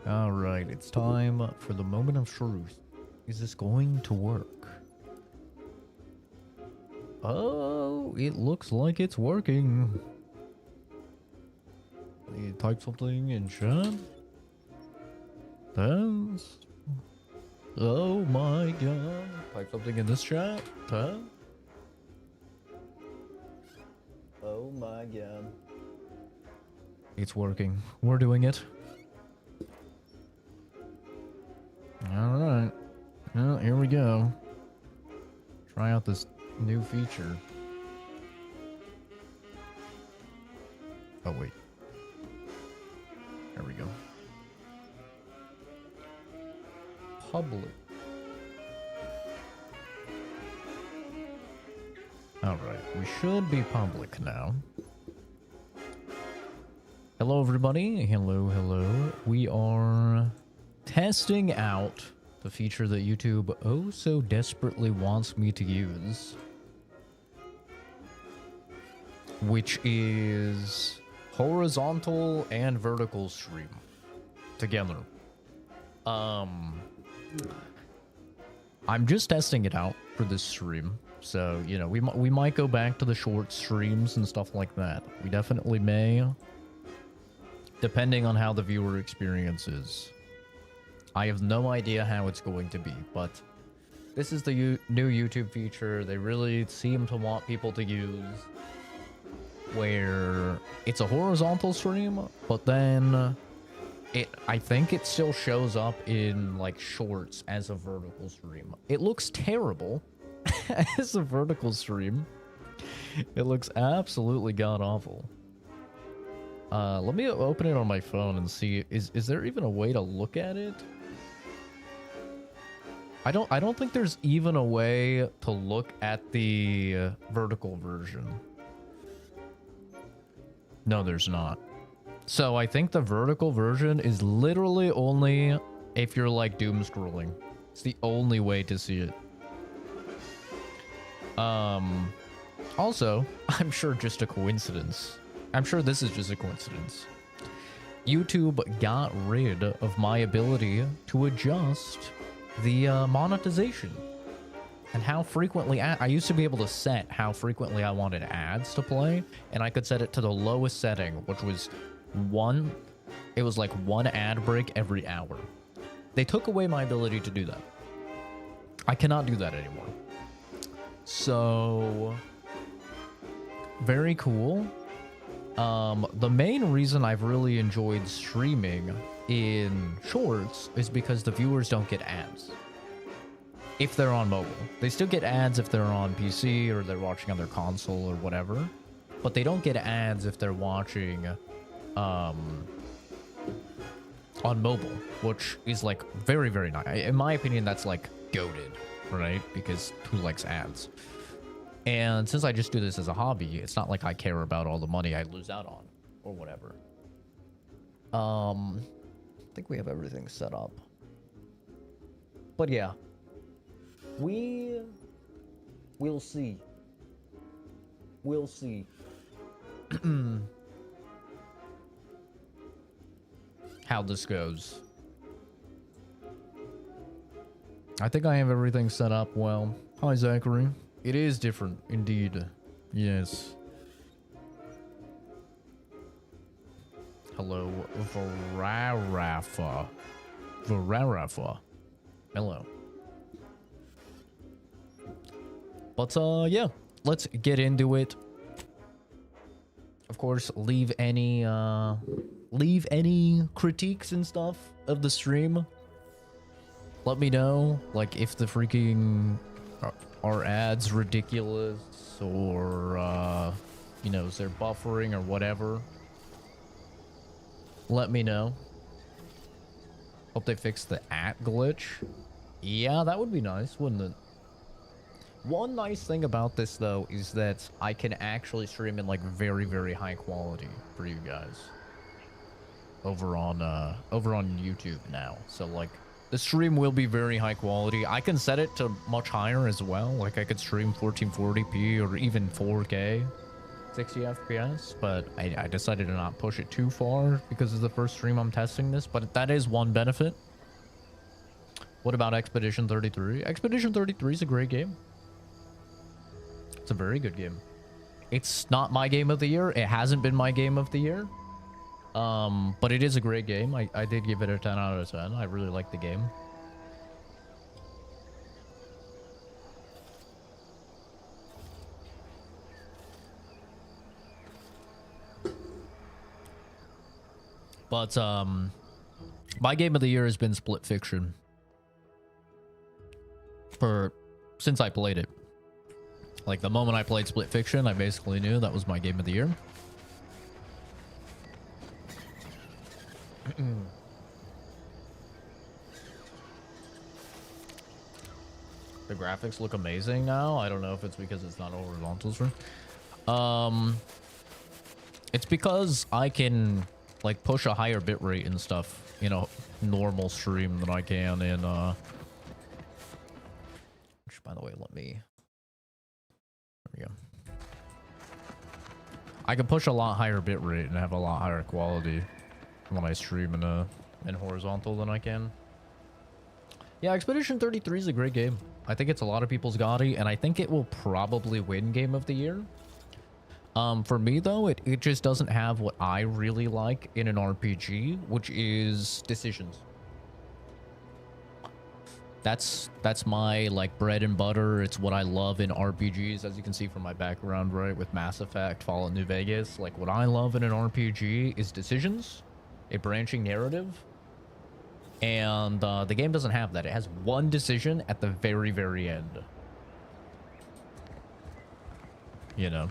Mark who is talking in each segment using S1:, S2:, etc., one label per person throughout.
S1: Alright, it's time for the moment of truth. Is this going to work? Oh, it looks like it's working. You type something in chat? Test. Oh my god. Type something in this chat? Test. Oh my god. It's working. We're doing it. Alright. Well, here we go. Try out this new feature. Oh, wait. There we go. Public. Alright, we should be public now. Hello, everybody. Hello, hello. We are testing out the feature that YouTube oh so desperately wants me to use, which is horizontal and vertical stream together. I'm just testing it out for this stream, so you know we might go back to the short streams and stuff like that. We definitely may, depending on how the viewer experience is. I have no idea how it's going to be, but this is the new YouTube feature they really seem to want people to use, where it's a horizontal stream, but then I think it still shows up in like shorts as a vertical stream. It looks terrible as a vertical stream. It looks absolutely god-awful. Let me open it on my phone and see, is there even a way to look at it? I don't think there's even a way to look at the vertical version. No, there's not. So I think the vertical version is literally only if you're like doom scrolling. It's the only way to see it. Also, I'm sure just a coincidence. I'm sure this is just a coincidence. YouTube got rid of my ability to adjust the monetization and how frequently I used to be able to set how frequently I wanted ads to play, and I could set it to the lowest setting, which was one. It was like one ad break every hour. They took away my ability to do that. I cannot do that anymore. So very cool. The main reason I've really enjoyed streaming in shorts is because the viewers don't get ads if they're on mobile. They still get ads if they're on PC or they're watching on their console or whatever, but they don't get ads if they're watching on mobile, which is like very, very nice. In my opinion, that's like goated, right? Because who likes ads? And since I just do this as a hobby, it's not like I care about all the money I lose out on or whatever. I think we have everything set up. But yeah, we'll see. We'll see. How this goes. I think I have everything set up well. Hi, Zachary. It is different, indeed. Yes. Hello, Vararafa. Vararafa. Hello. But, yeah. Let's get into it. Of course, leave any critiques and stuff of the stream. Let me know, like, if the freaking... Are ads ridiculous, or, you know, is there buffering or whatever? Let me know. Hope they fix the @ glitch. Yeah, that would be nice, wouldn't it? One nice thing about this, though, is that I can actually stream in, like, very, very high quality for you guys. Over on YouTube now. So, like, the stream will be very high quality. I can set it to much higher as well. Like, I could stream 1440p or even 4K. 60 FPS, but I decided to not push it too far because it's the first stream I'm testing this, but that is one benefit. What about Expedition 33? Expedition 33 is a great game. It's a very good game. It's not my game of the year. It hasn't been my game of the year. But it is a great game. I did give it a 10 out of 10. I really like the game. But my game of the year has been Split Fiction. Since I played it. Like the moment I played Split Fiction, I basically knew that was my game of the year. The graphics look amazing now. I don't know if it's because it's not horizontal stream. It's because I can like push a higher bitrate and stuff in a normal stream than I can in which, by the way, let me. There we go. I can push a lot higher bitrate and have a lot higher quality when I stream in horizontal than I can. Yeah, Expedition 33 is a great game. I think it's a lot of people's GOTY, and I think it will probably win Game of the Year. For me, though, it just doesn't have what I really like in an RPG, which is decisions. That's my, like, bread and butter. It's what I love in RPGs, as you can see from my background, right? With Mass Effect, Fallout New Vegas. Like, what I love in an RPG is decisions, a branching narrative. And the game doesn't have that. It has one decision at the very, very end. You know?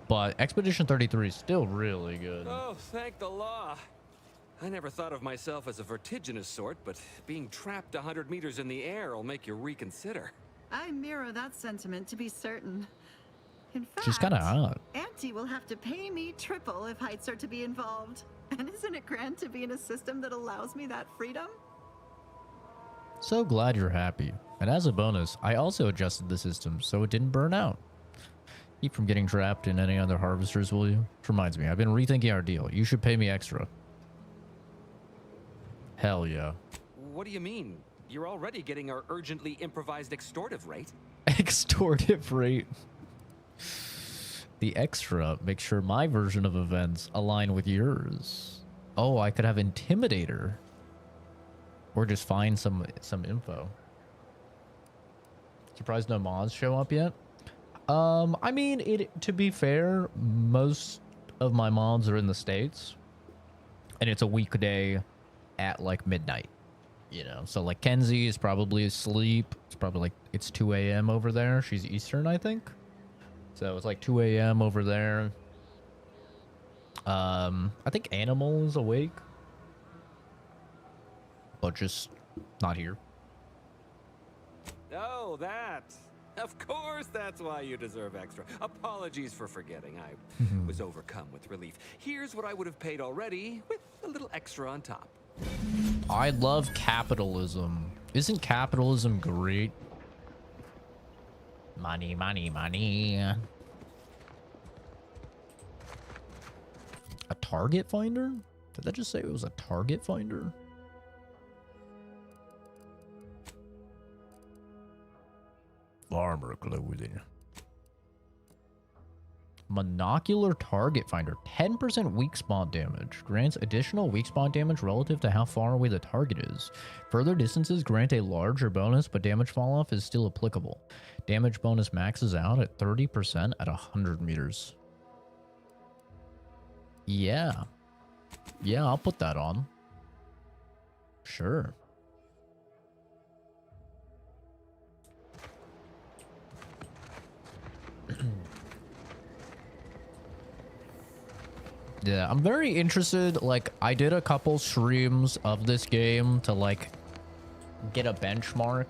S1: But Expedition 33 is still really good.
S2: Oh, thank the law. I never thought of myself as a vertiginous sort, but being trapped 100 meters in the air will make you reconsider.
S3: I mirror that sentiment, to be certain. In fact,
S1: She's kind of hot.
S3: Auntie will have to pay me triple if heights are to be involved. And isn't it grand to be in a system that allows me that freedom?
S1: So glad you're happy. And as a bonus, I also adjusted the system so it didn't burn out. Keep from getting trapped in any other harvesters, will you? Which reminds me, I've been rethinking our deal. You should pay me extra. Hell yeah.
S2: What do you mean? You're already getting our urgently improvised extortive rate.
S1: Extortive rate. The extra makes sure my version of events align with yours. Oh, I could have Intimidator. Or just find some info. Surprised no mods show up yet? I mean, to be fair, most of my mods are in the States. And it's a weekday at like midnight. You know, so like Kenzie is probably asleep. It's probably like, it's 2 a.m. over there. She's Eastern, I think. So it's like 2 a.m. over there. I think Animal is awake. But just not here.
S2: Oh, that. Of course, that's why you deserve extra. Apologies for forgetting. I was overcome with relief. Here's what I would have paid already, with a little extra on top.
S1: I love capitalism. Isn't capitalism great? Money, money, money. A target finder? Did that just say it was a target finder? Armor clothing. Monocular target finder. 10% weak spot damage. Grants additional weak spot damage relative to how far away the target is. Further distances grant a larger bonus, but damage fall off is still applicable. Damage bonus maxes out at 30% at 100 meters. Yeah. Yeah, I'll put that on. Sure. Yeah, I'm very interested. Like, I did a couple streams of this game to, like, get a benchmark.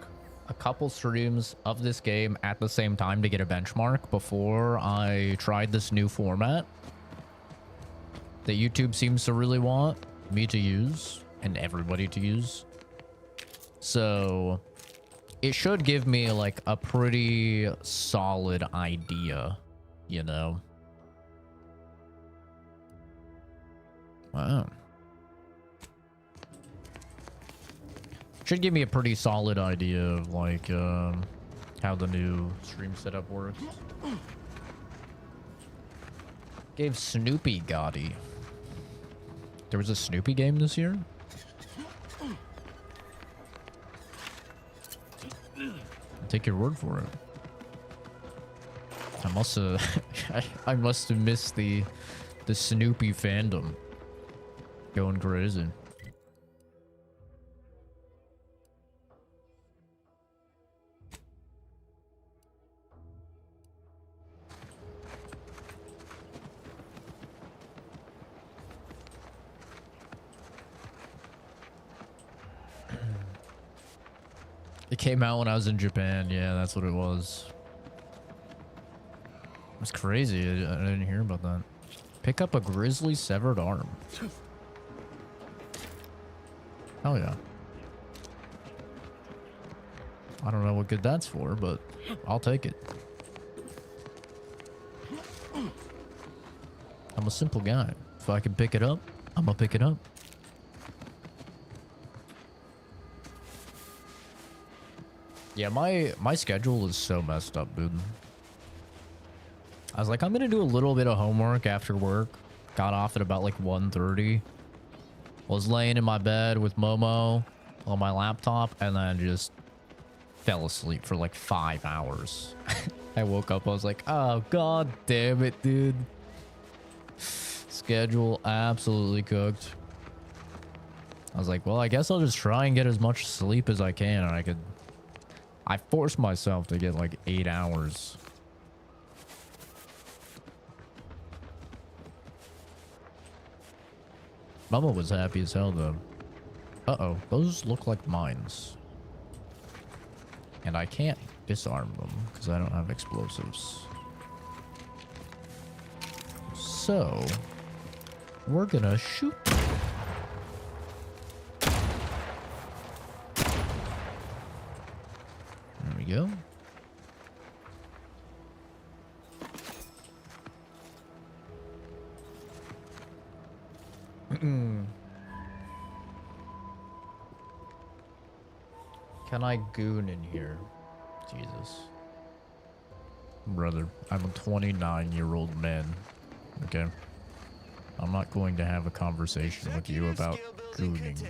S1: A couple streams of this game at the same time to get a benchmark before I tried this new format that YouTube seems to really want me to use and everybody to use. So it should give me, like, a pretty solid idea, you know? Wow. Should give me a pretty solid idea of like how the new stream setup works. Gave Snoopy GOTY. There was a Snoopy game this year? I'll take your word for it. I must have I must have missed the Snoopy fandom. Going crazy. It came out when I was in Japan. Yeah, that's what it was. It was crazy. I didn't hear about that. Pick up a grizzly severed arm. Hell yeah. I don't know what good that's for, but I'll take it. I'm a simple guy. If I can pick it up, I'm gonna pick it up. Yeah, my schedule is so messed up, dude. I was like, I'm gonna do a little bit of homework after work. Got off at about like 1:30. Was laying in my bed with Momo on my laptop and then just fell asleep for like 5 hours. I woke up, I was like, oh god damn it, dude. Schedule absolutely cooked. I was like, well, I guess I'll just try and get as much sleep as I can. And I forced myself to get like 8 hours. Mama was happy as hell though. Uh-oh, those look like mines. And I can't disarm them because I don't have explosives. So, we're gonna shoot them. There we go. Can I goon in here? Jesus. Brother, I'm a 29-year-old man. Okay? I'm not going to have a conversation with you about gooning.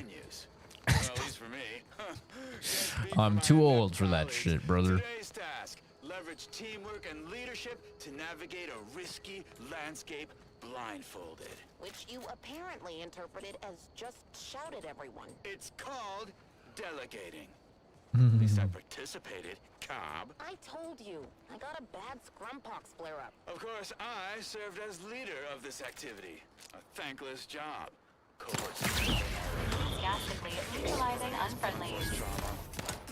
S1: I'm too old for that shit, brother.
S4: Today's task: leverage teamwork and leadership to navigate a risky landscape blindfolded.
S5: Which you apparently interpreted as just shout at everyone.
S4: It's called delegating. At least I participated, Cobb.
S5: I told you, I got a bad scrumpox flare-up.
S4: Of course, I served as leader of this activity. A thankless job. Cohorts
S6: Enthusiastically neutralizing unfriendlies.
S4: drama.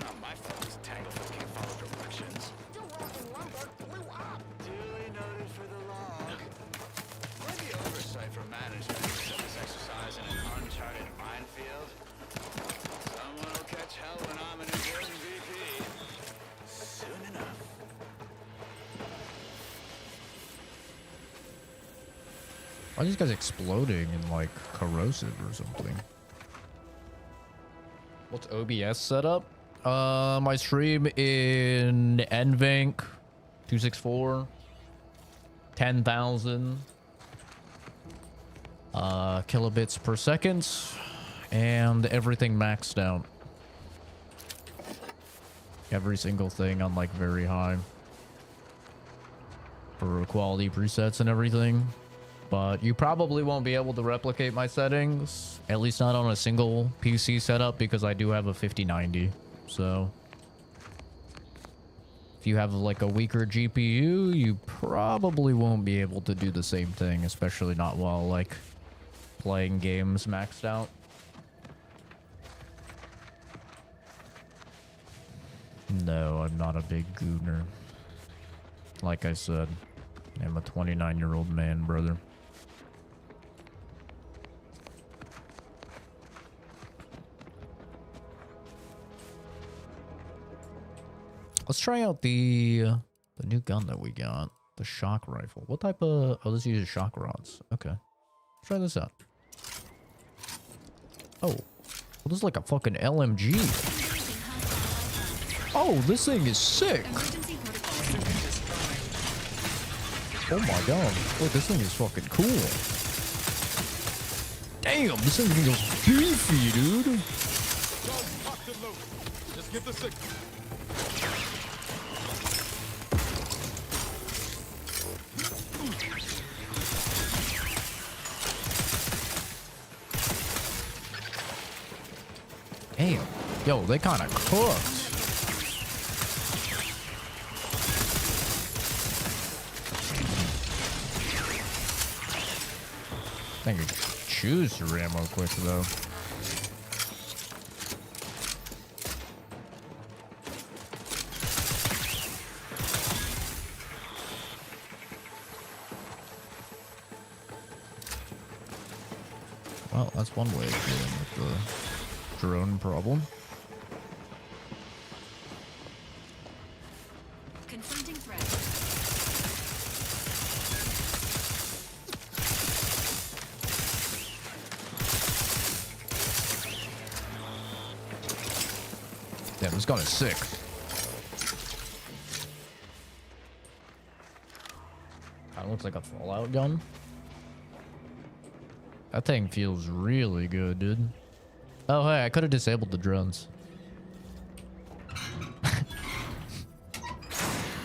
S4: Not my fault these tanglefoot can't follow directions.
S5: Still rocking lumber blew up.
S4: Duly noted for the log. Might be oversight for management to set this exercise in an uncharted minefield. Someone will catch hell when I'm an important VP. Soon enough.
S1: Why are these guys exploding and like corrosive or something? What's OBS setup? My stream in NVENC 264 10,000 kilobits per second, and everything maxed out. Every single thing on like very high for quality presets and everything. But you probably won't be able to replicate my settings, at least not on a single PC setup, because I do have a 5090. So if you have like a weaker GPU, you probably won't be able to do the same thing, especially not while like playing games maxed out. No, I'm not a big gooner. Like I said, I'm a 29-year-old man, brother. Let's try out the new gun that we got, the shock rifle. What type of... Oh, this uses shock rods. Okay. Let's try this out. this is like a fucking LMG. Oh, this thing is sick. Oh my god. Oh, this thing is fucking cool. Damn, this thing goes beefy, dude.
S7: Just give the signal.
S1: Damn. Yo, they kind of cooked. I think you choose your ammo quick, though. Well, that's one way of dealing with the drone problem.
S6: Confronting threat.
S1: Yeah, this gun is sick. Kinda looks like a Fallout gun. That thing feels really good, dude. Oh, hey, I could have disabled the drones.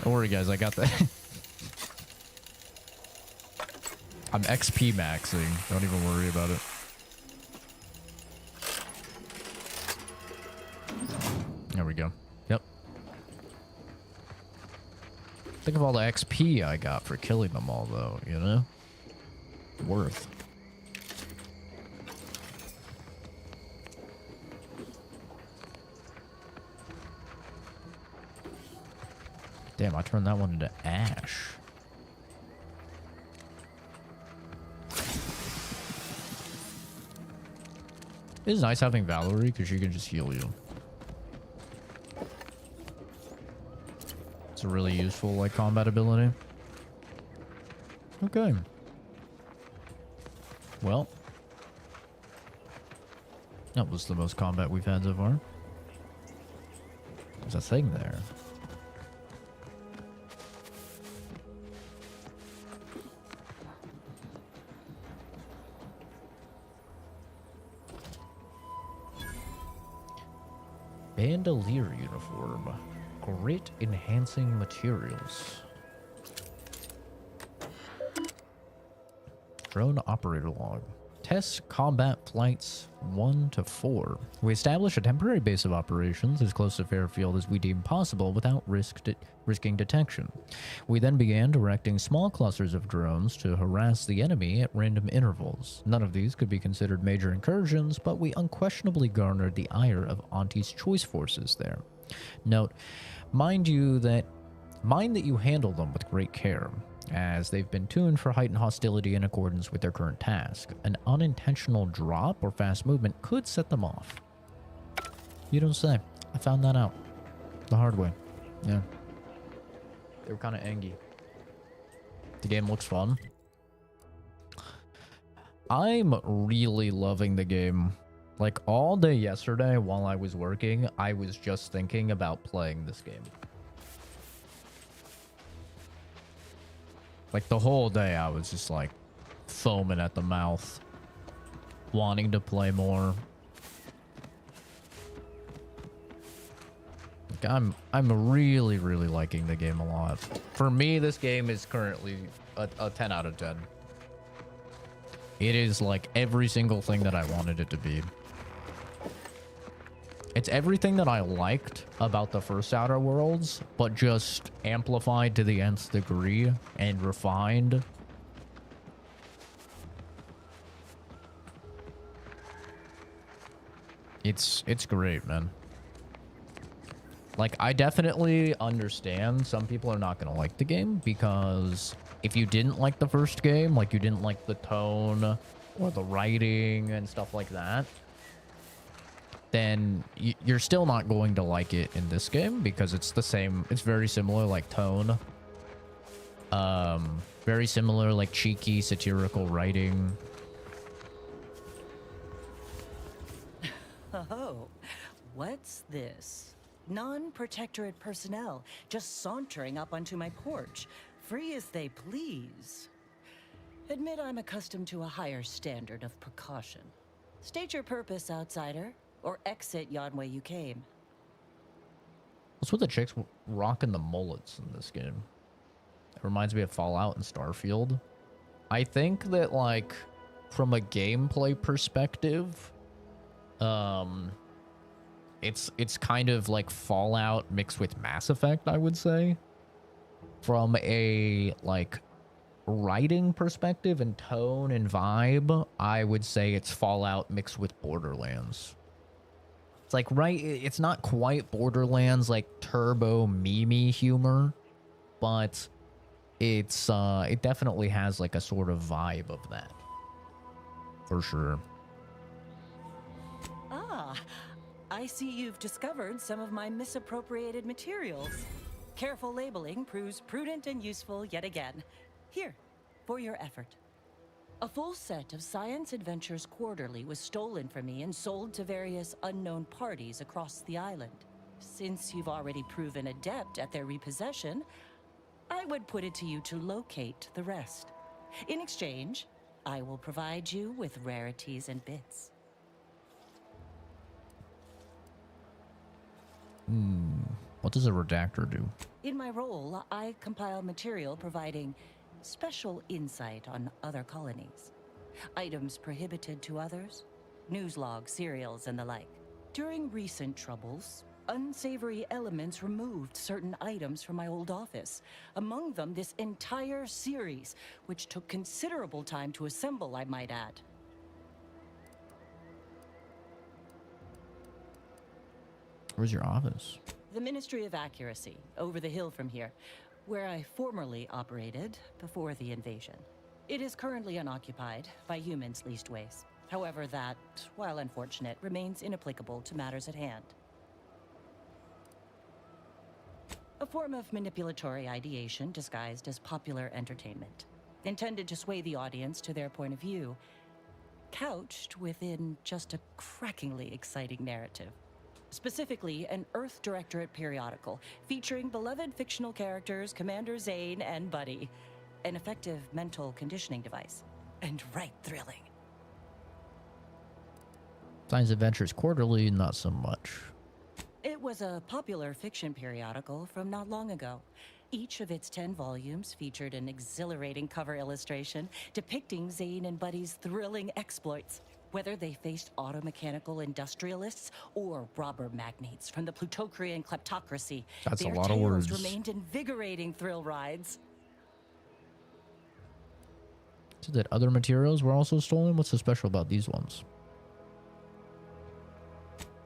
S1: Don't worry, guys, I got that. I'm XP maxing. Don't even worry about it. There we go. Yep. Think of all the XP I got for killing them all, though, you know? Worth. Damn, I turned that one into ash. It is nice having Valerie because she can just heal you. It's a really useful, like, combat ability. Okay. Well. That was the most combat we've had so far. There's a thing there. Bandolier uniform. Grit enhancing materials. Drone operator log. Test combat flights 1 to 4. We establish a temporary base of operations as close to Fairfield as we deem possible without risking detection. We then began directing small clusters of drones to harass the enemy at random intervals. None of these could be considered major incursions, but we unquestionably garnered the ire of Auntie's choice forces there. Note, mind that you handle them with great care, as they've been tuned for heightened hostility in accordance with their current task. An unintentional drop or fast movement could set them off. You don't say. I found that out the hard way. Yeah. They were kind of angry. The game looks fun. I'm really loving the game. Like, all day yesterday while I was working, I was just thinking about playing this game. Like, the whole day I was just, like, foaming at the mouth, wanting to play more. Like, I'm really, really liking the game a lot. For me, this game is currently a 10 out of 10. It is, like, every single thing that I wanted it to be. It's everything that I liked about the first Outer Worlds, but just amplified to the nth degree and refined. It's great, man. Like, I definitely understand some people are not going to like the game, because if you didn't like the first game, like you didn't like the tone or the writing and stuff like that, then you're still not going to like it in this game, because it's the same. It's very similar, like, tone. Very similar, like, cheeky, satirical writing.
S7: Oh, what's this? Non-protectorate personnel just sauntering up onto my porch, free as they please. Admit I'm accustomed to a higher standard of precaution. State your purpose, outsider, or exit yon way you came.
S1: What's with the chicks rocking the mullets in this game? It reminds me of Fallout and Starfield. I think that, like, from a gameplay perspective, it's kind of like Fallout mixed with Mass Effect, I would say. From a, like, writing perspective and tone and vibe, I would say it's Fallout mixed with Borderlands. It's like, right, it's not quite Borderlands, like, turbo meme humor, but it's, it definitely has, like, a sort of vibe of that. For sure.
S7: Ah, I see you've discovered some of my misappropriated materials. Careful labeling proves prudent and useful yet again. Here, for your effort. A full set of Science Adventures Quarterly was stolen from me and sold to various unknown parties across the island. Since you've already proven adept at their repossession, I would put it to you to locate the rest. In exchange, I will provide you with rarities and bits.
S1: What does a redactor do?
S7: In my role, I compile material providing special insight on other colonies. Items prohibited to others, news logs, serials, and the like. During recent troubles, unsavory elements removed certain items from my old office. Among them, this entire series, which took considerable time to assemble, I might add.
S1: Where's your office?
S7: The Ministry of Accuracy, over the hill from here, where I formerly operated before the invasion. It is currently unoccupied by humans least ways. However, that, while unfortunate, remains inapplicable to matters at hand. A form of manipulatory ideation disguised as popular entertainment, intended to sway the audience to their point of view, couched within just a crackingly exciting narrative. Specifically, an Earth Directorate periodical featuring beloved fictional characters Commander Zane and Buddy. An effective mental conditioning device. And right thrilling.
S1: Science Adventures Quarterly, not so much.
S7: It was a popular fiction periodical from not long ago. Each of its 10 volumes featured an exhilarating cover illustration depicting Zane and Buddy's thrilling exploits. Whether they faced automechanical industrialists or robber magnates from the Plutocrian kleptocracy,
S1: That's
S7: their
S1: a lot of
S7: tales
S1: words.
S7: remained invigorating thrill rides.
S1: So that other materials were also stolen? What's so special about these ones?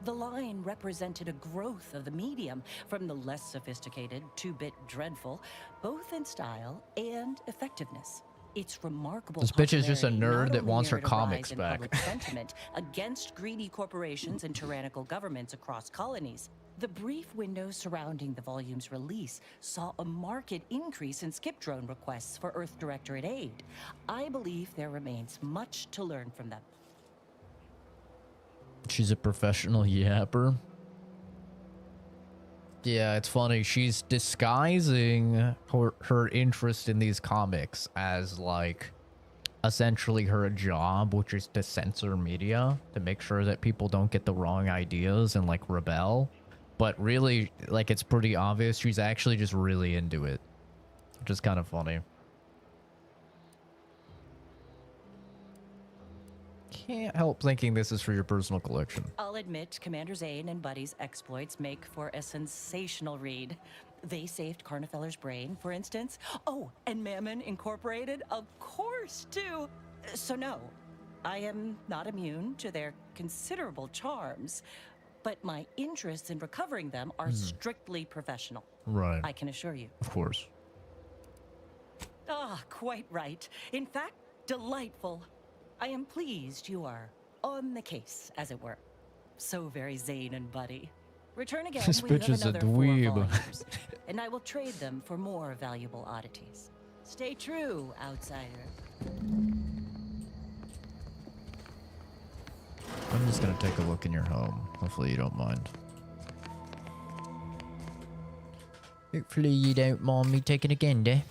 S7: The line represented a growth of the medium from the less sophisticated 2-bit dreadful, both in style and effectiveness. Its remarkable
S1: This bitch is just a
S7: popularity
S1: nerd
S7: not
S1: that
S7: only
S1: wants her
S7: mirrored a
S1: comics
S7: rise in
S1: back.
S7: public sentiment against greedy corporations and tyrannical governments across colonies. The brief window surrounding the volume's release saw a marked increase in skip drone requests for Earth Directorate aid. I believe there remains much to learn from them.
S1: She's a professional yapper. Yeah, it's funny. She's disguising her interest in these comics as, like, essentially her job, which is to censor media, to make sure that people don't get the wrong ideas and, like, rebel. But really, like, it's pretty obvious she's actually just really into it, which is kind of funny. Can't help thinking this is for your personal collection.
S7: I'll admit, Commander Zane and Buddy's exploits make for a sensational read. They saved Carnifeller's brain, for instance. Oh, and Mammon Incorporated, of course, too. So no, I am not immune to their considerable charms, but my interests in recovering them are strictly professional.
S1: Right.
S7: I can assure you.
S1: Of course.
S7: Ah, quite right. In fact, delightful. I am pleased you are on the case, as it were. So very Zane and Buddy. Return again
S1: This
S7: when you
S1: bitch
S7: have
S1: is a
S7: another 4
S1: dweeb.
S7: volumes, and I will trade them for more valuable oddities. Stay true, outsider.
S1: When just gonna take a look in your home. Hopefully you don't mind. Hopefully you don't mind me taking a gander.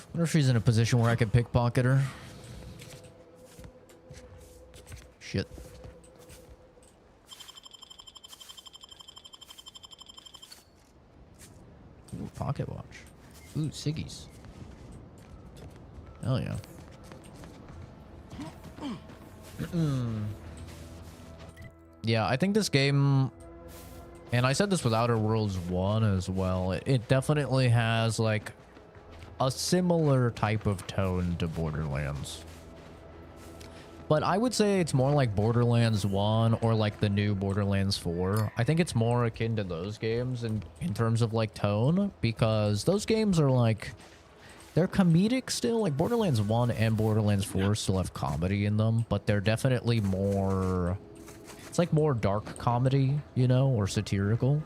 S1: I wonder if she's in a position where I can pickpocket her. Shit. Ooh, pocket watch. Ooh, ciggies. Hell yeah. Yeah, I think this game, and I said this with Outer Worlds 1 as well, it definitely has like a similar type of tone to Borderlands. But I would say it's more like Borderlands 1 or like the new Borderlands 4. I think it's more akin to those games in terms of like tone, because those games are like, they're comedic still. Like Borderlands 1 and Borderlands 4 still have comedy in them, but they're definitely more, it's like more dark comedy, you know, or satirical.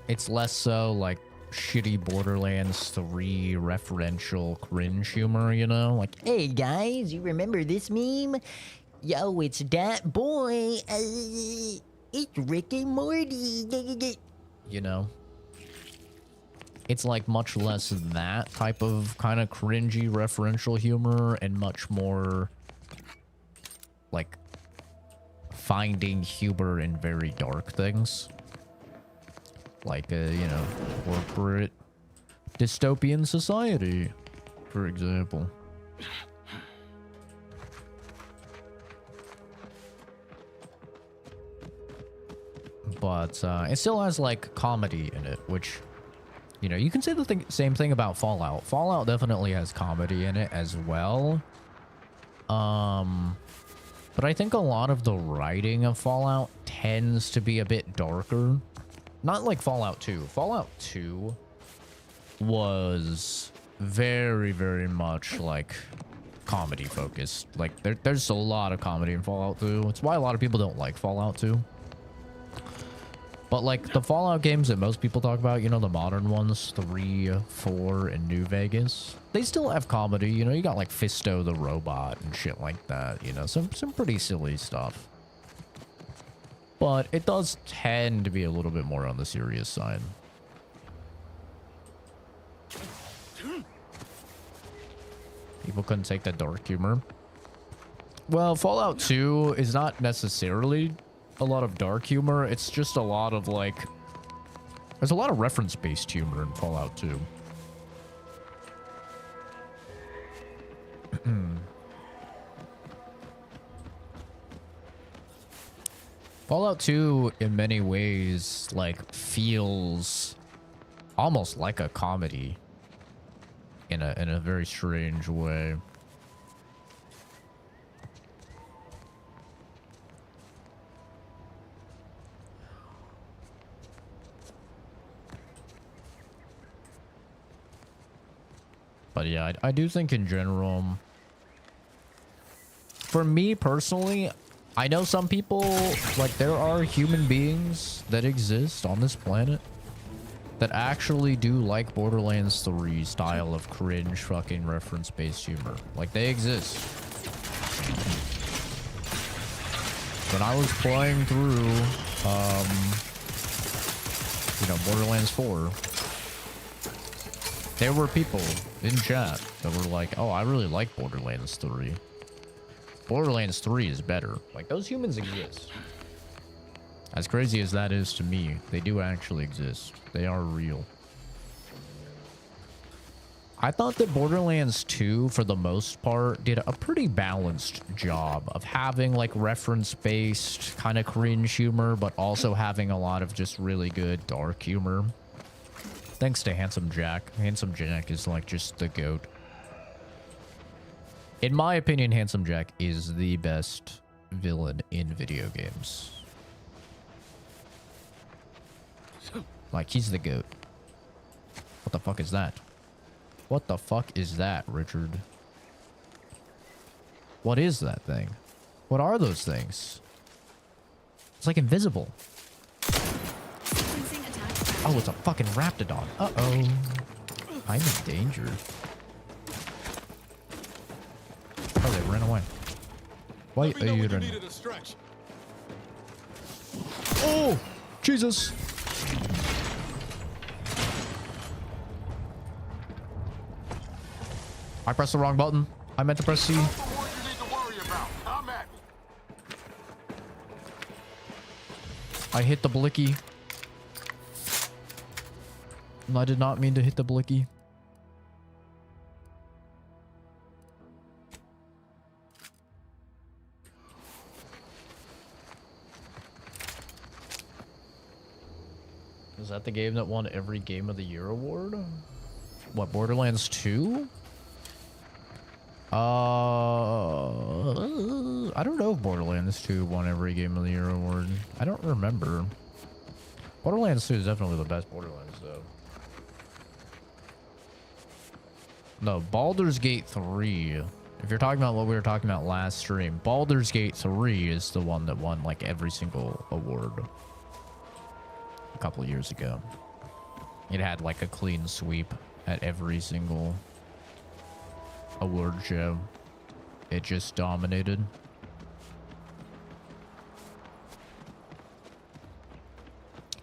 S1: It's less so like shitty Borderlands 3 referential cringe humor, you know? Like, hey guys, you remember this meme? Yo, it's that boy. It's Rick and Morty. You know? It's like much less that type of kind of cringy referential humor and much more like finding humor in very dark things. Like a, you know, corporate dystopian society, for example. But it still has like comedy in it, which, you know, you can say the same thing about Fallout. Fallout definitely has comedy in it as well. But I think a lot of the writing of Fallout tends to be a bit darker. Not like Fallout 2. Fallout 2 was very, very much like comedy focused. Like there's a lot of comedy in Fallout 2. It's why a lot of people don't like Fallout 2. But like the Fallout games that most people talk about, you know, the modern ones, 3, 4, and New Vegas, they still have comedy. You know, you got like Fisto the robot and shit like that. You know, some pretty silly stuff. But it does tend to be a little bit more on the serious side. People couldn't take the dark humor. Well, Fallout 2 is not necessarily a lot of dark humor. It's just a lot of like... There's a lot of reference-based humor in Fallout 2. Fallout 2, in many ways, like, feels almost like a comedy in a very strange way. But yeah, I do think in general, for me personally, I know some people, like, there are human beings that exist on this planet that actually do like Borderlands 3 style of cringe fucking reference-based humor. Like, they exist. When I was playing through, you know, Borderlands 4, there were people in chat that were like, oh, I really like Borderlands 3. Borderlands 3 is better. Like, those humans exist. As crazy as that is to me, they do actually exist. They are real. I thought that Borderlands 2, for the most part, did a pretty balanced job of having, like, reference-based kind of cringe humor, but also having a lot of just really good dark humor. Thanks to Handsome Jack. Handsome Jack is, like, just the GOAT. In my opinion, Handsome Jack is the best villain in video games. Like, he's the GOAT. What the fuck is that? What the fuck is that, Richard? What is that thing? What are those things? It's like invisible. Oh, it's a fucking Raptidon. Uh-oh. I'm in danger. Oh, they ran away. Why are you running? Oh, Jesus. I pressed the wrong button. I meant to press C. I hit the blicky. And I did not mean to hit the blicky. Is that the game that won every Game of the Year award? What, Borderlands 2? I don't know if Borderlands 2 won every Game of the Year award. I don't remember. Borderlands 2 is definitely the best Borderlands, though. No, Baldur's Gate 3. If you're talking about what we were talking about last stream, Baldur's Gate 3 is the one that won, like, every single award. A couple of years ago. It had, like, a clean sweep at every single award show. It just dominated.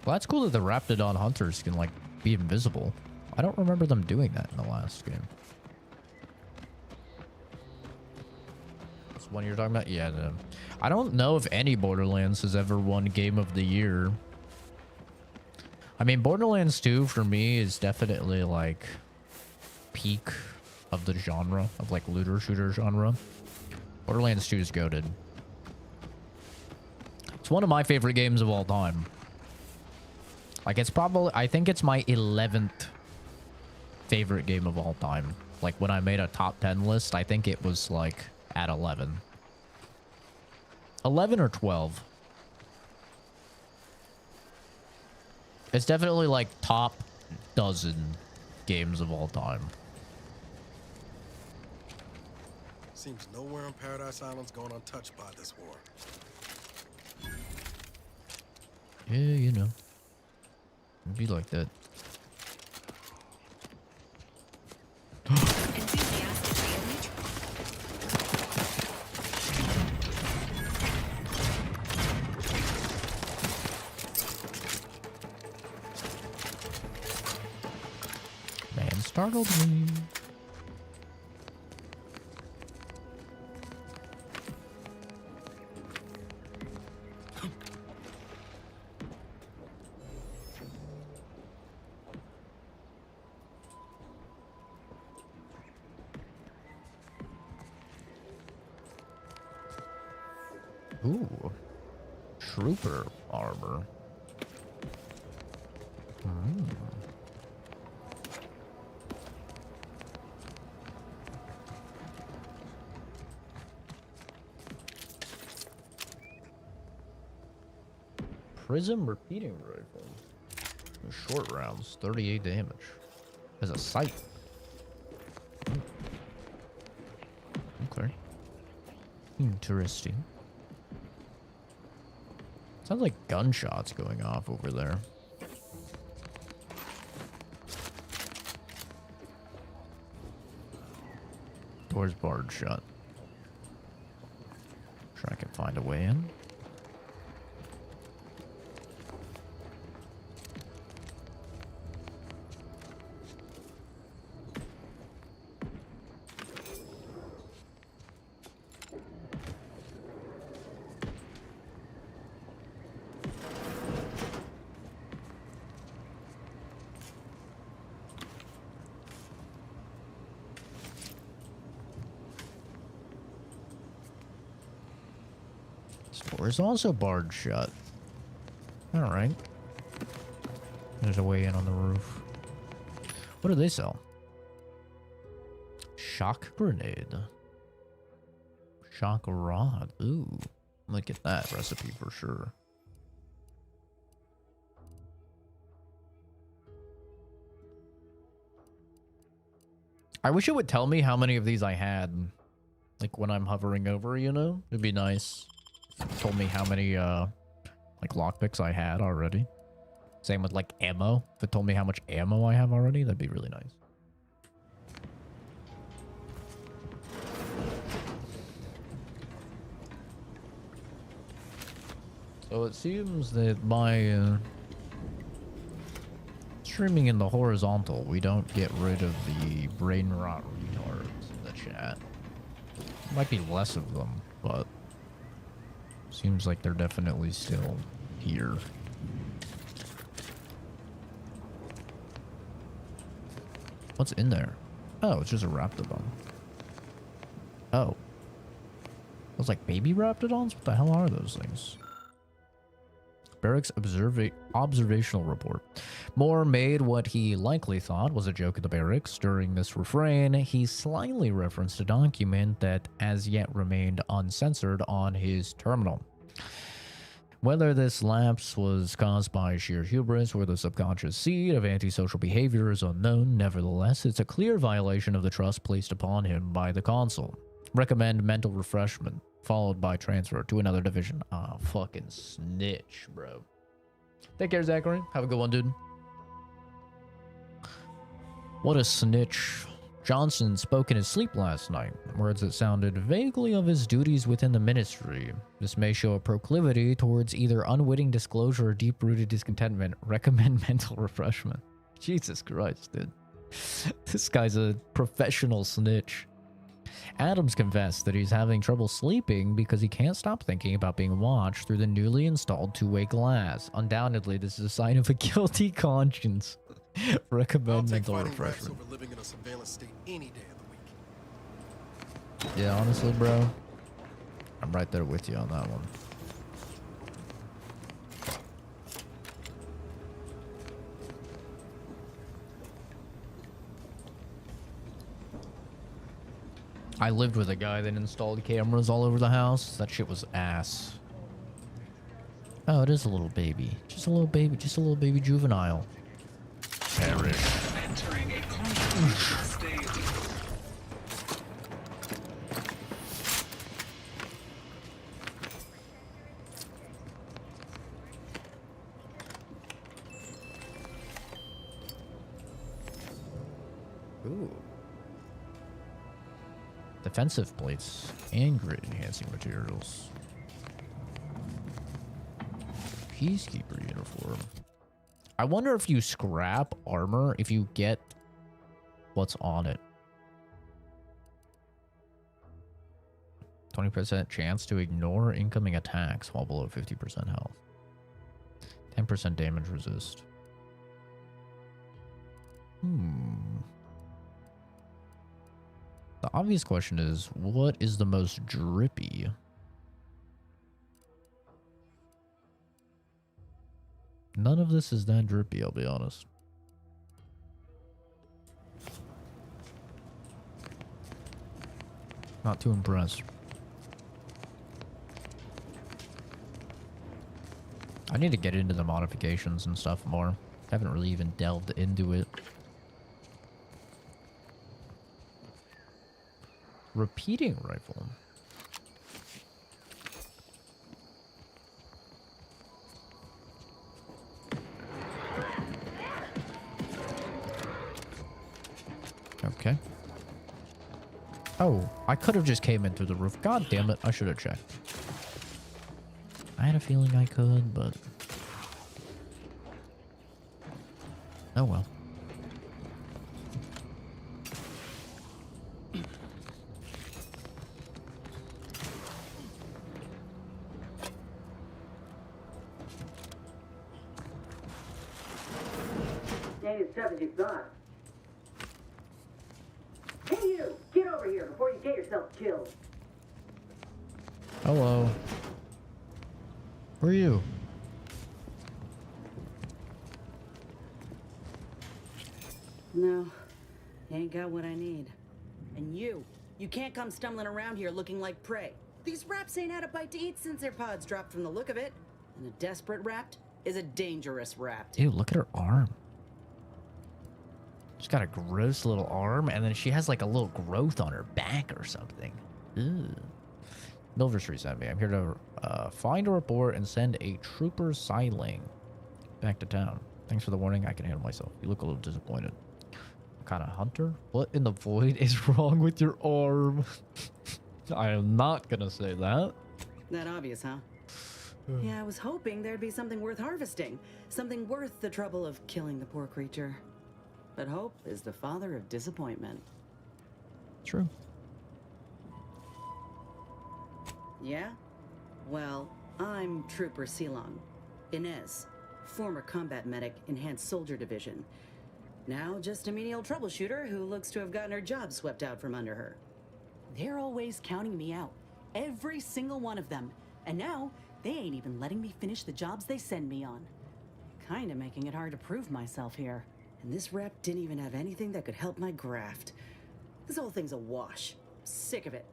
S1: Well, that's cool that the Raptidon hunters can, like, be invisible. I don't remember them doing that in the last game. That's the one you're talking about? Yeah, I don't know if any Borderlands has ever won Game of the Year. I mean, Borderlands 2 for me is definitely, like, peak of the genre, of, like, looter shooter genre. Borderlands 2 is goated. It's one of my favorite games of all time. Like, it's probably, I think it's my 11th favorite game of all time. Like, when I made a top 10 list, I think it was, like, at 11. 11 or 12. It's definitely, like, top dozen games of all time.
S8: Seems nowhere on Paradise Island's going untouched by this war.
S1: Yeah, you know. It'd be like that. Man startled me. Ooh, trooper armor. Prism repeating rifle. Short rounds, 38 damage. As a sight. Okay. Interesting. Sounds like gunshots going off over there. Door's barred shut. Sure I can find a way in. Door is also barred shut. Alright. There's a way in on the roof. What do they sell? Shock grenade. Shock rod. Ooh. Look at that recipe for sure. I wish it would tell me how many of these I had. Like when I'm hovering over, you know? It'd be nice. If it told me how many like lockpicks I had already. Same with like ammo. If it told me how much ammo I have already, that'd be really nice. So it seems that by streaming in the horizontal, we don't get rid of the brain rot retards in the chat. Might be less of them, but seems like they're definitely still here. What's in there? Oh, it's just a raptidon. Oh. Those like baby raptidons? What the hell are those things? Barracks observational report. Moore made what he likely thought was a joke at the barracks. During this refrain, he slyly referenced a document that as yet remained uncensored on his terminal. Whether this lapse was caused by sheer hubris or the subconscious seed of antisocial behavior is unknown. Nevertheless, it's a clear violation of the trust placed upon him by the consul. Recommend mental refreshment, followed by transfer to another division. Ah, fucking snitch, bro. Take care, Zachary. Have a good one, dude. What a snitch. Johnson spoke in his sleep last night, words that sounded vaguely of his duties within the ministry. This may show a proclivity towards either unwitting disclosure or deep-rooted discontentment. Recommend mental refreshment. Jesus Christ, dude. This guy's a professional snitch. Adams confessed that he's having trouble sleeping because he can't stop thinking about being watched through the newly installed two-way glass. Undoubtedly, this is a sign of a guilty conscience. Recommend mental refreshment.
S8: Over living in a surveillance state any day of the week.
S1: Yeah, honestly, bro, I'm right there with you on that one. I lived with a guy that installed cameras all over the house. That shit was ass. Oh, it is a little baby. Just a little baby. Just a little baby juvenile. Perish.
S9: Entering a constitutional state.
S1: Ooh. Defensive plates and grid enhancing materials. Peacekeeper uniform. I wonder if you scrap armor, if you get what's on it. 20% chance to ignore incoming attacks while below 50% health. 10% damage resist. The obvious question is, what is the most drippy? None of this is that drippy, I'll be honest. Not too impressed. I need to get into the modifications and stuff more. Haven't really even delved into it. Repeating rifle. Okay. Oh, I could have just came in through the roof. God damn it, I should have checked. I had a feeling I could, but... oh well.
S10: Ain't as tough as you thought. Hey you! Get over here before you get yourself killed.
S1: Hello. Who are you?
S10: No, ain't got what I need. And you can't come stumbling around here looking like prey. These raps ain't had a bite to eat since their pods dropped from the look of it. And a desperate rapt is a dangerous rapt.
S1: Ew, look at her arm. She's got a gross little arm, and then she has like a little growth on her back or something. Ew. Milver Street sent me. I'm here to find a report and send a trooper siling back to town. Thanks for the warning. I can handle myself. You look a little disappointed. What kind of hunter? What in the void is wrong with your arm? I am not gonna say that.
S10: That obvious, huh? Yeah, I was hoping there'd be something worth harvesting. Something worth the trouble of killing the poor creature. But hope is the father of disappointment.
S1: True.
S10: Yeah? Well, I'm Trooper Silong. Inez, former combat medic, Enhanced Soldier Division. Now just a menial troubleshooter who looks to have gotten her job swept out from under her. They're always counting me out. Every single one of them. And now, they ain't even letting me finish the jobs they send me on. Kinda making it hard to prove myself here. And this rep didn't even have anything that could help my graft. This whole thing's a wash. Sick of it.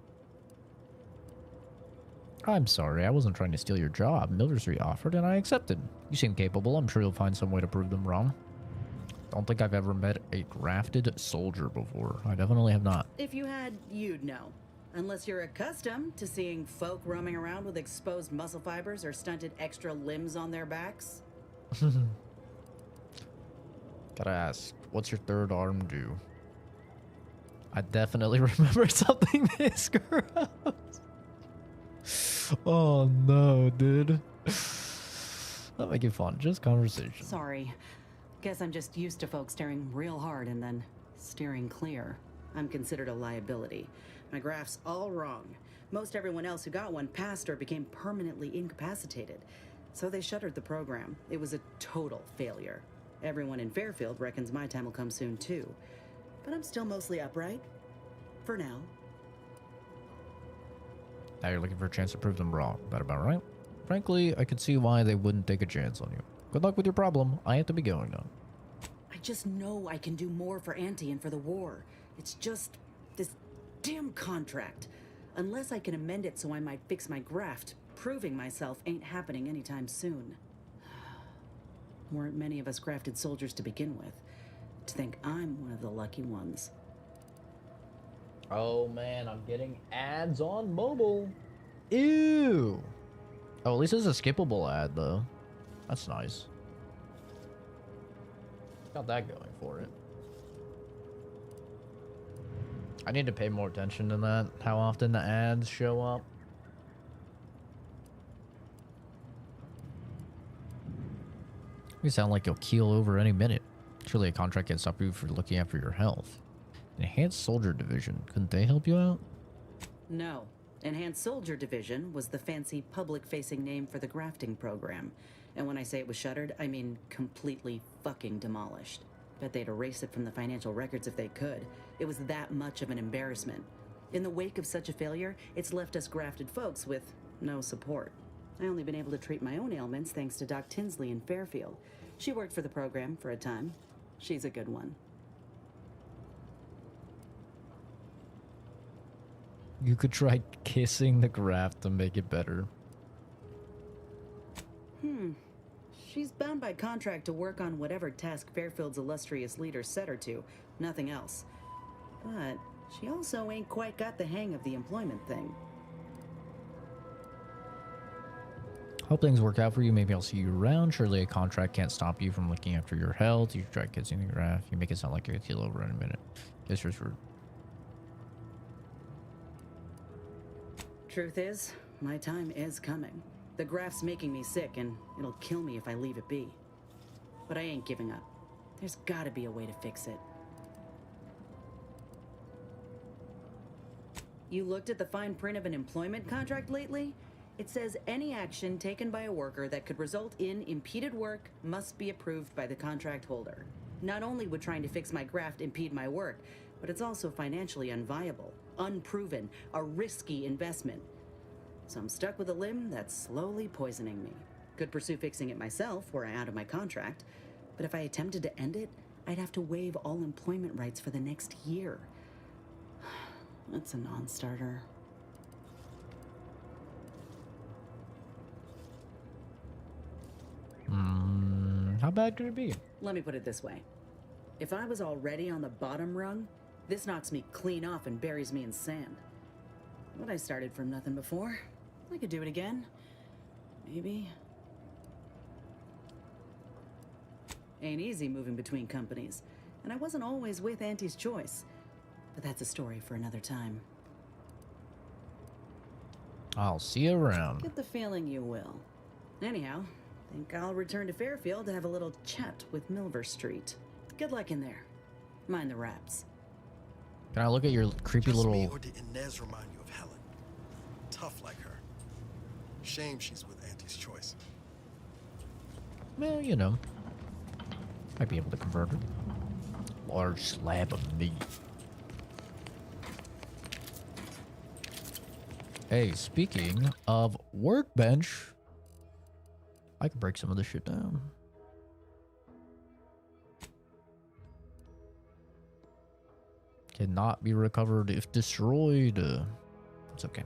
S1: I'm sorry. I wasn't trying to steal your job. Mildersry offered, and I accepted. You seem capable. I'm sure you'll find some way to prove them wrong. Don't think I've ever met a grafted soldier before. I definitely have not.
S10: If you had, you'd know. Unless you're accustomed to seeing folk roaming around with exposed muscle fibers or stunted extra limbs on their backs.
S1: Gotta ask, what's your third arm do? I definitely remember something this gross. Oh no, dude. Not making fun, just conversation.
S10: Sorry. Guess I'm just used to folks staring real hard and then steering clear. I'm considered a liability. My graph's all wrong. Most everyone else who got one passed or became permanently incapacitated. So they shuttered the program. It was a total failure. Everyone in Fairfield reckons my time will come soon too. But I'm still mostly upright. For now.
S1: Now you're looking for a chance to prove them wrong. That about right? Frankly, I could see why they wouldn't take a chance on you. Good luck with your problem. I have to be going now.
S10: I just know I can do more for Auntie and for the war. It's just this damn contract. Unless I can amend it so I might fix my graft, proving myself ain't happening anytime soon. Weren't many of us grafted soldiers to begin with. To think I'm one of the lucky ones.
S1: Oh man, I'm getting ads on mobile. Ew. Oh, at least it's a skippable ad though. That's nice. Got that going for it. I need to pay more attention to that. How often the ads show up. You sound like you'll keel over any minute. Surely a contract can stop you from looking after your health. Enhanced Soldier Division. Couldn't they help you out?
S10: No. Enhanced Soldier Division was the fancy public-facing name for the grafting program. And when I say it was shuttered, I mean completely fucking demolished. Bet they'd erase it from the financial records if they could. It was that much of an embarrassment. In the wake of such a failure, it's left us grafted folks with no support. I only been able to treat my own ailments thanks to Doc Tinsley in Fairfield. She worked for the program for a time. She's a good one.
S1: You could try kissing the graft to make it better.
S10: She's bound by contract to work on whatever task Fairfield's illustrious leader set her to, nothing else. But she also ain't quite got the hang of the employment thing.
S1: Hope things work out for you. Maybe I'll see you around. Surely a contract can't stop you from looking after your health. You try kissing the graft. You make it sound like you'll keel over in a minute. Guess yours rude.
S10: Truth is, my time is coming. The graft's making me sick, and it'll kill me if I leave it be. But I ain't giving up. There's gotta be a way to fix it. You looked at the fine print of an employment contract lately? It says any action taken by a worker that could result in impeded work must be approved by the contract holder. Not only would trying to fix my graft impede my work, but it's also financially unviable, unproven, a risky investment. So I'm stuck with a limb that's slowly poisoning me. Could pursue fixing it myself were I out of my contract, but if I attempted to end it, I'd have to waive all employment rights for the next year. That's a non-starter.
S1: How bad could it be?
S10: Let me put it this way. If I was already on the bottom rung, this knocks me clean off and buries me in sand. But I started from nothing before. I could do it again. Maybe. Ain't easy moving between companies, and I wasn't always with Auntie's choice. But that's a story for another time.
S1: I'll see you around.
S10: Get the feeling you will. Anyhow, think I'll return to Fairfield to have a little chat with Milver Street. Good luck in there. Mind the raps.
S1: Can I look at your creepy
S8: Just
S1: little...
S8: me, or did Inez remind you of Helen? Tough like her. Shame she's with Auntie's choice.
S1: Well, you know. Might be able to convert her. Large slab of meat. Hey, speaking of workbench, I can break some of this shit down. Cannot be recovered if destroyed. It's okay.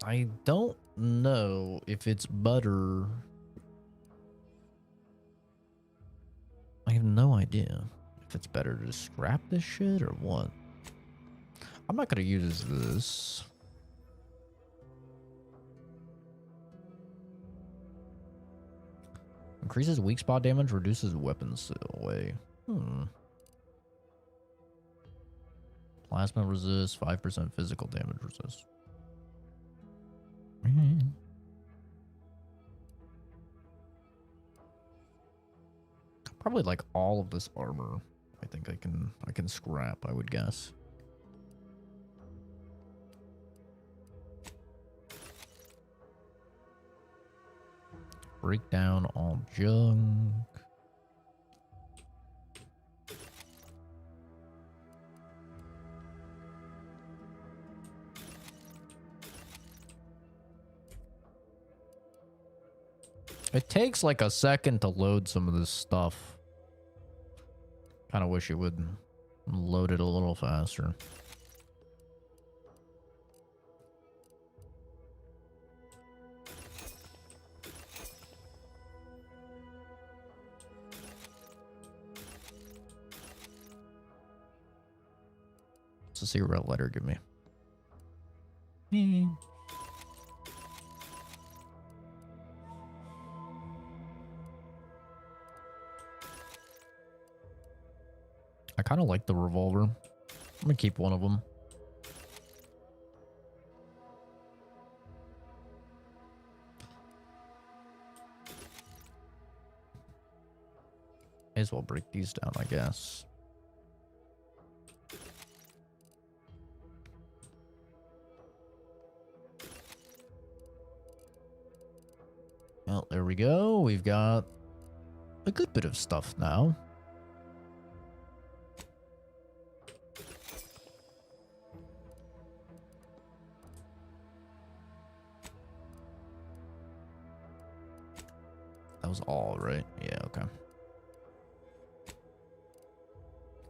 S1: I don't know if it's better. I have no idea if it's better to scrap this shit or what. I'm not gonna use this. Increases weak spot damage, reduces weapon away. Plasma resist, 5% physical damage resist. Probably like all of this armor. I think I can scrap, I would guess. Break down all junk. It takes like a second to load some of this stuff. Kind of wish it would load it a little faster. What's the secret letter give me? I kind of like the revolver. I'm gonna keep one of them. May as well break these down, I guess. Well, there we go. We've got a good bit of stuff now. That was all, right? Yeah, okay.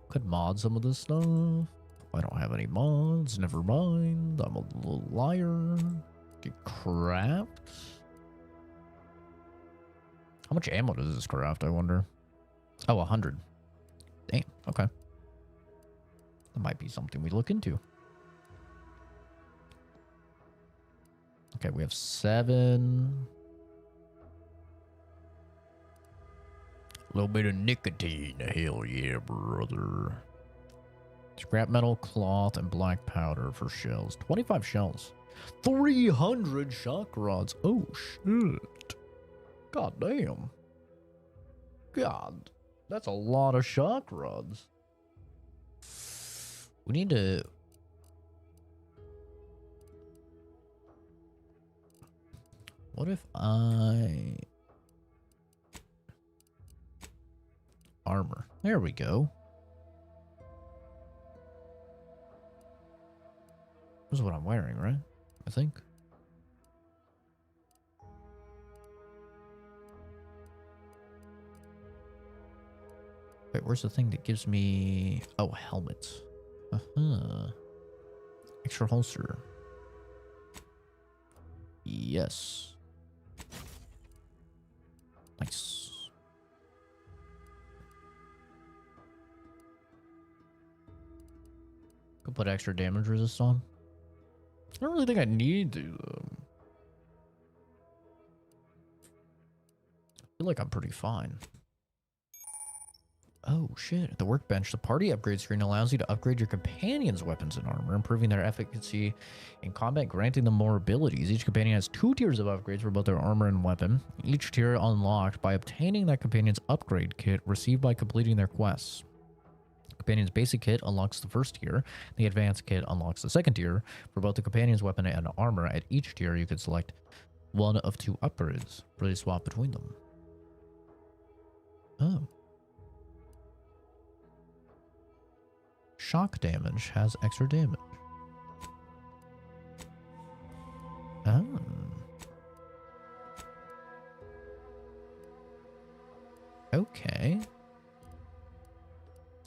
S1: Could mod some of this stuff. I don't have any mods. Never mind. I'm a little liar. Get craft. How much ammo does this craft, I wonder? Oh, 100. Damn, okay. That might be something we look into. Okay, we have 7. A little bit of nicotine. Hell yeah, brother. Scrap metal, cloth, and black powder for shells. 25 shells. 300 shock rods. Oh, shit. God damn. God. That's a lot of shock rods. We need to... What if I... Armor. There we go. This is what I'm wearing, right? I think. Wait, where's the thing that gives me... Oh, helmet. Extra holster. Yes. Nice. Could put extra damage resist on. I don't really think I need to, though. I feel like I'm pretty fine. Oh shit, at the workbench, the party upgrade screen allows you to upgrade your companion's weapons and armor, improving their efficacy in combat, granting them more abilities. Each companion has 2 tiers of upgrades for both their armor and weapon. Each tier unlocked by obtaining that companion's upgrade kit received by completing their quests. Companion's basic kit unlocks the first tier. The advanced kit unlocks the second tier. For both the companion's weapon and armor, at each tier you can select one of 2 upgrades. Really swap between them. Oh. Shock damage has extra damage. Oh. Okay.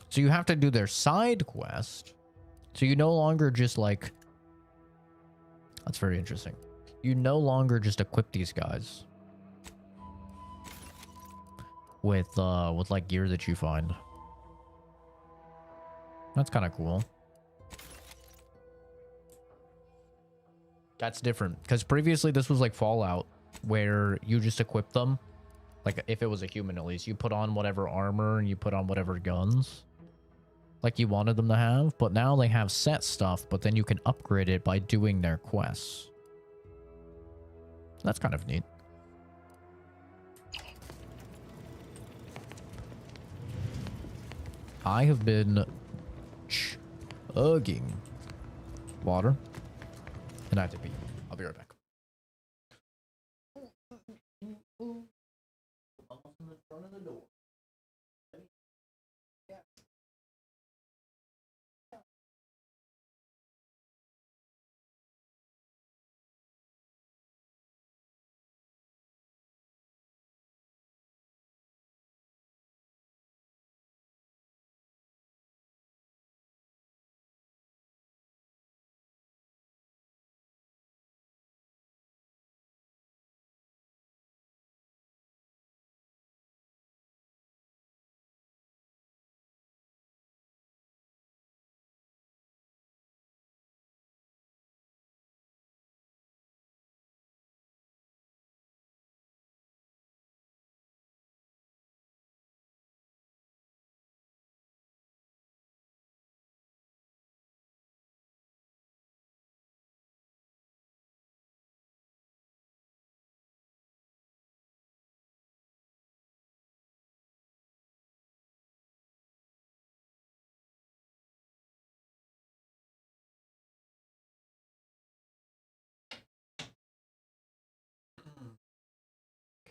S1: So you have to do their side quest. So you no longer just like... That's very interesting. You no longer just equip these guys with like gear that you find. That's kind of cool. That's different. Because previously this was like Fallout, where you just equip them. Like if it was a human at least. You put on whatever armor and you put on whatever guns. Like you wanted them to have. But now they have set stuff, but then you can upgrade it by doing their quests. That's kind of neat. I have been... chugging water, and I have to pee. I'll be right back. Almost in the front of the door.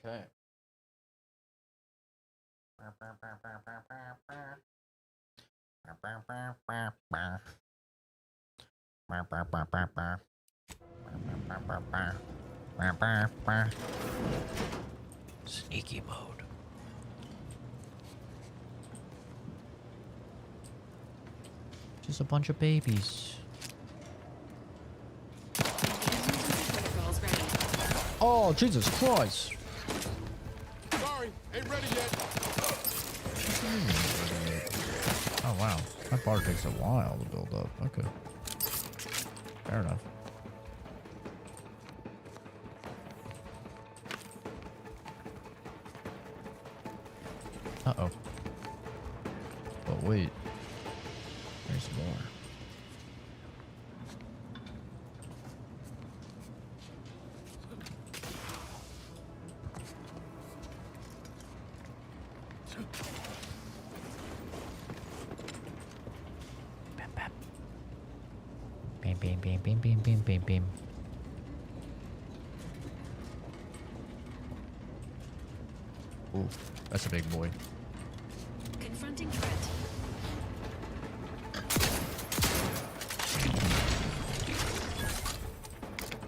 S1: Okay. Sneaky mode. Just a bunch of babies. Oh, Jesus Christ.
S8: Sorry, ain't ready yet.
S1: Oh, wow. That bar takes a while to build up. Okay. Fair enough. Uh-oh. But wait. There's more. Bam, bam, bam, bam, bam, bam, bam, bam. Ooh, that's a big boy.
S6: Confronting threat.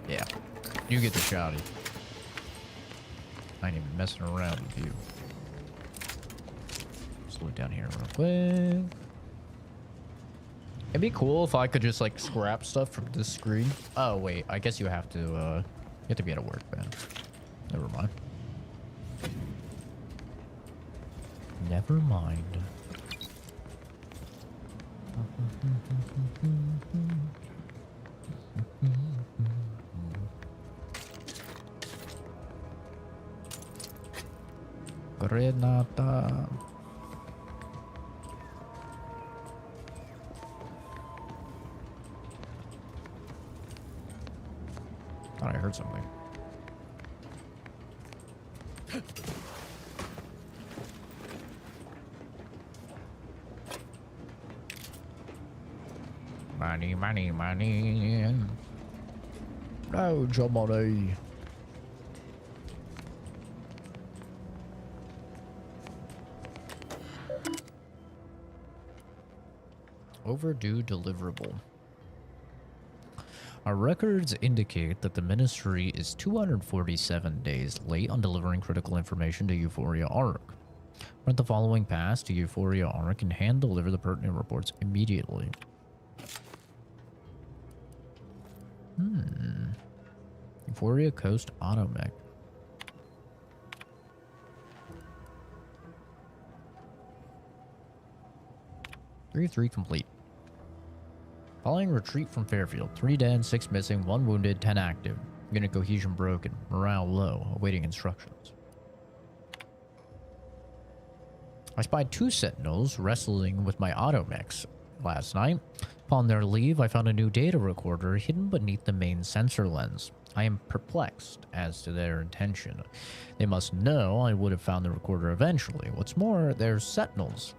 S1: Yeah, you get the shotty. I ain't even messing around with you. Sleep. down here real quick. It'd be cool if I could just like scrap stuff from this screen. Oh wait, I guess you have to be at a workbench. Never mind. Never mind. Grenada. Thought I heard something. Money, money, money. No, John money. Overdue deliverable. Our records indicate that the Ministry is 247 days late on delivering critical information to Euphoria ARC. Run the following pass to Euphoria ARC and hand deliver the pertinent reports immediately. Euphoria Coast Automech. Three complete. Following retreat from Fairfield, 3 dead, 6 missing, 1 wounded, 10 active. Unit cohesion broken, morale low, awaiting instructions. I spied 2 sentinels wrestling with my automechs last night. Upon their leave, I found a new data recorder hidden beneath the main sensor lens. I am perplexed as to their intention. They must know I would have found the recorder eventually. What's more, they're sentinels.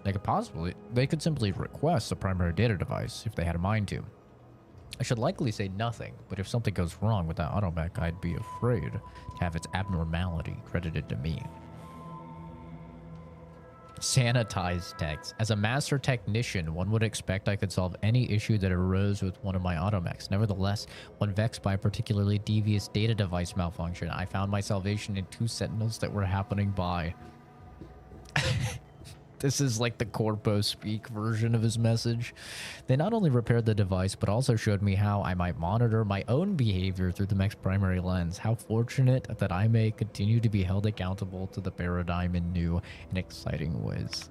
S1: They could simply request the primary data device if they had a mind to. I should likely say nothing, but if something goes wrong with that automech, I'd be afraid to have its abnormality credited to me. Sanitized text. As a master technician, one would expect I could solve any issue that arose with one of my automechs. Nevertheless, when vexed by a particularly devious data device malfunction, I found my salvation in 2 sentinels that were happening by. This is like the Corpo speak version of his message. They not only repaired the device, but also showed me how I might monitor my own behavior through the mech's primary lens. How fortunate that I may continue to be held accountable to the paradigm in new and exciting ways.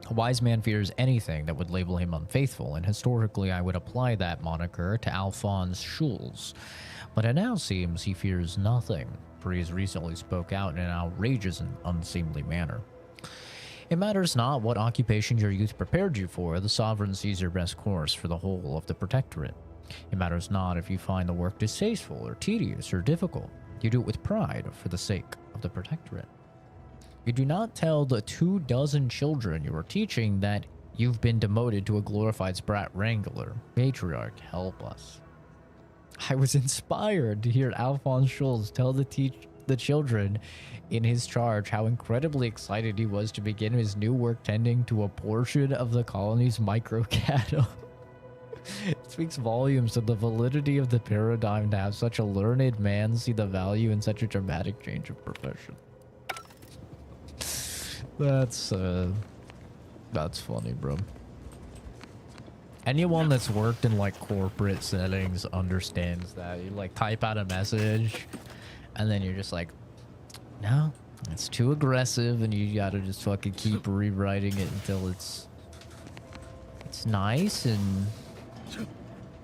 S1: A wise man fears anything that would label him unfaithful, and historically I would apply that moniker to Alphonse Schulz. But it now seems he fears nothing, for he has recently spoke out in an outrageous and unseemly manner. It matters not what occupation your youth prepared you for, the sovereign sees your best course for the whole of the protectorate. It matters not if you find the work distasteful or tedious or difficult. You do it with pride for the sake of the protectorate. You do not tell the 24 children you are teaching that you've been demoted to a glorified sprat wrangler. Matriarch, help us. I was inspired to hear Alphonse Schulz tell the children in his charge how incredibly excited he was to begin his new work tending to a portion of the colony's microcattle. It speaks volumes to the validity of the paradigm to have such a learned man see the value in such a dramatic change of profession. That's funny, bro. Anyone that's worked in like corporate settings understands that. You like type out a message and then you're just like, no, it's too aggressive, and you gotta just fucking keep rewriting it until it's nice and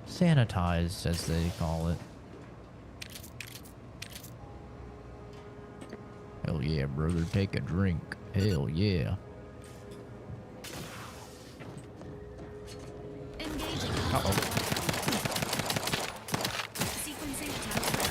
S1: sanitized, as they call it. Hell yeah, brother, take a drink. Hell yeah. Uh-oh.
S6: Sequencing task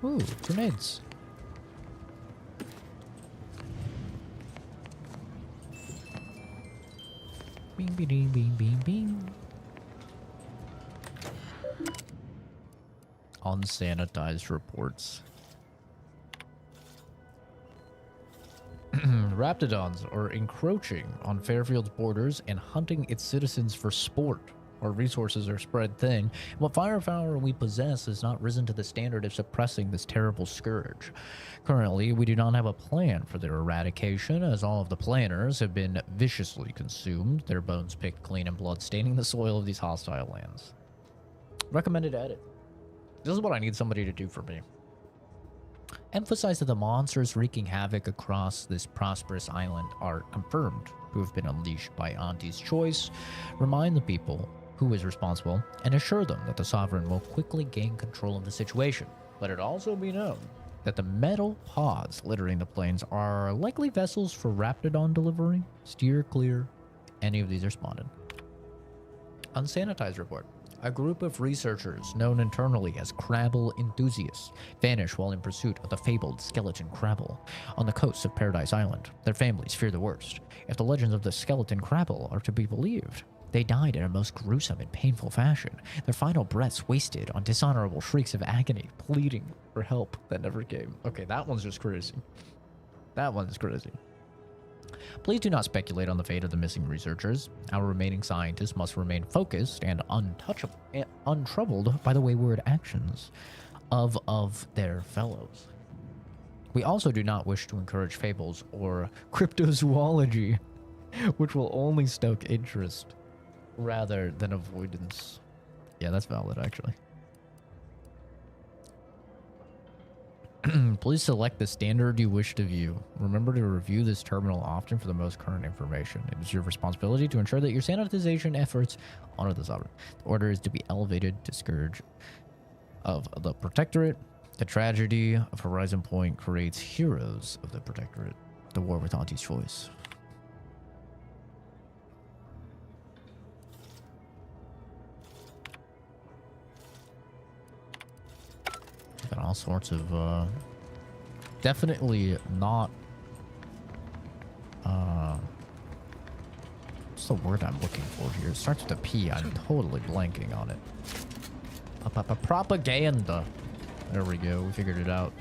S1: Ooh, grenades. Bing, bing, bing, bing, bing, bing. Unsanitized reports. Raptidons are encroaching on Fairfield's borders and hunting its citizens for sport. Our resources are spread thin, and what firepower we possess has not risen to the standard of suppressing this terrible scourge. Currently, we do not have a plan for their eradication, as all of the planners have been viciously consumed, their bones picked clean and blood staining the soil of these hostile lands. Recommended edit. This is what I need somebody to do for me. Emphasize that the monsters wreaking havoc across this prosperous island are confirmed to have been unleashed by Auntie's choice. Remind the people who is responsible and assure them that the Sovereign will quickly gain control of the situation. Let it also be known that the metal pods littering the plains are likely vessels for Raptidon delivery. Steer clear. Any of these are spotted. Unsanitized report. A group of researchers, known internally as Crabble enthusiasts, vanish while in pursuit of the fabled skeleton Crabble on the coast of Paradise Island. Their families fear the worst. If the legends of the skeleton Crabble are to be believed, they died in a most gruesome and painful fashion, their final breaths wasted on dishonorable shrieks of agony, pleading for help that never came. Okay, that one's just crazy. That one's crazy. Please do not speculate on the fate of the missing researchers. Our remaining scientists must remain focused and untouchable, untroubled by the wayward actions of their fellows. We also do not wish to encourage fables or cryptozoology, which will only stoke interest rather than avoidance. Yeah, that's valid, actually. Please select the standard you wish to view. Remember to review this terminal often for the most current information. It is your responsibility to ensure that your sanitization efforts honor the Sovereign. The order is to be elevated to scourge of the Protectorate. The tragedy of Horizon Point creates heroes of the Protectorate. The war with Auntie's choice. Got all sorts of definitely not what's the word I'm looking for here? It starts with a P. I'm totally blanking on it. Propaganda. There we go. We figured it out.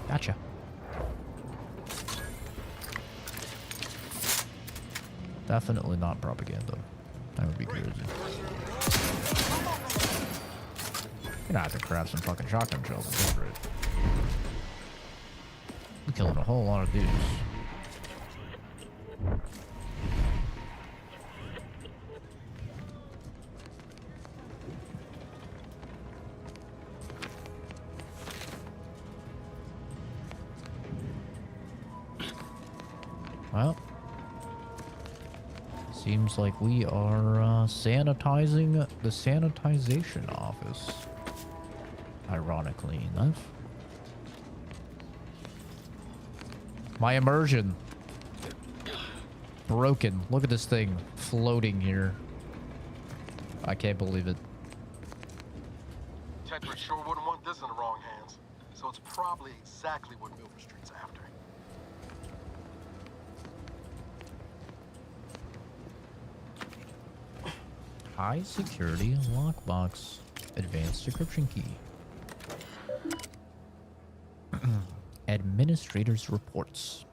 S1: Gotcha. Definitely not propaganda. That would be crazy. You're gonna have to grab some fucking shotgun shells and go for it. I'm killing a whole lot of dudes. Well, seems like we are sanitizing the sanitization office. Ironically enough. My immersion. Broken. Look at this thing floating here. I can't believe it.
S8: Tetra sure wouldn't want this in the wrong hands. So it's probably exactly what Milford Street's after.
S1: High security lockbox. Advanced decryption key. Administrator's reports.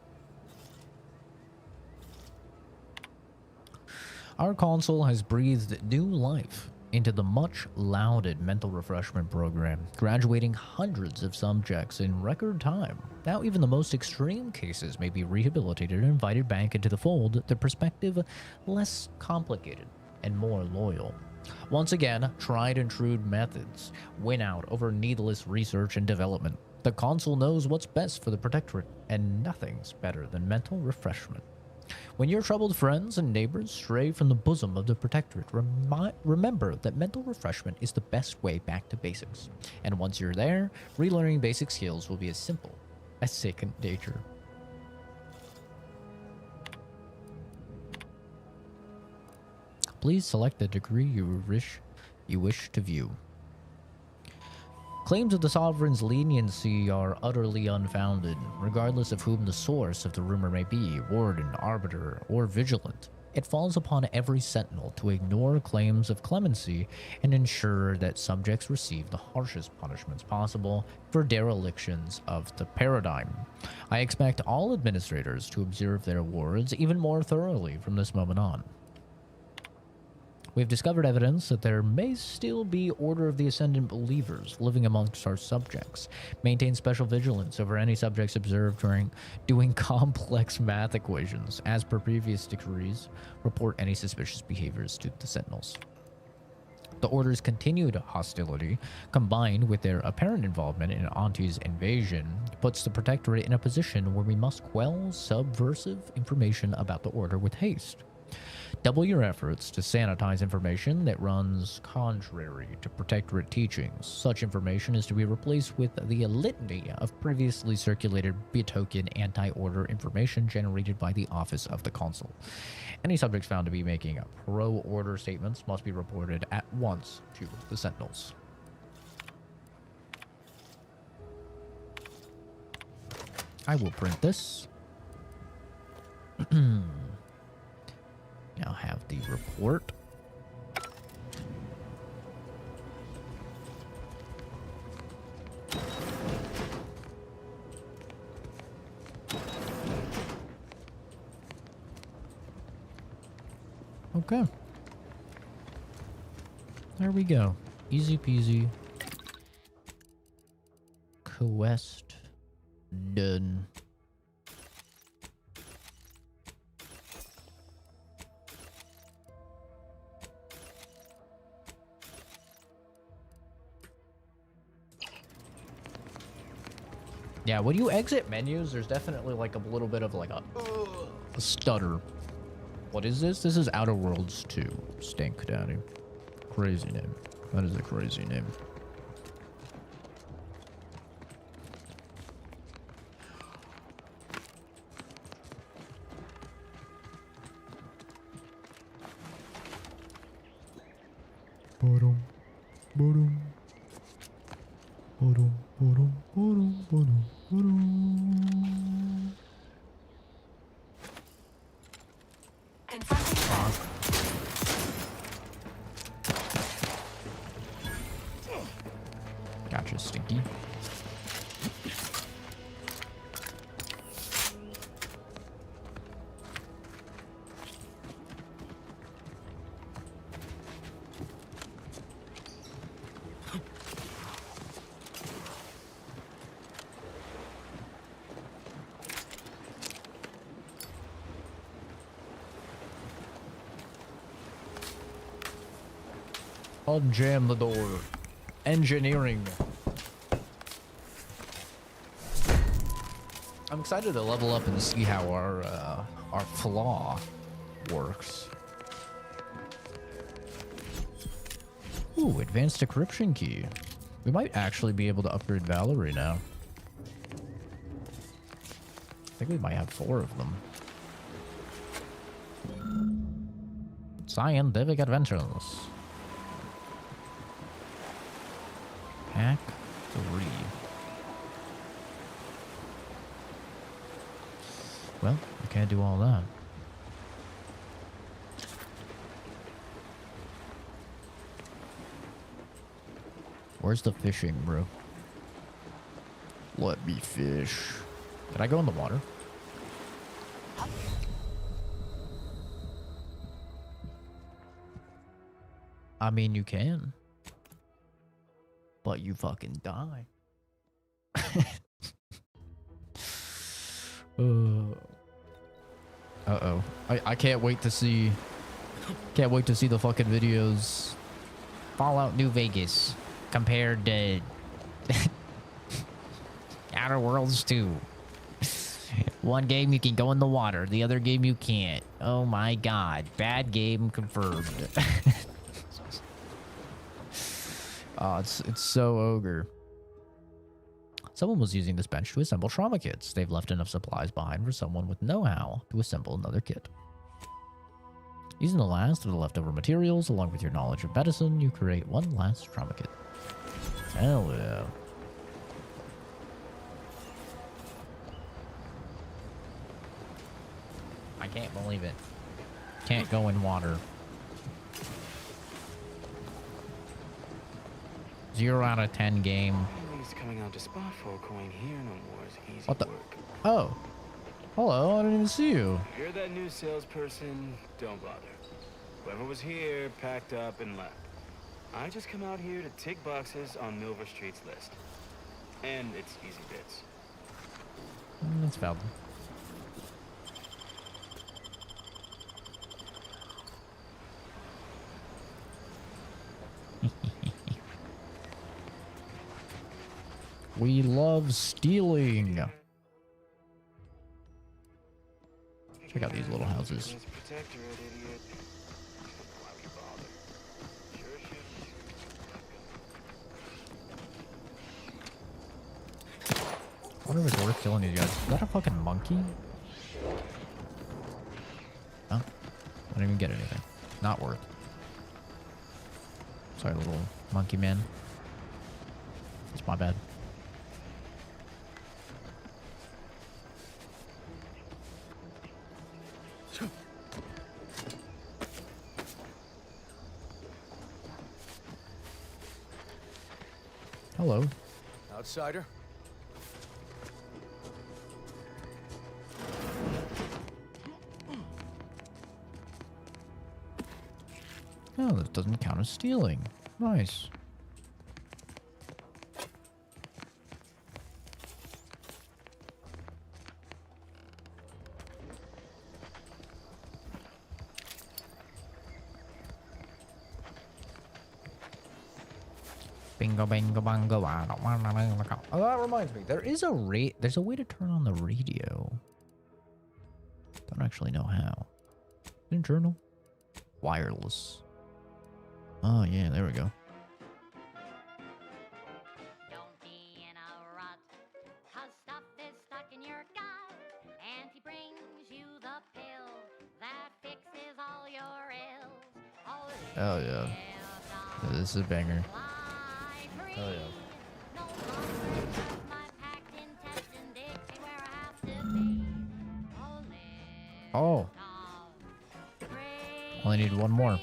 S1: Our console has breathed new life into the much lauded mental refreshment program, graduating hundreds of subjects in record time. Now even the most extreme cases may be rehabilitated and invited back into the fold, the perspective less complicated and more loyal. Once again, tried and true methods win out over needless research and development. The console knows what's best for the Protectorate, and nothing's better than mental refreshment. When your troubled friends and neighbors stray from the bosom of the Protectorate, remember that mental refreshment is the best way back to basics. And once you're there, relearning basic skills will be as simple as second nature. Please select the degree you wish to view. Claims of the Sovereign's leniency are utterly unfounded, regardless of whom the source of the rumor may be, warden, arbiter, or vigilant. It falls upon every sentinel to ignore claims of clemency and ensure that subjects receive the harshest punishments possible for derelictions of the paradigm. I expect all administrators to observe their wards even more thoroughly from this moment on. We have discovered evidence that there may still be Order of the Ascendant believers living amongst our subjects. Maintain special vigilance over any subjects observed during doing complex math equations. As per previous decrees, report any suspicious behaviors to the Sentinels. The Order's continued hostility, combined with their apparent involvement in Auntie's invasion, puts the Protectorate in a position where we must quell subversive information about the Order with haste. Double your efforts to sanitize information that runs contrary to Protectorate teachings. Such information is to be replaced with the litany of previously circulated betoken anti-order information generated by the Office of the Consul. Any subjects found to be making pro-order statements must be reported at once to the Sentinels. I will print this. Now have the report. Okay. There we go. Easy peasy. Quest done. Yeah, when you exit menus, there's definitely like a little bit of like a stutter. What is this? This is Outer Worlds 2. Stink Daddy. Crazy name. That is a crazy name. Boom. Boom. Boom. Boom. Boom. Boom. Boom. Gotcha, Stinky. Unjam the door. Engineering. I'm excited to level up and see how our flaw works. Ooh, advanced decryption key. We might actually be able to upgrade Valerie now. I think we might have 4 of them. Scientific adventures. Pack 3. Well, I can't do all that. Where's the fishing, bro? Let me fish. Can I go in the water? I mean, you can. But you fucking die. Uh-oh. I can't wait to see... Can't wait to see the fucking videos. Fallout New Vegas compared to... Outer Worlds 2. One game you can go in the water, the other game you can't. Oh my god. Bad game confirmed. Oh, it's so ogre. Someone was using this bench to assemble trauma kits. They've left enough supplies behind for someone with know-how to assemble another kit. Using the last of the leftover materials, along with your knowledge of medicine, you create one last trauma kit. Hell yeah. I can't believe it. Can't go in water. 0 out of 10 game.
S4: He's coming out to spot for a coin here no more is easy
S1: What the?
S4: work.
S1: Oh. Hello, I didn't even see you.
S4: If you're that new salesperson, don't bother. Whoever was here packed up and left. I just come out here to tick boxes on Milver Street's list. And it's easy bits.
S1: That's valid. We love stealing. Check out these little houses. I wonder if it's worth killing these guys. Is that a fucking monkey? Huh? I didn't even get anything. Not worth. Sorry, little monkey man. It's my bad. Hello.
S11: Outsider?
S1: Oh, this doesn't count as stealing. Nice. Bingo, bingo, bongo. Oh, that reminds me. There's a way to turn on the radio. Don't actually know how. Internal. Wireless. Oh yeah, there we go.
S6: Don't be in a rut, 'cause stuff is stuck in your gut, and he brings you the pill that fixes all your ills.
S1: Oh yeah. This is a banger. Oh yeah. Oh. Only need one more.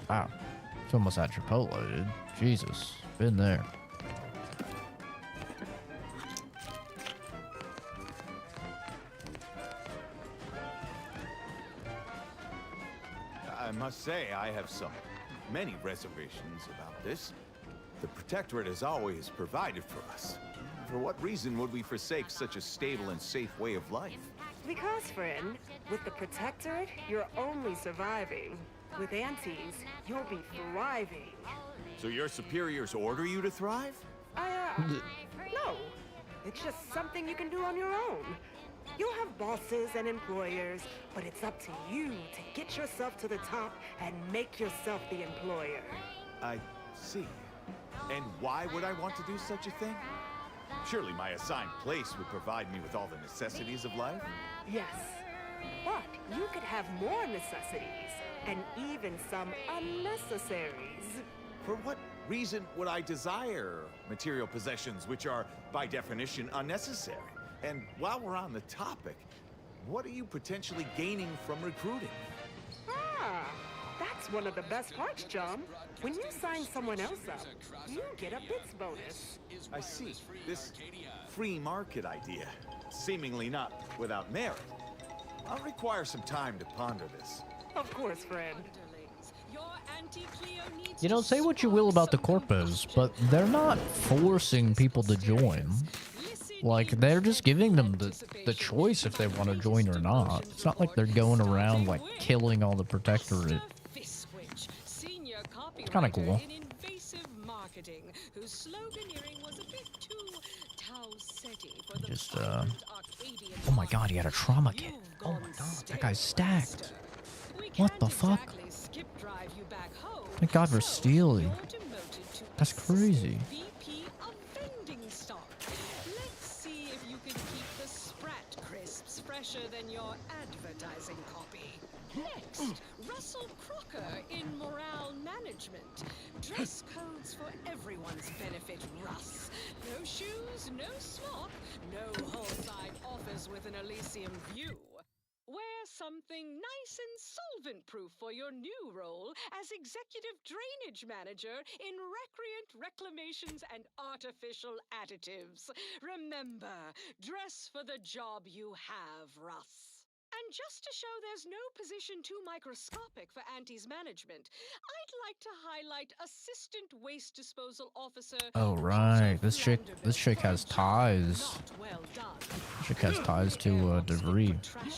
S1: Wow. It's almost at Chipotle, dude. Jesus. Been there.
S11: I must say, I have many reservations about this. The Protectorate has always provided for us. For what reason would we forsake such a stable and safe way of life?
S12: Because, friend, with the Protectorate, you're only surviving. With Antes, you'll be thriving.
S11: So your superiors order you to thrive?
S12: No. It's just something you can do on your own. You'll have bosses and employers, but it's up to you to get yourself to the top and make yourself the employer.
S11: I see. And why would I want to do such a thing? Surely my assigned place would provide me with all the necessities of life?
S12: Yes. But you could have more necessities, and even some unnecessaries.
S11: For what reason would I desire material possessions which are, by definition, unnecessary? And while we're on the topic, what are you potentially gaining from recruiting?
S12: Ah, that's one of the best parts, John. When you sign someone else up, you get a bits bonus.
S11: I see. This free market idea, seemingly not without merit. I'll require some time to ponder this.
S12: Of course, friend.
S1: You know, say what you will about the Corpos, but they're not forcing people to join. Like, they're just giving them the choice if they want to join or not. It's not like they're going around, like, killing all the Protectorate. It's kind of cool. Just, oh my god, he had a trauma kit. Oh my god, that guy's stacked. What the fuck? Thank god for stealing. That's crazy.
S13: fresher than your advertising copy. Next, Russell Crocker in morale management. Dress codes for everyone's benefit, Russ. No shoes, no smock, no whole-side office with an Elysium view. Wear something nice and solvent-proof for your new role as Executive Drainage Manager in Recreant Reclamations and Artificial Additives. Remember, dress for the job you have, Russ. And just to show there's no position too microscopic for Auntie's management, I'd like to highlight Assistant Waste Disposal Officer.
S1: Oh right, this chick has ties.
S13: Well done.
S1: This chick has ties to debris.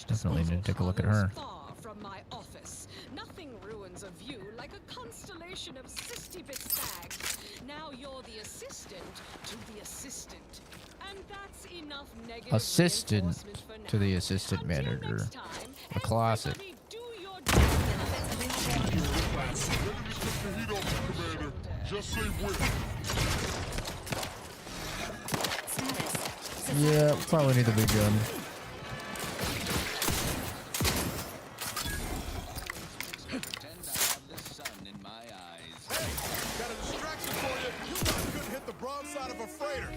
S1: Definitely need to take a look at her.
S13: Far from my office. Nothing ruins a view like a constellation of 60-bit bags. Now you're the assistant to the assistant. And that's enough negative
S1: Assistant to the assistant manager. A classic. Yeah, probably need the big gun.
S8: Got a distraction for you. You guys couldn't hit the broadside of a freighter.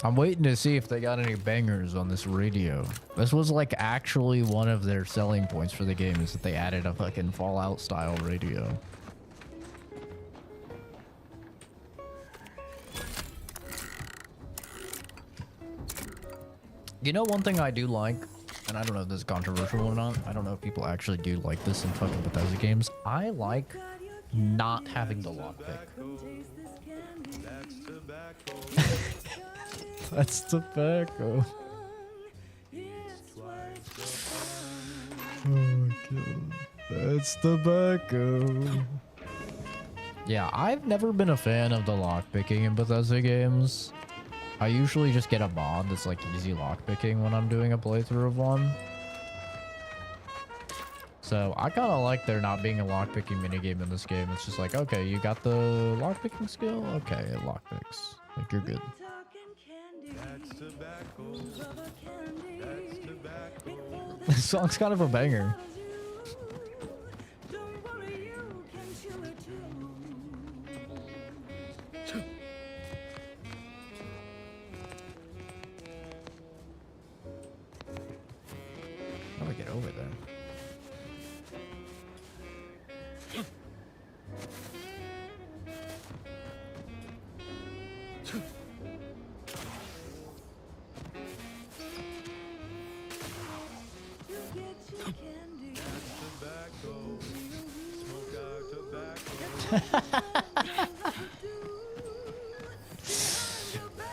S1: I'm waiting to see if they got any bangers on this radio. This was like actually one of their selling points for the game, is that they added a fucking Fallout style radio. You know, one thing I do like, and I don't know if this is controversial or not, I don't know if people actually do like this in fucking Bethesda games, I like not having the lockpick. That's tobacco. Oh my god. That's tobacco. Yeah, I've never been a fan of the lockpicking in Bethesda games. I usually just get a mod that's like easy lockpicking when I'm doing a playthrough of one. So I kind of like there not being a lockpicking minigame in this game. It's just like, okay, you got the lockpicking skill? Okay, it lockpicks. Like, you're good. This song's kind of a banger. How do I get over there?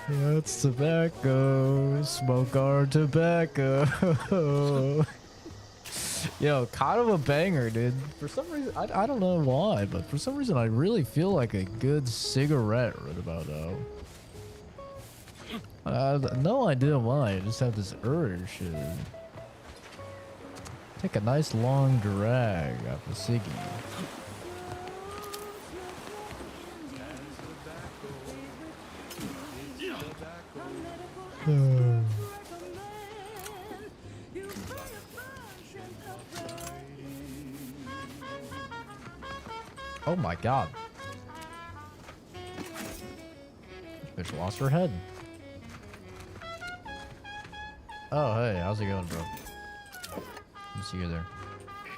S1: That's tobacco. Smoke our tobacco. Yo, kind of a banger, dude. For some reason, I don't know why, but for some reason, I really feel like a good cigarette right about now. No idea why. I just have this urge to take a nice long drag off the ciggy. Oh my god. This bitch lost her head. Oh, hey, how's it going, bro? Let me see you there.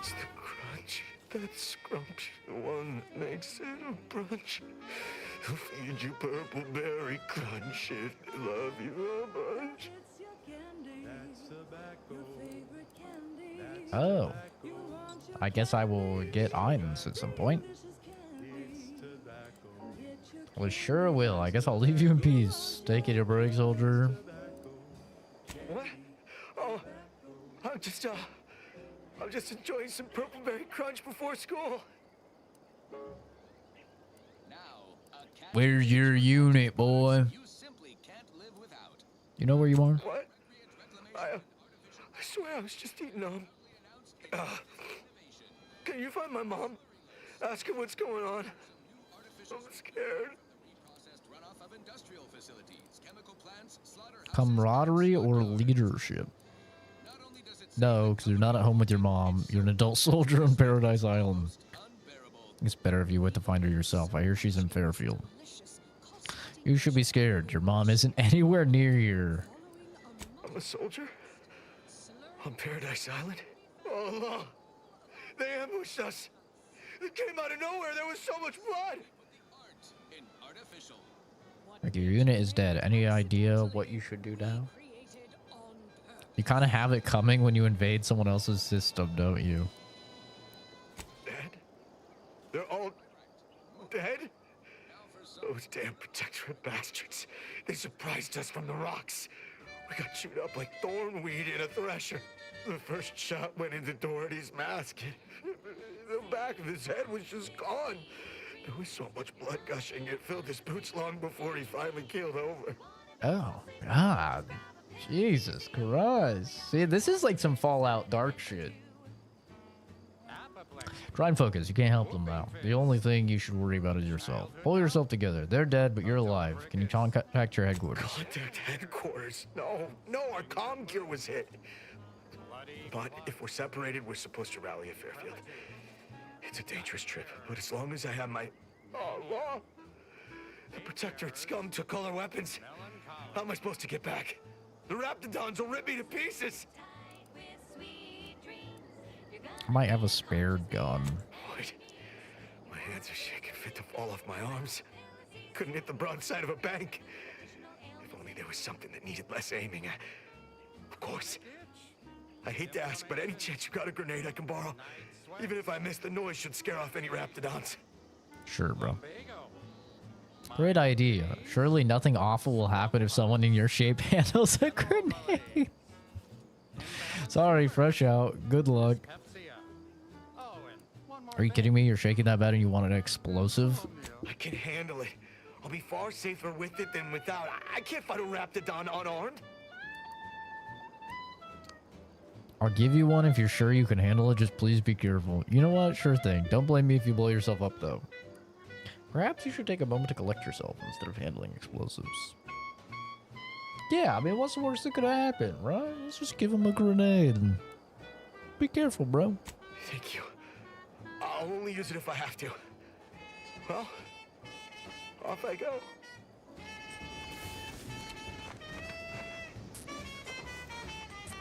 S14: It's the crunch, that scrumptious one that makes it a brunch. Who feed you purple berry crunch it? Love you a bunch.
S1: Oh. I guess I will get items at some point. Well, sure will. I guess I'll leave you in peace. Take it a break, soldier.
S14: What? Oh, I'm just enjoying some purple berry crunch before school.
S1: Where's your unit, boy? You know where you are?
S14: What? I swear I was just eating can you find my mom? Ask her what's going on. I'm scared.
S4: industrial facilities, chemical plants, slaughterhouses,
S1: Camaraderie or leadership? No, because you're not at home with your mom. You're an adult soldier on Paradise Island. It's better if you went to find her yourself. I hear she's in Fairfield. You should be scared. Your mom isn't anywhere near here.
S14: I'm a soldier? On Paradise Island? Oh, no. They ambushed us. It came out of nowhere. There was so much blood.
S1: Like, your unit is dead. Any idea what you should do now? You kind of have it coming when you invade someone else's system, don't you?
S14: Dead? They're all dead? Those damn protectorate bastards. They surprised us from the rocks. We got chewed up like thornweed in a thresher. The first shot went in the door at his mask. The back of his head was just gone. There was so much blood gushing, it filled his boots long before he finally keeled over.
S1: Oh, God. Jesus Christ. See, this is like some Fallout Dark shit. Try and focus. You can't help them now. The only thing you should worry about is yourself. Pull yourself together. They're dead, but you're alive. Can you contact your headquarters?
S14: Contact headquarters? No, our comm gear was hit. But if we're separated, we're supposed to rally at Fairfield. It's a dangerous trip, but as long as I have my... Oh, law! The protectorate scum took all our weapons. How am I supposed to get back? The Raptidons will rip me to pieces!
S1: I might have a spare gun.
S14: Wait. My hands are shaking fit to fall off my arms. Couldn't hit the broadside of a bank. If only there was something that needed less aiming. Of course. I hate to ask, but any chance you got a grenade I can borrow? Even if I miss, the noise should scare off any Raptidons.
S1: Sure, bro. Great idea. Surely nothing awful will happen if someone in your shape handles a grenade. Sorry, fresh out. Good luck. Are you kidding me? You're shaking that bad and you want an explosive?
S14: I can handle it. I'll be far safer with it than without. I can't fight a Raptidon unarmed.
S1: I'll give you one if you're sure you can handle it. Just please be careful. You know what? Sure thing. Don't blame me if you blow yourself up, though. Perhaps you should take a moment to collect yourself instead of handling explosives. Yeah, I mean, what's the worst that could happen, right? Let's just give him a grenade and be careful, bro.
S14: Thank you. I'll only use it if I have to. Well, off I go.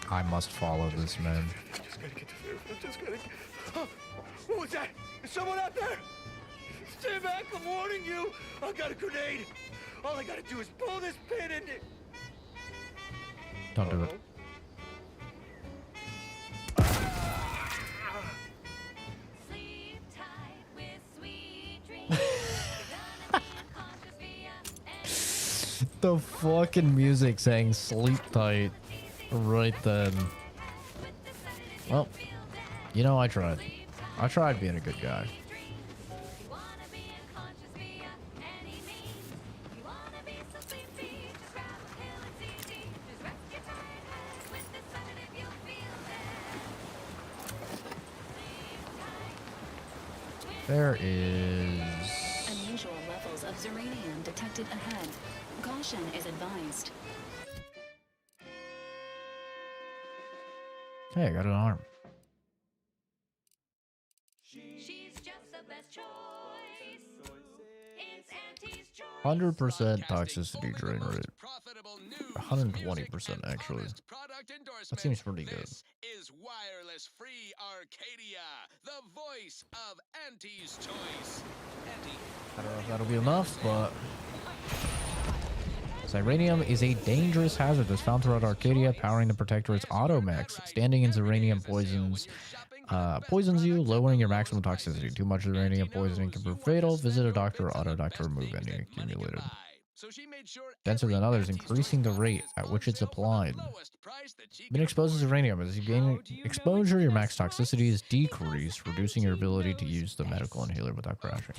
S1: I must follow this man.
S14: Just gotta get to Fairfield. Just gotta... Oh, what was that? Is someone out there? Stay back, I'm warning you. I got a grenade. All I gotta do is pull this pin and...
S1: Don't do it. The fucking music saying sleep tight right then. Well, you know, I tried. I tried being a good guy. There is
S15: unusual levels of ziranium detected ahead. Caution is advised.
S1: Hey, I got an arm.
S6: She's just the best choice. It's Auntie's choice.
S1: 100% toxicity drain rate. 120% actually. That seems pretty good.
S4: Is wireless free Arcadia, the voice of Auntie's choice.
S1: I don't know if that'll be enough, but Ziranium is a dangerous hazard that's found throughout Arcadia, powering the Protectorate's automechs. Standing in Ziranium poisons you, lowering your maximum toxicity. Too much Ziranium poisoning can prove fatal. Visit a doctor or auto doctor to remove any accumulated. Denser than others, increasing the rate at which it's applied. Being exposed to Ziranium, as you gain exposure, your max toxicity is decreased, reducing your ability to use the medical inhaler without crashing.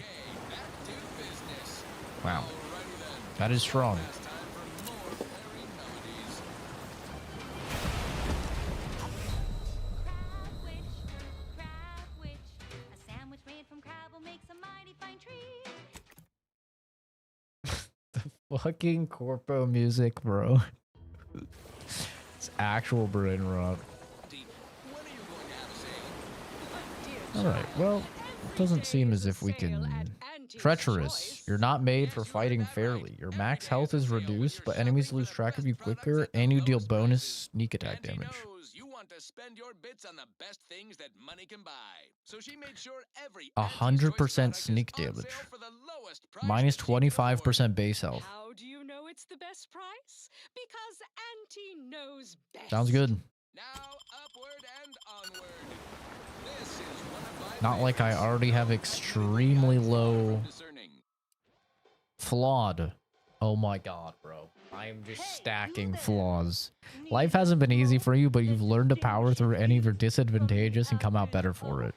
S1: Wow. That is strong. Fucking corpo music, bro. It's actual brain rot. Alright, well, it doesn't seem as if we can... Treacherous. You're not made for fighting fairly. Your max health is reduced, but enemies lose track of you quicker, and you deal bonus sneak attack damage.
S4: You want to spend your bits on the best things that money can buy. So she made sure every
S1: 100% sneak damage. Minus 25% base health.
S13: How do you know it's the best price? Because Auntie knows best.
S1: Sounds good.
S4: Now upward and onward. This is one of my
S1: Not like I already have extremely low flawed. Oh my god, bro. I am just stacking flaws. Life hasn't been easy for you, but you've learned to power through any of your disadvantages and come out better for it.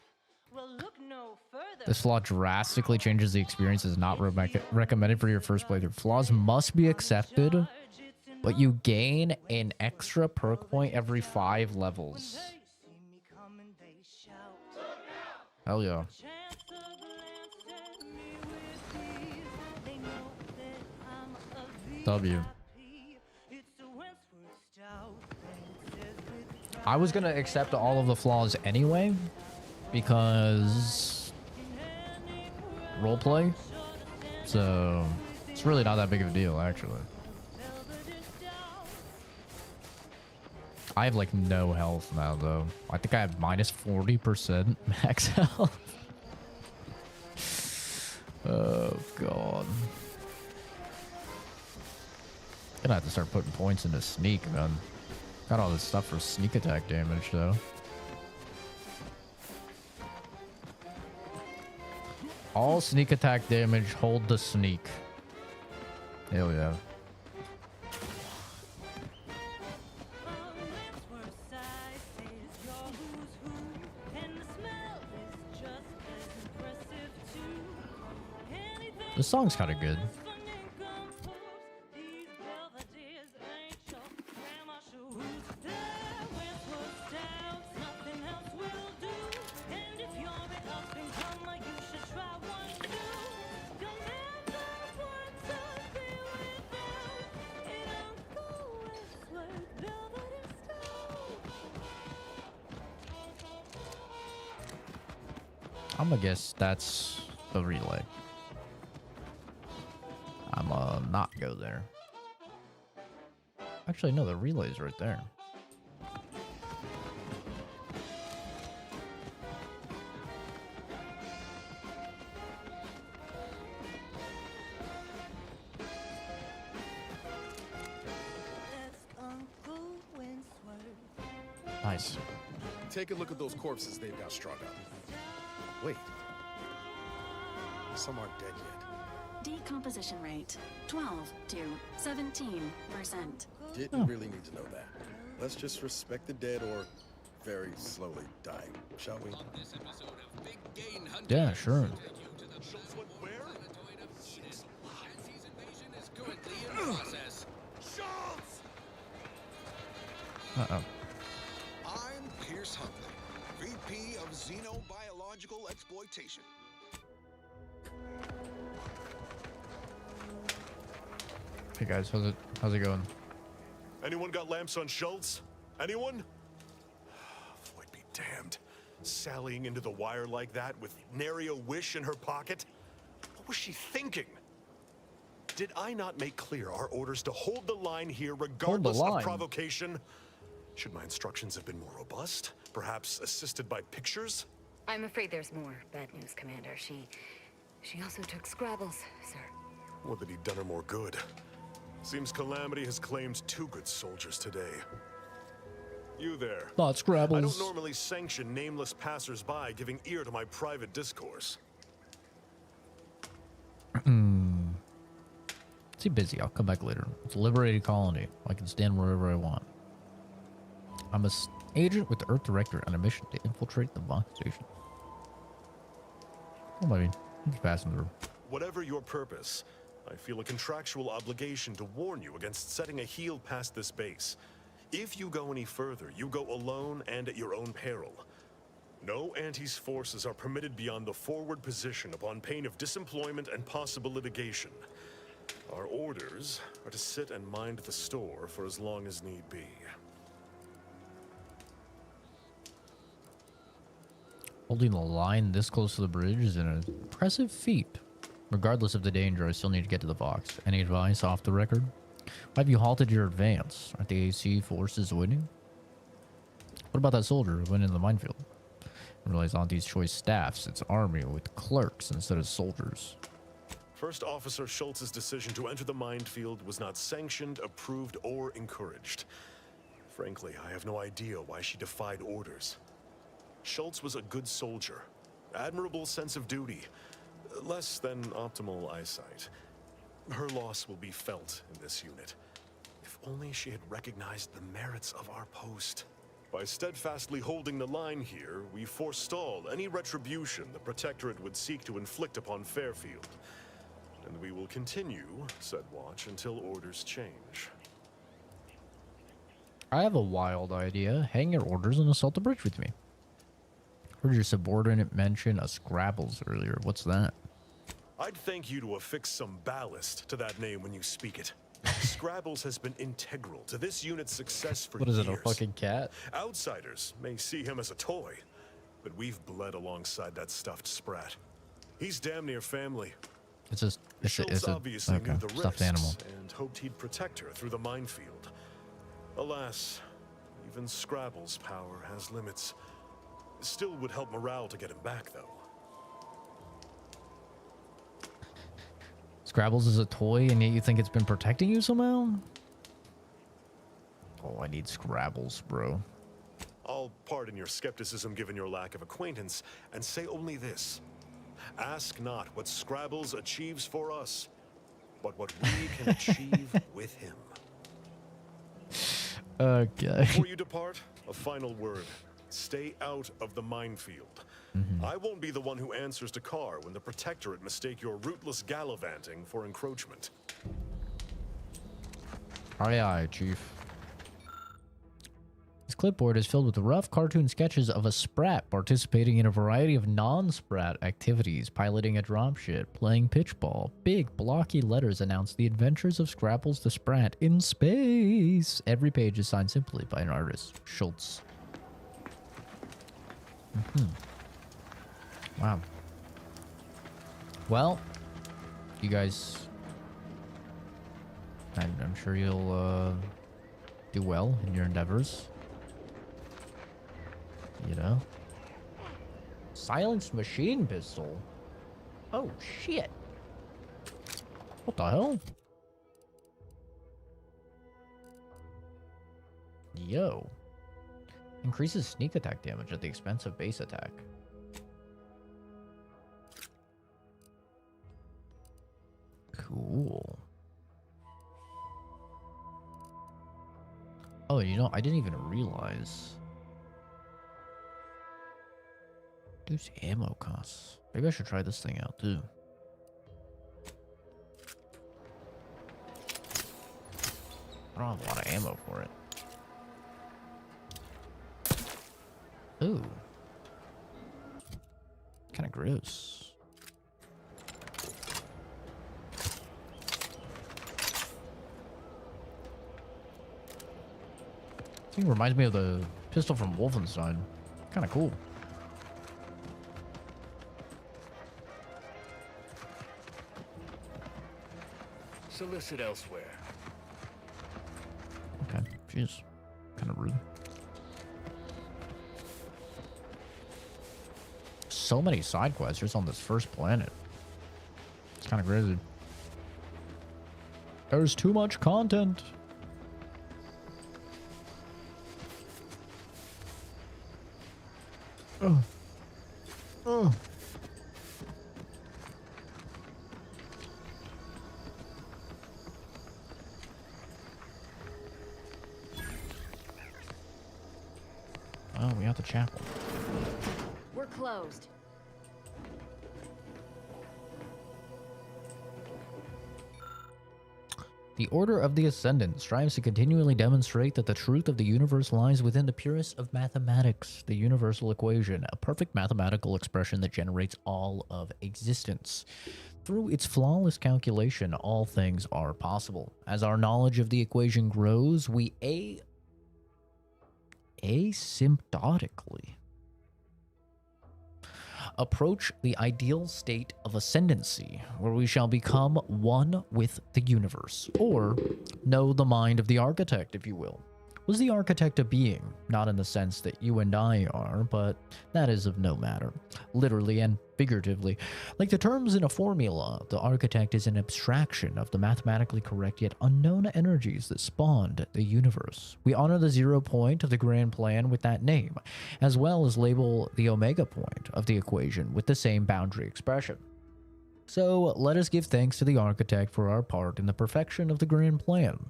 S1: This flaw drastically changes the experience. Is not recommended for your first playthrough. Flaws must be accepted, but you gain an extra perk point every 5 levels. Hell yeah. W. I was gonna accept all of the flaws anyway, because roleplay, so it's really not that big of a deal, actually. I have like no health now, though. I think I have minus 40% max health. Oh god. Gonna have to start putting points into sneak, man. Got all this stuff for sneak attack damage, though. All sneak attack damage, hold the sneak. Hell yeah. The song's kind of good. I'm gonna guess that's the relay. I'm not go there. Actually, no, the relay's right there. Nice.
S8: Take a look at those corpses they've got strung up. Wait. Some aren't dead yet.
S15: Decomposition rate 12 to 17%.
S8: Didn't really need to know that. Let's just respect the dead or very slowly dying, shall we?
S1: Yeah, sure. Uh-oh.
S16: I'm Pierce Huntley, VP of Xenobiological Exploitation.
S1: Hey guys, how's it going?
S14: Anyone got lamps on Schultz? Anyone? Floyd be damned. Sallying into the wire like that with nary a wish in her pocket? What was she thinking? Did I not make clear our orders to hold the line here regardless of provocation? Should my instructions have been more robust? Perhaps assisted by pictures?
S17: I'm afraid there's more bad news, Commander. She also took Scrabbles, sir.
S14: Would that he'd done her more good. Seems Calamity has claimed 2 good soldiers today. You there.
S1: Not Scrabbles.
S14: I don't normally sanction nameless passers-by giving ear to my private discourse.
S1: Too busy. I'll come back later. It's a liberated colony. I can stand wherever I want. I'm an agent with the Earth Director on a mission to infiltrate the Vox station. Well, I mean, I'm just passing through.
S14: Whatever your purpose, I feel a contractual obligation to warn you against setting a heel past this base. If you go any further, you go alone and at your own peril. No Auntie's forces are permitted beyond the forward position upon pain of disemployment and possible litigation.
S8: Our orders are to sit and mind the store for as long as need be.
S1: Holding the line this close to the bridge is an impressive feat. Regardless of the danger, I still need to get to the box. Any advice off the record? Why have you halted your advance? Aren't the AC forces winning? What about that soldier who went in the minefield? I realize on these choice staffs, it's army with clerks instead of soldiers.
S8: First Officer Schultz's decision to enter the minefield was not sanctioned, approved, or encouraged. Frankly, I have no idea why she defied orders. Schultz was a good soldier, admirable sense of duty, less than optimal eyesight. Her loss will be felt in this unit. If only she had recognized the merits of our post. By steadfastly holding the line here, we forestall any retribution the Protectorate would seek to inflict upon Fairfield. And we will continue said watch until orders change.
S1: I have a wild idea. Hang your orders and assault the bridge with me. Heard your subordinate mention a Scrabbles earlier. What's that?
S8: I'd thank you to affix some ballast to that name when you speak it. Scrabbles has been integral to this unit's success for years.
S1: What is it, a fucking cat?
S8: Outsiders may see him as a toy, but we've bled alongside that stuffed sprat. He's damn near family.
S1: It's just
S8: Schultz obviously
S1: okay,
S8: knew the
S1: stuffed
S8: risks
S1: animal.
S8: and hoped he'd protect her through the minefield. Alas, even Scrabble's power has limits. Still would help morale to get him back, though.
S1: Scrabbles is a toy, and yet you think it's been protecting you somehow? Oh, I need Scrabbles, bro.
S8: I'll pardon your skepticism given your lack of acquaintance, and say only this. Ask not what Scrabbles achieves for us, but what we can achieve with him.
S1: Okay.
S8: Before you depart, a final word. Stay out of the minefield. I won't be the one who answers to Carr when the Protectorate mistake your rootless gallivanting for encroachment.
S1: Aye, aye, Chief. His clipboard is filled with rough cartoon sketches of a Sprat participating in a variety of non-Sprat activities, piloting a dropship, playing pitchball. Big, blocky letters announce the adventures of Scrapples the Sprat in space. Every page is signed simply by an artist, Schultz. Wow. Well, you guys, I'm sure you'll do well in your endeavors. You know? Silenced machine pistol? Oh, shit. What the hell? Yo. Increases sneak attack damage at the expense of base attack. Cool. Oh, you know, I didn't even realize. Reduce ammo costs. Maybe I should try this thing out too. I don't have a lot of ammo for it. Ooh. Kind of gross. This thing reminds me of the pistol from Wolfenstein. Kind of cool.
S14: Solicit elsewhere.
S1: Okay, jeez. Kind of rude. So many side quests just on this first planet. It's kind of crazy. There's too much content. Oh. Oh. Oh, we got the chapel.
S17: We're closed.
S1: The Order of the Ascendant strives to continually demonstrate that the truth of the universe lies within the purest of mathematics, the universal equation, a perfect mathematical expression that generates all of existence. through its flawless calculation, all things are possible. As our knowledge of the equation grows, we asymptotically approach the ideal state of ascendancy, where we shall become one with the universe, or know the mind of the architect, if you will. Was the architect a being? Not in the sense that you and I are, but that is of no matter, literally and figuratively. Like the terms in a formula, the architect is an abstraction of the mathematically correct yet unknown energies that spawned the universe. We honor the 0 point of the grand plan with that name, as well as label the omega point of the equation with the same boundary expression. So let us give thanks to the architect for our part in the perfection of the grand plan,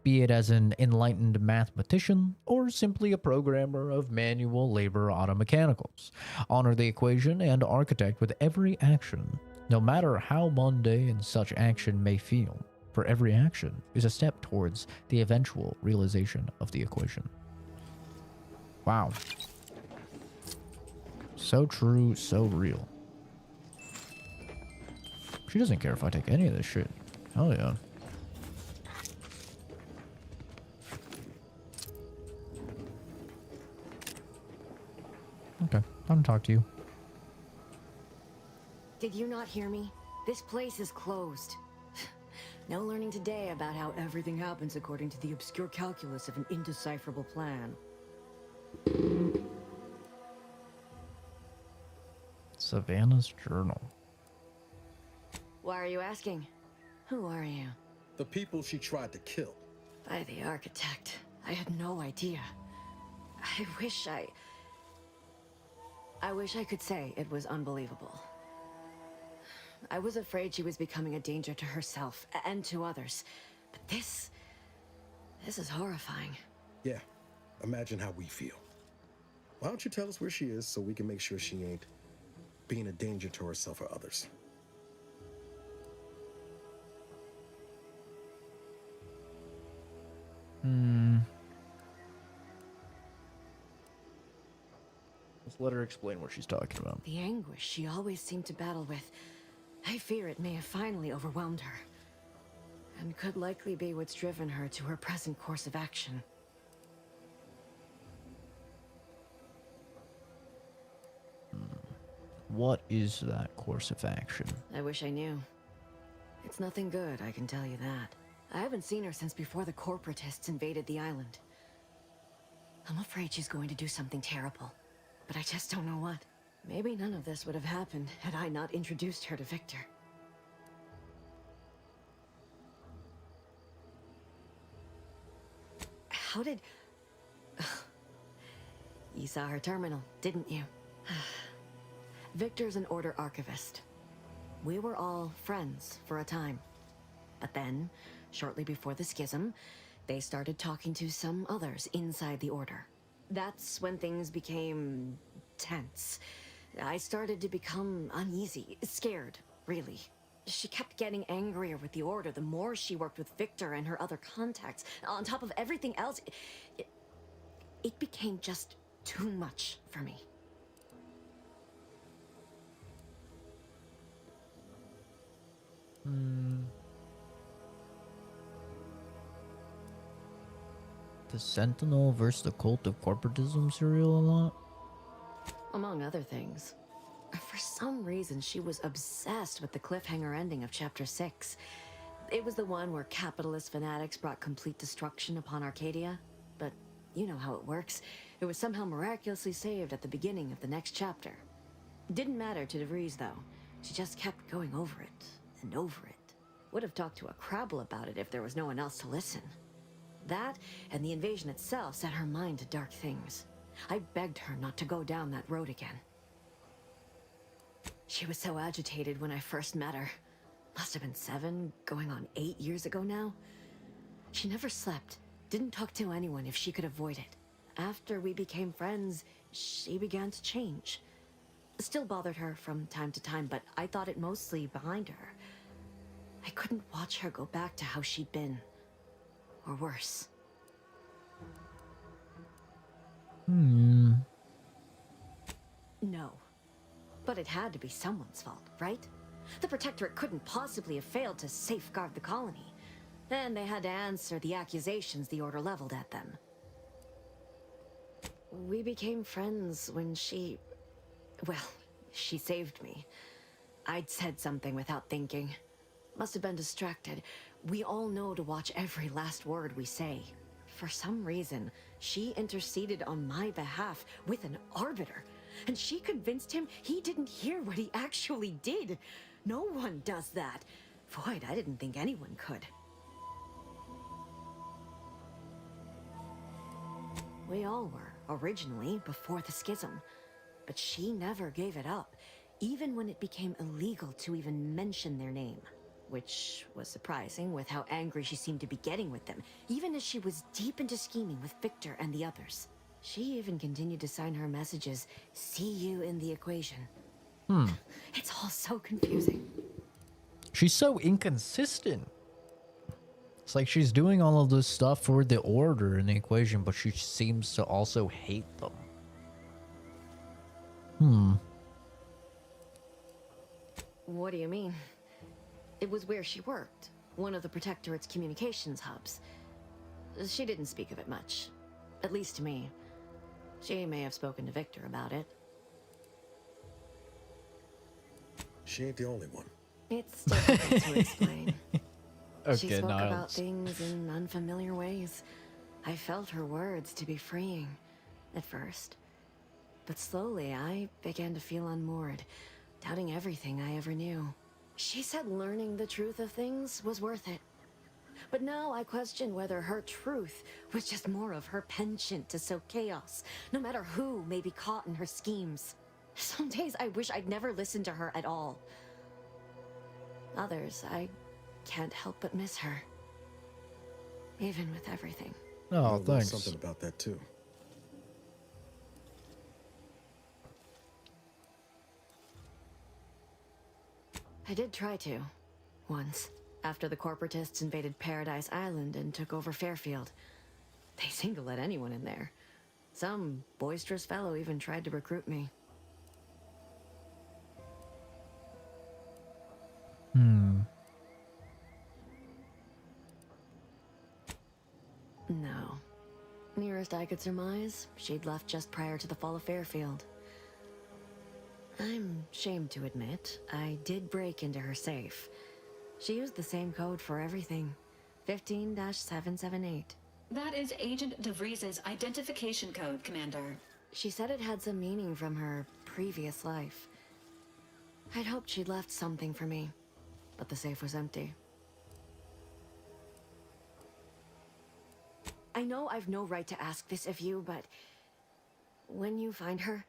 S1: be it as an enlightened mathematician or simply a programmer of manual labor automechanicals. Honor the equation and architect with every action, no matter how mundane such action may feel, for every action is a step towards the eventual realization of the equation. Wow. So true, so real. She doesn't care if I take any of this shit. Hell yeah. Okay, time to talk to you.
S17: Did you not hear me? This place is closed. No learning today about how everything happens according to the obscure calculus of an indecipherable plan.
S1: Savannah's journal.
S17: Why are you asking? Who are you?
S18: The people she tried to kill.
S17: By the architect. I had no idea. I wish I could say it was unbelievable. I was afraid she was becoming a danger to herself and to others. But this is horrifying.
S18: Yeah, imagine how we feel. Why don't you tell us where she is so we can make sure she ain't being a danger to herself or others?
S1: Let's let her explain what she's talking about.
S17: The anguish she always seemed to battle with, I fear it may have finally overwhelmed her, and could likely be what's driven her to her present course of action.
S1: What is that course of action?
S17: I wish I knew. It's nothing good, I can tell you that. I haven't seen her since before the corporatists invaded the island. I'm afraid she's going to do something terrible, but I just don't know what. Maybe none of this would have happened had I not introduced her to Victor. How did... You saw her terminal, didn't you? Victor's an Order archivist. We were all friends for a time. But then, shortly before the schism, they started talking to some others inside the Order. That's when things became tense. I started to become uneasy, scared, really. She kept getting angrier with the Order the more she worked with Victor and her other contacts. On top of everything else, it became just too much for me.
S1: The Sentinel versus the Cult of Corporatism serial a lot?
S17: Among other things. For some reason, she was obsessed with the cliffhanger ending of Chapter 6. It was the one where capitalist fanatics brought complete destruction upon Arcadia. But you know how it works. It was somehow miraculously saved at the beginning of the next chapter. Didn't matter to DeVries, though. She just kept going over it and over it. Would have talked to a Crabble about it if there was no one else to listen. That and the invasion itself set her mind to dark things. I begged her not to go down that road again. She was so agitated when I first met her. Must have been 7, going on 8 years ago now. She never slept, didn't talk to anyone if she could avoid it. After we became friends, she began to change. Still bothered her from time to time, but I thought it mostly behind her. I couldn't watch her go back to how she'd been. Or worse. No. But it had to be someone's fault, right? The Protectorate couldn't possibly have failed to safeguard the colony. Then they had to answer the accusations the Order leveled at them. We became friends when she... well, she saved me. I'd said something without thinking. Must have been distracted. We all know to watch every last word we say. For some reason, she interceded on my behalf with an arbiter. And she convinced him he didn't hear what he actually did. No one does that. Void, I didn't think anyone could. We all were, originally, before the schism. But she never gave it up, even when it became illegal to even mention their name. Which was surprising with how angry she seemed to be getting with them, even as she was deep into scheming with Victor and the others. She even continued to sign her messages, "See you in the equation." It's all so confusing.
S1: She's so inconsistent. It's like she's doing all of this stuff for the Order in the equation, but she seems to also hate them.
S17: What do you mean? It was where she worked, one of the Protectorate's communications hubs. She didn't speak of it much, at least to me. She may have spoken to Victor about it.
S18: She ain't the only one.
S17: It's difficult to explain. She
S1: Okay,
S17: spoke about
S1: Niles.
S17: things in unfamiliar ways. I felt her words to be freeing, at first. But slowly, I began to feel unmoored, doubting everything I ever knew. She said learning the truth of things was worth it. But now I question whether her truth was just more of her penchant to sow chaos, no matter who may be caught in her schemes. Some days I wish I'd never listened to her at all. Others, I can't help but miss her. Even with everything.
S1: Oh,
S18: Know a little
S1: thanks.
S18: something about that too.
S17: I did try to. Once. After the corporatists invaded Paradise Island and took over Fairfield. They seemed to let anyone in there. Some boisterous fellow even tried to recruit me. No. Nearest I could surmise, she'd left just prior to the fall of Fairfield. I'm ashamed to admit, I did break into her safe. She used the same code for everything. 15-778.
S15: That is Agent DeVries's identification code, Commander.
S17: She said it had some meaning from her previous life. I'd hoped she'd left something for me, but the safe was empty. I know I've no right to ask this of you, but when you find her,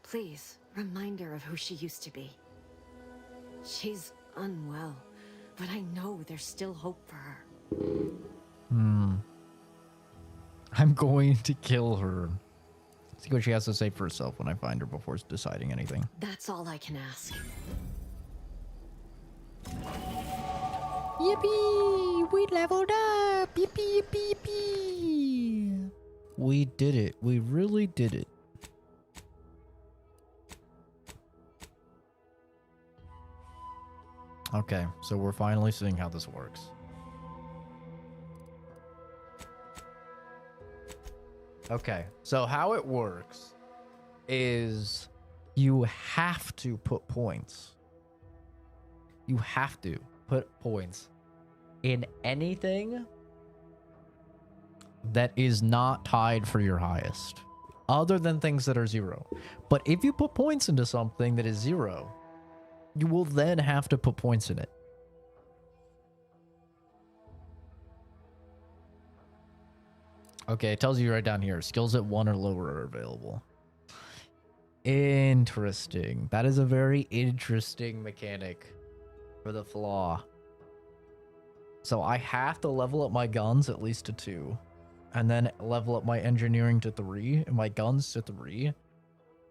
S17: please remind her of who she used to be. She's unwell, but I know there's still hope for her.
S1: I'm going to kill her. See what she has to say for herself when I find her before deciding anything.
S17: That's all I can ask.
S1: Yippee! We leveled up! Yippee, yippee, yippee! We did it. We really did it. Okay, so we're finally seeing how this works. Okay, so how it works is you have to put points. You have to put points in anything that is not tied for your highest, other than things that are 0. But if you put points into something that is 0, you will then have to put points in it. Okay, it tells you right down here, skills at 1 or lower are available. Interesting. That is a very interesting mechanic for the flaw. So I have to level up my guns at least to 2. And then level up my engineering to 3 and my guns to 3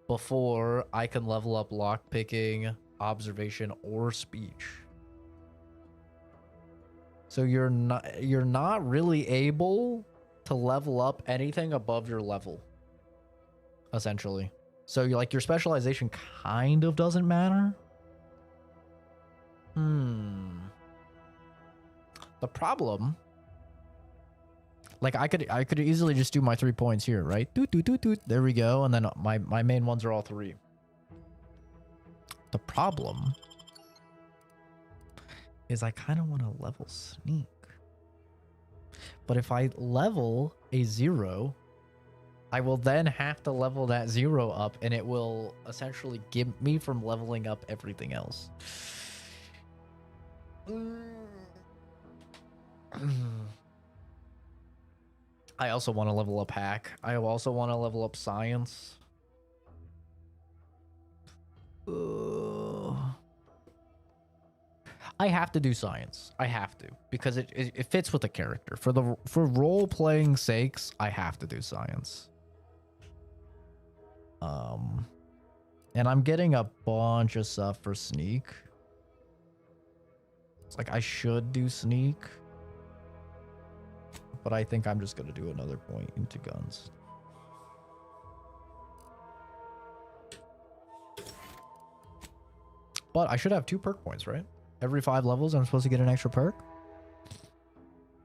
S1: before I can level up lockpicking, observation, or speech. So you're not really able to level up anything above your level, essentially. So like your specialization kind of doesn't matter, The problem, like I could easily just do my 3 points here, right? Doot, doot, doot, doot. There we go. And then my main ones are all 3. The problem is I kind of want to level sneak. But if I level a 0, I will then have to level that 0 up, and it will essentially give me from leveling up everything else. I also want to level up hack. I also want to level up science. I have to do science. I have to, because it fits with the character. For role playing sakes, I have to do science. And I'm getting a bunch of stuff for sneak. It's like I should do sneak, but I think I'm just gonna do another point into guns. But I should have 2 perk points, right? Every 5 levels, I'm supposed to get an extra perk.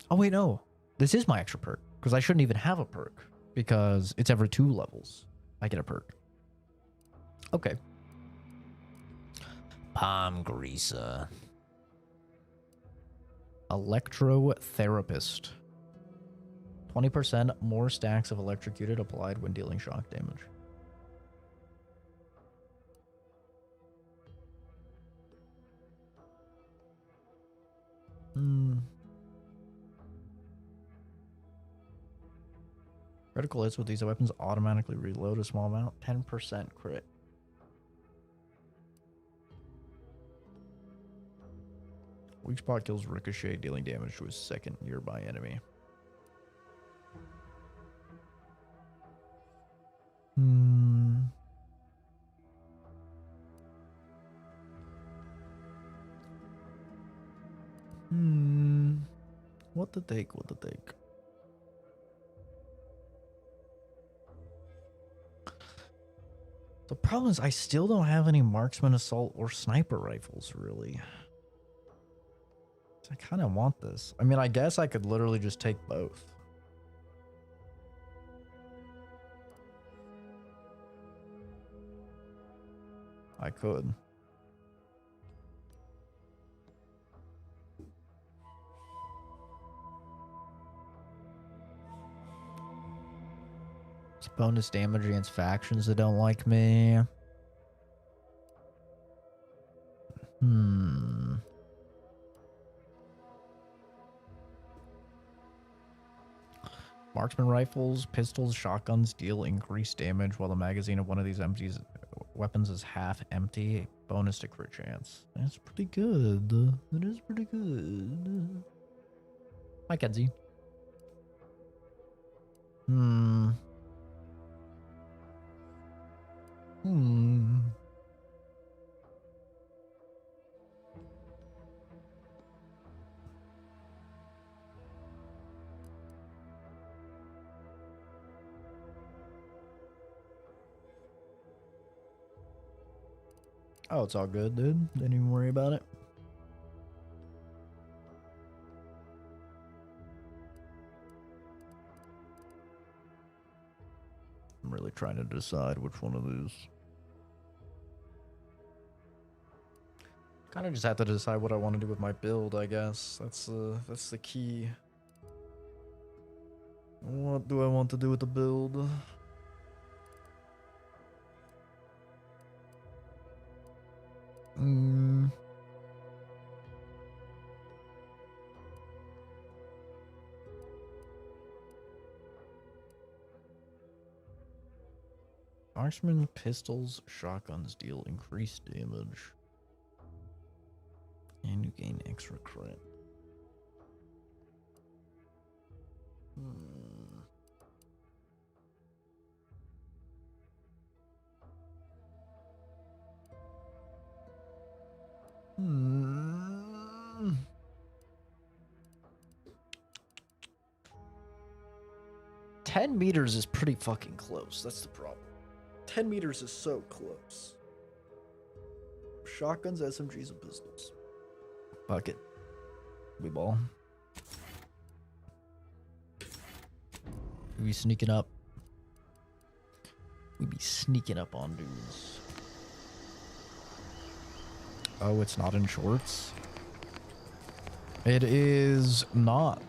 S1: Oh wait, no. This is my extra perk, because I shouldn't even have a perk, because it's every 2 levels I get a perk. Okay. Palm greaser. Electrotherapist. 20% more stacks of electrocuted applied when dealing shock damage. Critical hits with these weapons automatically reload a small amount. 10% crit. Weak spot kills ricochet, dealing damage to a second nearby enemy. What to take? What to take? The problem is I still don't have any marksman assault or sniper rifles, really. I kind of want this. I mean, I guess I could literally just take both. I could. It's bonus damage against factions that don't like me. Marksman rifles, pistols, shotguns deal increased damage while the magazine of one of these weapons is half empty. Bonus to crit chance. That's pretty good. That is pretty good. Hi, Kenzie. Oh, it's all good, dude. Didn't even worry about it. I'm really trying to decide which one of these. Kind of just have to decide what I want to do with my build, I guess. That's the key. What do I want to do with the build? Marksman pistols, shotguns deal increased damage. And you gain extra crit. Hmm. 10 meters is pretty fucking close. That's the problem. 10 meters is so close. Shotguns, SMGs, and pistols. Fuck it. We ball. We be sneaking up. We be sneaking up on dudes. Oh, it's not in shorts? It is not.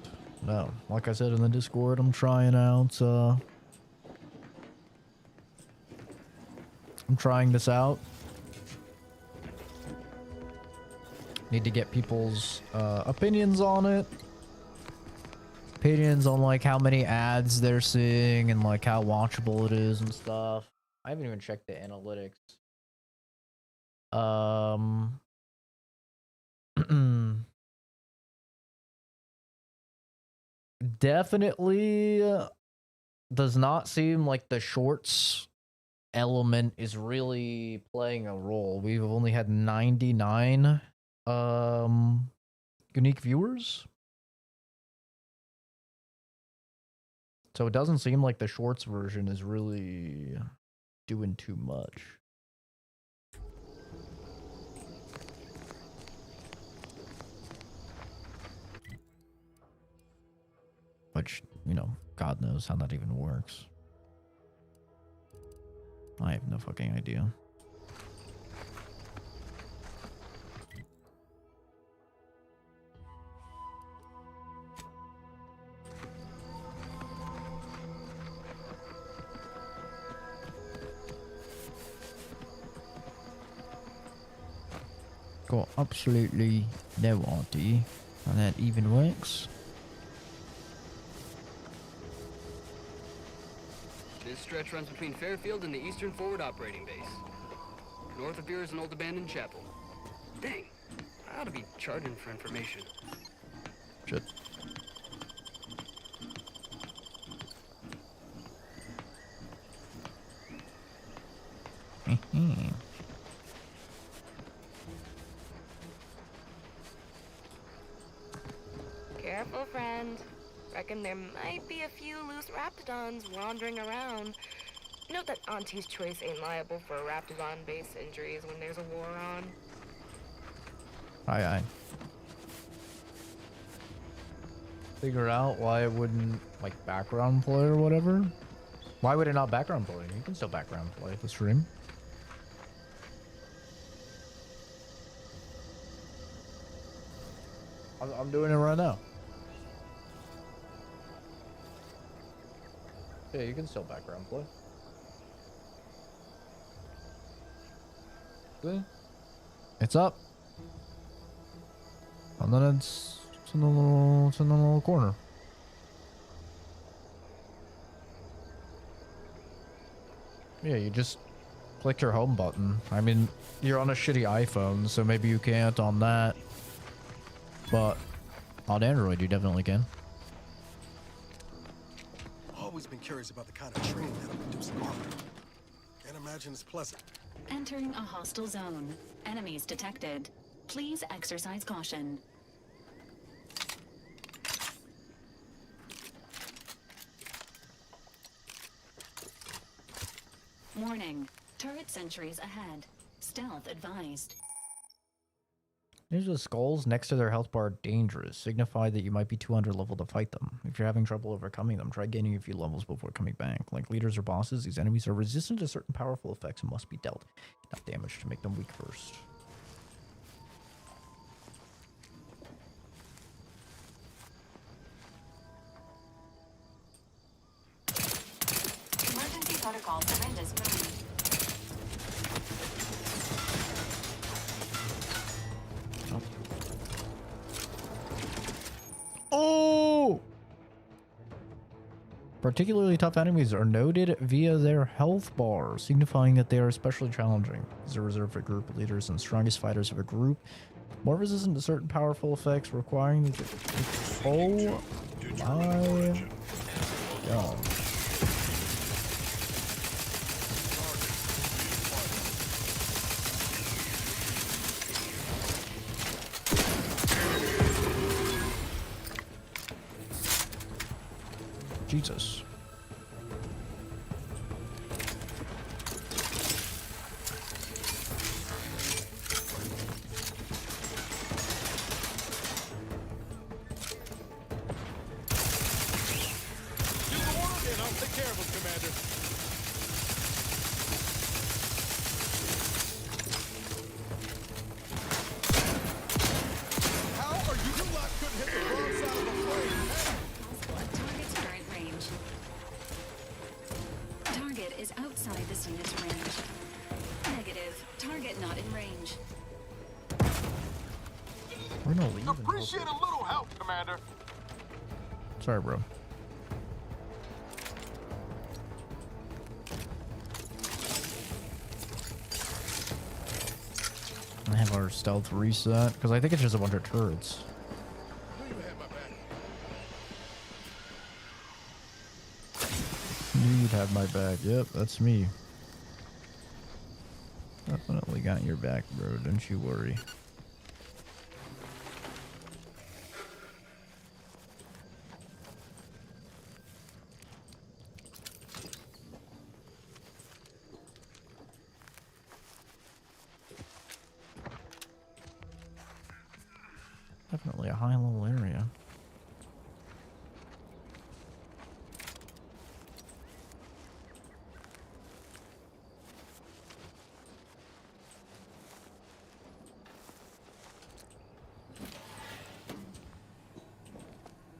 S1: No. Like I said in the Discord, I'm trying out, I'm trying this out. Need to get people's opinions on it. Opinions on like how many ads they're seeing and like how watchable it is and stuff. I haven't even checked the analytics. Definitely does not seem like the shorts element is really playing a role. We've only had 99 unique viewers. So it doesn't seem like the shorts version is really doing too much. Which, you know, God knows how that even works. I have no fucking idea. Got absolutely no idea how that even works.
S19: This stretch runs between Fairfield and the Eastern Forward Operating Base. North of here is an old abandoned chapel. Dang, I ought to be charging for information.
S1: Shit.
S20: Careful, friend. Reckon there might be a few loose raptidons wandering around. Note that Auntie's Choice ain't liable for raptidon-based injuries when there's a war on.
S1: Aye, aye. Figure out why it wouldn't, like, background play or whatever? Why would it not background play? You can still background play the stream. I'm doing it right now. Yeah, you can still background play. See? It's up. And then it's in the little corner. Yeah, you just click your home button. I mean, you're on a shitty iPhone, so maybe you can't on that. But on Android, you definitely can.
S18: Always been curious about the kind of training that'll produce an armor. Can't imagine it's pleasant.
S15: Entering a hostile zone. Enemies detected. Please exercise caution. Warning. Turret sentries ahead. Stealth advised.
S1: These are the skulls next to their health bar dangerous. Signify that you might be too under level to fight them. If you're having trouble overcoming them, try gaining a few levels before coming back. Like leaders or bosses, these enemies are resistant to certain powerful effects and must be dealt enough damage to make them weak first.
S15: Emergency protocol syringes removed.
S1: Oh! Particularly tough enemies are noted via their health bar, signifying that they are especially challenging. These are reserved for group leaders and strongest fighters of a group. More resistant to certain powerful effects, requiring that oh my god. Jesus.
S15: range.
S1: We're gonna leave.
S14: Appreciate a little help, Commander.
S1: Sorry, bro. I have our stealth reset because I think it's just a bunch of turrets. You'd have my back. Yep, that's me. Definitely got your back, bro. Don't you worry. Definitely a high-level area.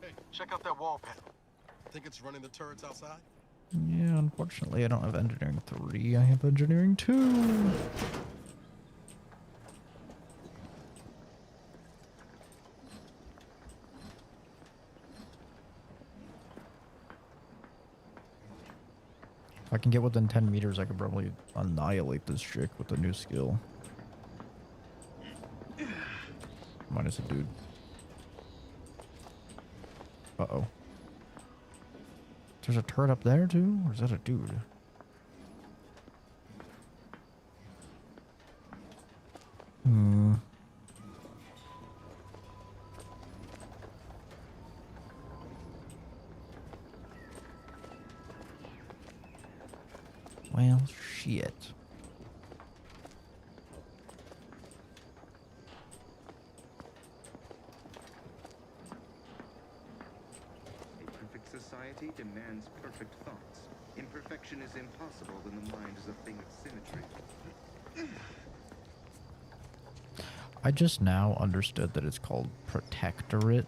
S14: Hey, check out that wall panel. Think it's running the turrets outside?
S1: Yeah, unfortunately, I don't have engineering 3. I have engineering 2. If I can get within 10 meters, I could probably annihilate this chick with a new skill. Minus a dude. Uh-oh. There's a turret up there, too? Or is that a dude? Hmm. Well, shit.
S21: A perfect society demands perfect thoughts. Imperfection is impossible when the mind is a thing of symmetry.
S1: I just now understood that it's called protectorate.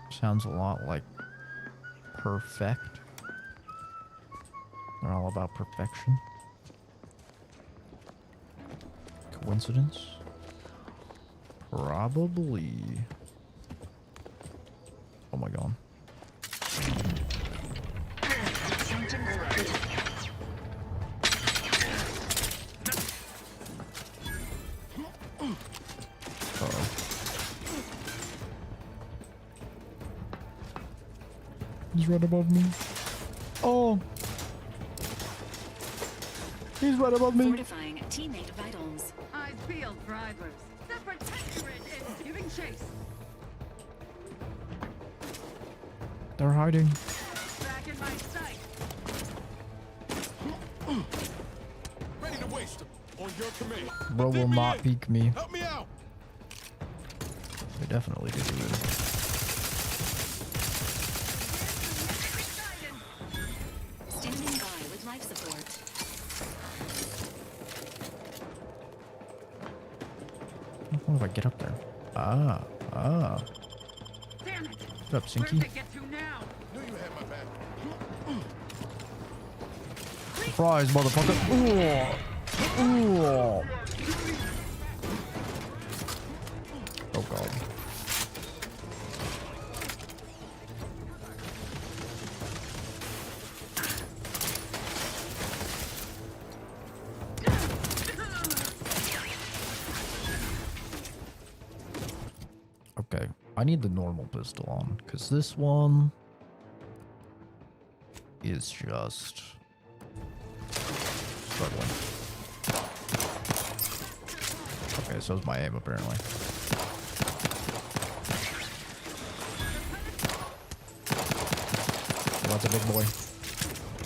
S1: Sounds a lot like perfect. They're all about perfection. Coincidence? Probably. Oh my god. Uh-oh. He's right above me. Oh! He's right above me.
S15: Fortifying teammate vitals.
S22: Eyes peeled for idlers. The protectorate is giving chase.
S1: They're hiding.
S22: Back in my sight.
S14: Ready to waste them. On your command.
S1: Bro will not peek me.
S14: Help me out.
S1: They definitely did it.
S15: Standing by with life support.
S1: What if I get up there? Ah.
S22: Damn it.
S1: What's up, Sinky?
S22: Where'd they get to now?
S14: Knew you had my back.
S1: Surprise, motherfucker. Ooh. Ooh. Oh god. Okay, I need the normal pistol on, because this one is just struggling. Okay, so is my aim apparently. Oh, that's a big boy.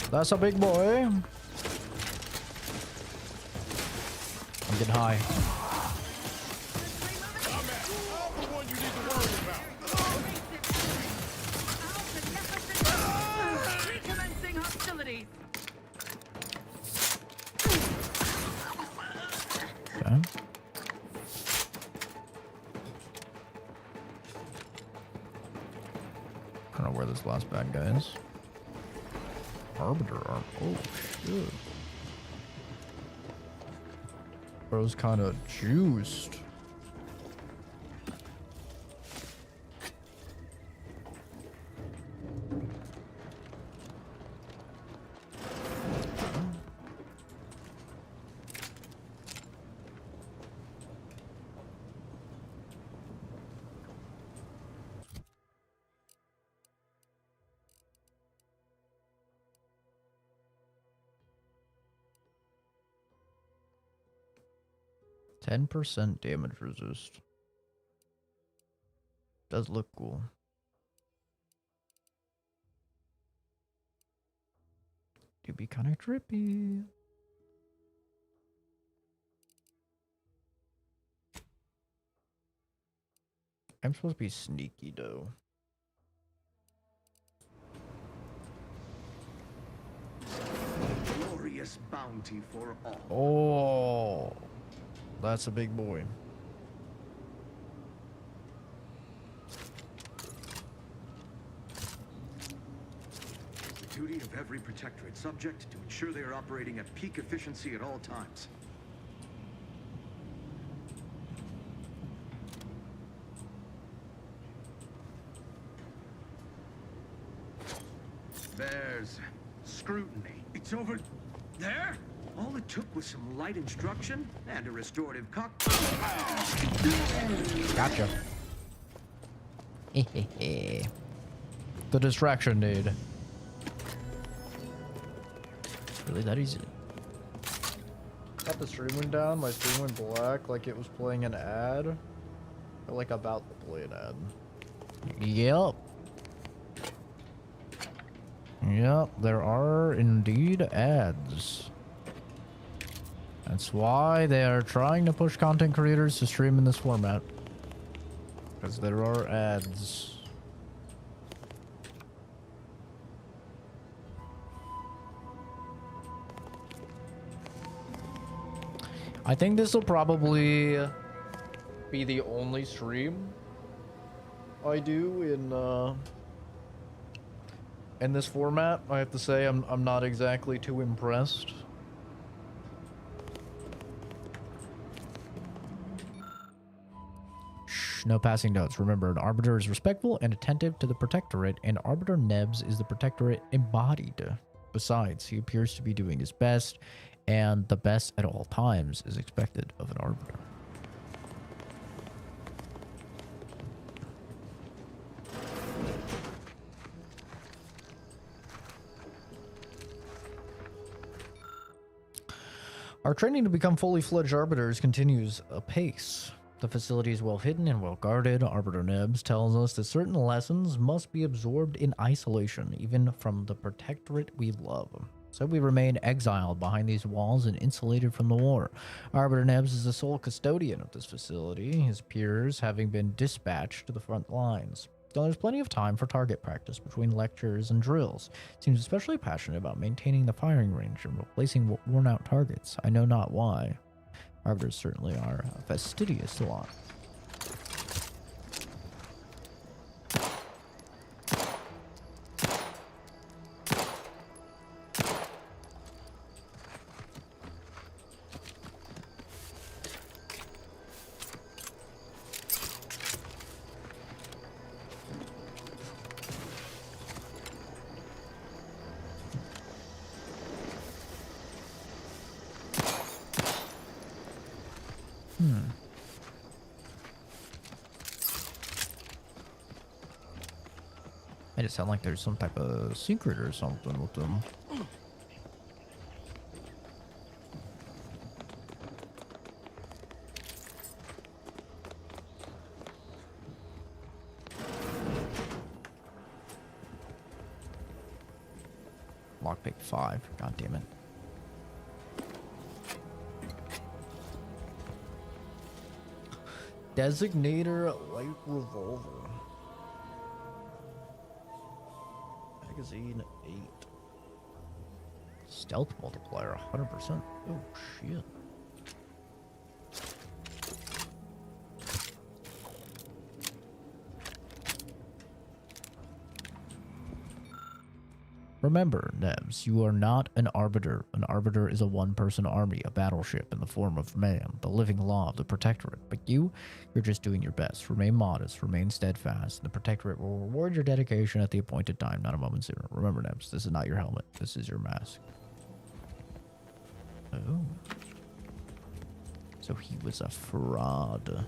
S1: That's a big boy. I'm getting high.
S22: Recommencing hostilities.
S1: Okay. I don't know where this last bad guy is. Arbiter arm. Oh, shit. Bro's kind of juiced. %, damage resist. Does look cool. Do be kind of trippy. I'm supposed to be sneaky though.
S2: Glorious bounty for all.
S1: Oh, that's a big boy.
S2: The duty of every protectorate subject to ensure they are operating at peak efficiency at all times. There's scrutiny. It's over there? All it took was some light instruction and a restorative
S1: Gotcha. The distraction dude. Really that easy?
S3: Got the stream went down, my stream went black like it was playing an ad. Or like about to play an ad.
S1: Yep. Yep, there are indeed ads. That's why they are trying to push content creators to stream in this format. Because there are ads. I think this will probably be the only stream I do in this format. I have to say I'm not exactly too impressed. Shh, no passing notes. Remember, an Arbiter is respectful and attentive to the Protectorate, and Arbiter Nebs is the Protectorate embodied. Besides, he appears to be doing his best, and the best at all times is expected of an Arbiter. Our training to become fully fledged Arbiters continues apace. The facility is well hidden and well guarded. Arbiter Nebs tells us that certain lessons must be absorbed in isolation, even from the Protectorate we love. So we remain exiled behind these walls and insulated from the war. Arbiter Nebs is the sole custodian of this facility, his peers having been dispatched to the front lines. So there's plenty of time for target practice between lectures and drills. Seems especially passionate about maintaining the firing range and replacing worn-out targets. I know not why. Arbiters certainly are a fastidious lot. Made it sound like there's some type of secret or something with them. Lockpick 5. God damn it. Designator light revolver. Magazine 8. Stealth multiplier 100%. Oh shit. Remember, Nebs, you are not an arbiter. An arbiter is a one-person army, a battleship in the form of man, the living law of the Protectorate. But you're just doing your best. Remain modest, remain steadfast. The Protectorate will reward your dedication at the appointed time, not a moment sooner. Remember, Nebs, this is not your helmet. This is your mask. Oh. So he was a fraud.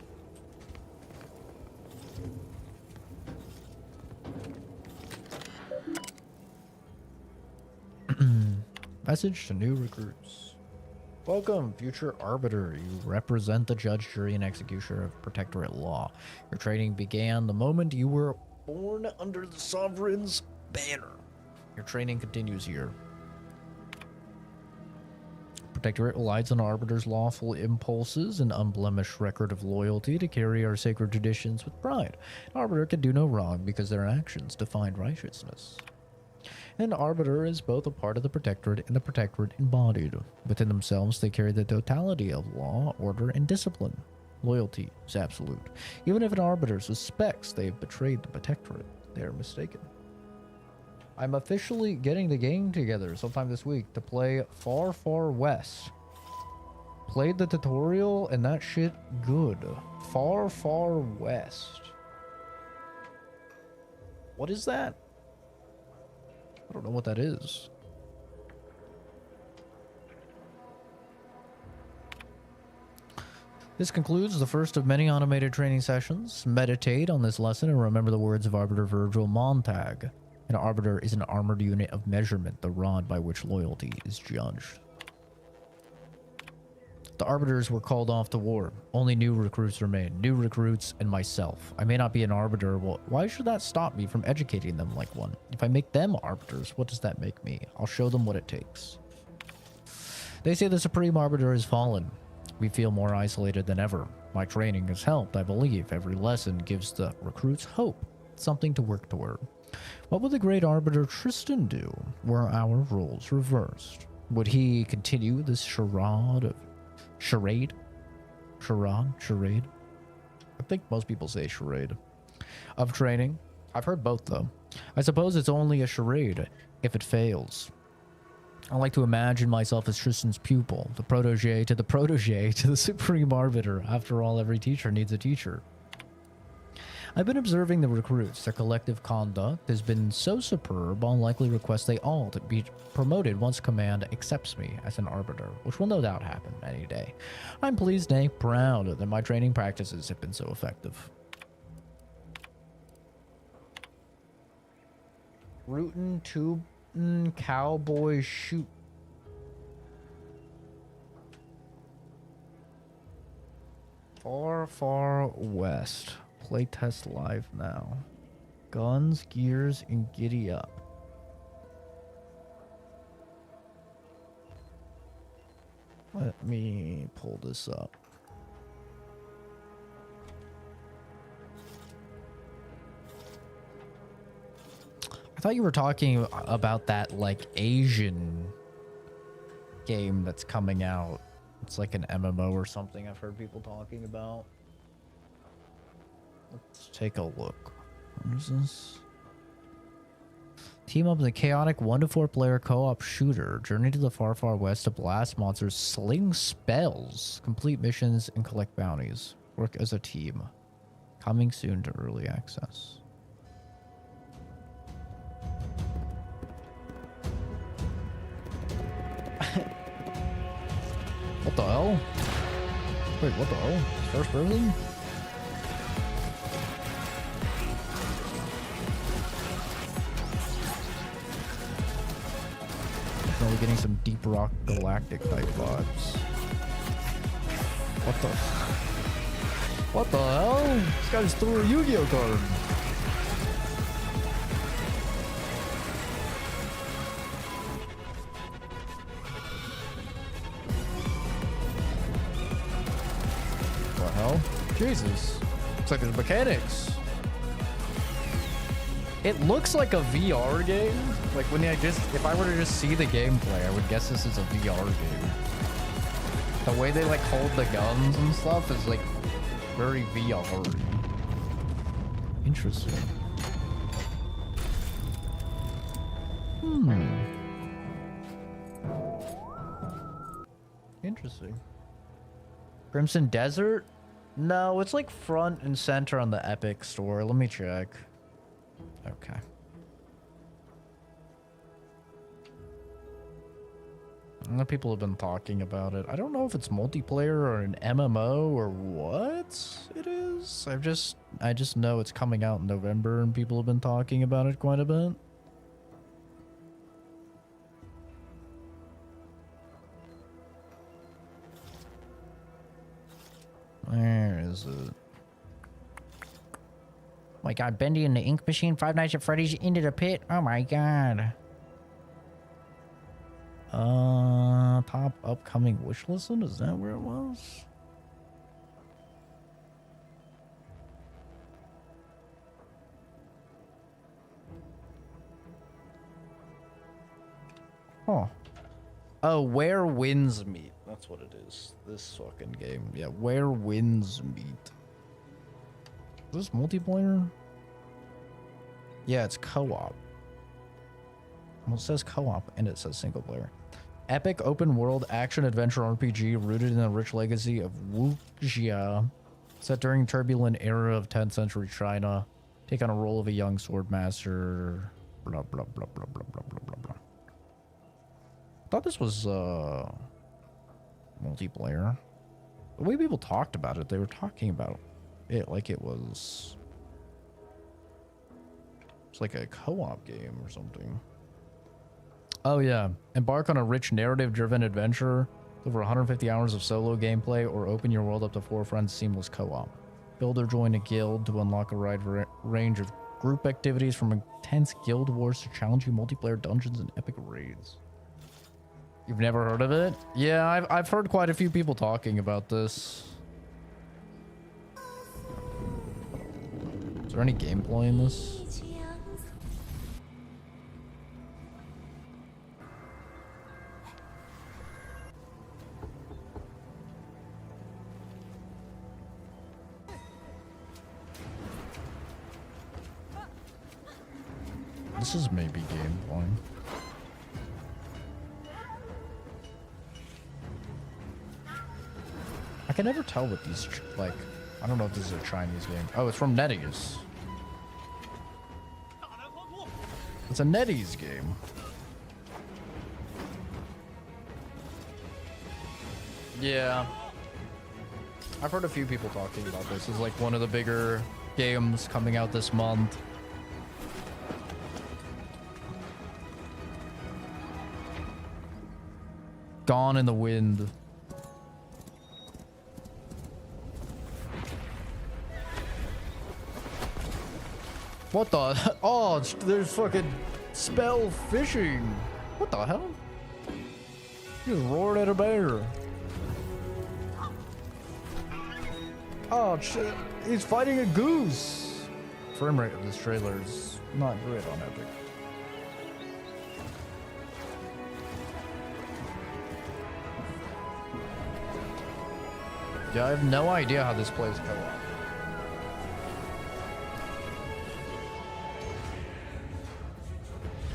S1: Message to new recruits. Welcome, future arbiter. You represent the judge, jury, and executioner of Protectorate law. Your training began the moment you were born under the Sovereign's banner. Your training continues here. Protectorate relies on arbiter's lawful impulses and unblemished record of loyalty to carry our sacred traditions with pride. An arbiter can do no wrong because their actions define righteousness. An arbiter is both a part of the Protectorate and the Protectorate embodied. Within themselves, they carry the totality of law, order, and discipline. Loyalty is absolute. Even if an arbiter suspects they have betrayed the Protectorate, they are mistaken. I'm officially getting the game together sometime this week to play Far, Far West. Played the tutorial and that shit good. Far, Far West. What is that? I don't know what that is. This concludes the first of many automated training sessions. Meditate on this lesson and remember the words of Arbiter Virgil Montag. An arbiter is an armored unit of measurement, the rod by which loyalty is judged. The arbiters were called off to war. Only new recruits remain. New recruits and myself. I may not be an arbiter. Well, why should that stop me from educating them like one? If I make them arbiters, what does that make me? I'll show them what it takes. They say the Supreme Arbiter has fallen. We feel more isolated than ever. My training has helped, I believe. Every lesson gives the recruits hope. Something to work toward. What would the great arbiter Tristan do were our roles reversed? Would he continue this charade? Charade? I think most people say charade. Of training? I've heard both, though. I suppose it's only a charade if it fails. I like to imagine myself as Tristan's pupil, the protege to the Supreme Arbiter. After all, every teacher needs a teacher. I've been observing the recruits. Their collective conduct has been so superb, I'll likely request they all to be promoted once command accepts me as an arbiter, which will no doubt happen any day. I'm pleased, nay, proud that my training practices have been so effective. Rootin' tubin' cowboy shoot. Far, far west. Playtest live now. Guns, gears, and giddy up. Let me pull this up. I thought you were talking about that, like, Asian game that's coming out. It's like an MMO or something I've heard people talking about. Let's take a look. What is this? Team up in the chaotic 1 to 4 player co-op shooter. Journey to the far, far west to blast monsters, sling spells, complete missions, and collect bounties. Work as a team. Coming soon to early access. What the hell? Wait, what the hell? First person? We're getting some Deep Rock Galactic type vibes. What the hell? This guy just threw a Yu-Gi-Oh card. What the hell? Jesus. Looks like there's mechanics. It looks like a VR game. Like when if I were to just see the gameplay, I would guess this is a VR game. The way they like hold the guns and stuff is like very VR. Interesting.
S3: Interesting. Crimson Desert? No, it's like front and center on the Epic store. Let me check. Okay. I know people have been talking about it. I don't know if it's multiplayer or an MMO or what it is. I just know it's coming out in November and people have been talking about it quite a bit. Where is it? Oh my god, Bendy and the Ink Machine, Five Nights at Freddy's into the pit. Oh my god. Top upcoming wish list? Is that where it was? Huh. Oh, Where Winds Meet. That's what it is. This fucking game. Yeah, Where Winds Meet. Is this multiplayer? Yeah, it's co-op. Well, it says co-op and it says single player. Epic open world action adventure RPG rooted in the rich legacy of Wuxia. Set during turbulent era of 10th century China. Take on a role of a young sword master. Blah, blah, blah, blah, blah, blah, blah, blah, blah. I thought this was multiplayer. The way people talked about it, they were talking about it like it was... It's like a co-op game or something. Oh yeah. Embark on a rich narrative-driven adventure with over 150 hours of solo gameplay or open your world up to 4 friends seamless co-op. Build or join a guild to unlock a wide range of group activities from intense guild wars to challenging multiplayer dungeons and epic raids. You've never heard of it? Yeah, I've heard quite a few people talking about this. Is there any gameplay in this? This is maybe gameplay. I can never tell what these, like, I don't know if this is a Chinese game. Oh, it's from NetEase. It's a NetEase game. Yeah. I've heard a few people talking about this. It's like one of the bigger games coming out this month. Gone in the Wind. What the? Oh, there's fucking spell fishing. What the hell? He just roared at a bear. Oh shit! He's fighting a goose. Frame rate of this trailer is not great on Epic. Yeah, I have no idea how this plays co-op.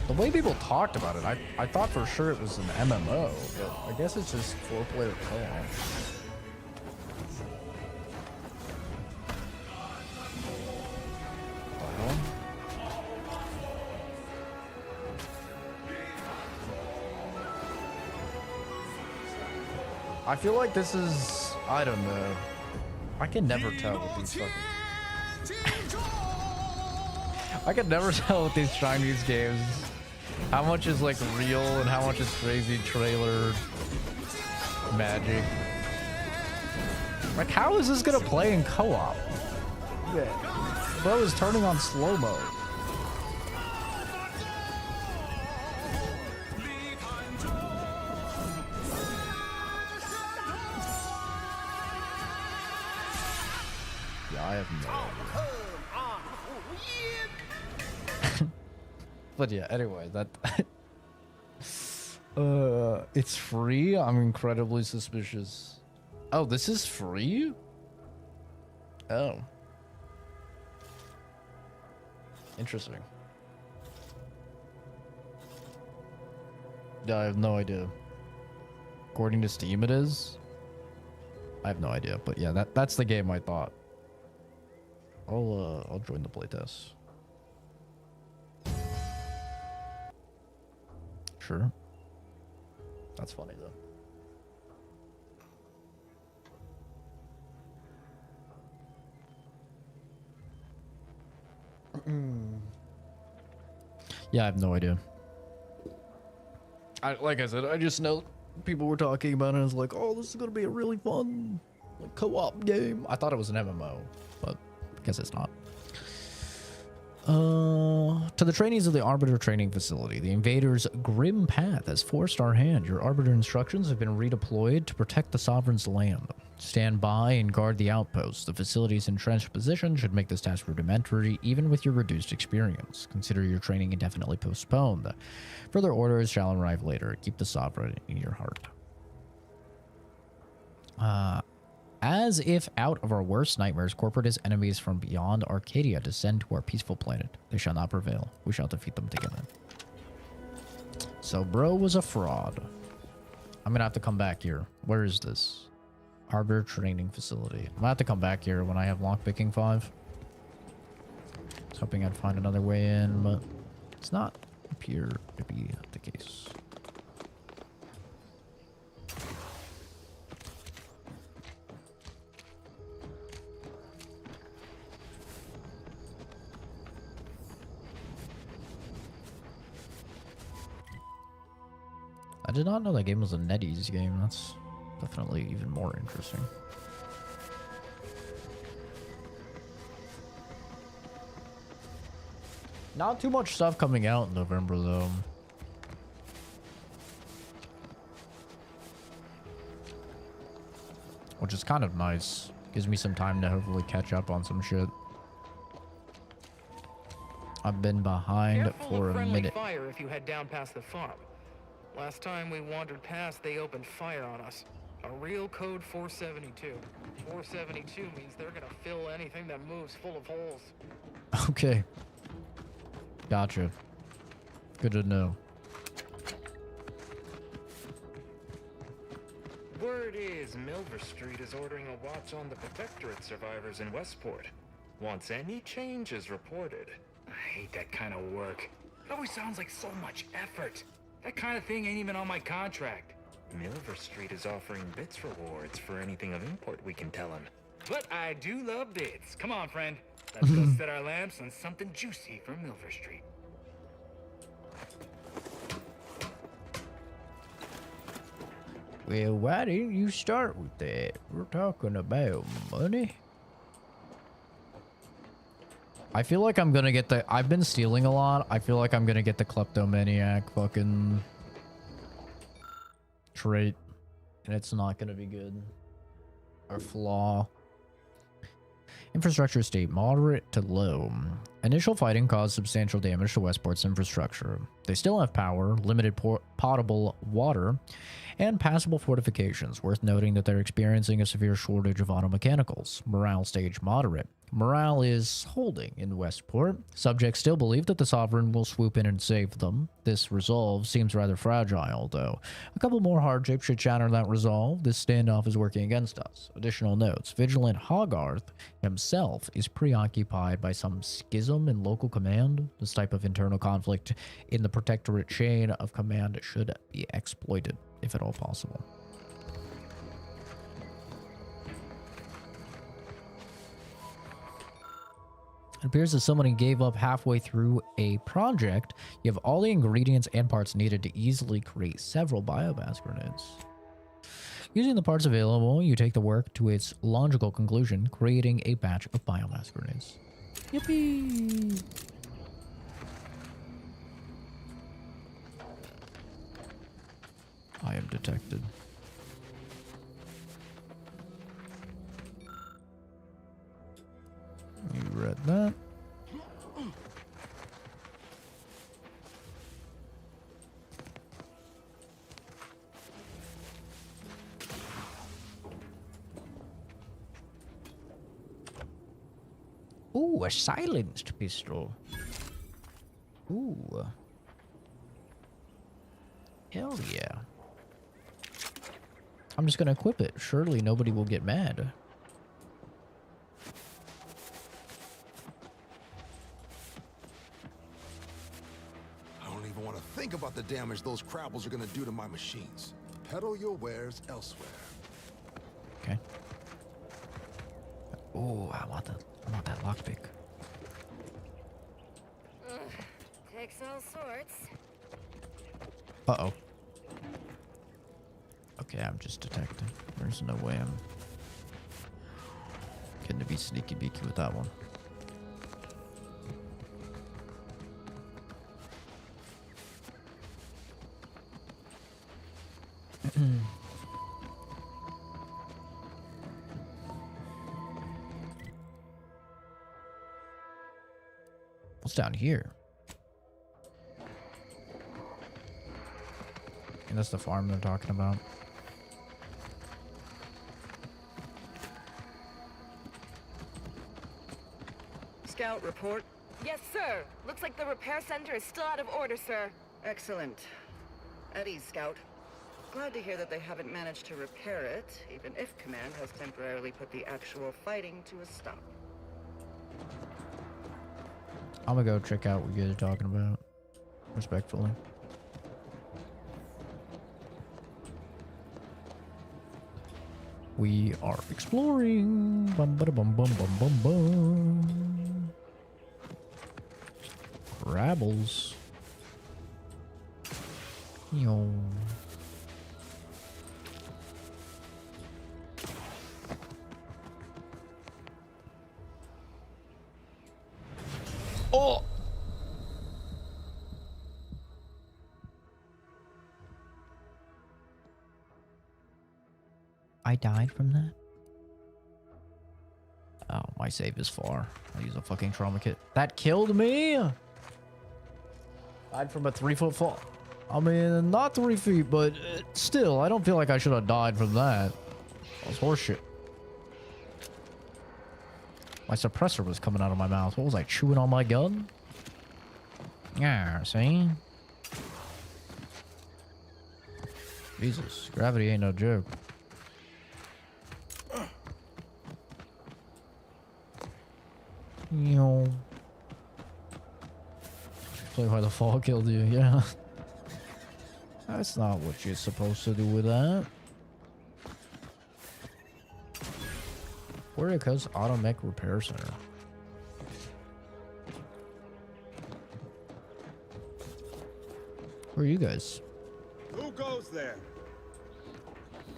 S3: The way people talked about it, I thought for sure it was an MMO, but I guess it's just 4-player co-op. I feel like this is, I don't know. I can never tell with these fucking... I can never tell with these Chinese games how much is like real and how much is crazy trailer magic. Like, how is this gonna play in co-op? Yeah. Bro is turning on slow-mo. I have no idea. But yeah, anyway, that it's free. I'm incredibly suspicious. Oh, this is free? Oh. Interesting. I have no idea. According to Steam, it is. I have no idea, but yeah, that's the game I thought. I'll join the playtest. Sure. That's funny though. Yeah, I have no idea. Like I said, I just know people were talking about it and it's like, oh, this is gonna be a really fun like, co-op game. I thought it was an MMO, but I guess it's not. To the trainees of the Arbiter Training Facility, the Invader's grim path has forced our hand. Your Arbiter instructions have been redeployed to protect the Sovereign's land. Stand by and guard the outposts. The facility's entrenched position should make this task rudimentary, even with your reduced experience. Consider your training indefinitely postponed. Further orders shall arrive later. Keep the Sovereign in your heart. As if out of our worst nightmares, corporatist enemies from beyond Arcadia descend to our peaceful planet. They shall not prevail. We shall defeat them together. So bro was a fraud. I'm gonna have to come back here. Where is this? Arbiter Training Facility. I'm gonna have to come back here when I have lockpicking 5. I was hoping I'd find another way in, but it's not appear to be the case. I did not know that game was a NetEase game. That's definitely even more interesting. Not too much stuff coming out in November, though. Which is kind of nice. Gives me some time to hopefully catch up on some shit. I've been behind for a minute.
S5: Fire if you head down past the farm. Last time we wandered past, they opened fire on us. A real code 472. 472 means they're gonna fill anything that moves full of holes.
S3: Okay. Gotcha. Good to know.
S7: Word is Milver Street is ordering a watch on the Protectorate survivors in Westport. Once any change is reported. I hate that kind of work. It always sounds like so much effort. That kind of thing ain't even on my contract. Milver Street is offering bits rewards for anything of import we can tell him. But I do love bits. Come on, friend. Let's go set our lamps on something juicy from Milver Street.
S3: Well, why didn't you start with that? We're talking about money. I feel like I'm gonna get the... I've been stealing a lot. I feel like I'm gonna get the kleptomaniac fucking trait. And it's not gonna be good. Or flaw. Infrastructure state, moderate to low. Initial fighting caused substantial damage to Westport's infrastructure. They still have power, limited potable water, and passable fortifications. Worth noting that they're experiencing a severe shortage of auto mechanicals. Morale stage, moderate. Morale is holding in Westport. Subjects still believe that the Sovereign will swoop in and save them. This resolve seems rather fragile, though. A couple more hardships should shatter that resolve. This standoff is working against us. Additional notes. Vigilant Hogarth himself is preoccupied by some schism in local command. This type of internal conflict in the Protectorate chain of command should be exploited, if at all possible. It appears that somebody gave up halfway through a project. You have all the ingredients and parts needed to easily create several biomass grenades. Using the parts available, you take the work to its logical conclusion, creating a batch of biomass grenades. Yippee! I am detected. You read that. Ooh, a silenced pistol. Ooh.
S1: Hell yeah. I'm just gonna equip it. Surely nobody will get mad.
S16: I don't even want to think about the damage those crabbles are gonna do to my machines. Peddle your wares elsewhere.
S1: Okay. Oh, I want that lockpick.
S20: Takes all sorts.
S1: Uh-oh. Okay, I'm just detecting. There's no way I'm getting to be sneaky beaky with that one. What's down here? And that's the farm they're talking about.
S9: Scout report.
S20: Yes, sir. Looks like the repair center is still out of order, sir.
S9: Excellent. At ease, Scout. Glad to hear that they haven't managed to repair it, even if Command has temporarily put the actual fighting to a stop.
S1: I'm gonna go check out what you guys are talking about. Respectfully. We are exploring. Bum ba bum bum bum bum bum. Rabbles. Yo. Oh. I died from that? Oh, my save is far. I use a fucking trauma kit. That killed me! Died from a 3-foot fall. I mean, not 3 feet, but still, I don't feel like I should have died from that. That was horseshit. My suppressor was coming out of my mouth. What was I, chewing on my gun? Yeah, see? Jesus, gravity ain't no joke. Yo. Play why the fall killed you, yeah. That's not what you're supposed to do with that. Where it goes Auto Mech Repair Center. Where are you guys?
S10: Who goes there?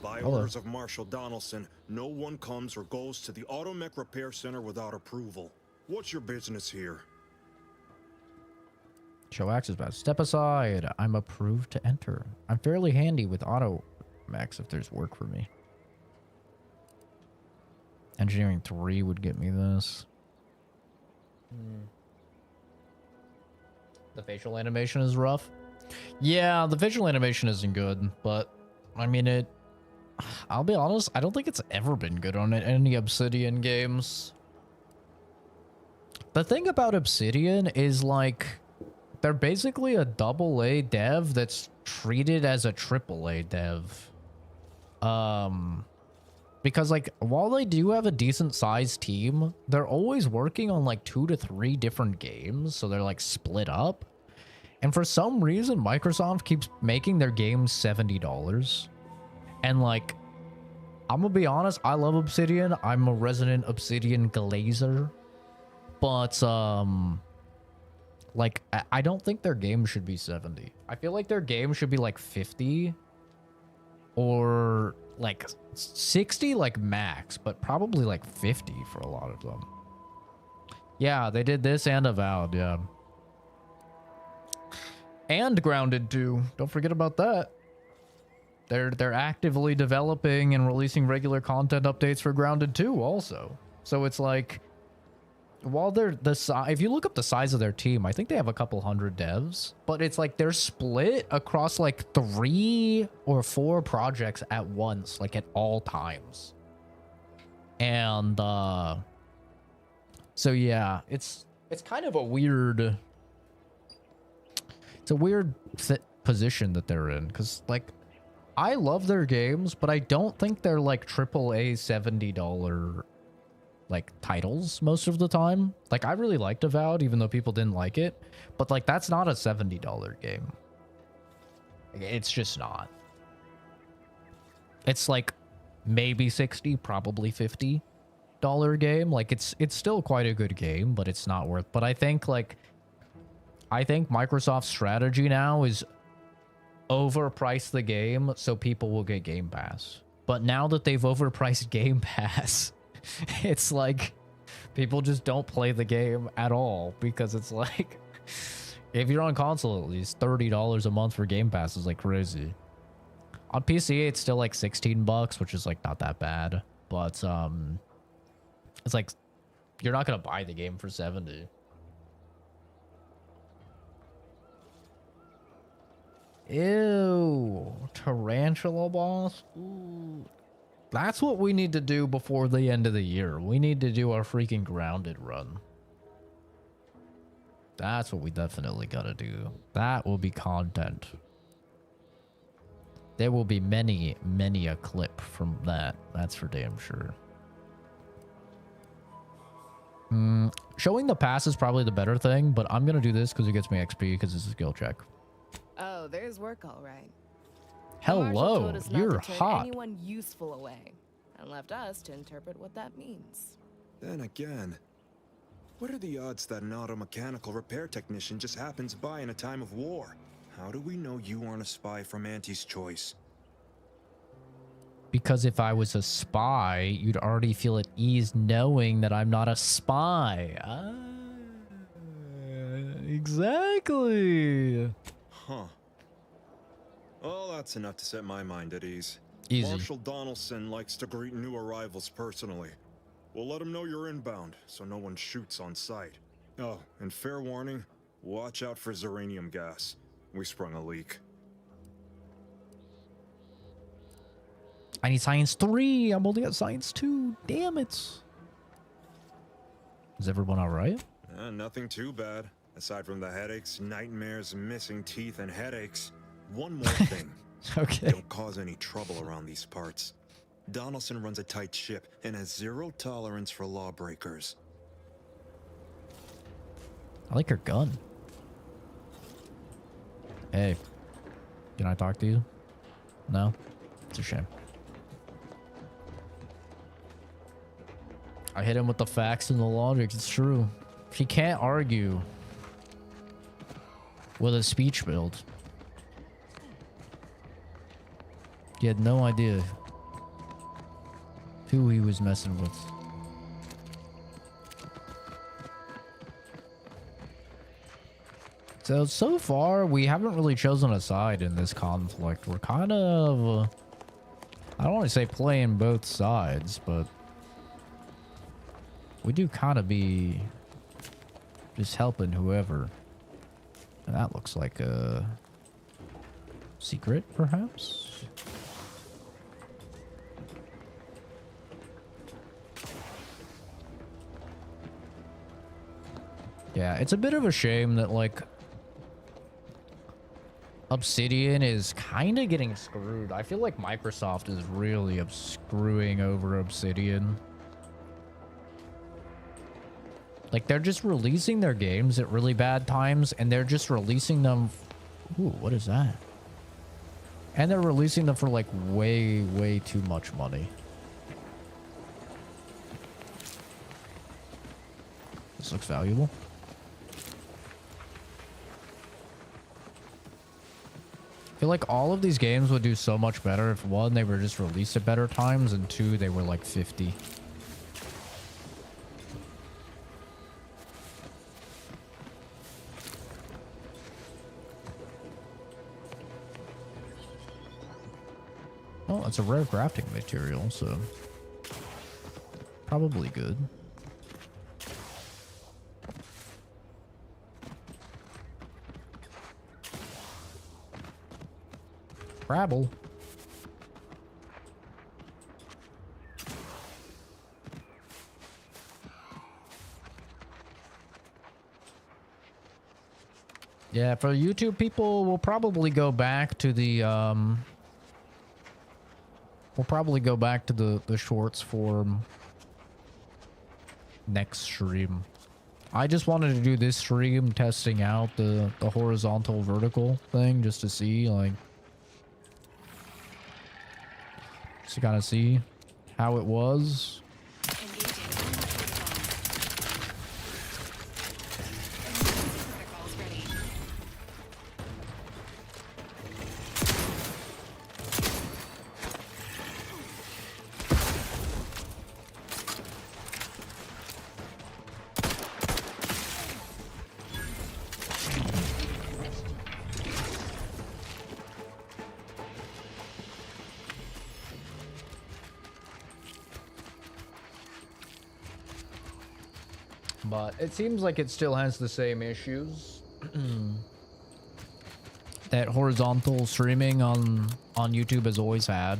S10: By
S1: Hello.
S10: orders of Marshal Donaldson, no one comes or goes to the Automech Repair Center without approval. What's your business here?
S1: Show access badge. Step aside. I'm approved to enter. I'm fairly handy with auto mechs if there's work for me. Engineering 3 would get me this. The facial animation is rough. Yeah, the facial animation isn't good, but I mean I'll be honest, I don't think it's ever been good on any Obsidian games. The thing about Obsidian is like they're basically a AA dev that's treated as a AAA dev. Because like while they do have a decent sized team, they're always working on like 2 to 3 different games, so they're like split up. And for some reason, Microsoft keeps making their games $70. And like, I'm gonna be honest, I love Obsidian. I'm a resident Obsidian glazer. But like I don't think their game should be 70. I feel like their game should be like 50 or like 60 like max, but probably like 50 for a lot of them. Yeah, they did this and Avowed, yeah. And Grounded 2. Don't forget about that. They're actively developing and releasing regular content updates for Grounded 2 also. So it's like while they're if you look up the size of their team, I think they have a couple hundred devs, but it's like they're split across like 3 or 4 projects at once, like at all times. And so yeah, it's kind of a weird position that they're in, because like I love their games, but I don't think they're like AAA $70 like titles most of the time. Like I really liked Avowed, even though people didn't like it, but like that's not a $70 game. It's just not. It's like maybe 60, probably $50 game. Like it's still quite a good game, but it's not worth. But I think Microsoft's strategy now is overprice the game so people will get Game Pass. But now that they've overpriced Game Pass, it's like people just don't play the game at all, because it's like if you're on console, at least $30 a month for Game Pass is like crazy. On PC, it's still like $16, which is like not that bad, but it's like you're not gonna buy the game for 70. Ew, tarantula boss. Ooh. That's what we need to do before the end of the year. We need to do our freaking grounded run. That's what we definitely gotta do. That will be content. There will be many a clip from that. That's for damn sure. Showing the pass is probably the better thing, but I'm gonna do this because it gets me XP because it's a skill check.
S11: Oh, there's work, all right.
S1: Hello, you're hot.
S11: Anyone useful away, and left us to interpret what that means.
S10: Then again, what are the odds that an auto-mechanical repair technician just happens by in a time of war? How do we know you aren't a spy from Auntie's choice?
S1: Because if I was a spy, you'd already feel at ease knowing that I'm not a spy. Exactly.
S10: Huh. Well, that's enough to set my mind at ease.
S1: Easy.
S10: Marshal Donaldson likes to greet new arrivals personally. We'll let him know you're inbound, so no one shoots on sight. Oh, and fair warning, watch out for xeranium gas. We sprung a leak.
S1: I need science 3. I'm only at science 2. Damn it. Is everyone all right?
S10: Nothing too bad. Aside from the headaches, nightmares, missing teeth, and headaches. One more thing.
S1: Okay.
S10: Don't cause any trouble around these parts. Donaldson runs a tight ship and has zero tolerance for lawbreakers.
S1: I like her gun. Hey, can I talk to you? No? It's a shame. I hit him with the facts and the logic. It's true. She can't argue with a speech build. He had no idea who he was messing with. So far, we haven't really chosen a side in this conflict. We're kind of, I don't want to say playing both sides, but we do kind of be just helping whoever. And that looks like a secret, perhaps? Yeah, it's a bit of a shame that, like, Obsidian is kind of getting screwed. I feel like Microsoft is really screwing over Obsidian. Like, they're just releasing their games at really bad times, and they're just releasing them... Ooh, what is that? And they're releasing them for, like, way too much money. This looks valuable. I feel like all of these games would do so much better if, one, they were just released at better times, and two, they were like 50. Oh, it's a rare crafting material, so probably good. Crabble.
S3: Yeah, for YouTube people, we'll probably go back to the the shorts form next stream. I just wanted to do this stream testing out the horizontal vertical thing just to see, like, just to kind of see how it was. But it seems like it still has the same issues that horizontal streaming on YouTube has always had.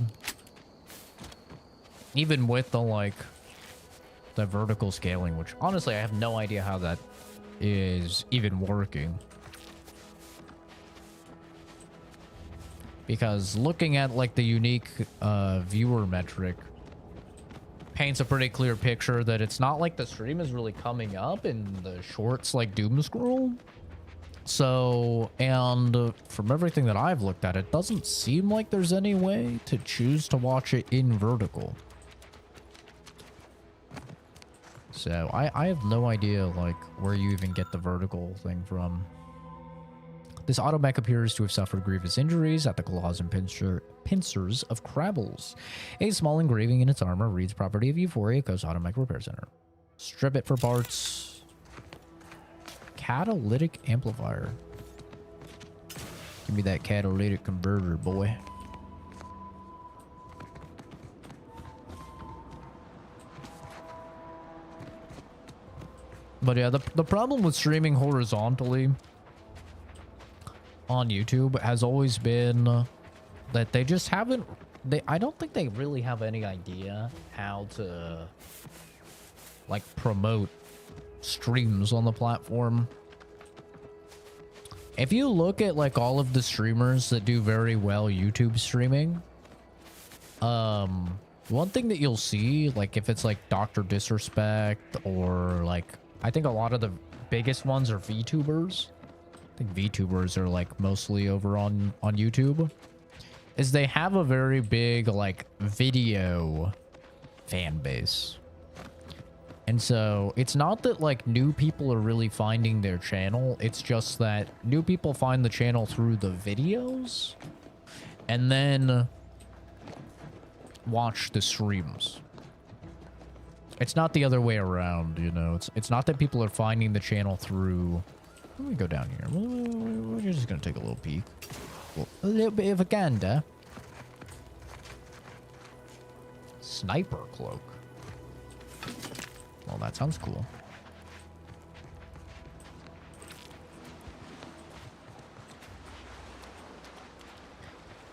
S3: Even with the the vertical scaling, which honestly I have no idea how that is even working. Because looking at like the unique viewer metric paints a pretty clear picture that it's not like the stream is really coming up in the shorts like doom scroll. So, and from everything that I've looked at, it doesn't seem like there's any way to choose to watch it in vertical. So I have no idea like where you even get the vertical thing from. This automech appears to have suffered grievous injuries at the claws and pincers of Crabbles. A small engraving in its armor reads property of Euphoria Coast Automech Repair Center. Strip it for parts. Catalytic amplifier. Give me that catalytic converter, boy. But yeah, the problem with streaming horizontally on YouTube has always been that they just haven't, I don't think they really have any idea how to like promote streams on the platform. If you look at like all of the streamers that do very well YouTube streaming, one thing that you'll see, like if it's like Dr. Disrespect or like, I think a lot of the biggest ones are VTubers. I think VTubers are like mostly over on YouTube, is they have a very big like video fan base. And so it's not that like new people are really finding their channel. It's just that new people find the channel through the videos and then watch the streams. It's not the other way around, you know. It's not that people are finding the channel through. Let me go down here. We're just gonna take a little peek. A little bit of a gander. Sniper cloak. Well, that sounds cool.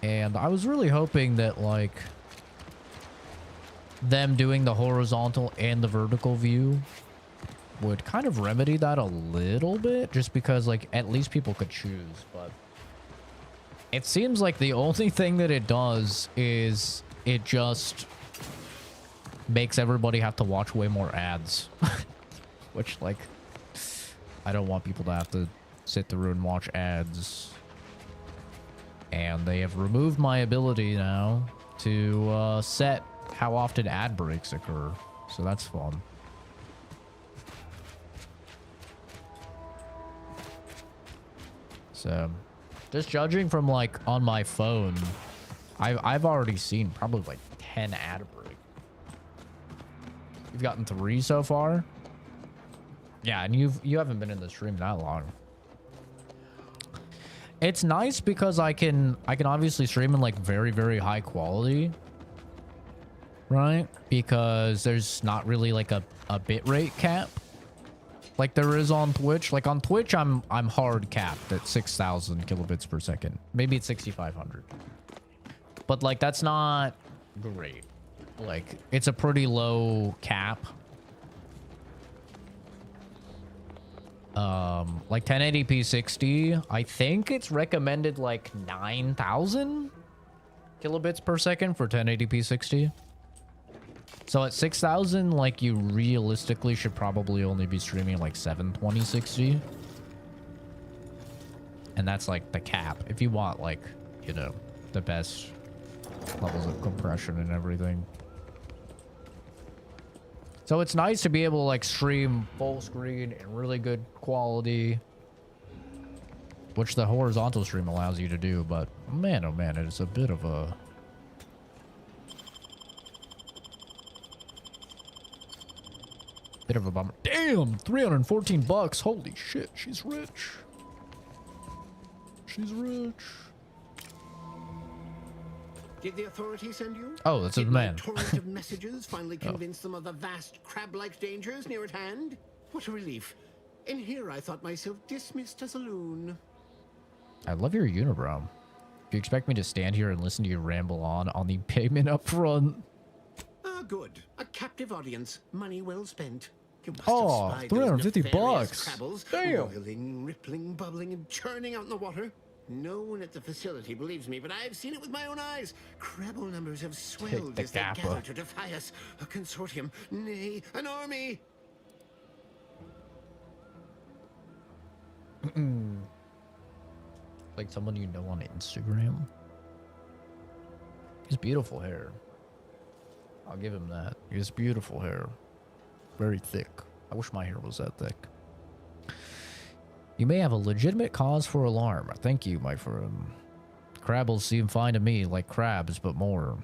S3: And I was really hoping that like them doing the horizontal and the vertical view would kind of remedy that a little bit, just because like at least people could choose. But it seems like the only thing that it does is it just makes everybody have to watch way more ads. Which like, I don't want people to have to sit through and watch ads. And they have removed my ability now to set how often ad breaks occur, so that's fun. So, just judging from like on my phone, I've already seen probably like 10 ad breaks. You've gotten 3 so far? Yeah, and you haven't been in the stream that long. It's nice because I can obviously stream in like very, very high quality. Right? Because there's not really like a bitrate cap like there is on Twitch. Like on Twitch, I'm hard capped at 6,000 kilobits per second. Maybe it's 6,500. But like that's not great. Like it's a pretty low cap.
S1: like 1080p 60, I think it's recommended like 9,000 kilobits per second for 1080p 60. So at 6,000, like, you realistically should probably only be streaming like 720 60. And that's like the cap. If you want, like, you know, the best levels of compression and everything. So it's nice to be able to like stream full screen in really good quality, which the horizontal stream allows you to do. But man, oh man, it's a bit of a bummer. Damn, 314 bucks. Holy shit, she's rich. She's rich.
S6: Did the authorities send you?
S1: Oh, that's a
S6: Did
S1: man.
S6: my torrent of messages finally convince them of the vast crab-like dangers near at hand? What a relief. In here, I thought myself dismissed as a loon.
S1: I love your unibrow. Do you expect me to stand here and listen to you ramble on the payment up front?
S6: Ah, good. A captive audience. Money well spent. You must
S1: Oh,
S6: have spied
S1: 350
S6: those nefarious
S1: bucks.
S6: Crabbles,
S1: Damn.
S6: roiling, rippling, bubbling, and churning out in the water. No one at the facility believes me, but I've seen it with my own eyes. Crabble numbers have swelled
S1: the
S6: as they
S1: Kappa.
S6: gather to defy us. A consortium, nay, an army.
S1: Like someone you know on Instagram. He's beautiful hair. I'll give him that. He has beautiful hair. Very thick. I wish my hair was that thick. You may have a legitimate cause for alarm. Thank you, my friend. Crabbles seem fine to me, like crabs, but more.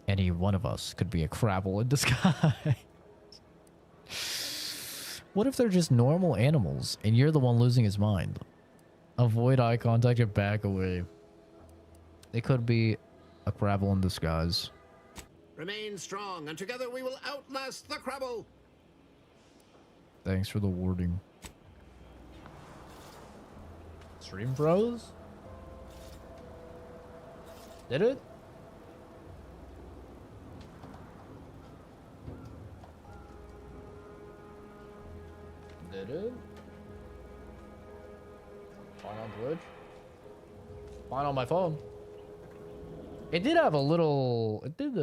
S1: Any one of us could be a crabble in disguise. What if they're just normal animals, and you're the one losing his mind? Avoid eye contact and back away. They could be a crabble in disguise.
S6: Remain strong, and together we will outlast the Crabble.
S1: Thanks for the warning. Stream froze? Did it? Did it? Fine on Twitch? Fine on my phone. It did have a little... It did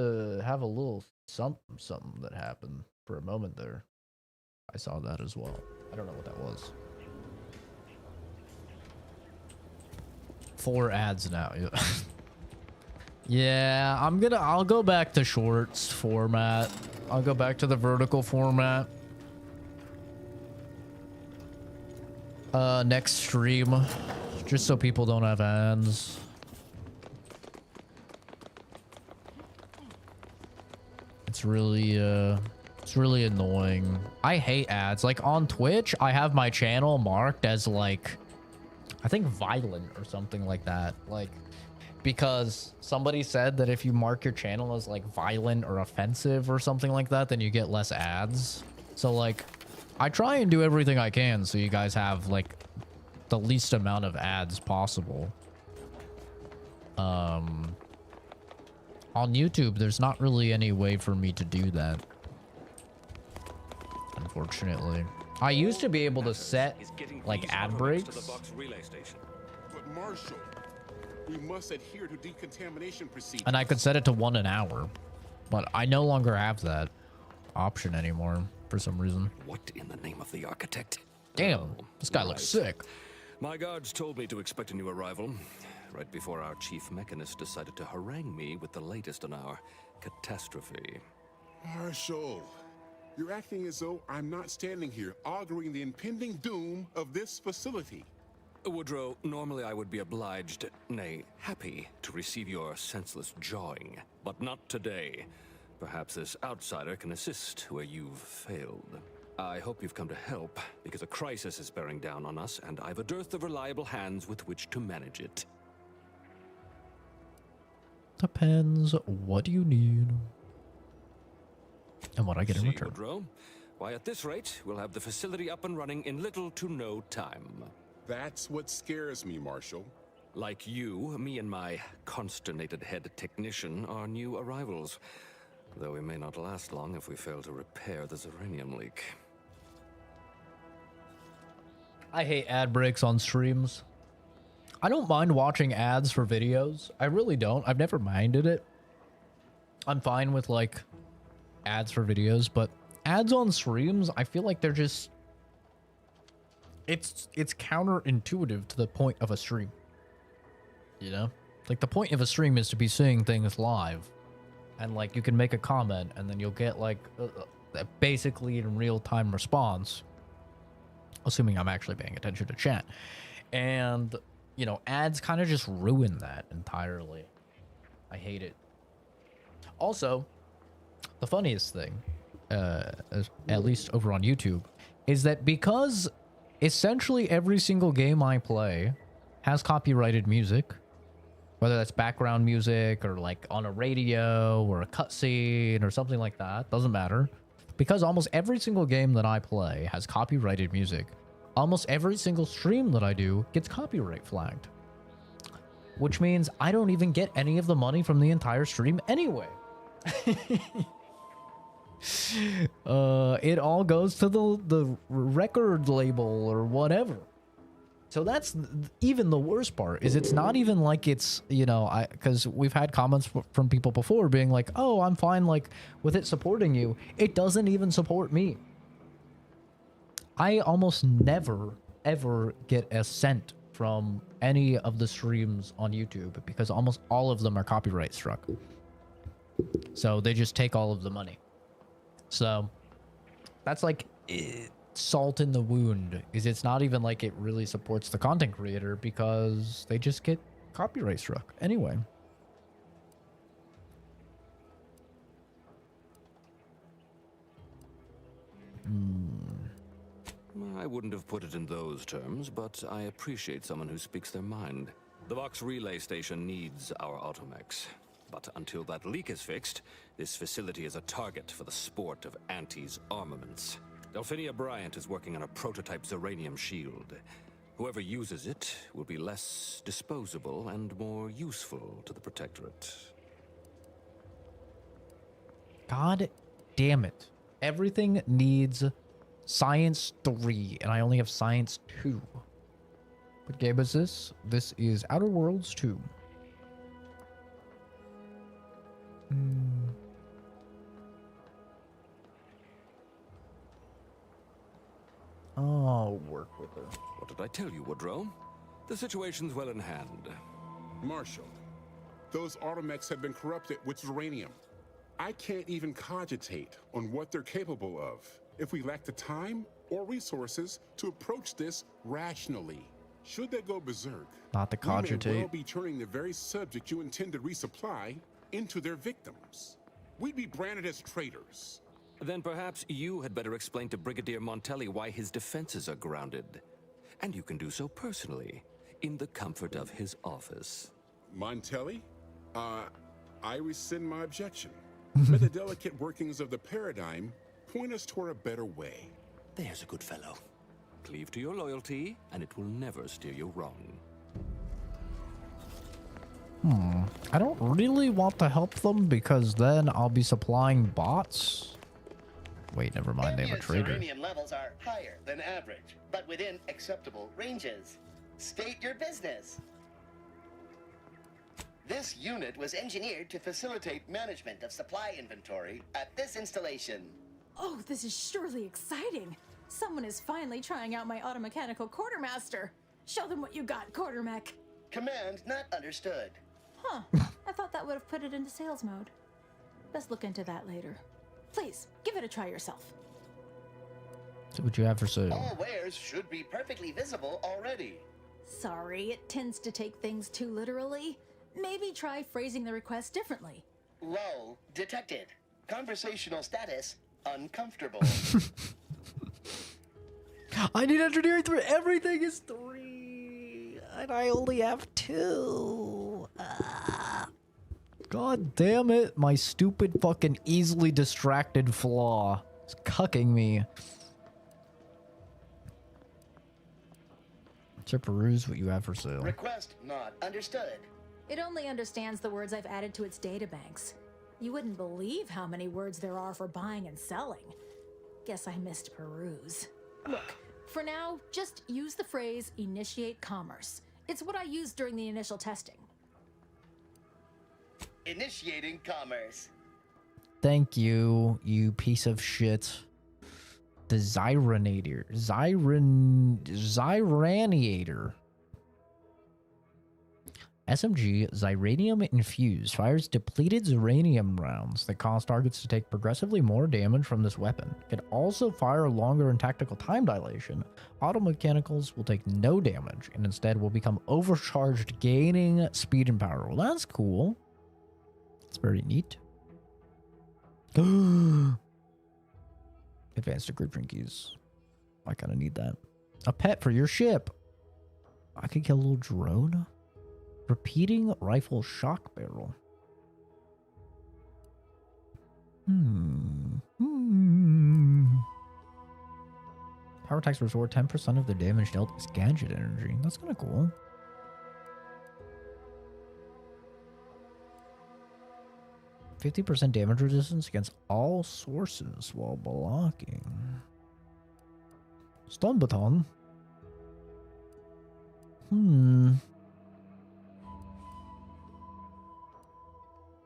S1: have a little something that happened for a moment there. I saw that as well. I don't know what that was. 4 ads now. Yeah. Yeah, I'll go back to shorts format. I'll go back to the vertical format. Next stream. Just so people don't have ads. It's really annoying. I hate ads. Like on Twitch, I have my channel marked as like, I think violent or something like that. Like, because somebody said that if you mark your channel as like violent or offensive or something like that, then you get less ads. So like, I try and do everything I can so you guys have like the least amount of ads possible. On YouTube, there's not really any way for me to do that. Unfortunately. I used to be able to set like ad breaks.
S12: But Marshal, we must adhere to decontamination procedures.
S1: And I could set it to 1 an hour. But I no longer have that option anymore for some reason.
S23: What in the name of the architect?
S1: Damn, this guy looks sick.
S23: My guards told me to expect a new arrival, right before our chief mechanist decided to harangue me with the latest in our catastrophe.
S12: Marshal, you're acting as though I'm not standing here auguring the impending doom of this facility.
S23: Woodrow, normally I would be obliged, nay, happy, to receive your senseless jawing, but not today. Perhaps this outsider can assist where you've failed. I hope you've come to help, because a crisis is bearing down on us, and I've a dearth of reliable hands with which to manage it.
S1: Depends. What do you need? And what I get in
S23: See,
S1: return.
S23: Woodrow? Why, at this rate, we'll have the facility up and running in little to no time.
S12: That's what scares me, Marshal.
S23: Like you, me and my consternated head technician are new arrivals. Though we may not last long if we fail to repair the uranium leak.
S1: I hate ad breaks on streams. I don't mind watching ads for videos. I really don't. I've never minded it. I'm fine with like ads for videos, but ads on streams, I feel like they're just it's counterintuitive to the point of a stream. You know? Like the point of a stream is to be seeing things live. And like you can make a comment and then you'll get like basically in real-time response, assuming I'm actually paying attention to chat. And you know, ads kind of just ruin that entirely. I hate it. Also, the funniest thing, at least over on YouTube, is that because essentially every single game I play has copyrighted music, whether that's background music or like on a radio or a cutscene or something like that, doesn't matter. Because almost every single game that I play has copyrighted music, almost every single stream that I do gets copyright flagged. Which means I don't even get any of the money from the entire stream anyway. It all goes to the record label or whatever. So that's even the worst part, is it's not even like it's, you know, because we've had comments from people before being like, oh, I'm fine like with it supporting you. It doesn't even support me. I almost never, ever get a cent from any of the streams on YouTube because almost all of them are copyright struck. So they just take all of the money. So that's like salt in the wound, is it's not even like it really supports the content creator because they just get copyright struck anyway.
S23: I wouldn't have put it in those terms, but I appreciate someone who speaks their mind. The Vox relay station needs our automechs. But until that leak is fixed, this facility is a target for the sport of Auntie's armaments. Delphinia Bryant is working on a prototype Zeranium shield. Whoever uses it will be less disposable and more useful to the Protectorate.
S1: God damn it. Everything needs Science 3, and I only have Science 2. What game is this? This is Outer Worlds 2. Oh, work with her.
S23: What did I tell you, Woodrow? The situation's well in hand.
S12: Marshal, those automechs have been corrupted with uranium. I can't even cogitate on what they're capable of if we lack the time or resources to approach this rationally. Should they go berserk,
S1: not to cogitate,
S12: we may well be turning the very subject you intend to resupply into their victims. We'd be branded as traitors.
S23: Then perhaps you had better explain to Brigadier Montelli why his defenses are grounded. And you can do so personally, in the comfort of his office.
S12: Montelli? I rescind my objection. May the delicate workings of the paradigm point us toward a better way.
S23: There's a good fellow. Cleave to your loyalty, and it will never steer you wrong.
S1: I don't really want to help them because then I'll be supplying bots. Wait, never mind, they have a trader.
S4: Uranium levels are higher than average, but within acceptable ranges. State your business. This unit was engineered to facilitate management of supply inventory at this installation.
S8: Oh, this is surely exciting. Someone is finally trying out my automechanical quartermaster. Show them what you got, quartermech.
S4: Command not understood.
S8: Huh, I thought that would have put it into sales mode. Let's look into that later. Please, give it a try yourself.
S1: So what you have for sale?
S4: All wares should be perfectly visible already.
S8: Sorry, it tends to take things too literally. Maybe try phrasing the request differently.
S4: Lull detected. Conversational status uncomfortable.
S1: I need engineering 3. Everything is 3. And I only have 2. God damn it. My stupid fucking easily distracted flaw is cucking me. To peruse what you have for sale.
S4: Request not understood.
S8: It only understands the words I've added to its databanks. You wouldn't believe how many words there are for buying and selling. Guess I missed peruse. Look, For now, just use the phrase initiate commerce. It's what I used during the initial testing.
S4: Initiating commerce.
S3: Thank you, you piece of shit. The Zyraniator. SMG Zyranium Infused fires depleted Zyranium rounds that cause targets to take progressively more damage from this weapon. Can also fire longer in tactical time dilation. Auto mechanicals will take no damage and instead will become overcharged, gaining speed and power. Well, that's cool. It's very neat. Advanced degree drinkies. I kind of need that. A pet for your ship. I could kill a little drone. Repeating rifle shock barrel. Power attacks restore 10% of the damage dealt as gadget energy. That's kind of cool. %50 damage resistance against all sources while blocking. Stun baton.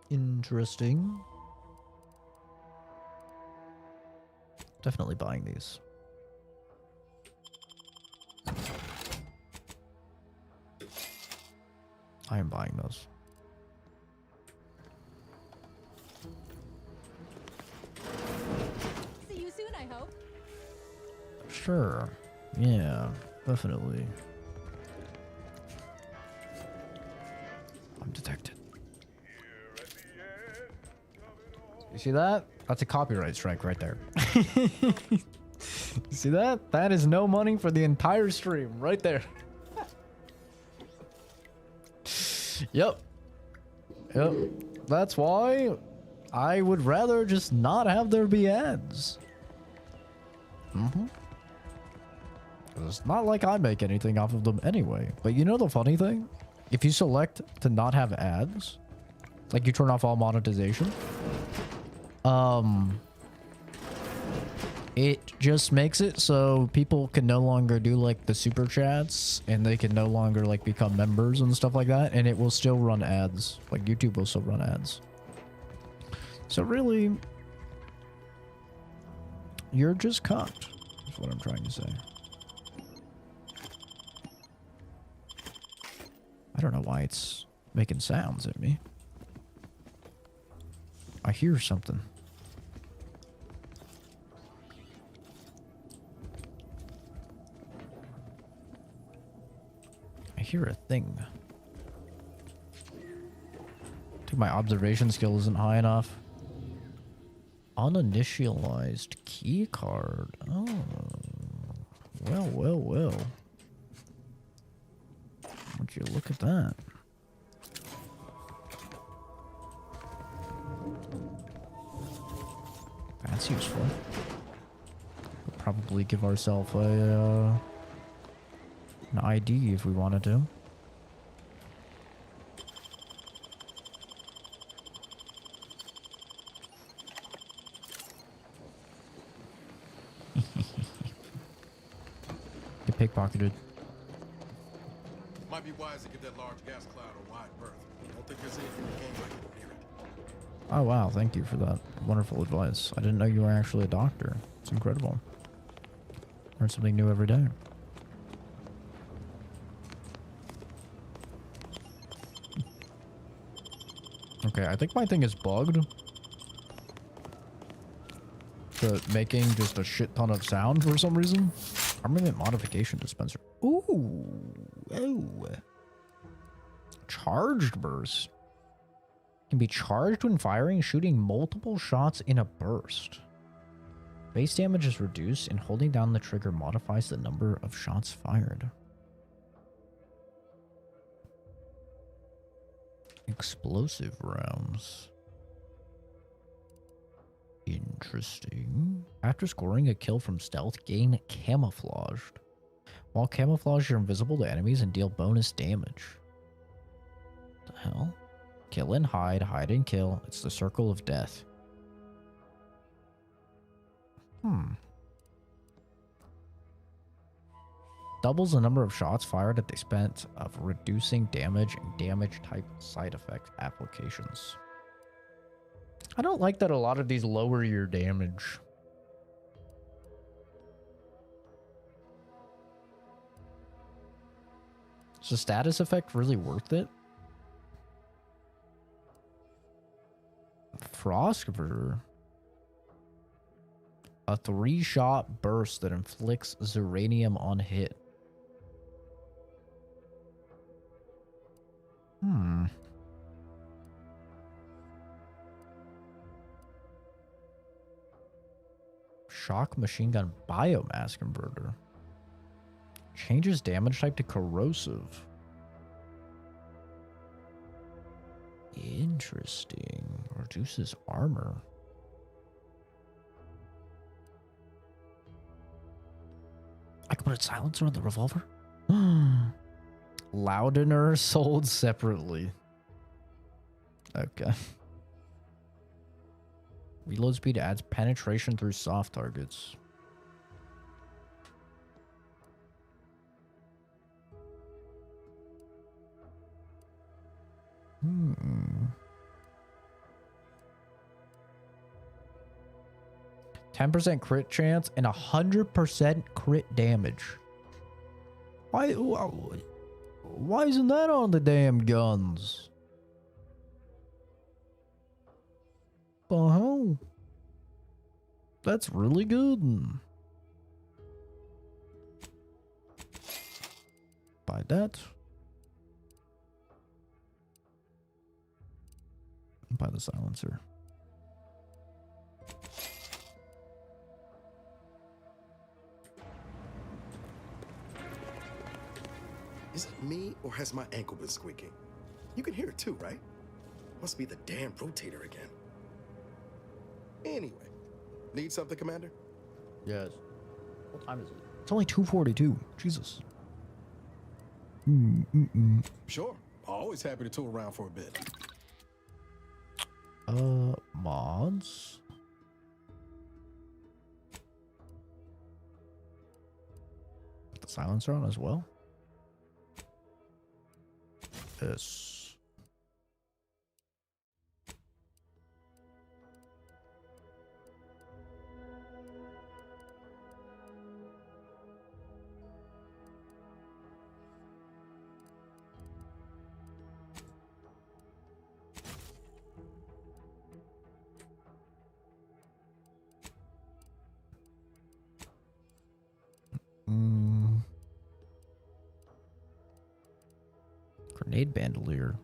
S3: Interesting. Definitely buying these. I am buying those.
S8: See you soon, I hope.
S3: Sure. Yeah, definitely. I'm detected. You see that? That's a copyright strike right there. You see that? That is no money for the entire stream right there. Yep. That's why I would rather just not have there be ads. It's not like I make anything off of them anyway. But you know the funny thing? If you select to not have ads, like you turn off all monetization, it just makes it so people can no longer do like the super chats and they can no longer like become members and stuff like that, and it will still run ads. Like YouTube will still run ads. So really, you're just cocked, is what I'm trying to say. I don't know why it's making sounds at me. I hear something. I hear a thing. I think my observation skill isn't high enough. Uninitialized key card. Oh. Well. Would you look at that? That's useful. We'll probably give ourselves a an ID if we wanted to. Get pickpocketed.
S16: Might be wise to give that large gas cloud a wide berth. I don't think there's anything in the game like it near it.
S3: Oh wow, thank you for that wonderful advice. I didn't know you were actually a doctor. It's incredible. Learn something new every day. Okay, I think my thing is bugged. To making just a shit ton of sound for some reason. Armament modification dispenser. Ooh. Oh. Charged burst. Can be charged when firing, shooting multiple shots in a burst. Base damage is reduced, and holding down the trigger modifies the number of shots fired. Explosive rounds. Interesting. After scoring a kill from stealth, gain camouflaged. While camouflaged, you're invisible to enemies and deal bonus damage. What the hell? Kill and hide, hide and kill. It's the circle of death.
S1: Doubles the number of shots fired at the expense of reducing damage and damage type side effect applications. I don't like that a lot of these lower your damage. Is the status effect really worth it? Frost Converter. A 3-shot burst that inflicts Zeranium on hit. Shock Machine Gun Biomass Converter. Changes damage type to corrosive. Interesting. Reduces armor. I can put a silencer on the revolver? Loudener sold separately. Okay. Reload speed adds penetration through soft targets. Hmm. 10% crit chance and 100% crit damage. Why isn't that on the damn guns? The hell? That's really good. Buy that. Buy the silencer.
S18: Is it me, or has my ankle been squeaking? You can hear it too, right? Must be the damn rotator again. Anyway, need something, Commander?
S1: Yes. What time is it? It's only 2:42. Jesus.
S18: Sure. Always happy to tool around for a bit.
S1: Mods. Put the silencer on as well. Yes. Grenade bandolier.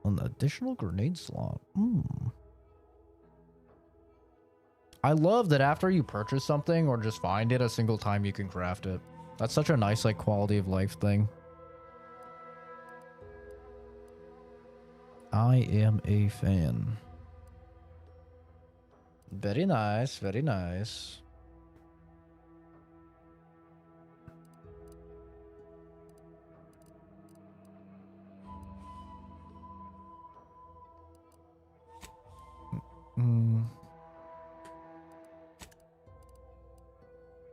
S1: An additional grenade slot. I love that after you purchase something or just find it a single time you can craft it. That's such a nice like quality of life thing. I am a fan. Very nice, very nice.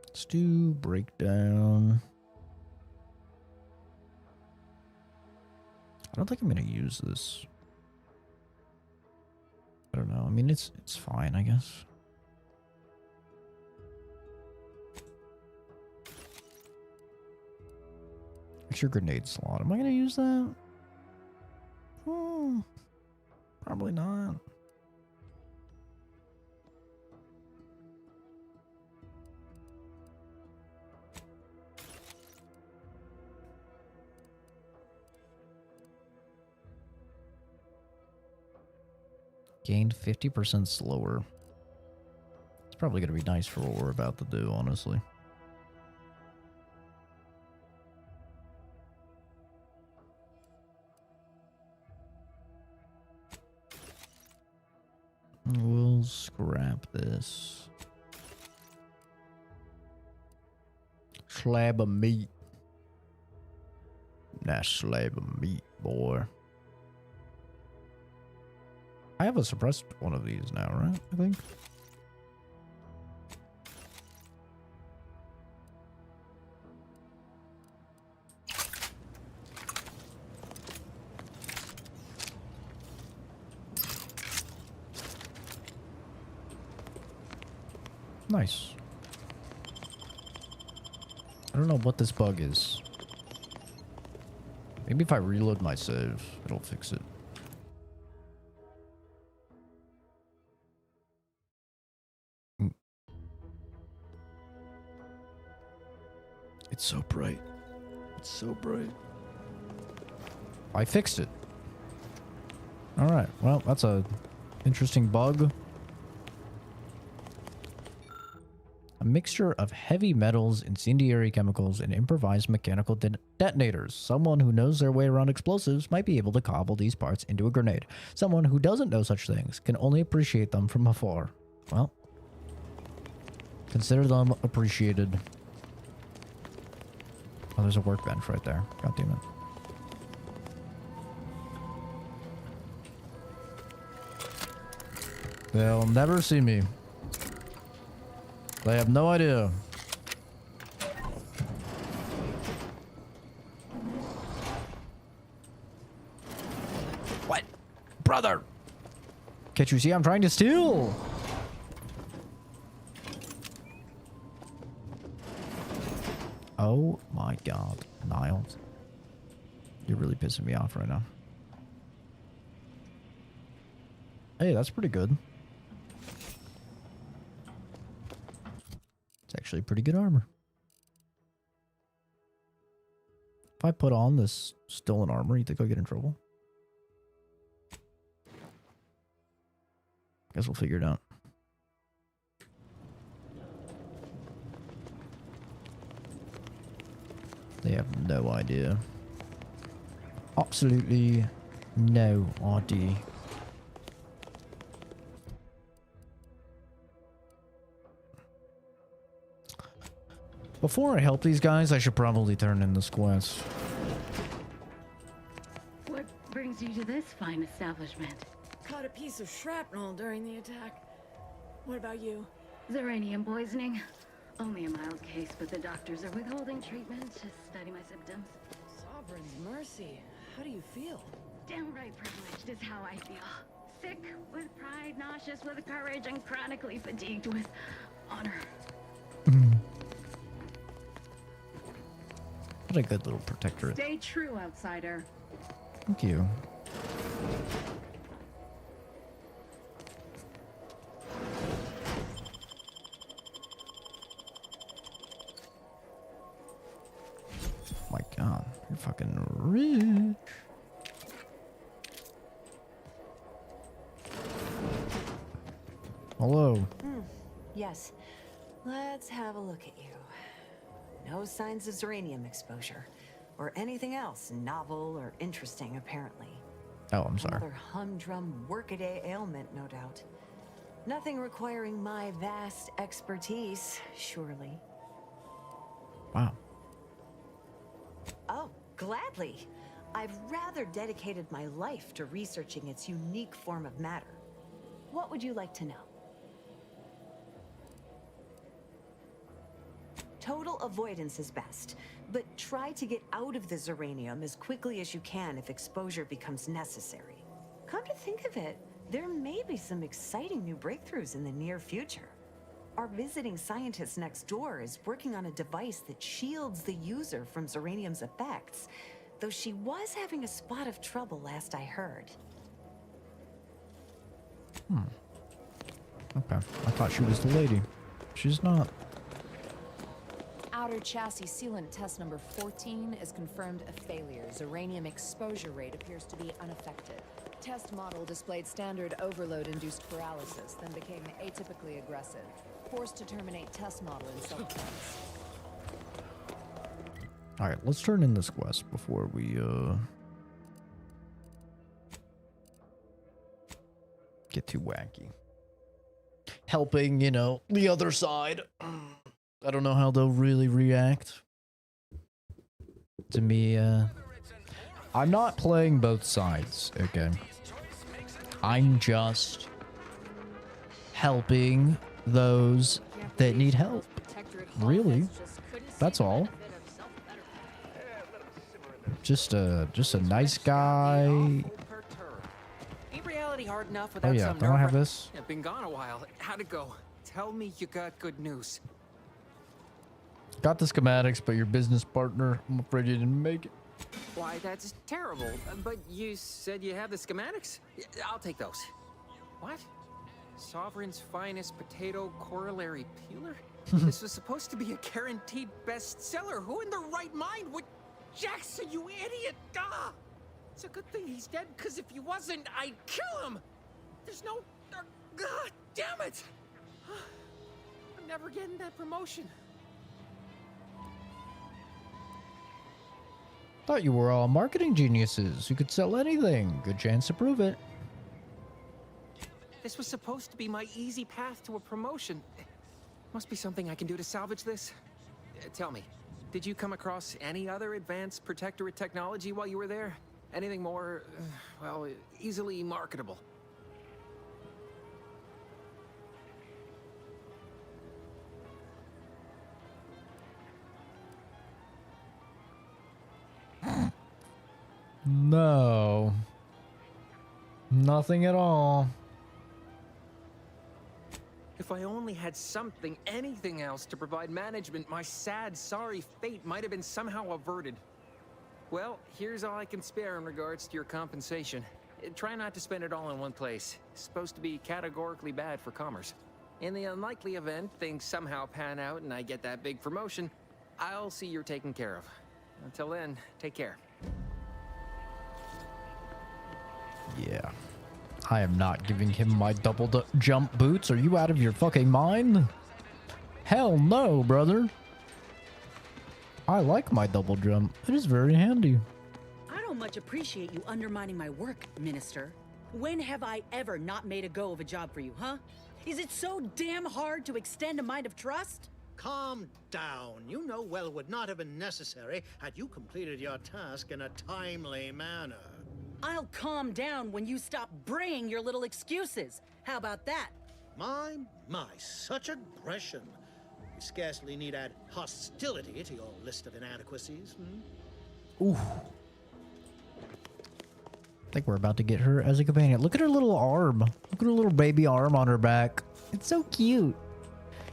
S1: Let's do breakdown. I don't think I'm gonna use this. I don't know. I mean, it's fine, I guess. Extra grenade slot. Am I gonna use that? Probably not. Gained 50% slower. It's probably going to be nice for what we're about to do, honestly. We'll scrap this. Slab of meat. Nice slab of meat, boy. I have a suppressed one of these now, right? I think.
S3: Nice. I don't know what this bug is. Maybe if I reload my save, it'll fix it. It's so bright. It's so bright. I fixed it. Alright, well, that's a interesting bug. A mixture of heavy metals, incendiary chemicals, and improvised mechanical detonators. Someone who knows their way around explosives might be able to cobble these parts into a grenade. Someone who doesn't know such things can only appreciate them from afar. Well, consider them appreciated. Oh, there's a workbench right there. God damn it. They'll never see me. They have no idea. What? Brother! Can't you see I'm trying to steal? Oh my god, Niles. You're really pissing me off right now. Hey, that's pretty good. It's actually pretty good armor. If I put on this stolen armor, you think I'll get in trouble? Guess we'll figure it out. They have no idea. Absolutely no idea. Before I help these guys, I should probably turn in this quest.
S15: What brings you to this fine establishment?
S8: Caught a piece of shrapnel during the attack. What about you?
S15: Xeranium poisoning. Only a mild case, but the doctors are withholding treatment to study my symptoms.
S8: Sovereign's mercy. How do you feel?
S15: Downright privileged is how I feel. Sick with pride, nauseous with courage, and chronically fatigued with honor.
S3: What a good little protectorate.
S15: Stay true, outsider.
S3: Thank you. My god, you're fucking rich. Hello.
S13: Yes. Let's have a look at you. No signs of Xeranium exposure. Or anything else novel or interesting, apparently.
S3: Oh, I'm sorry.
S13: Another humdrum workaday ailment, no doubt. Nothing requiring my vast expertise, surely.
S3: Wow.
S13: Oh, gladly. I've rather dedicated my life to researching its unique form of matter. What would you like to know? Total avoidance is best, but try to get out of the Xeranium as quickly as you can if exposure becomes necessary. Come to think of it, there may be some exciting new breakthroughs in the near future. Our visiting scientist next door is working on a device that shields the user from Xeranium's effects, though she was having a spot of trouble last I heard.
S3: Okay. I thought she was the lady. She's not.
S17: Outer chassis sealant test number 14 is confirmed a failure. Xeranium exposure rate appears to be unaffected. Test model displayed standard overload-induced paralysis, then became atypically aggressive. Forced to terminate test model in self-defense.
S3: Alright, let's turn in this quest before we, get too wacky. Helping, you know, the other side. I don't know how they'll really react to me, I'm not playing both sides, okay? I'm just helping those that need help. Really? That's all. Just a nice guy.
S19: Ain't reality hard enough
S3: Oh
S19: without
S3: yeah,
S19: some
S3: don't I have
S19: nerve-
S3: this?
S19: Yeah, been gone a while. How'd it go?
S14: Tell me you got good news.
S3: Got the schematics, but your business partner, I'm afraid you didn't make it.
S14: Why, that's terrible. But you said you have the schematics? I'll take those. What? Sovereign's finest potato corollary peeler? This was supposed to be a guaranteed bestseller. Who in their right mind would... Jackson, you idiot! Ah! It's a good thing he's dead, because if he wasn't, I'd kill him! There's no... God damn it! I'm never getting that promotion.
S3: Thought you were all marketing geniuses. You could sell anything. Good chance to prove it.
S14: This was supposed to be my easy path to a promotion. Must be something I can do to salvage this. Tell me, did you come across any other advanced protectorate technology while you were there? Anything more, well, easily marketable?
S3: No. Nothing at all.
S14: If I only had something, anything else to provide management, my sad, sorry fate might have been somehow averted. Well, here's all I can spare in regards to your compensation. Try not to spend it all in one place. It's supposed to be categorically bad for commerce. In the unlikely event things somehow pan out and I get that big promotion, I'll see you're taken care of. Until then, take care.
S3: Yeah. I am not giving him my double jump boots. Are you out of your fucking mind? Hell no, brother. I like my double jump. It is very handy.
S19: I don't much appreciate you undermining my work, Minister. When have I ever not made a go of a job for you, huh? Is it so damn hard to extend a mind of trust?
S21: Calm down. You know well it would not have been necessary had you completed your task in a timely manner.
S19: I'll calm down when you stop braying your little excuses. How about that?
S21: My, such aggression. We scarcely need add hostility to your list of inadequacies.
S3: Ooh. I think we're about to get her as a companion. Look at her little arm. Look at her little baby arm on her back. It's so cute.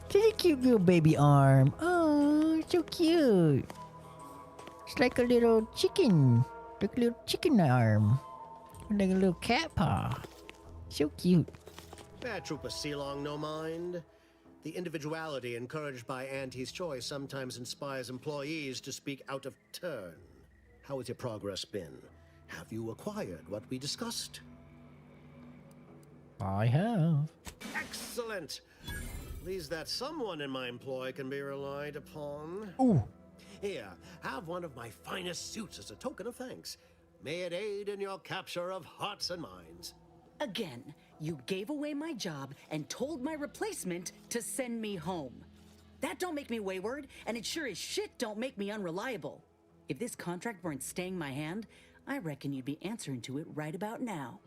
S3: Such a cute little baby arm. Oh, so cute. It's like a little chicken. Like a little chicken arm. Like a little cat paw. So cute.
S21: Trooper Sealong, no mind. The individuality encouraged by Auntie's choice sometimes inspires employees to speak out of turn. How has your progress been? Have you acquired what we discussed?
S3: I have.
S21: Excellent! Please that someone in my employ can be relied upon.
S3: Ooh.
S21: Here, have one of my finest suits as a token of thanks. May it aid in your capture of hearts and minds.
S19: Again, you gave away my job and told my replacement to send me home. That don't make me wayward, and it sure as shit don't make me unreliable. If this contract weren't staying my hand, I reckon you'd be answering to it right about now.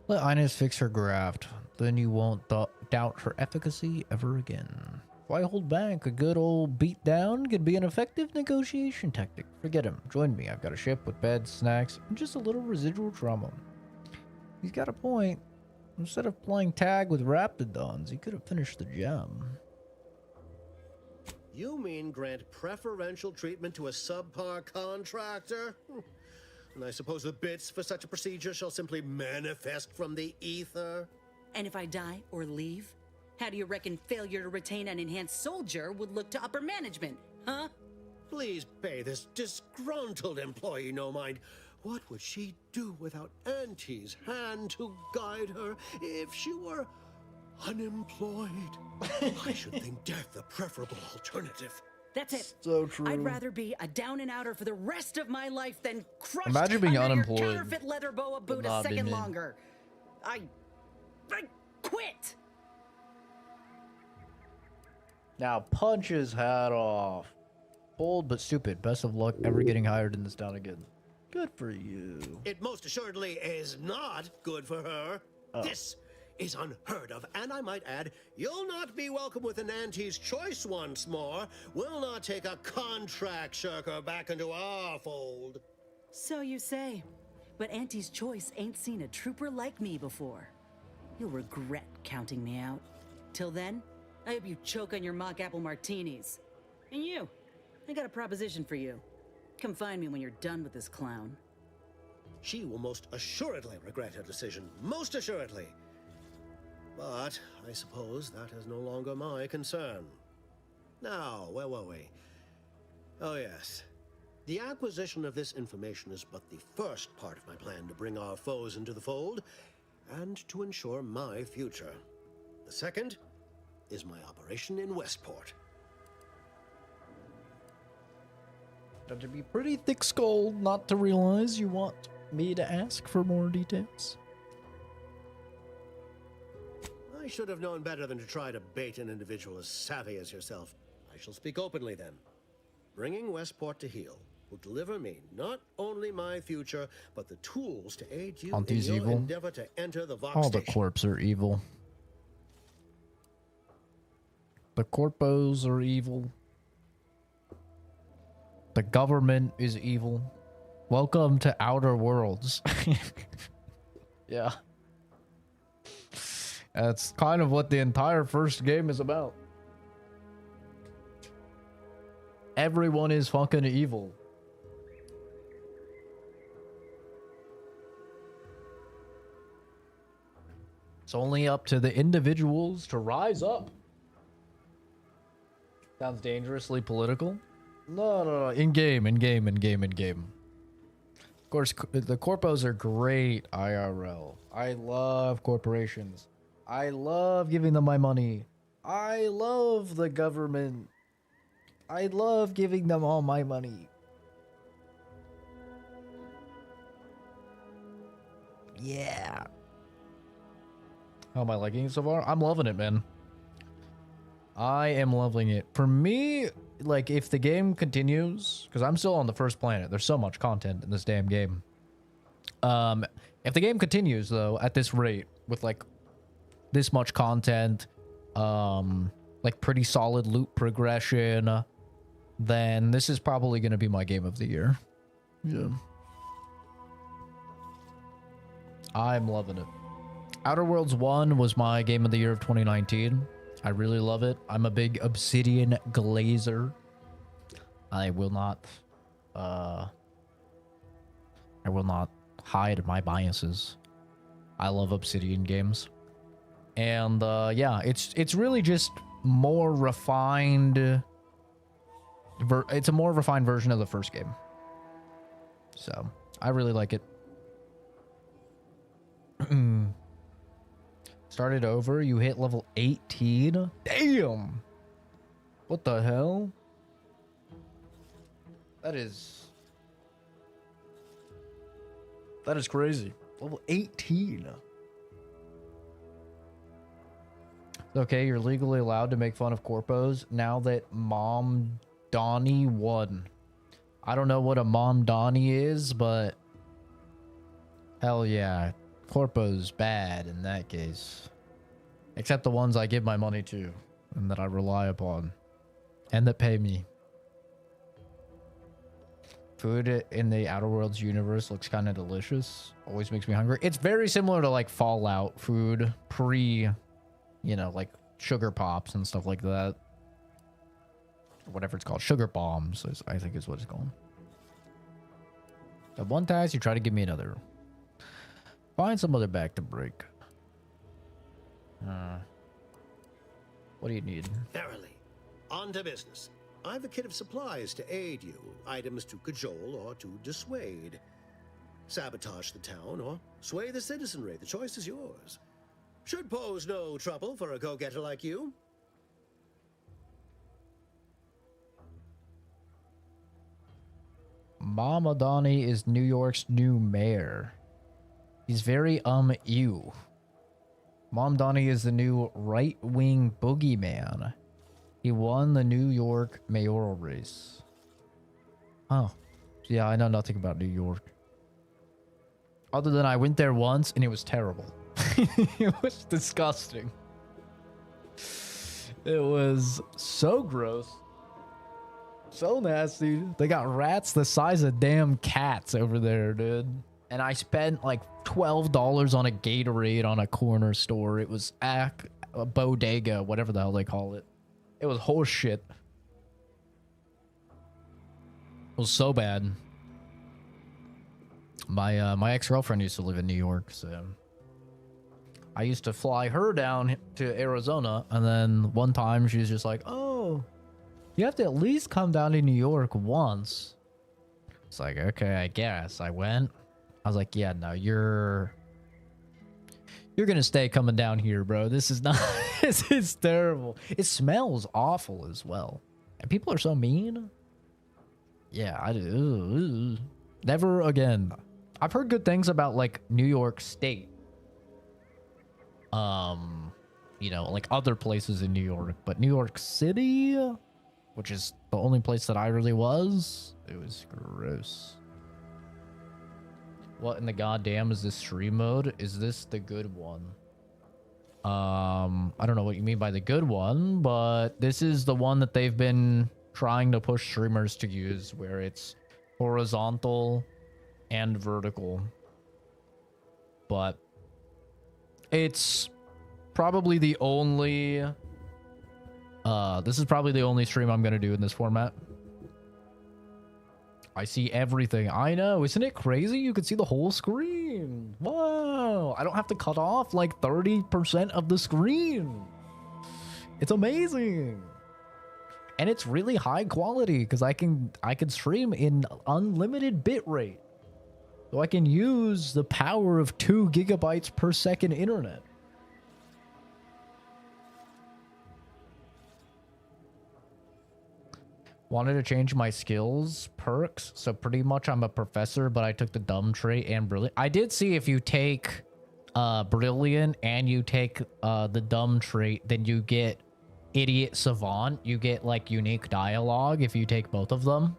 S3: Let Inez fix her graft. Then you won't doubt her efficacy ever again. Why hold back? A good old beat down could be an effective negotiation tactic. Forget him. Join me. I've got a ship with beds, snacks, and just a little residual trauma. He's got a point. Instead of playing tag with Raptidons, he could have finished the job.
S21: You mean grant preferential treatment to a subpar contractor? And I suppose the bits for such a procedure shall simply manifest from the ether?
S19: And if I die or leave, how do you reckon failure to retain an enhanced soldier would look to upper management, huh?
S21: Please pay this disgruntled employee no mind. What would she do without Auntie's hand to guide her if she were unemployed? I should think death the preferable alternative.
S19: That's it.
S3: So true.
S19: I'd rather be a down and outer for the rest of my life than crushed
S3: Imagine being
S19: under
S3: unemployed,
S19: your counterfeit leather boa boot a
S3: not
S19: second
S3: being in.
S19: longer. I quit.
S3: Now punch his hat off. Bold but stupid. Best of luck ever getting hired in this town again. Good for you.
S21: It most assuredly is not good for her.
S3: Oh.
S21: This is unheard of, and I might add, you'll not be welcome with an Auntie's choice once more. We'll not take a contract shirker back into our fold.
S19: So you say. but Auntie's Choice ain't seen a trooper like me before. You'll regret counting me out. Till then, I hope you choke on your mock apple martinis. And you, I got a proposition for you. Come find me when you're done with this clown.
S21: She will most assuredly regret her decision. Most assuredly. But I suppose that is no longer my concern. Now, where were we? Oh, yes. The acquisition of this information is but the first part of my plan to bring our foes into the fold and to ensure my future. The second is my operation in Westport.
S3: Got to be pretty thick-skulled not to realize you want me to ask for more details.
S21: I should have known better than to try to bait an individual as savvy as yourself. I shall speak openly then. Bringing Westport to heel will deliver me not only my future, but the tools to aid you
S3: Auntie's
S21: in your
S3: evil.
S21: endeavor to enter the Vox
S3: All the
S21: station.
S3: corps are evil. The corpos are evil. The government is evil. Welcome to Outer Worlds. Yeah. That's kind of what the entire first game is about. Everyone is fucking evil. It's only up to the individuals to rise up. Sounds dangerously political. No. In game. Of course, the corpos are great IRL. I love corporations. I love giving them my money. I love the government. I love giving them all my money. Yeah. How am I liking it so far? I'm loving it, man. I am loving it. For me, like, if the game continues, because I'm still on the first planet. There's so much content in this damn game. If the game continues, though, at this rate, with, like, this much content, like, pretty solid loot progression, then this is probably going to be my game of the year. Yeah. I'm loving it. Outer Worlds 1 was my game of the year of 2019. I really love it. I'm a big Obsidian glazer. I will not hide my biases. I love Obsidian games. And yeah, it's really just more refined. It's a more refined version of the first game. So, I really like it. Started over, you hit level 18. Damn! What the hell? That is crazy. Level 18. Okay, you're legally allowed to make fun of corpos now that Mom Donnie won. I don't know what a Mom Donnie is, but hell yeah. Corpo's bad in that case. Except the ones I give my money to and that I rely upon and that pay me. Food in the Outer Worlds universe looks kind of delicious. Always makes me hungry. It's very similar to like Fallout food pre, you know, like sugar pops and stuff like that. Whatever it's called. Sugar bombs, I think is what it's called. At one task, you try to give me another. Find some other back to break. What do you need?
S21: Verily. On to business. I've a kit of supplies to aid you. Items to cajole or to dissuade. Sabotage the town or sway the citizenry. The choice is yours. Should pose no trouble for a go-getter like you.
S3: Mama Donnie is New York's new mayor. He's very ew. Mom Donnie is the new right-wing boogeyman. He won the New York mayoral race. Oh. Yeah, I know nothing about New York. Other than I went there once and it was terrible. It was disgusting. It was so gross. So nasty. They got rats the size of damn cats over there, dude. And I spent like $12 on a Gatorade on a corner store. It was a bodega, whatever the hell they call it. It was horse shit. It was so bad. My ex-girlfriend used to live in New York, so I used to fly her down to Arizona, and then one time she was just like, "Oh, you have to at least come down to New York once." It's like, okay, I guess. I went. I was like, "Yeah, no, you're gonna stay coming down here, bro. This is not. This is terrible. It smells awful as well, and people are so mean." Yeah, I do. Never again. I've heard good things about like New York State. You know, like other places in New York, but New York City, which is the only place that I really was, it was gross. What in the goddamn is this stream mode? Is this the good one? I don't know what you mean by the good one, but this is the one that they've been trying to push streamers to use, where it's horizontal and vertical. But it's probably the only this is probably the only stream I'm gonna do in this format. I see everything. I know, isn't it crazy? You can see the whole screen. Whoa, I don't have to cut off like 30% of the screen. It's amazing. And it's really high quality because I can stream in unlimited bitrate. So I can use the power of 2 gigabytes per second internet. Wanted to change my skills perks, so pretty much I'm a professor, but I took the dumb trait and brilliant. I did see if you take brilliant and you take the dumb trait, then you get idiot savant. You get like unique dialogue if you take both of them,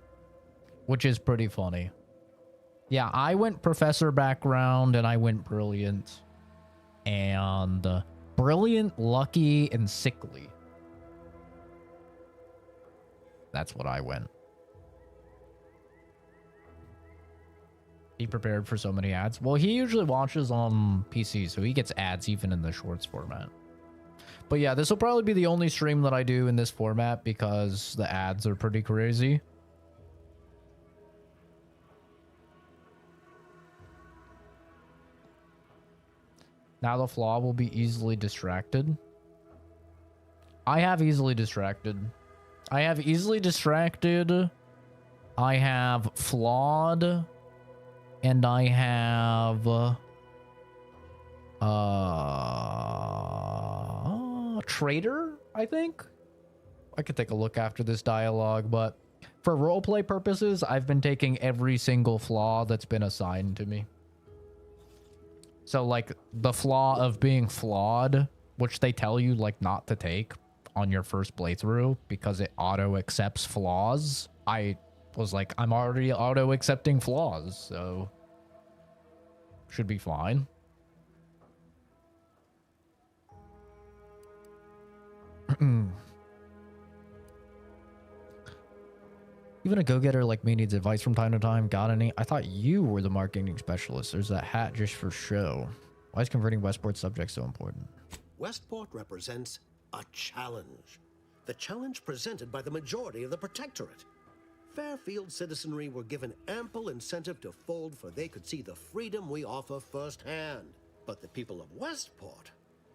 S3: which is pretty funny. Yeah, I went professor background and I went brilliant. And brilliant, lucky, and sickly. That's what I went. Be prepared for so many ads. Well, he usually watches on PC, so he gets ads even in the shorts format. But yeah, this will probably be the only stream that I do in this format because the ads are pretty crazy. Now the flaw will be easily distracted. I have easily distracted. I have easily distracted. I have flawed. And I have traitor, I think. I could take a look after this dialogue, but for roleplay purposes, I've been taking every single flaw that's been assigned to me. So like the flaw of being flawed, which they tell you like not to take on your first playthrough because it auto accepts flaws. I was like, I'm already auto accepting flaws, so should be fine. Even a go-getter like me needs advice from time to time. Got any? I thought you were the marketing specialist. There's that hat just for show. Why is converting Westport subjects so important?
S21: Westport represents a challenge. The challenge presented by the majority of the Protectorate. Fairfield citizenry were given ample incentive to fold, for they could see the freedom we offer firsthand. But the people of Westport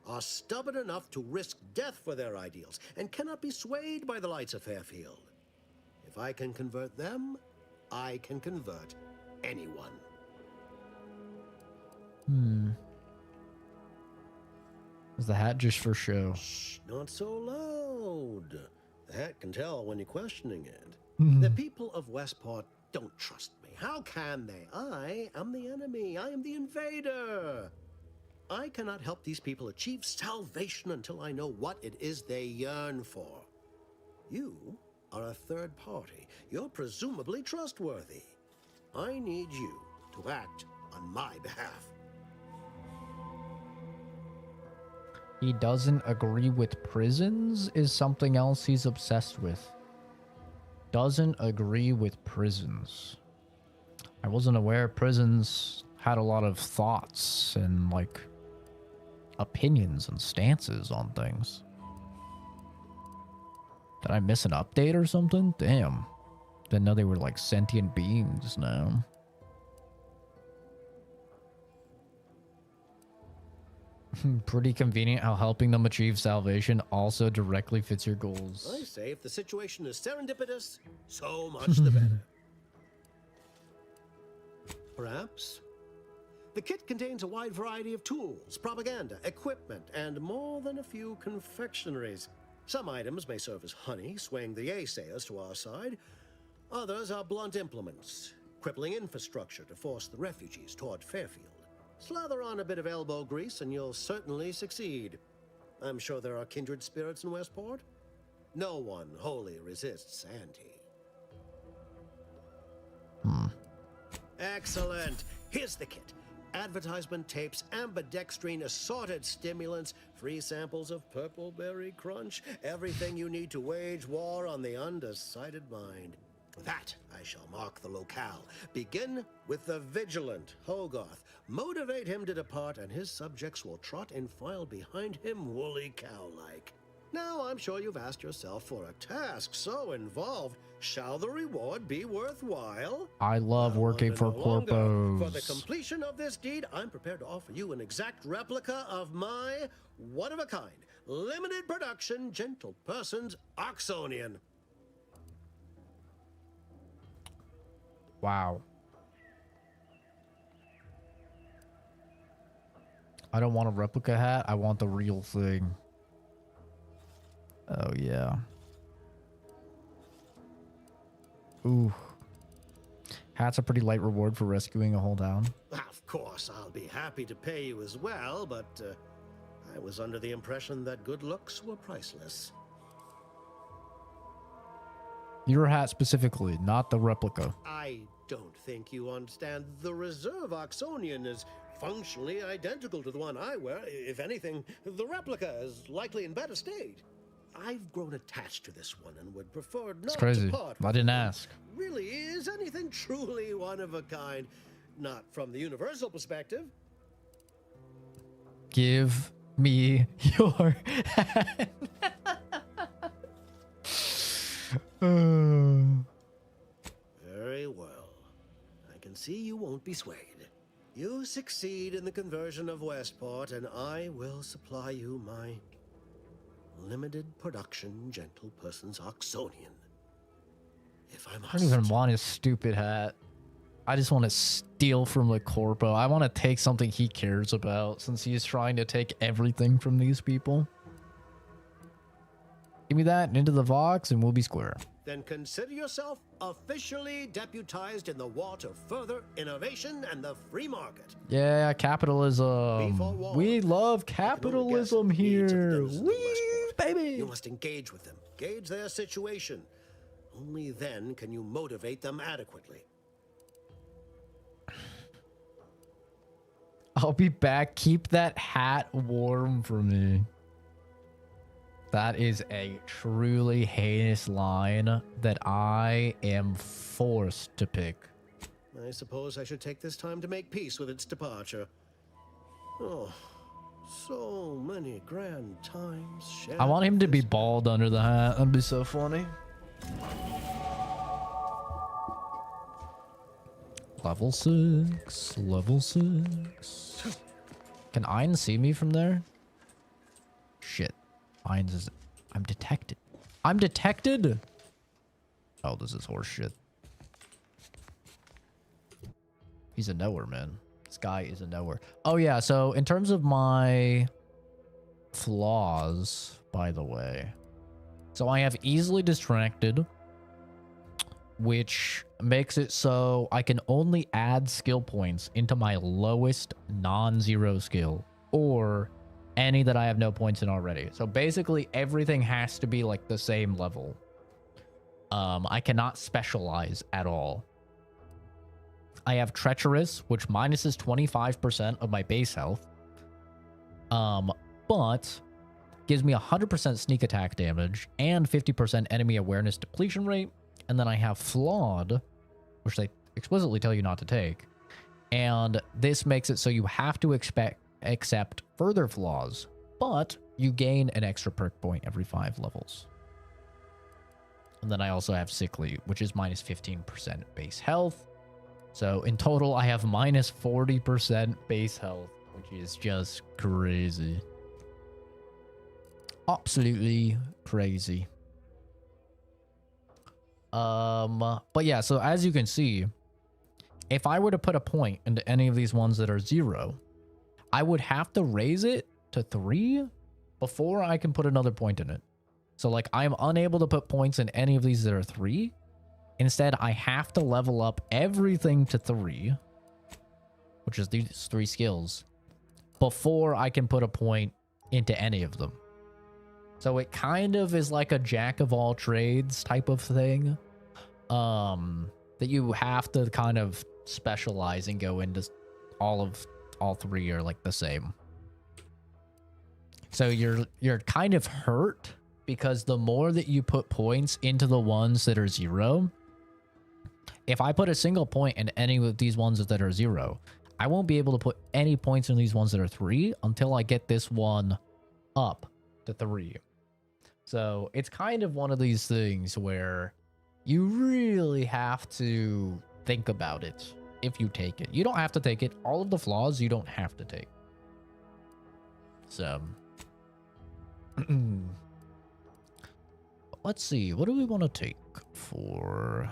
S21: are stubborn enough to risk death for their ideals and cannot be swayed by the lights of Fairfield. If I can convert them, I can convert anyone.
S3: Is the hat just for show?
S21: Shh, not so loud. The hat can tell when you're questioning it. The people of Westport don't trust me. How can they? I am the enemy. I am the invader. I cannot help these people achieve salvation until I know what it is they yearn for. You are a third party. You're presumably trustworthy. I need you to act on my behalf.
S3: He doesn't agree with prisons is something else he's obsessed with. Doesn't agree with prisons. I wasn't aware prisons had a lot of thoughts and like opinions and stances on things. Did I miss an update or something? Damn. Didn't know they were like sentient beings now. Pretty convenient how helping them achieve salvation also directly fits your goals.
S21: I say if the situation is serendipitous, so much the better. Perhaps? The kit contains a wide variety of tools, propaganda, equipment, and more than a few confectionaries. Some items may serve as honey, swaying the naysayers to our side. Others are blunt implements, crippling infrastructure to force the refugees toward Fairfield. Slather on a bit of elbow grease and you'll certainly succeed. I'm sure there are kindred spirits in Westport. No one wholly resists Auntie. Excellent. Here's the kit. Advertisement tapes, ambidextrine, assorted stimulants, free samples of Purple Berry Crunch, everything you need to wage war on the undecided mind. With that, I shall mark the locale. Begin with the vigilant Hogarth. Motivate him to depart, and his subjects will trot in file behind him woolly cow-like. Now, I'm sure you've asked yourself, for a task so involved, shall the reward be worthwhile?
S3: I love working for corpos.
S21: For the completion of this deed, I'm prepared to offer you an exact replica of my one-of-a-kind, limited production, gentle person's Oxonian.
S3: Wow. I don't want a replica hat. I want the real thing. Oh, yeah. Ooh. Hat's a pretty light reward for rescuing a whole town.
S21: Of course, I'll be happy to pay you as well, but I was under the impression that good looks were priceless.
S3: Your hat specifically, not the replica.
S21: I don't think you understand. The reserve Oxonian is functionally identical to the one I wear. If anything, the replica is likely in better state. I've grown attached to this one and would prefer not
S3: It's crazy.
S21: to part.
S3: I didn't ask.
S21: Really, is anything truly one of a kind? Not from the universal perspective.
S3: Give me your hat.
S21: Very well. I can see you won't be swayed. You succeed in the conversion of Westport, and I will supply you my limited production gentle person's Oxonian. If I must.
S3: I don't even want his stupid hat. I just want to steal from the corpo. I want to take something he cares about, since he's trying to take everything from these people. Give me that into the Vox and we'll be square.
S21: Then consider yourself officially deputized in the war to further innovation and the free market.
S3: Yeah, capitalism. We love capitalism here. Wee, baby.
S21: You must engage with them, gauge their situation. Only then can you motivate them adequately.
S3: I'll be back. Keep that hat warm for me. That is a truly heinous line that I am forced to pick.
S21: I suppose I should take this time to make peace with its departure. Oh, so many grand times shared.
S3: I want him to be bald under the hat. That'd be so funny. Level 6. Level 6. Can Ein see me from there? Shit. Ein's is... I'm detected. I'm detected? Oh, this is horse shit. He's a knower, man. This guy is a knower. Oh, yeah. So, in terms of my flaws, by the way. So, I have easily distracted, which makes it so I can only add skill points into my lowest non-zero skill, or any that I have no points in already. So basically everything has to be like the same level. I cannot specialize at all. I have treacherous, which minuses 25% of my base health. But gives me 100% sneak attack damage and 50% enemy awareness depletion rate. And then I have flawed, which they explicitly tell you not to take,
S1: And this makes it so you have to accept further flaws, but you gain an extra perk point every 5 levels. And then I also have Sickly, which is minus 15% base health. So in total, I have minus 40% base health, which is just crazy. Absolutely crazy. But yeah, so as you can see, if I were to put a point into any of these ones that are 0, I would have to raise it to 3 before I can put another point in it. So like I'm unable to put points in any of these that are 3. Instead, I have to level up everything to 3, which is these 3 skills, before I can put a point into any of them. So it kind of is like a jack of all trades type of thing. That you have to kind of specialize and go into all 3 are like the same. So you're kind of hurt because the more that you put points into the ones that are 0, if I put a single point in any of these ones that are 0, I won't be able to put any points in these ones that are 3 until I get this one up to 3. So it's kind of one of these things where you really have to think about it if you take it. You don't have to take it. All of the flaws you don't have to take. So let's see. What do we want to take for...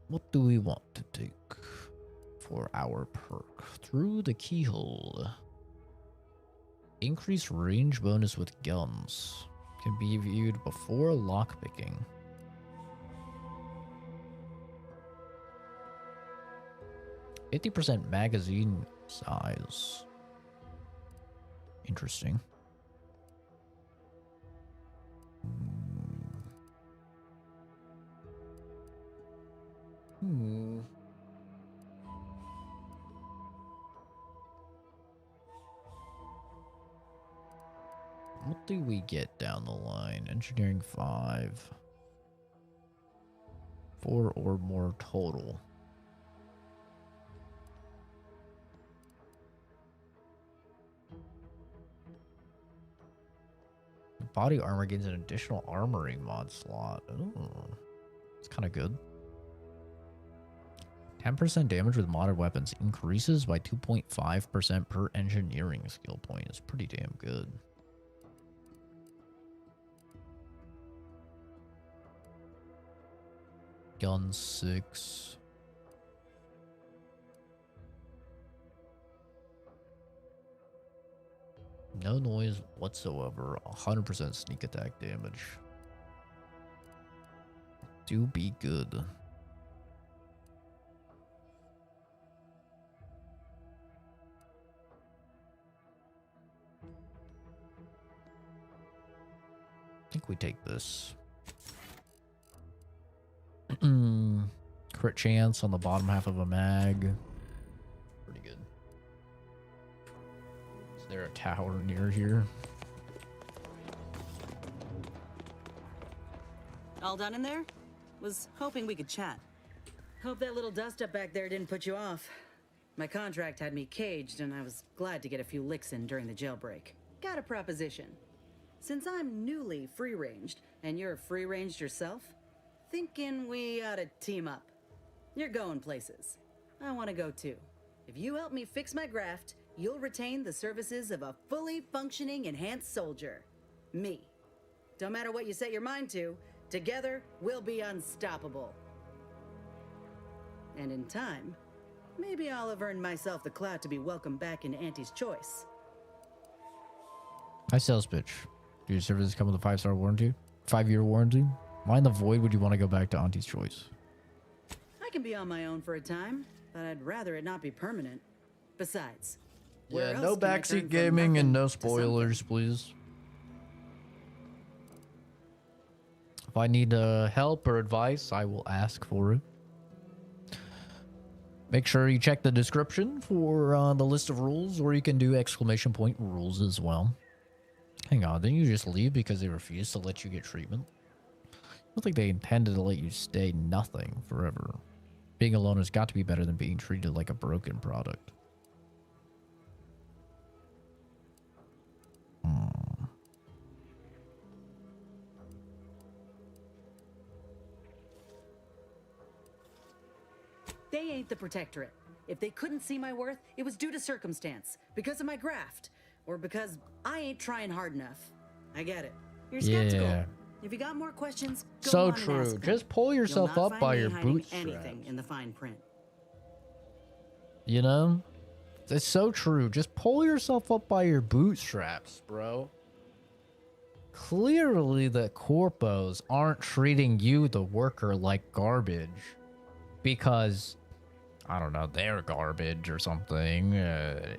S1: what do we want to take for our perk? Through the keyhole. Increased range bonus with guns. Can be viewed before lockpicking. %50 magazine size. Interesting. What do we get down the line? Engineering 5. 4 or more total. Body armor gains an additional armoring mod slot. Oh, it's kind of good. 10% damage with modded weapons increases by 2.5% per engineering skill point. It's pretty damn good. Gun 6. No noise whatsoever. 100% sneak attack damage. Do be good. I think we take this. Crit chance on the bottom half of a mag. Pretty good. Is there a tower near here?
S19: All done in there? Was hoping we could chat. Hope that little dust up back there didn't put you off. My contract had me caged, and I was glad to get a few licks in during the jailbreak. Got a proposition. Since I'm newly free-ranged, and you're free-ranged yourself, thinking we ought to team up. You're going places. I want to go too. If you help me fix my graft, you'll retain the services of a fully functioning enhanced soldier. Me. Don't matter what you set your mind to, together we'll be unstoppable. And in time, maybe I'll have earned myself the clout to be welcomed back into Auntie's Choice.
S1: Hi, sales pitch. Do your services come with a 5-star warranty? 5-year warranty? Why in the void would you want to go back to Auntie's Choice?
S19: I can be on my own for a time, but I'd rather it not be permanent. Besides,
S1: Yeah, no backseat gaming and no spoilers, please. If I need help or advice, I will ask for it. Make sure you check the description for the list of rules, or you can do !rules as well. Hang on, didn't you just leave because they refused to let you get treatment?
S3: don't think they intended to let you stay nothing forever. Being alone has got to be better than being treated like a broken product.
S19: They ain't the Protectorate. If they couldn't see my worth, it was due to circumstance, because of my graft, or because I ain't trying hard enough. I get it. You're skeptical.
S3: Yeah.
S19: If you got more questions, go
S3: So
S19: on and
S3: true.
S19: ask them.
S3: Just pull yourself
S19: You'll not
S3: up
S19: find
S3: by
S19: me
S3: your
S19: hiding
S3: bootstraps.
S19: anything in the fine print.
S3: You know? It's so true. Just pull yourself up by your bootstraps, bro. Clearly the corpos aren't treating you, the worker, like garbage. Because, I don't know, they're garbage or something.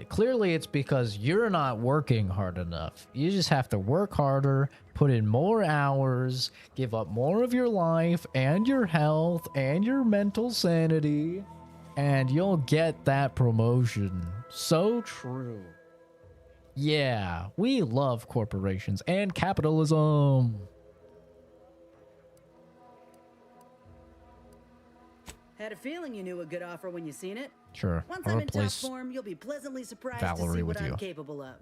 S3: Clearly it's because you're not working hard enough. You just have to work harder, put in more hours, give up more of your life and your health and your mental sanity, and you'll get that promotion. So true. Yeah, we love corporations and capitalism.
S19: Had a feeling you knew a good offer when you seen it.
S3: Sure.
S19: Once
S3: I'll
S19: I'm in top
S3: replace
S19: form, you'll be pleasantly surprised to
S3: Valerie
S19: see what
S3: with
S19: I'm
S3: you.
S19: capable of.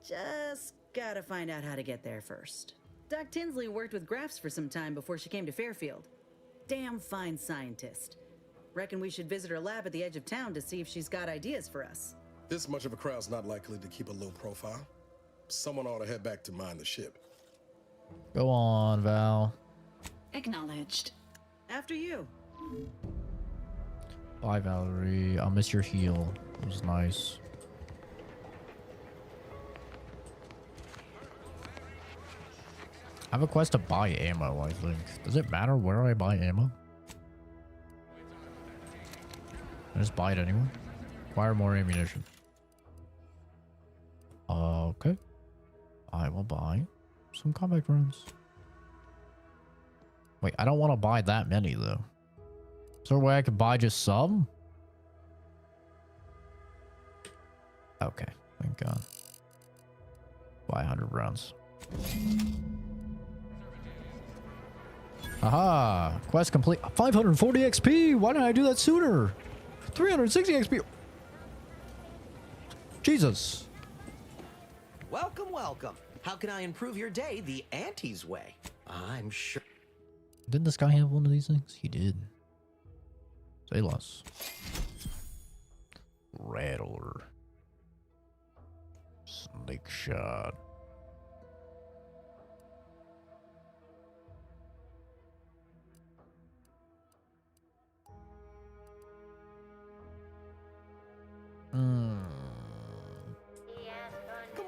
S19: Just gotta find out how to get there first. Doc Tinsley worked with Grafts for some time before she came to Fairfield. Damn fine scientist. Reckon we should visit her lab at the edge of town to see if she's got ideas for us.
S18: This much of a crowd's not likely to keep a low profile. Someone ought to head back to mind the ship.
S3: Go on, Val.
S19: Acknowledged. After you.
S3: Bye, Valerie. I'll miss your heal. It was nice. I have a quest to buy ammo, I think. Does it matter where I buy ammo? I just buy it anyway. Acquire more ammunition. Okay. I will buy some combat rounds. Wait, I don't want to buy that many, though. Is there a way I could buy just some? Okay, thank God. Buy 100 rounds. Aha! Quest complete. 540 XP! Why didn't I do that sooner? 360 XP! Jesus!
S2: Welcome, welcome. How can I improve your day the Auntie's way? I'm sure.
S3: Didn't this guy have one of these things? He did. Say less. Rattler. Snake shot.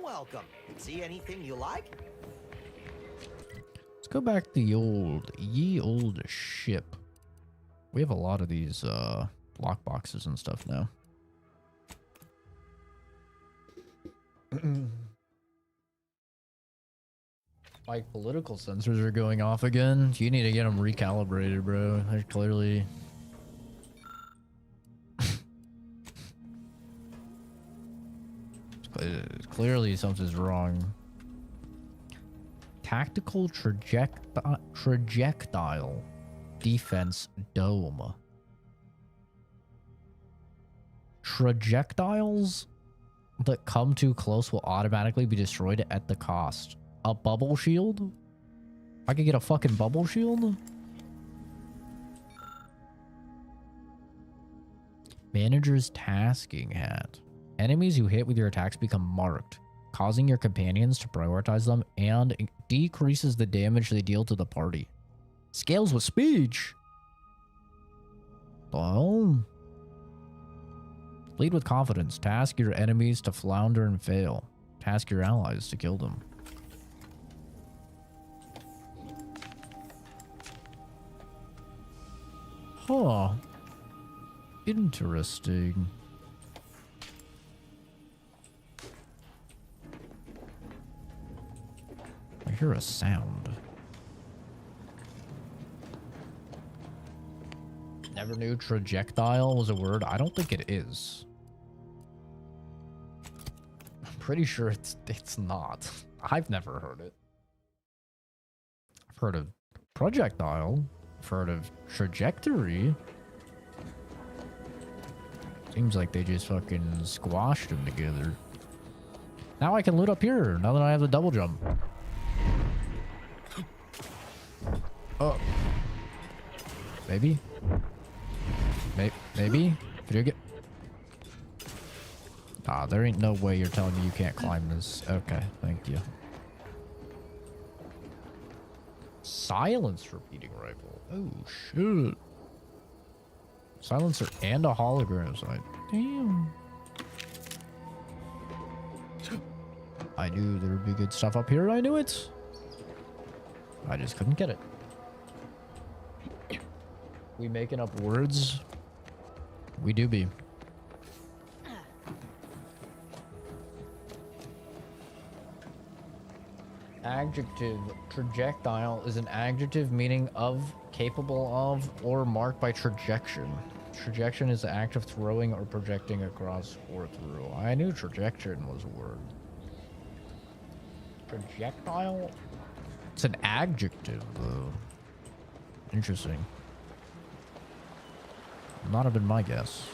S2: Welcome. See anything you like?
S3: Let's go back to the ye old ship. We have a lot of these lock boxes and stuff now. Like political sensors are going off again. You need to get them recalibrated, bro. They're clearly clearly something's wrong. Tactical trajectile defense dome. Trajectiles that come too close will automatically be destroyed at the cost. A bubble shield? I could get a fucking bubble shield? Manager's tasking hat. Enemies you hit with your attacks become marked, causing your companions to prioritize them and decreases the damage they deal to the party. Scales with speech. Oh. Lead with confidence. Task your enemies to flounder and fail. Task your allies to kill them. Huh. Interesting. I hear a sound. Never knew trajectile was a word. I don't think it is. I'm pretty sure it's not. I've never heard it. I've heard of Projectile? I've heard of trajectory. Seems like they just fucking squashed them together. Now I can loot up here, now that I have the double jump. Oh. Maybe? Maybe? Could you get... Ah, there ain't no way you're telling me you can't climb this. Okay, thank you. Silence repeating rifle. Oh, shit. Silencer and a hologram sight. Damn. I knew there would be good stuff up here. I knew it. I just couldn't get it. We making up words? We do be. Adjective. Trajectile is an adjective meaning of, capable of, or marked by trajection. Trajection is the act of throwing or projecting across or through. I knew trajection was a word. Projectile? It's an adjective, though. Interesting. Not have been my guess.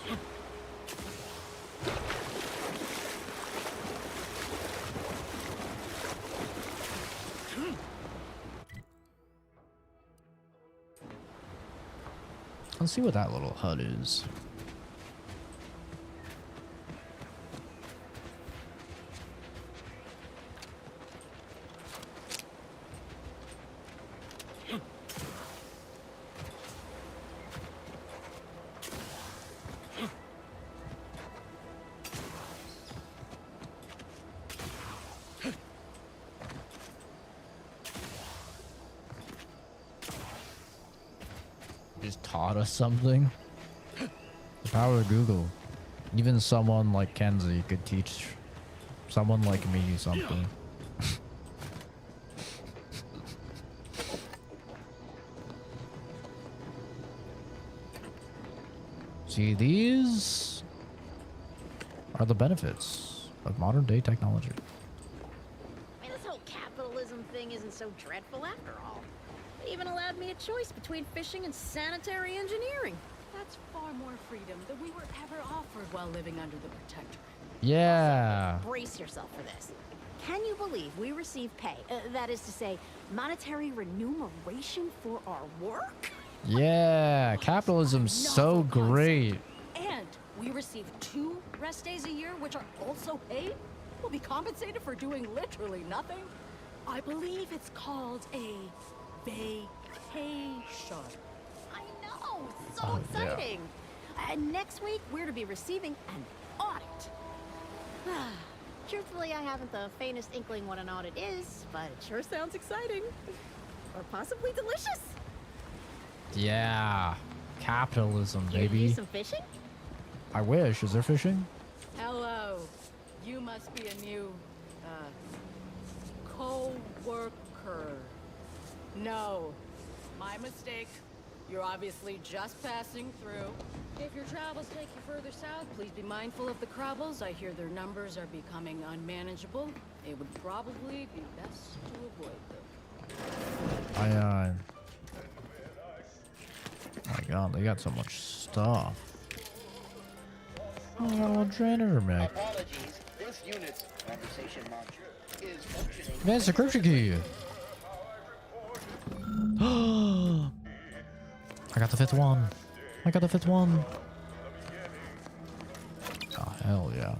S3: Let's see what that little hut is. Just taught us something. The power of Google. Even someone like Kenzie could teach someone like me something. See, these are the benefits of modern day technology.
S5: I mean, this whole capitalism thing isn't so dreadful after all. It even allowed me a choice between fishing and sanitary engineering. That's far more freedom than we were ever offered while living under the Protectorate.
S3: Yeah.
S5: Brace yourself for this. Can you believe we receive pay, that is to say, monetary remuneration for our work?
S3: Yeah, capitalism's so great.
S5: And we receive 2 rest days a year, which are also paid? We'll be compensated for doing literally nothing? I believe it's called a vacation. I know, so exciting. And next week, we're to be receiving an audit. Truthfully, I haven't the faintest inkling what an audit is, but it sure sounds exciting. Or possibly delicious.
S3: Yeah, capitalism,
S5: You
S3: baby.
S5: do some fishing?
S3: I wish. Is there fishing?
S5: Hello. You must be a new, co-worker. No. My mistake. You're obviously just passing through. If your travels take you further south, please be mindful of the Crabbles. I hear their numbers are becoming unmanageable. It would probably be best to avoid them.
S3: My god, they got so much stuff. Oh, janitor mech.
S4: Apologies. This unit's conversation launcher is functioning.
S3: Advanced encryption key. I got the 5th one. I got the 5th one. Oh, hell yeah.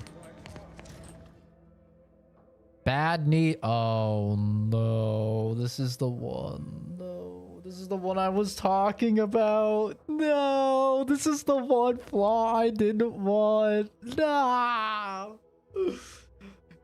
S3: Bad knee. Oh, no. This is the one. No. This is the one I was talking about. No. This is the one flaw I didn't want. No.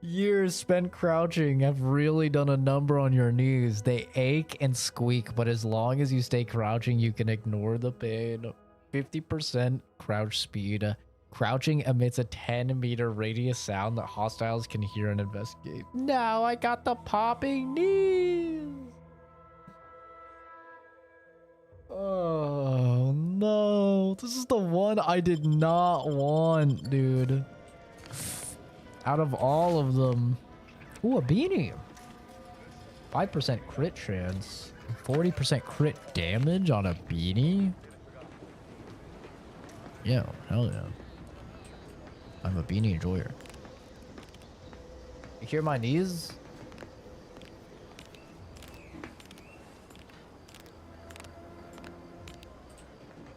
S3: Years spent crouching have really done a number on your knees. They ache and squeak, but as long as you stay crouching, you can ignore the pain. 50% crouch speed. Crouching emits a 10-meter radius sound that hostiles can hear and investigate. Now I got the popping knees. Oh no. This is the one I did not want, dude. Out of all of them. Ooh, a beanie. 5% crit chance. 40% crit damage on a beanie? Yeah, hell yeah. I'm a beanie enjoyer. You hear my knees?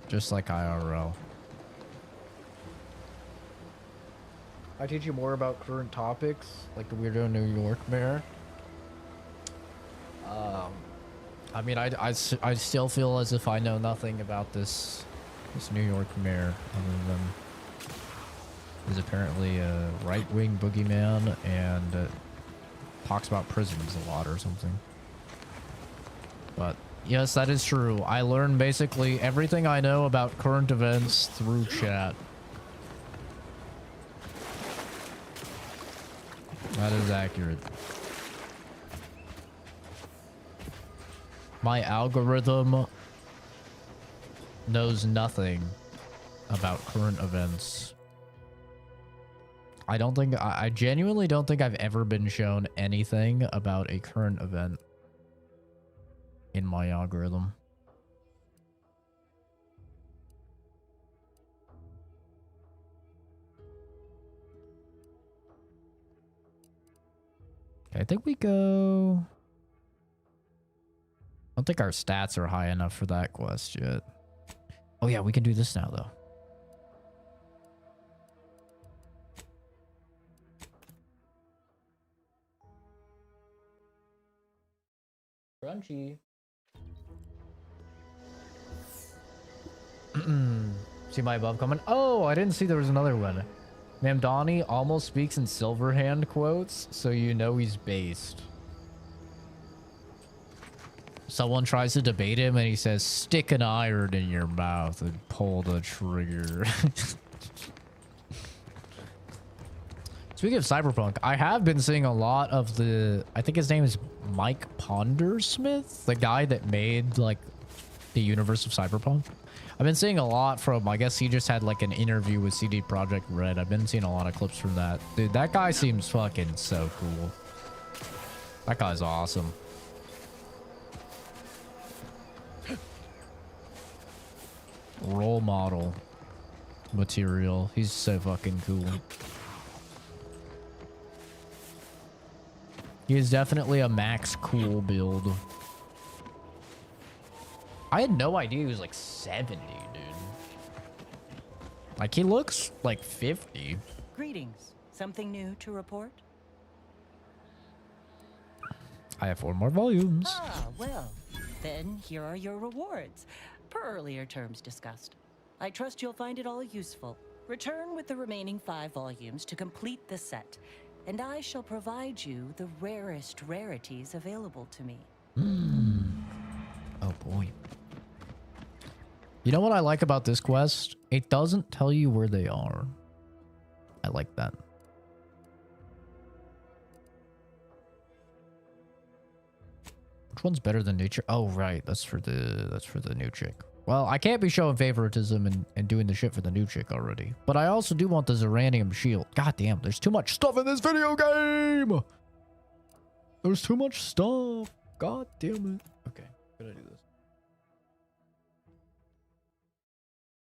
S3: Just like IRL. I teach you more about current topics, like the weirdo New York mayor. I mean, I still feel as if I know nothing about this New York mayor, other than he's apparently a right-wing boogeyman and talks about prisons a lot or something. But yes, that is true. I learned basically everything I know about current events through chat. That is accurate. My algorithm knows nothing about current events. I genuinely don't think I've ever been shown anything about a current event in my algorithm. Okay, I think we go... I don't think our stats are high enough for that quest yet. Oh yeah, we can do this now though. Crunchy. See my above comment? Oh, I didn't see there was another one. Mamdani almost speaks in Silverhand quotes, so you know he's based. Someone tries to debate him and he says, stick an iron in your mouth and pull the trigger. Speaking of Cyberpunk, I have been seeing a lot of the... I think his name is Mike Pondersmith, the guy that made, like, the universe of Cyberpunk. I've been seeing a lot from... I guess he just had, like, an interview with CD Projekt Red. I've been seeing a lot of clips from that. Dude, that guy seems fucking so cool. That guy's awesome. Role model material. He's so fucking cool. He is definitely a max cool build. I had no idea he was like 70, dude. Like, he looks like 50.
S7: Greetings. Something new to report?
S3: I have 4 more volumes.
S7: Ah, well, then here are your rewards, per earlier terms discussed. I trust you'll find it all useful. Return with the remaining 5 volumes to complete the set, and I shall provide you the rarest rarities available to me.
S3: Oh boy. You know what I like about this quest? It doesn't tell you where they are. I like that. Which one's better than new chick? Oh right, that's for the new chick. Well, I can't be showing favoritism and doing the shit for the new chick already. But I also do want the Zeranium shield. God damn, there's too much stuff in this video game! There's too much stuff. God damn it. Okay, gonna do this.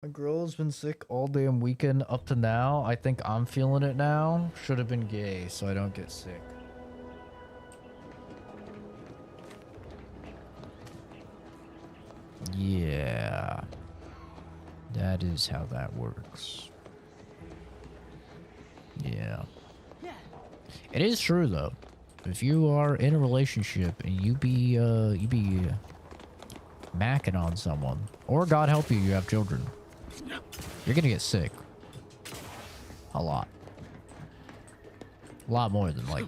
S3: My girl's been sick all damn weekend up to now. I think I'm feeling it now. Should have been gay so I don't get sick. Yeah. That is how that works. Yeah. It is true though. If you are in a relationship and you be macking on someone, or God help you, you have children, you're gonna get sick. A lot. A lot more than like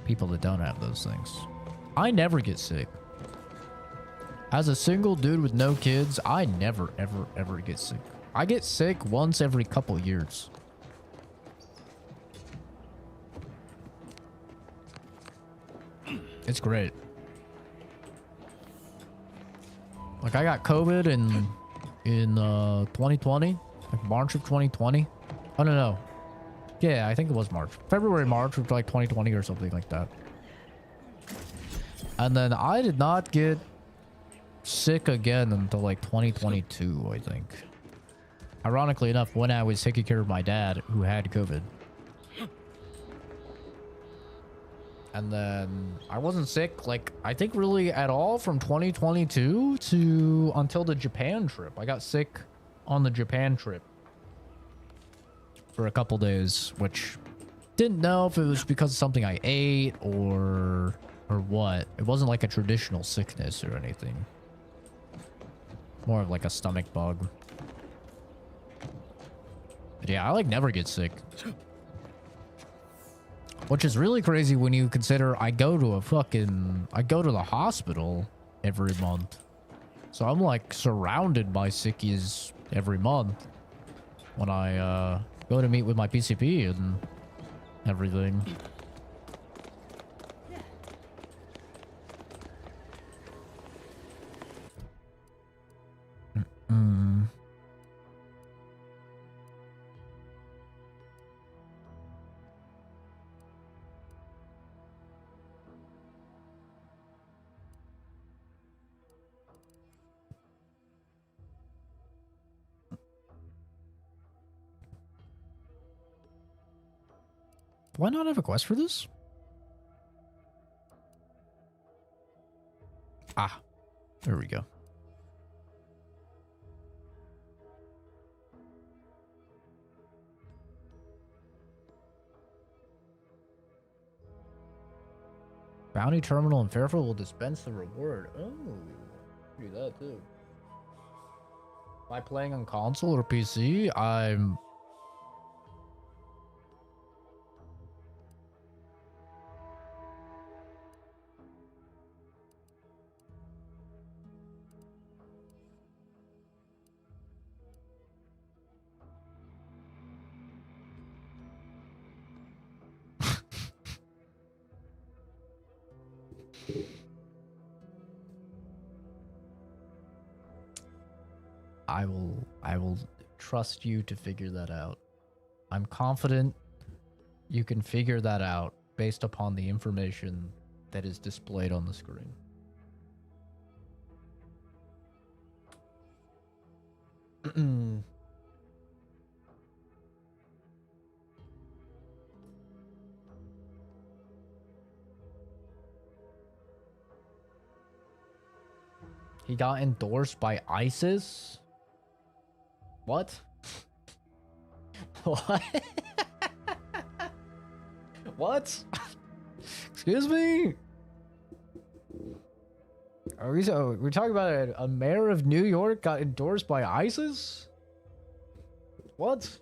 S3: people that don't have those things. I never get sick. As a single dude with no kids, I never, ever, ever get sick. I get sick once every couple years. It's great. Like, I got COVID in 2020, like March of 2020. Oh, no. Yeah, I think it was March. February, March of like 2020 or something like that. And then I did not get sick again until like 2022, I think. Ironically enough, when I was taking care of my dad who had COVID. And then I wasn't sick, like, I think really at all from 2022 to until the Japan trip. I got sick on the Japan trip for a couple days, which didn't know if it was because of something I ate or what. It wasn't like a traditional sickness or anything. More of like a stomach bug. But yeah, I like never get sick. Which is really crazy when you consider I go to the hospital every month. So I'm like surrounded by sickies every month when I go to meet with my PCP and everything. Do I not have a quest for this? Ah, there we go. Bounty terminal in Fairfield will dispense the reward. Oh, do that too. Am I playing on console or PC? I'm... I will trust you to figure that out. I'm confident you can figure that out based upon the information that is displayed on the screen. He got endorsed by ISIS? What? What? What? Excuse me? We're talking about a mayor of New York got endorsed by ISIS? What?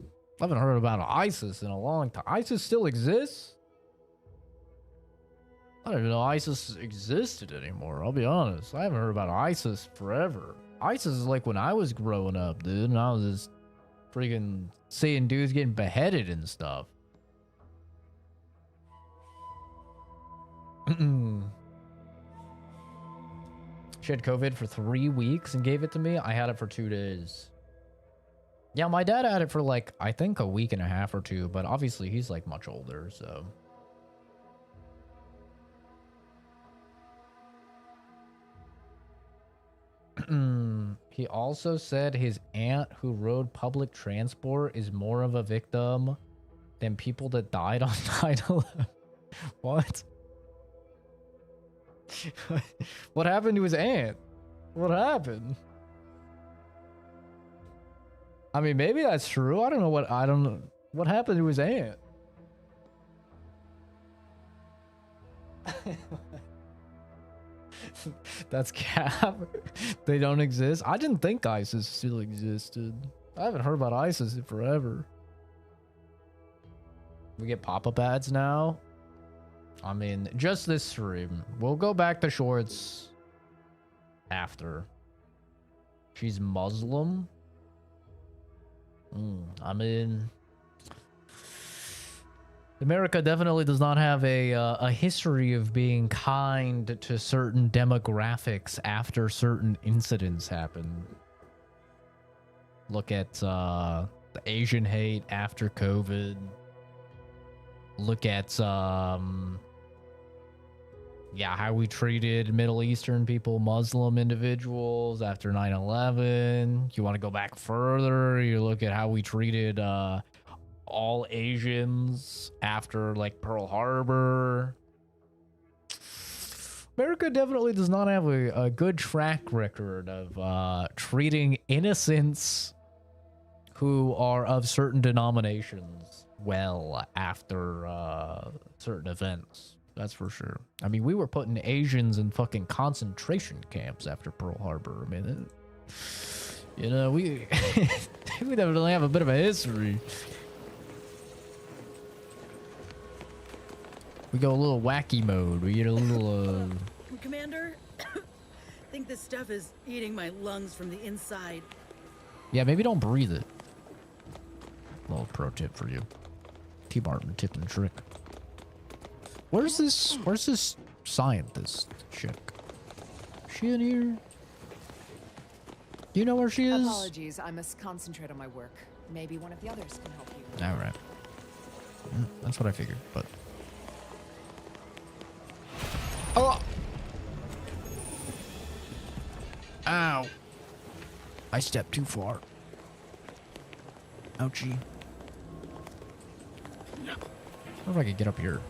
S3: I haven't heard about ISIS in a long time. ISIS still exists? I don't even know ISIS existed anymore, I'll be honest. I haven't heard about ISIS forever. ISIS is like when I was growing up, dude, and I was just freaking seeing dudes getting beheaded and stuff. She had COVID for 3 weeks and gave it to me. I had it for 2 days. Yeah, my dad had it for like, I think a week and a half or two, but obviously he's like much older, so... He also said his aunt who rode public transport is more of a victim than people that died on 9/11. What? What happened to his aunt? What happened? I mean, maybe that's true. I don't know what happened to his aunt. That's cap. They don't exist. I didn't think ISIS still existed. I haven't heard about ISIS in forever. We get pop-up ads now. I mean, just this stream. We'll go back to shorts after. She's Muslim. I mean, America definitely does not have a history of being kind to certain demographics after certain incidents happen. Look at the Asian hate after COVID. Look at
S1: Yeah, how we treated Middle Eastern people, Muslim individuals after 9/11. You want to go back further, you look at how we treated all Asians after like Pearl Harbor. America definitely does not have a good track record of treating innocents who are of certain denominations well after certain events. That's for sure. I mean, we were putting Asians in fucking concentration camps after Pearl Harbor. I mean, you know, we we definitely have a bit of a history. We go a little wacky mode. We get a little,
S19: Commander, I think this stuff is eating my lungs from the inside.
S1: Yeah, maybe don't breathe it. Little pro tip for you. T. Martin tip and trick. Where's this scientist chick? She in here? Do you know where she is?
S17: Apologies, I must concentrate on my work. Maybe one of the others can help you.
S1: All right. That's what I figured, but... Oh! Ow. I stepped too far. Ouchie. I wonder if I could get up here.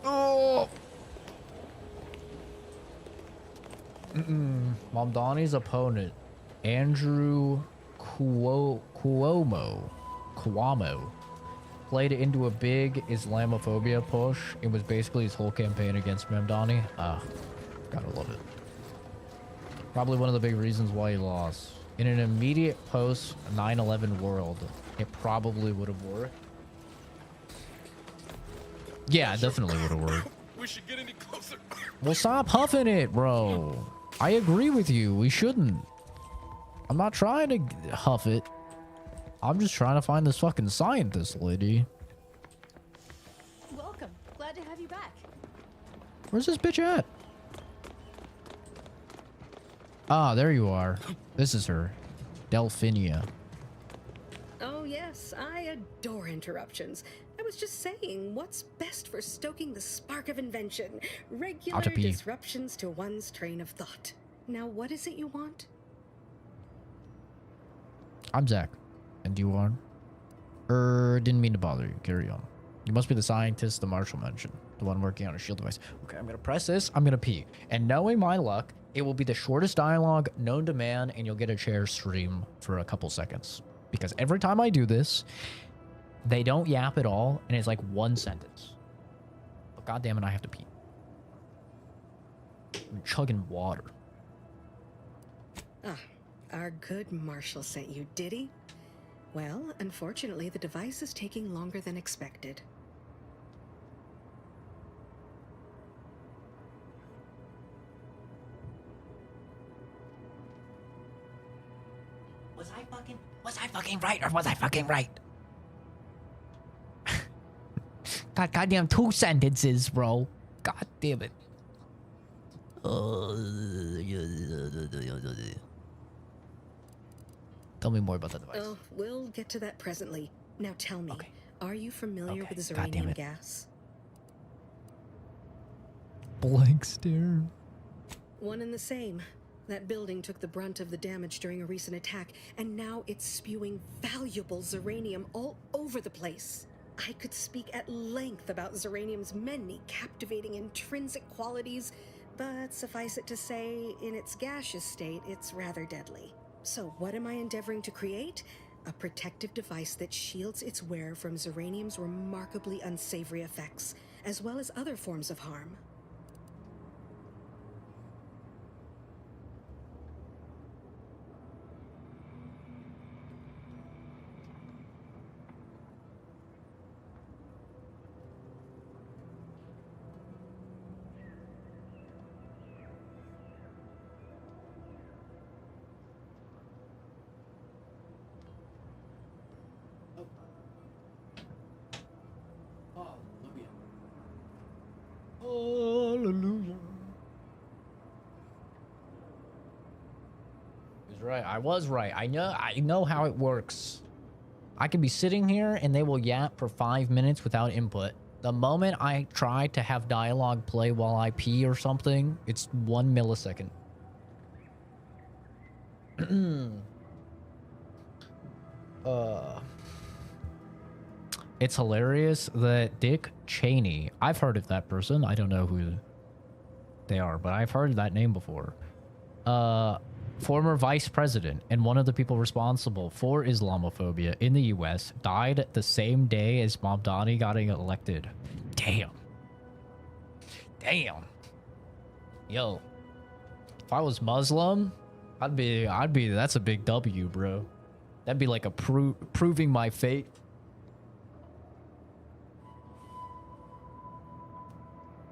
S1: Oh! Mamdani's opponent, Andrew Cuomo, played into a big Islamophobia push. It was basically his whole campaign against Mamdani. Gotta love it. Probably one of the big reasons why he lost. In an immediate post 9/11 world, it probably would have worked. Yeah, it definitely would have worked.
S9: We should get any closer.
S1: Well, stop huffing it, bro. I agree with you. We shouldn't. I'm not trying to huff it. I'm just trying to find this fucking scientist lady.
S8: Welcome. Glad to have you back.
S1: Where's this bitch at? Ah, there you are. This is her. Delphinia.
S20: Oh, yes, I adore interruptions. I was just saying, what's best for stoking the spark of invention? Regular disruptions to one's train of thought. Now, what is it you want?
S1: I'm Zach. And you are? Didn't mean to bother you. Carry on. You must be the scientist the Marshal mentioned. The one working on a shield device. Okay, I'm gonna press this. I'm gonna pee. And knowing my luck, it will be the shortest dialogue known to man, and you'll get a chair stream for a couple seconds. Because every time I do this, they don't yap at all, and it's like one sentence. But God damn it, I have to pee. I'm chugging water.
S20: Ah, our good Marshal sent you, did he? Well, unfortunately, the device is taking longer than expected.
S3: Was I fucking right, or was I fucking right? Goddamn 2 sentences, bro. God damn it.
S1: Tell me more about the device.
S20: Oh, we'll get to that presently. Now tell me, are you familiar with
S1: God damn
S20: Zeranium
S1: it.
S20: gas?
S1: Blank stare.
S20: One and the same. That building took the brunt of the damage during a recent attack, and now it's spewing valuable Zeranium all over the place. I could speak at length about Zeranium's many captivating intrinsic qualities, but suffice it to say, in its gaseous state, it's rather deadly. So what am I endeavoring to create? A protective device that shields its wearer from Zeranium's remarkably unsavory effects, as well as other forms of harm.
S1: Hallelujah. He was right. I was right. I know how it works. I could be sitting here and they will yap for 5 minutes without input. The moment I try to have dialogue play while I pee or something, it's 1 millisecond. It's hilarious that Dick Cheney, I've heard of that person. I don't know who they are, but I've heard that name before. Former vice president and one of the people responsible for Islamophobia in the US died the same day as Mamdani got elected. Damn. Damn. Yo. If I was Muslim, I'd be that's a big W, bro. That'd be like a proving my fate.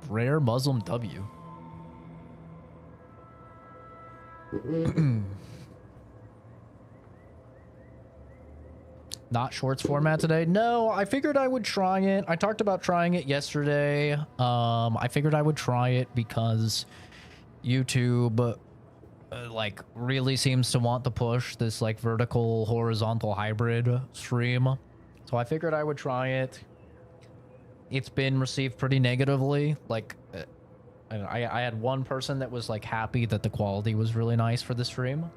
S1: Rare Muslim W. Not shorts format today? No, I figured I would try it. I talked about trying it yesterday. I figured I would try it because YouTube like really seems to want to push this like vertical horizontal hybrid stream. So I figured I would try it. It's been received pretty negatively. Like I had one person that was like happy that the quality was really nice for the stream.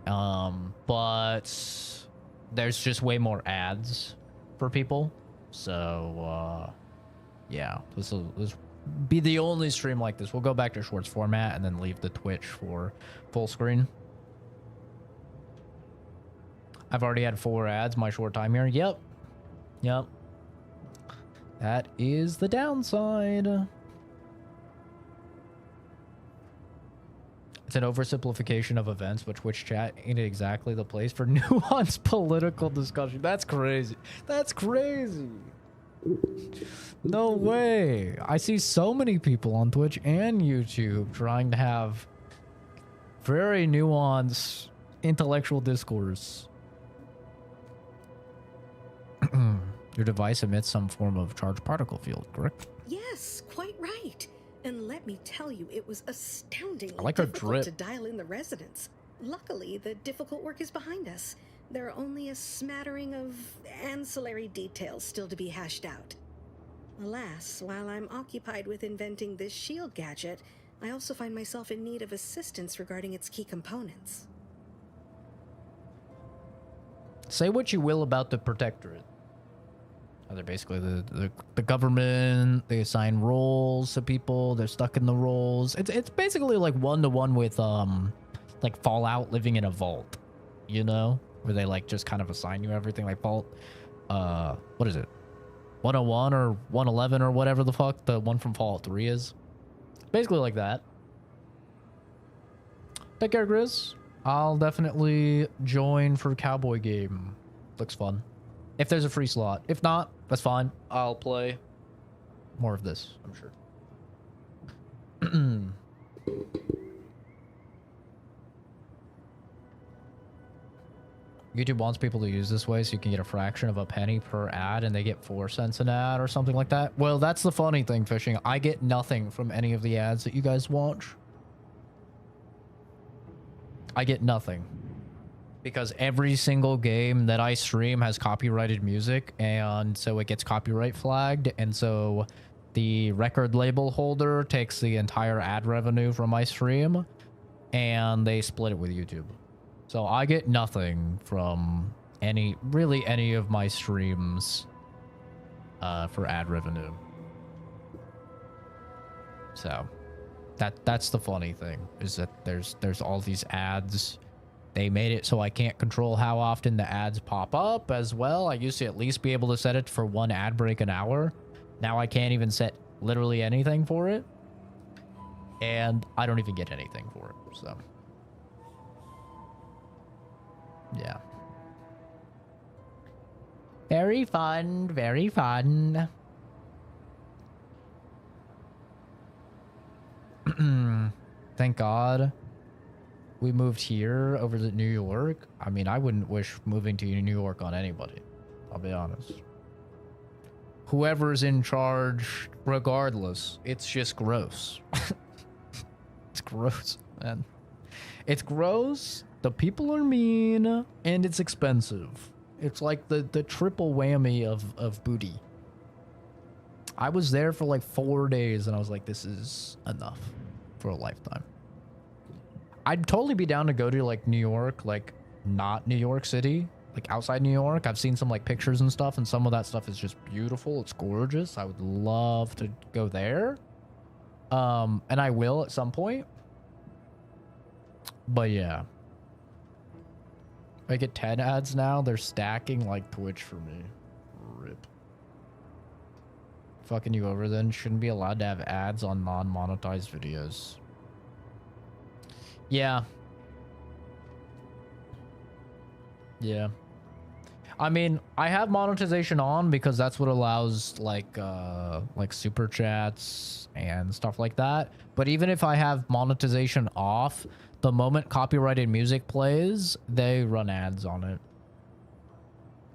S1: But there's just way more ads for people. So yeah, this will be the only stream like this. We'll go back to shorts format and then leave the Twitch for full screen. I've already had 4 ads my short time here. Yep. That is the downside. It's an oversimplification of events, but Twitch chat ain't exactly the place for nuanced political discussion. That's crazy. That's crazy. No way. I see so many people on Twitch and YouTube trying to have very nuanced intellectual discourse. Your device emits some form of charged particle field, correct?
S20: Yes, quite right. And let me tell you, it was astoundingly
S1: I like her
S20: difficult
S1: drip.
S20: to dial in the resonance. Luckily, the difficult work is behind us. There are only a smattering of ancillary details still to be hashed out. Alas, while I'm occupied with inventing this shield gadget, I also find myself in need of assistance regarding its key components.
S1: Say what you will about the Protectorate. They're basically the government. They assign roles to people. They're stuck in the roles. It's basically like one-to-one with like Fallout living in a vault, you know, where they like just kind of assign you everything. Like Vault, what is it, 101 or 111 or whatever the fuck the one from Fallout 3 is. Basically like that. Take care, Grizz. I'll definitely join for Cowboy game. Looks fun. If there's a free slot. If not, that's fine. I'll play more of this, I'm sure. YouTube wants people to use this way so you can get a fraction of a penny per ad and they get 4 cents an ad or something like that. Well, that's the funny thing, Fishing. I get nothing from any of the ads that you guys watch. I get nothing. Because every single game that I stream has copyrighted music, and so it gets copyright flagged, and so the record label holder takes the entire ad revenue from my stream, and they split it with YouTube. So I get nothing from really any of my streams for ad revenue. So that's the funny thing, is that there's all these ads. They made it so I can't control how often the ads pop up as well. I used to at least be able to set it for 1 ad break an hour. Now I can't even set literally anything for it. And I don't even get anything for it, so. Yeah. Very fun, very fun. Thank God we moved here over to New York. I mean, I wouldn't wish moving to New York on anybody. I'll be honest. Whoever's in charge, regardless, it's just gross. It's gross, man. It's gross. The people are mean, and it's expensive. It's like the triple whammy of booty.
S3: I was there for like 4 days and I was like, this is enough for a lifetime. I'd totally be down to go to like New York, like not New York City, like outside New York. I've seen some like pictures and stuff, and some of that stuff is just beautiful. It's gorgeous. I would love to go there. And I will at some point. But yeah. I get 10 ads now. They're stacking like Twitch for me. Rip. Fucking you over then. Shouldn't be allowed to have ads on non-monetized videos. Yeah. Yeah. I mean, I have monetization on because that's what allows like super chats and stuff like that. But even if I have monetization off, the moment copyrighted music plays, they run ads on it.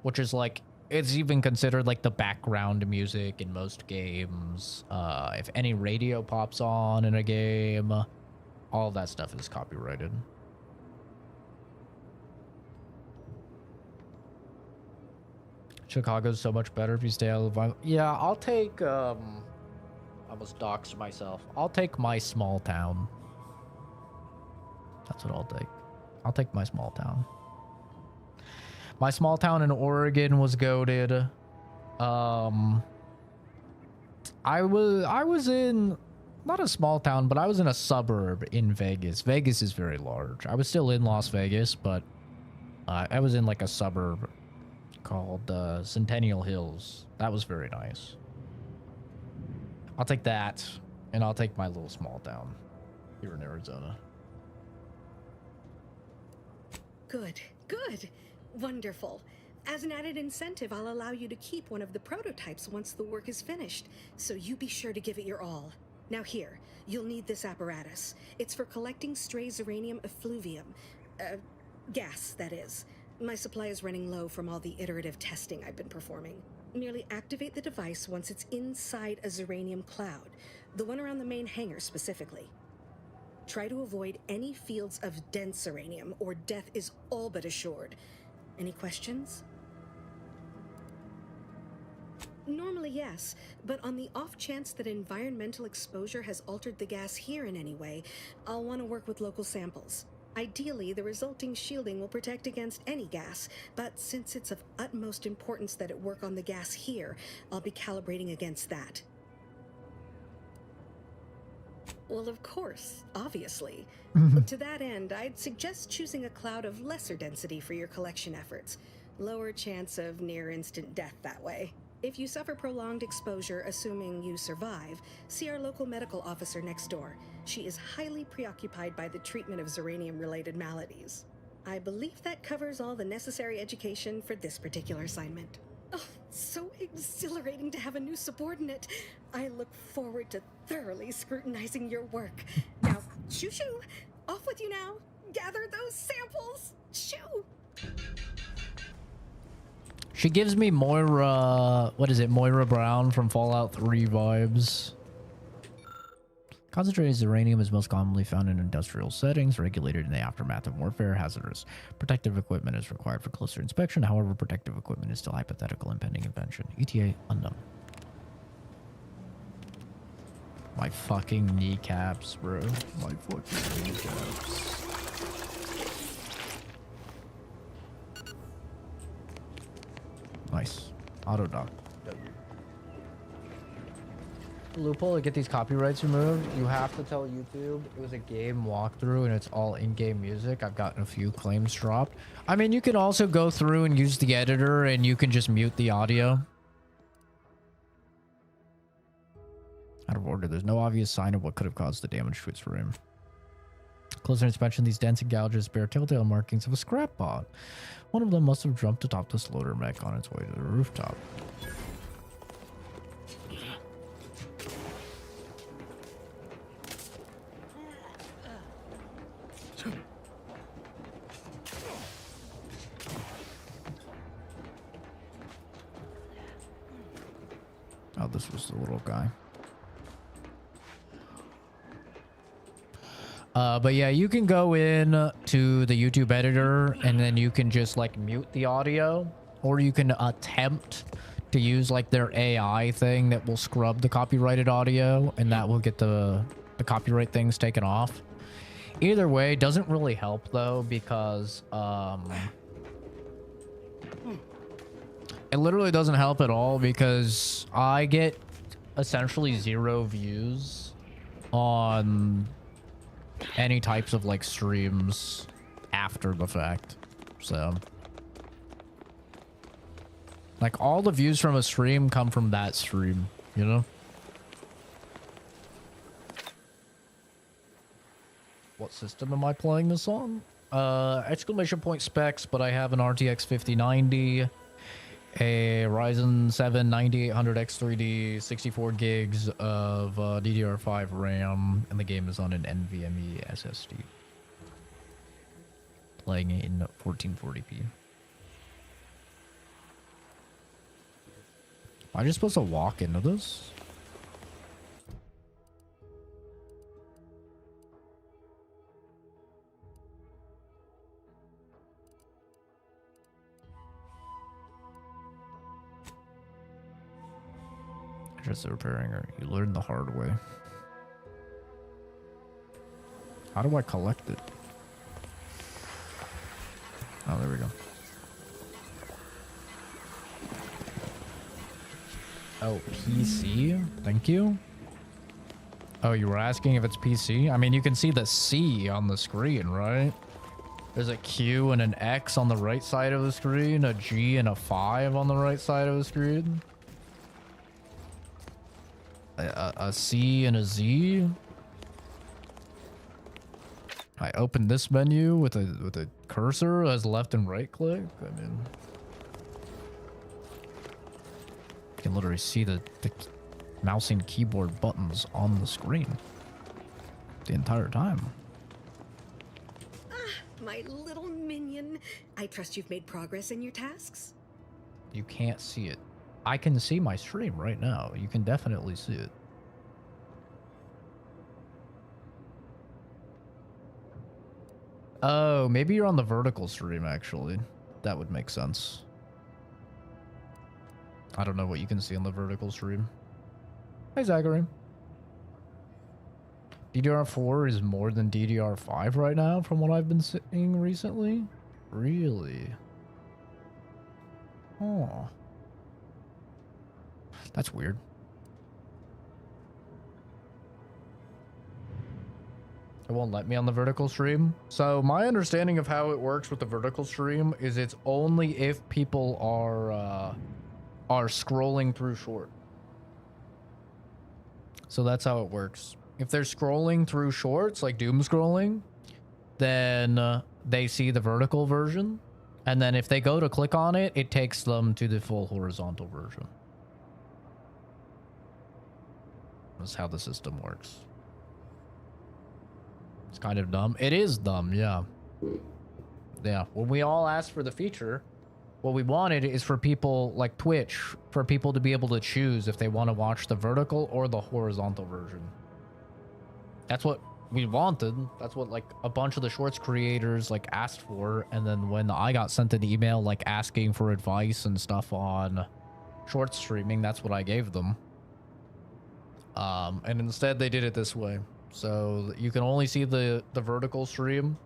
S3: Which is like, it's even considered like the background music in most games. If any radio pops on in a game, all of that stuff is copyrighted. Chicago's so much better if you stay out of the violence. Yeah, I'll take, I almost doxed myself. I'll take my small town. That's what I'll take. I'll take my small town. My small town in Oregon was goated. I was in, not a small town, but I was in a suburb in Vegas. Vegas is very large. I was still in Las Vegas, but I was in like a suburb called Centennial Hills. That was very nice. I'll take that, and I'll take my little small town here in Arizona.
S20: Good, good. Wonderful. As an added incentive, I'll allow you to keep one of the prototypes once the work is finished, so you be sure to give it your all. Now here, you'll need this apparatus. It's for collecting stray Zeranium effluvium. Gas, that is. My supply is running low from all the iterative testing I've been performing. Merely activate the device once it's inside a Zeranium cloud, the one around the main hangar specifically. Try to avoid any fields of dense Zeranium, or death is all but assured. Any questions? Normally, yes, but on the off chance that environmental exposure has altered the gas here in any way, I'll want to work with local samples. Ideally, the resulting shielding will protect against any gas, but since it's of utmost importance that it work on the gas here, I'll be calibrating against that. Well, of course, obviously. To that end, I'd suggest choosing a cloud of lesser density for your collection efforts. Lower chance of near-instant death that way. If you suffer prolonged exposure, assuming you survive, see our local medical officer next door. She is highly preoccupied by the treatment of Zeranium-related maladies. I believe that covers all the necessary education for this particular assignment. Oh, so exhilarating to have a new subordinate. I look forward to thoroughly scrutinizing your work. Now, shoo-shoo! Off with you now! Gather those samples! Shoo!
S3: She gives me Moira, what is it, Moira Brown from Fallout 3 vibes. Concentrated uranium is most commonly found in industrial settings, regulated in the aftermath of warfare, hazardous. Protective equipment is required for closer inspection. However, protective equipment is still hypothetical and pending invention. ETA unknown. My fucking kneecaps, bro. My fucking kneecaps. Nice. Auto dock. Loophole to get these copyrights removed. You have to tell YouTube it was a game walkthrough and it's all in-game music. I've gotten a few claims dropped. I mean, you can also go through and use the editor and you can just mute the audio. Out of order. There's no obvious sign of what could have caused the damage to its rim. Closer inspection, these dents and gouges bear telltale markings of a scrap pod. One of them must have jumped atop this loader mech on its way to the rooftop. Oh, this was the little guy. But yeah, you can go in to the YouTube editor and then you can just like mute the audio, or you can attempt
S1: to use like their AI thing that will scrub the copyrighted audio, and that will get the copyright things taken off. Either way, doesn't really help though, because it literally doesn't help at all, because I get essentially 0 views on any types of like streams after the fact. So like all the views from a stream come from that stream, you know? What system am I playing this on? Exclamation point specs, but I have an RTX 5090, a Ryzen 7 9800X3D, 64 gigs of DDR5 RAM, and the game is on an NVMe SSD. Playing it in 1440p. Am I just supposed to walk into this? Just repairing her. You learn the hard way. How do I collect it? Oh, there we go. Oh, PC? Thank you. Oh, you were asking if it's PC? I mean, you can see the C on the screen, right? There's a Q and an X on the right side of the screen, a G and a 5 on the right side of the screen. A C and a Z. I open this menu with a cursor as left and right click. I mean, you can literally see the mouse and keyboard buttons on the screen the entire time.
S20: Ah, my little minion. I trust you've made progress in your tasks?
S1: You can't see it. I can see my stream right now. You can definitely see it. Oh, maybe you're on the vertical stream, actually. That would make sense. I don't know what you can see on the vertical stream. Hey, Zachary. DDR4 is more than DDR5 right now, from what I've been seeing recently. Really? Oh. That's weird. It won't let me on the vertical stream. So my understanding of how it works with the vertical stream is it's only if people are scrolling through short. So that's how it works. If they're scrolling through shorts, like doom scrolling, then they see the vertical version. And then if they go to click on it, it takes them to the full horizontal version. That's how the system works. It's kind of dumb. It is dumb, yeah. Yeah, when we all asked for the feature, what we wanted is for people like Twitch, for people to be able to choose if they want to watch the vertical or the horizontal version. That's what we wanted. That's what like a bunch of the shorts creators like asked for. And then when I got sent an email like asking for advice and stuff on short streaming, that's what I gave them. And instead they did it this way. So you can only see the vertical stream.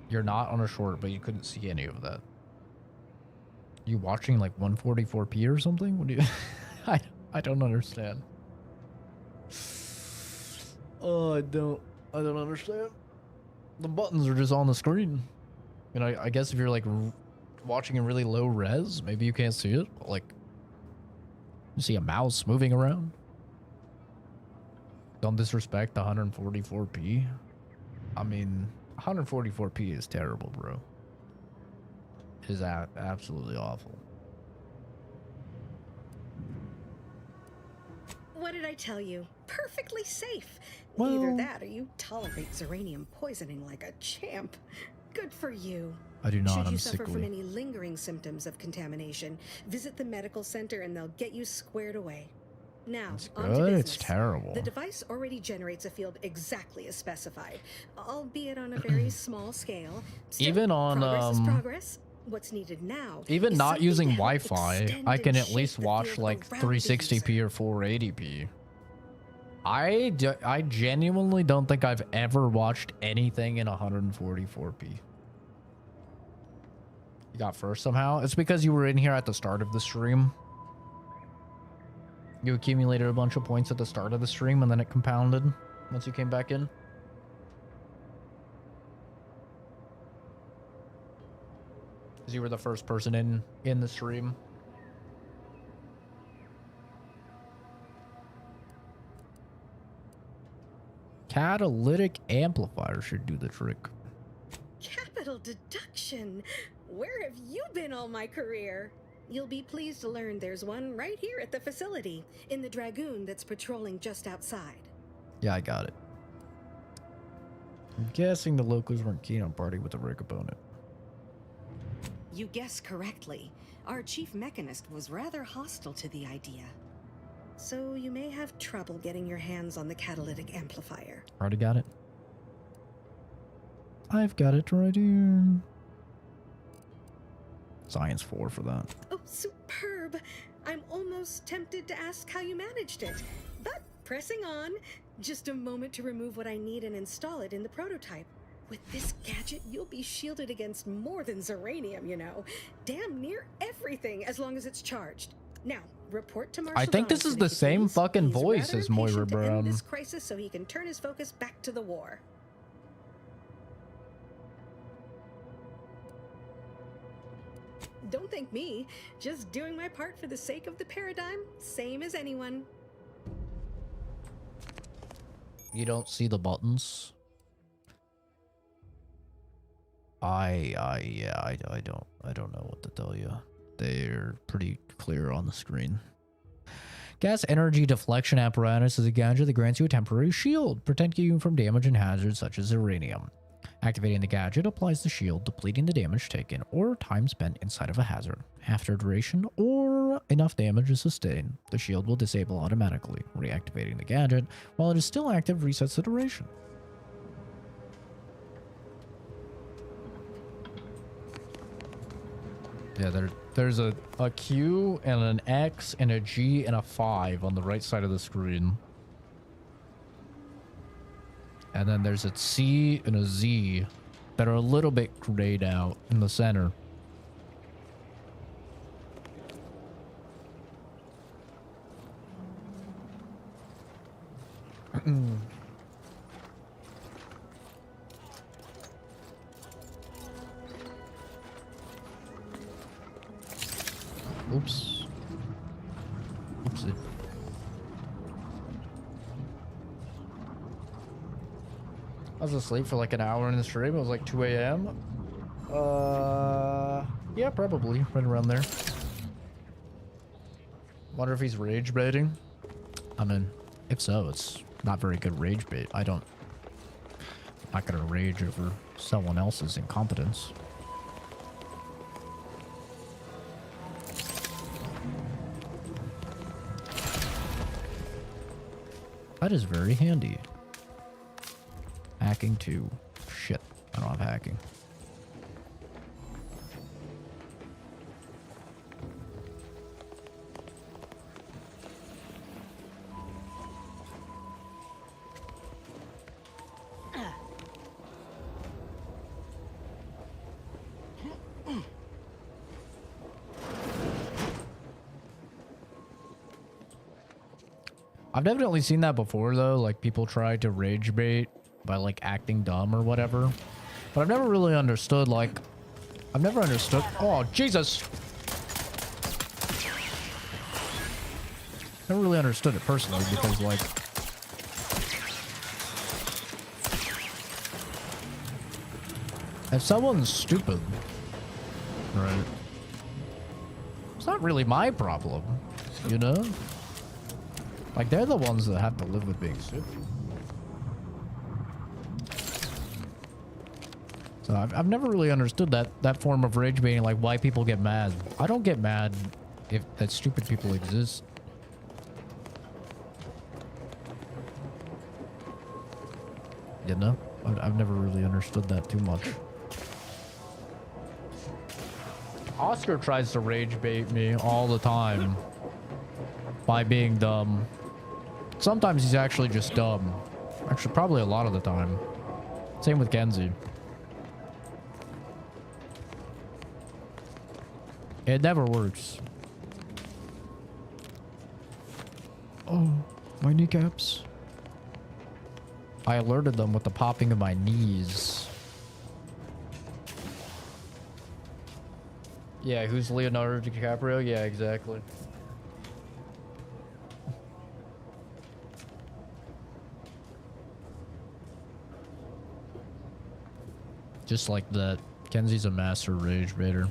S1: You're not on a short, but you couldn't see any of that. You watching like 144p or something? What do you I don't understand. Oh, I don't understand. The buttons are just on the screen. You know, I guess if you're like watching in really low res, maybe you can't see it. But, like, you see a mouse moving around. Don't disrespect 144p. I mean, 144p is terrible, bro. It is absolutely awful.
S20: What did I tell you? Perfectly safe.
S1: Well,
S20: either that or you tolerate Zeranium poisoning like a champ. Good for you.
S1: I do not.
S20: Should you
S1: I'm
S20: suffer from
S1: sickly.
S20: any lingering symptoms of contamination, visit the medical center and they'll get you squared away. Now,
S1: It's
S20: on to
S1: good.
S20: business.
S1: It's terrible.
S20: The device already generates a field exactly as specified, albeit on a very small scale. Still,
S1: Even on
S20: progress is progress. What's needed now?
S1: Even
S20: is
S1: not
S20: something
S1: using
S20: to help
S1: Wi-Fi,
S20: extend
S1: I can
S20: and
S1: at
S20: shape
S1: least
S20: the
S1: watch
S20: field
S1: like
S20: around the
S1: 360p or 480p. I genuinely don't think I've ever watched anything in 144p. You got first somehow? It's because you were in here at the start of the stream. You accumulated a bunch of points at the start of the stream and then it compounded once you came back in. Because you were the first person in the stream. Catalytic amplifier should do the trick.
S20: Capital deduction. Where have you been all my career? You'll be pleased to learn there's one right here at the facility, in the Dragoon that's patrolling just outside.
S1: Yeah, I got it. I'm guessing the locals weren't keen on partying with the rig opponent.
S20: You guessed correctly. Our chief mechanist was rather hostile to the idea. So you may have trouble getting your hands on the catalytic amplifier.
S1: Already got it. I've got it right here. Science 4 for that.
S20: Oh, superb! I'm almost tempted to ask how you managed it. But pressing on, just a moment to remove what I need and install it in the prototype. With this gadget, you'll be shielded against more than Zeranium, you know. Damn near everything, as long as it's charged. Now, report to Marshal
S1: I think this
S20: Donaldson
S1: is the
S20: if you
S1: same
S20: please.
S1: fucking
S20: He's
S1: voice
S20: rather
S1: as Moira
S20: impatient to end
S1: Brown.
S20: this crisis so he can turn his focus back to the war. Don't thank me. Just doing my part for the sake of the paradigm, same as anyone.
S1: You don't see the buttons? I don't know what to tell you. They're pretty clear on the screen. Gas energy deflection apparatus is a gadget that grants you a temporary shield, protecting you from damage and hazards such as uranium. Activating the gadget applies the shield, depleting the damage taken or time spent inside of a hazard. After duration or enough damage is sustained, the shield will disable automatically. Reactivating the gadget while it is still active resets the duration. Yeah, there's a Q and an X and a G and a 5 on the right side of the screen. And then there's a C and a Z that are a little bit grayed out in the center. Oops. Oopsie. I was asleep for like an hour in the stream. It was like 2 a.m. Yeah, probably right around there. Wonder if he's rage baiting. I mean, if so, it's not very good rage bait. I'm not gonna rage over someone else's incompetence. That is very handy. Hacking 2. Shit, I don't have hacking. I've definitely seen that before though, like people try to rage bait by like acting dumb or whatever. But I've never really understood oh Jesus. Never really understood it personally because like if someone's stupid, right? It's not really my problem, you know? Like, they're the ones that have to live with being stupid. So I've never really understood that form of rage baiting, like why people get mad. I don't get mad if that stupid people exist. You know? I've never really understood that too much. Oscar tries to rage bait me all the time by being dumb. Sometimes he's actually just dumb. Actually, probably a lot of the time. Same with Kenzie. It never works. Oh, my kneecaps. I alerted them with the popping of my knees. Yeah, who's Leonardo DiCaprio? Yeah, exactly. Just like that. Kenzie's a master rage baiter.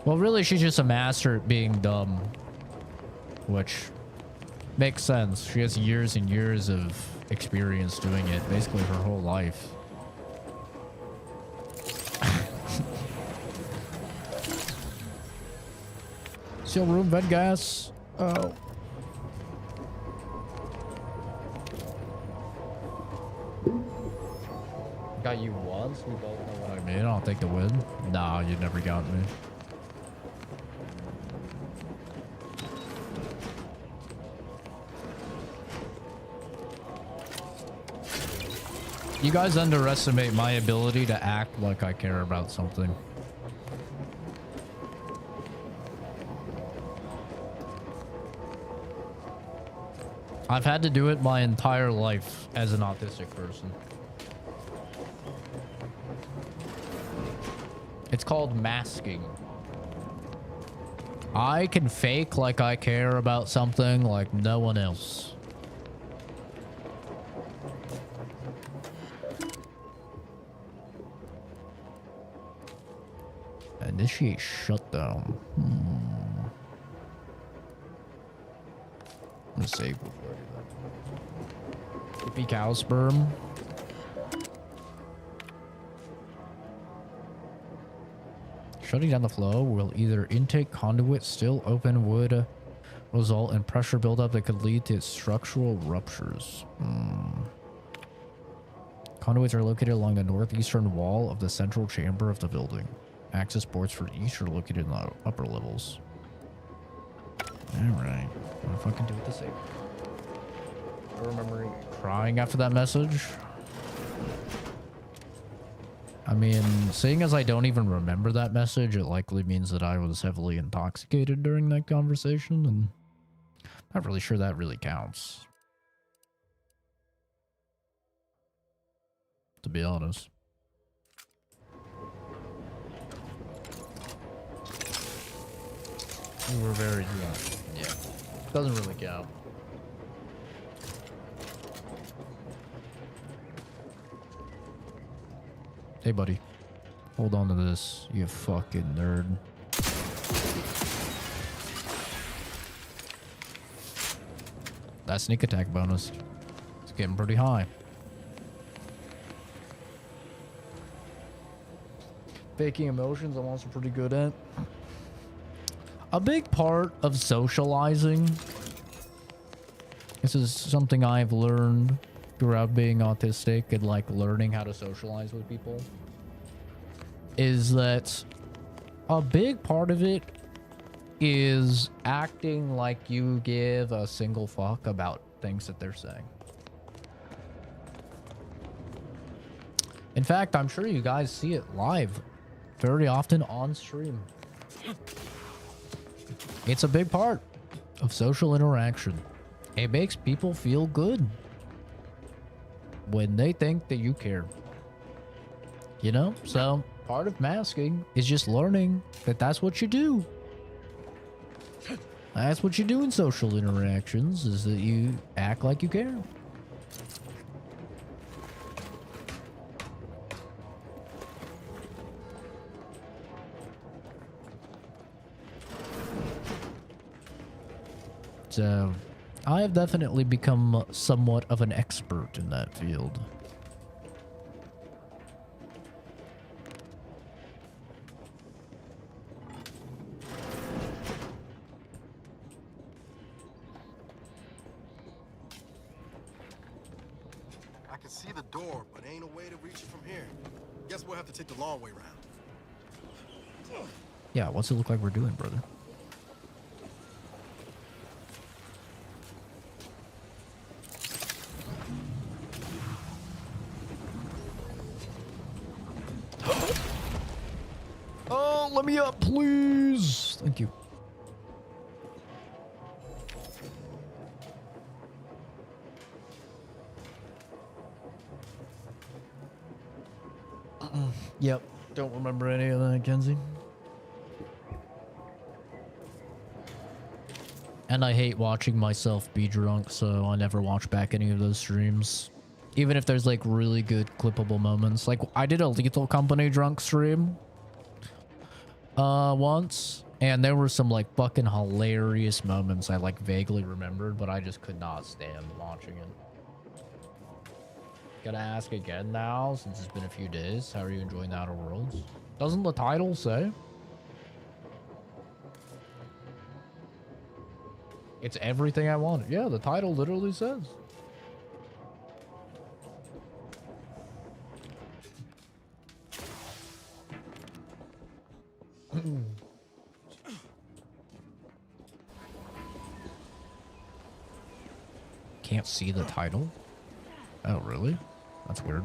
S1: Well, really, she's just a master at being dumb. Which makes sense. She has years and years of experience doing it. Basically her whole life. Seal room, vent gas. Oh. Got you once? We both know what I mean. I'll take the win. Nah, you never got me. You guys underestimate my ability to act like I care about something. I've had to do it my entire life as an autistic person. It's called masking. I can fake like I care about something like no one else. Initiate shutdown. I'm gonna save before I do that. Hippie cow sperm. Shutting down the flow will either intake conduit still open would result in pressure buildup that could lead to structural ruptures. Conduits are located along the northeastern wall of the central chamber of the building. Access ports for each are located in the upper levels. Alright. What if I can do it the same? I remember crying after that message. I mean, seeing as I don't even remember that message, it likely means that I was heavily intoxicated during that conversation, and I'm not really sure that really counts. To be honest. We were very young. Yeah. Doesn't really count. Hey, buddy. Hold on to this, you fucking nerd. That sneak attack bonus. It's getting pretty high. Faking emotions, I'm also pretty good at. A big part of socializing, this is something I've learned throughout being autistic and like learning how to socialize with people, is that a big part of it is acting like you give a single fuck about things that they're saying. In fact, I'm sure you guys see it live very often on stream. It's a big part of social interaction. It makes people feel good when they think that you care. You know? So part of masking is just learning that that's what you do. That's what you do in social interactions, is that you act like you care. So, I have definitely become somewhat of an expert in that field.
S16: I can see the door, but ain't a way to reach it from here. Guess we'll have to take the long way round.
S1: Yeah, what's it look like we're doing, brother? Oh, let me up, please. Thank you. Yep. Don't remember any of that, Kenzie. And I hate watching myself be drunk, so I never watch back any of those streams. Even if there's like really good clippable moments. Like I did a Lethal Company drunk stream once, and there were some like fucking hilarious moments I like vaguely remembered, but I just could not stand watching it. Gotta ask again now, since it's been a few days. How are you enjoying the Outer Worlds? Doesn't the title say? It's everything I wanted. Yeah, the title literally says. Can't see the title? Oh, really? That's weird.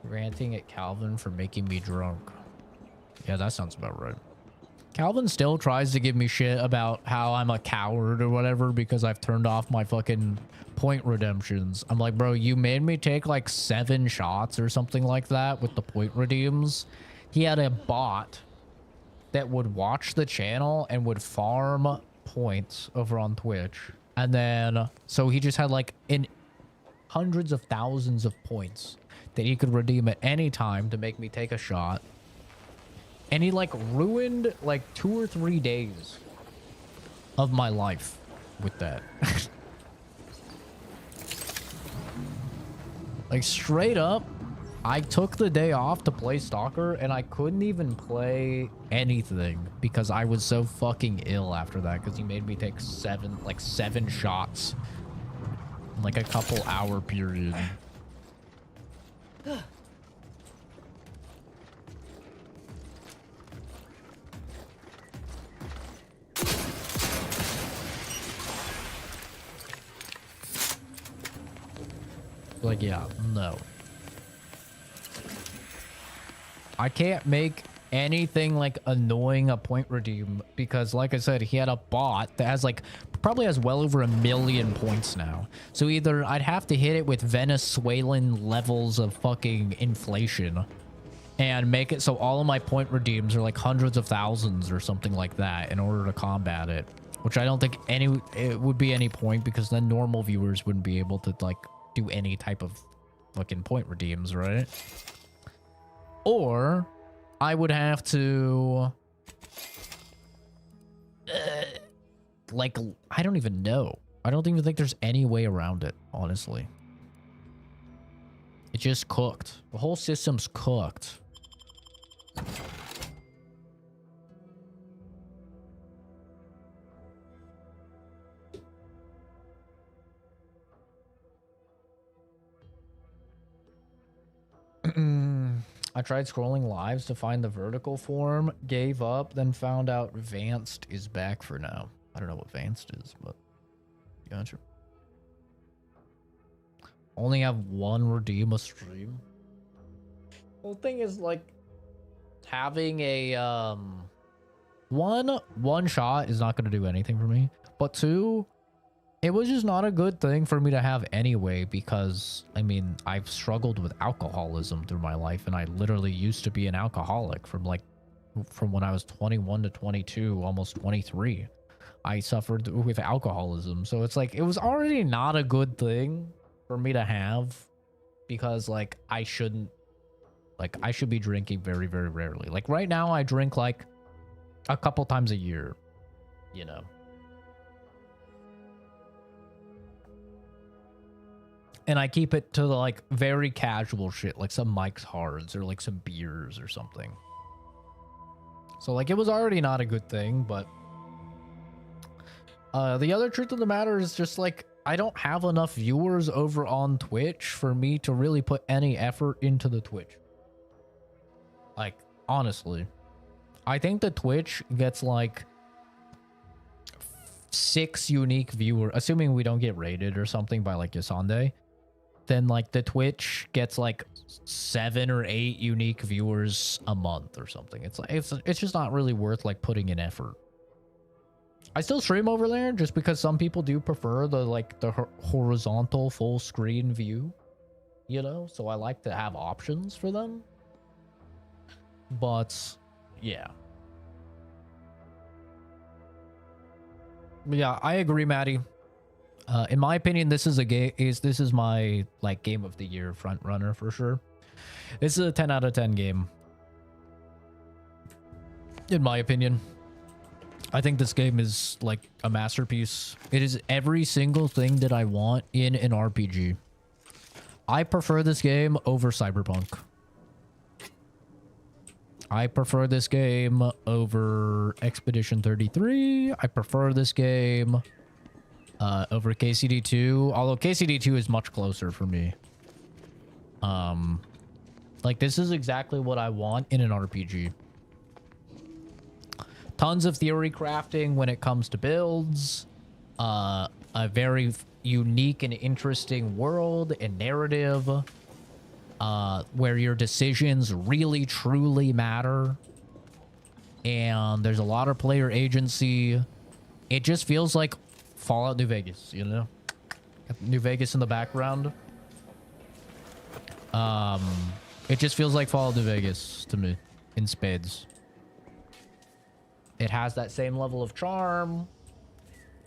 S1: Ranting at Calvin for making me drunk. Yeah, that sounds about right. Calvin still tries to give me shit about how I'm a coward or whatever because I've turned off my fucking point redemptions. I'm like, bro, you made me take like 7 shots or something like that with the point redeems. He had a bot that would watch the channel and would farm points over on Twitch. And then, so he just had like in hundreds of thousands of points that he could redeem at any time to make me take a shot. And he like ruined like 2 or 3 days of my life with that. Like straight up, I took the day off to play Stalker and I couldn't even play anything because I was so fucking ill after that because he made me take 7 shots in like a couple hour period. Like, yeah, no. I can't make anything like annoying a point redeem because like I said, he had a bot that has like probably has well over 1 million points now. So either I'd have to hit it with Venezuelan levels of fucking inflation and make it so all of my point redeems are like hundreds of thousands or something like that in order to combat it, which I don't think it would be any point because then normal viewers wouldn't be able to like do any type of fucking point redeems, right? Or I would have to like, I don't even know. I don't even think there's any way around it, honestly. It just cooked. The whole system's cooked. I tried scrolling lives to find the vertical form, gave up, then found out Vanced is back for now. I don't know what Vanced is, but gotcha. Only have 1 redeem a stream. Well, the thing is, like, having a one shot is not going to do anything for me, but 2, it was just not a good thing for me to have anyway because, I mean, I've struggled with alcoholism through my life, and I literally used to be an alcoholic from when I was 21 to 22, almost 23. I suffered with alcoholism, so it's like, it was already not a good thing for me to have because, like, I should be drinking very, very rarely. Like, right now, I drink, like, a couple times a year, you know? And I keep it to the, like, very casual shit, like some Mike's Hards or, like, some beers or something.
S3: So like it was already not a good thing, but the other truth of the matter is just like I don't have enough viewers over on Twitch for me to really put any effort into the Twitch. Like, honestly. I think the Twitch gets like 6 unique viewers, assuming we don't get raided or something by like Yasande. Then like the Twitch gets like 7 or 8 unique viewers a month or something. It's like it's just not really worth like putting in effort. I still stream over there just because some people do prefer the like the horizontal full screen view, you know? So I like to have options for them. But yeah. But yeah, I agree, Maddie. In my opinion, this is this is my like game of the year front runner for sure. This is a 10 out of 10 game. In my opinion. I think this game is like a masterpiece. It is every single thing that I want in an RPG. I prefer this game over Cyberpunk. I prefer this game over Expedition 33. I prefer this game over KCD2, although KCD2 is much closer for me. Like this is exactly what I want in an RPG. Tons of theory crafting when it comes to builds, a very unique and interesting world and narrative, where your decisions really truly matter, and there's a lot of player agency. It just feels like Fallout New Vegas, you know? New Vegas in the background. It just feels like Fallout New Vegas to me, in spades. It has that same level of charm.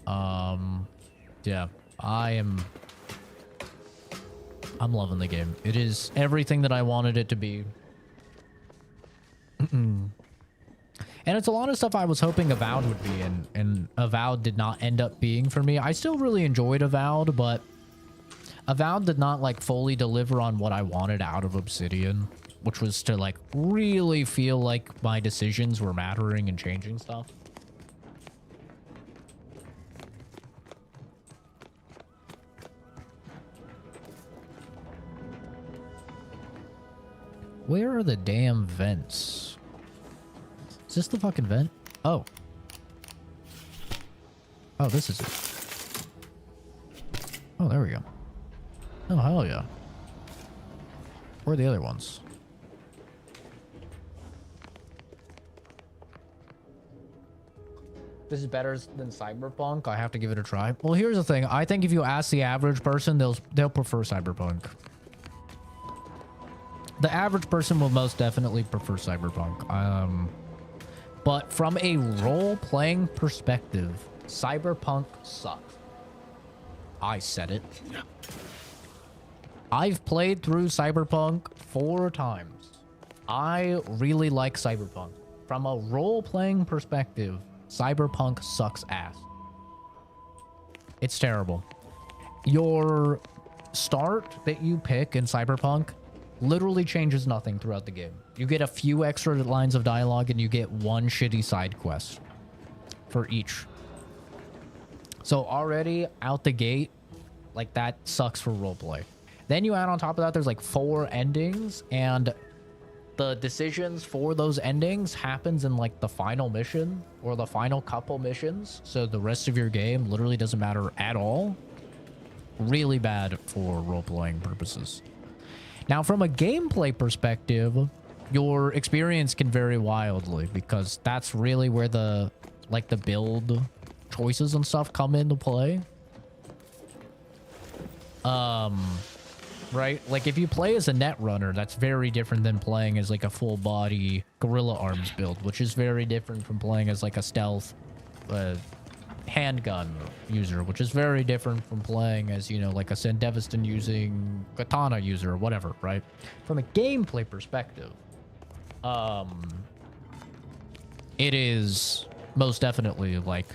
S3: Yeah, I'm loving the game. It is everything that I wanted it to be. And it's a lot of stuff I was hoping Avowed would be, and Avowed did not end up being for me. I still really enjoyed Avowed, but Avowed did not like fully deliver on what I wanted out of Obsidian, which was to like really feel like my decisions were mattering and changing stuff. Where are the damn vents? Is this the fucking vent? Oh. Oh, this is it. Oh, there we go. Oh, hell yeah. Where are the other ones? This is better than Cyberpunk. I have to give it a try. Well, here's the thing. I think if you ask the average person, they'll prefer Cyberpunk. The average person will most definitely prefer Cyberpunk. But from a role-playing perspective, Cyberpunk sucks. I said it. I've played through Cyberpunk 4 times. I really like Cyberpunk. From a role-playing perspective, Cyberpunk sucks ass. It's terrible. Your start that you pick in Cyberpunk literally changes nothing throughout the game. You get a few extra lines of dialogue and you get one shitty side quest for each. So already out the gate, like that sucks for roleplay. Then you add on top of that, there's like 4 endings, and the decisions for those endings happens in like the final mission or the final couple missions. So the rest of your game literally doesn't matter at all. Really bad for role-playing purposes. Now, from a gameplay perspective, your experience can vary wildly because that's really where the like the build choices and stuff come into play. Right? Like if you play as a net runner, that's very different than playing as like a full body gorilla arms build, which is very different from playing as like a stealth handgun user, which is very different from playing as, you know, like a Sandevistan using katana user or whatever, right? From a gameplay perspective, it is most definitely like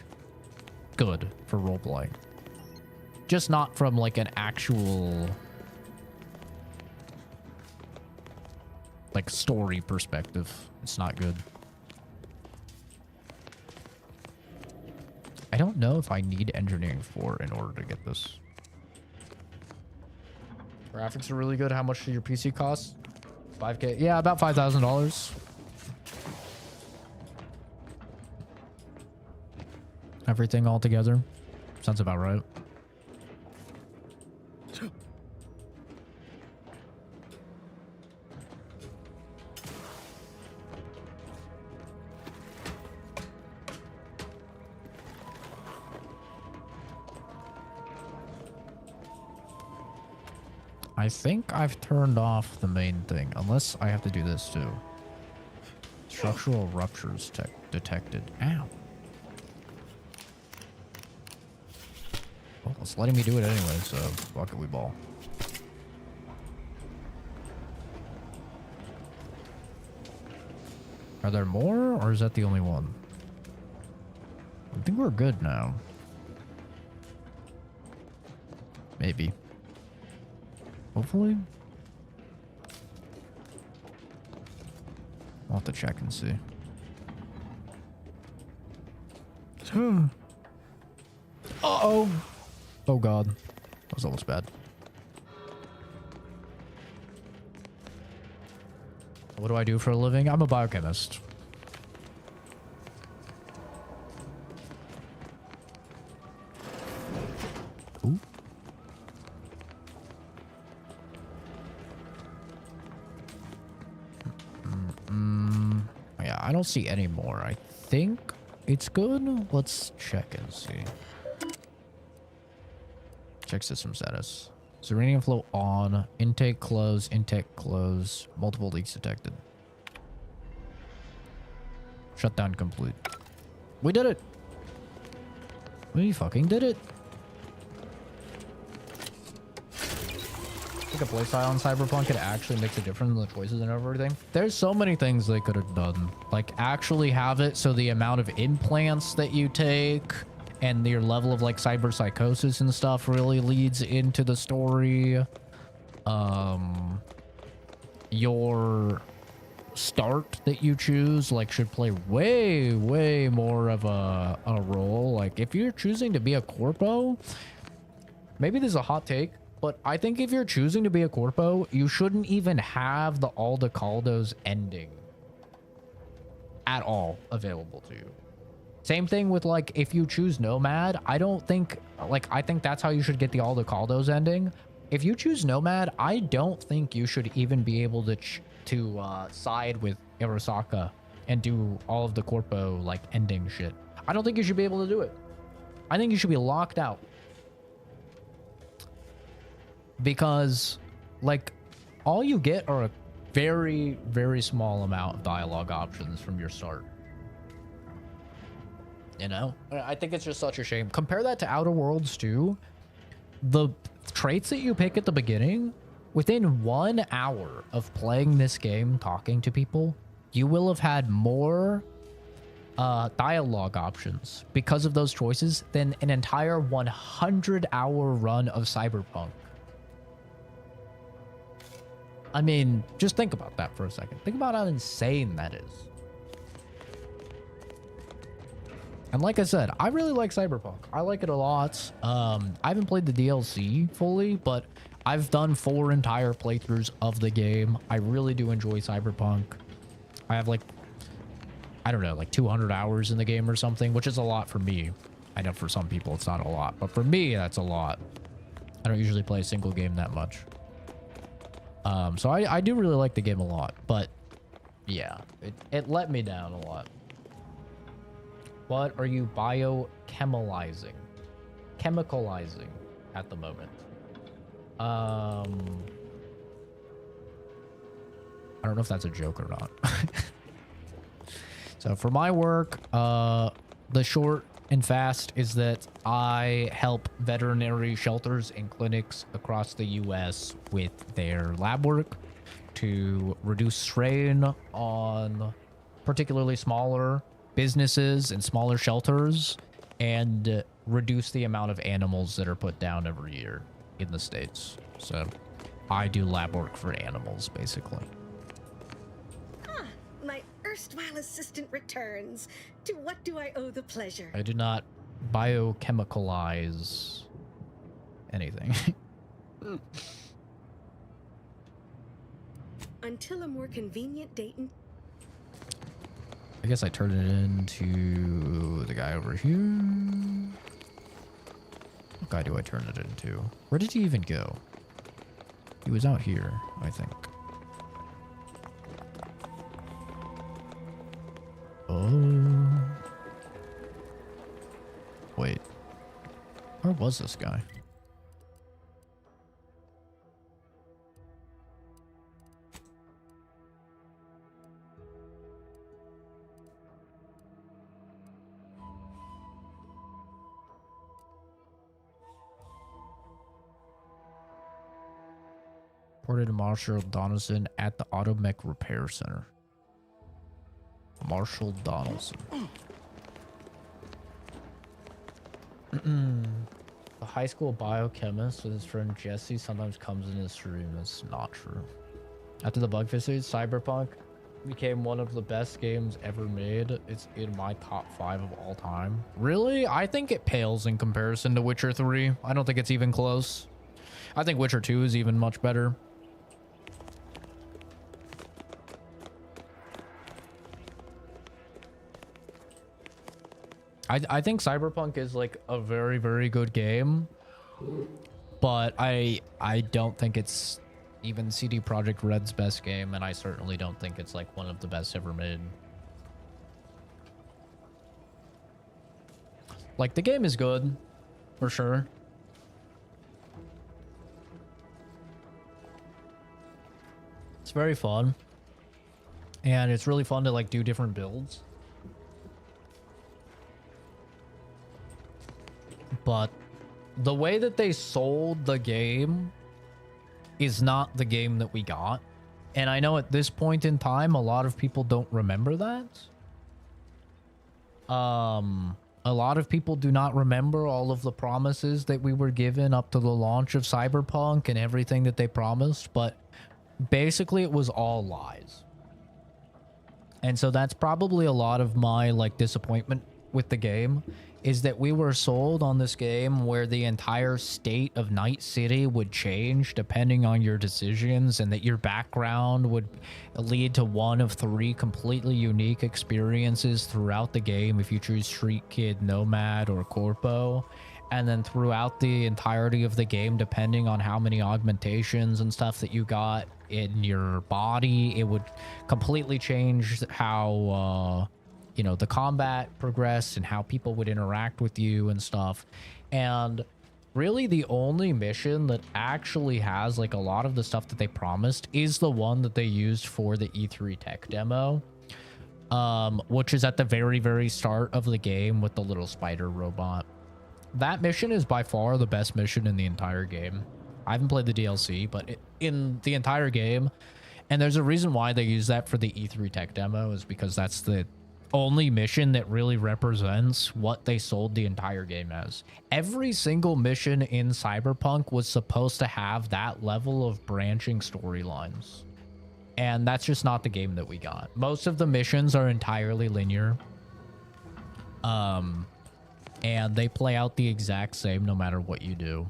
S3: good for role playing. Just not from like an actual like story perspective. It's not good. I don't know if I need engineering 4 in order to get this. Graphics are really good. How much does your PC cost? 5K? Yeah, about $5,000. Everything all together. Sounds about right. I think I've turned off the main thing, unless I have to do this too. Structural ruptures detected. Ow. Well, it's letting me do it anyway, so fuck it, we ball. Are there more, or is that the only one? I think we're good now. Maybe. Hopefully. I'll have to check and see. Uh-oh. Oh god. That was almost bad. What do I do for a living? I'm a biochemist. Ooh. Yeah, I don't see any more. I think it's good. Let's check and see. Check system status. Uranium flow on. Intake close. Intake close. Multiple leaks detected. Shutdown complete. We did it. We fucking did it. Like a playstyle on Cyberpunk, it actually makes a difference in the choices and everything. There's so many things they could have done. Like actually have it so the amount of implants that you take and your level of like cyber psychosis and stuff really leads into the story. Your start that you choose like should play way more of a role. Like if you're choosing to be a corpo, maybe this is a hot take, but I think if you're choosing to be a corpo, you shouldn't even have the Aldecaldos ending at all available to you. Same thing with like if you choose Nomad, I don't think like I think that's how you should get the Aldecaldos ending. If you choose Nomad, I don't think you should even be able to side with Arasaka and do all of the corpo like ending shit. I don't think you should be able to do it. I think you should be locked out. Because like all you get are a very small amount of dialogue options from your start. You know, I think it's just such a shame. Compare that to Outer Worlds 2. The traits that you pick at the beginning, within 1 hour of playing this game, talking to people, you will have had more dialogue options because of those choices than an entire 100-hour run of Cyberpunk. I mean, just think about that for a second. Think about how insane that is. And like I said, I really like Cyberpunk. I like it a lot. I haven't played the DLC fully, but I've done 4 entire playthroughs of the game. I really do enjoy Cyberpunk. I have like, I don't know, like 200 hours in the game or something, which is a lot for me. I know for some people it's not a lot, but for me, that's a lot. I don't usually play a single game that much. So I do really like the game a lot, but yeah, it let me down a lot. What are you biochemicalizing? Chemicalizing at the moment. I don't know if that's a joke or not. So for my work, the short and fast is that I help veterinary shelters and clinics across the US with their lab work to reduce strain on particularly smaller businesses and smaller shelters and reduce the amount of animals that are put down every year in the States. So I do lab work for animals, basically.
S20: My erstwhile assistant returns. To what do I owe the pleasure?
S3: I do not
S1: biochemicalize anything.
S20: Until a more convenient date and
S1: I guess I turn it into the guy over here. What guy do I turn it into? Where did he even go? He was out here, I think. Oh. Wait. Where was this guy? Reported to Marshall Donaldson at the Automech Repair Center. Marshall Donaldson. The high school biochemist with his friend Jesse sometimes comes in his stream. That's not true. After the bug fixes, Cyberpunk became one of the best games ever made. It's in my top 5 of all time. Really? I think it pales in comparison to Witcher 3. I don't think it's even close. I think Witcher 2 is even much better. I think Cyberpunk is like a very, very good game, but I don't think it's even CD Projekt Red's best game, and I certainly don't think it's like one of the best ever made. Like, the game is good, for sure. It's very fun, and it's really fun to like do different builds. But the way that they sold the game is not the game that we got. And I know at this point in time, a lot of people don't remember that. A lot of people do not remember all of the promises that we were given up to the launch of Cyberpunk and everything that they promised. But basically, it was all lies. And so that's probably a lot of my like disappointment with the game, is that we were sold on this game where the entire state of Night City would change depending on your decisions, and that your background would lead to one of 3 completely unique experiences throughout the game if you choose Street Kid, Nomad, or Corpo. And then throughout the entirety of the game, depending on how many augmentations and stuff that you got in your body, it would completely change how you know, the combat progressed and how people would interact with you and stuff. And really the only mission that actually has like a lot of the stuff that they promised is the one that they used for the E3 tech demo, which is at the very, very start of the game with the little spider robot. That mission is by far the best mission in the entire game. I haven't played the DLC, but in the entire game, and there's a reason why they use that for the E3 tech demo, is because that's the only mission that really represents what they sold the entire game as. Every single mission in Cyberpunk was supposed to have that level of branching storylines. And that's just not the game that we got. Most of the missions are entirely linear. And they play out the exact same no matter what you do.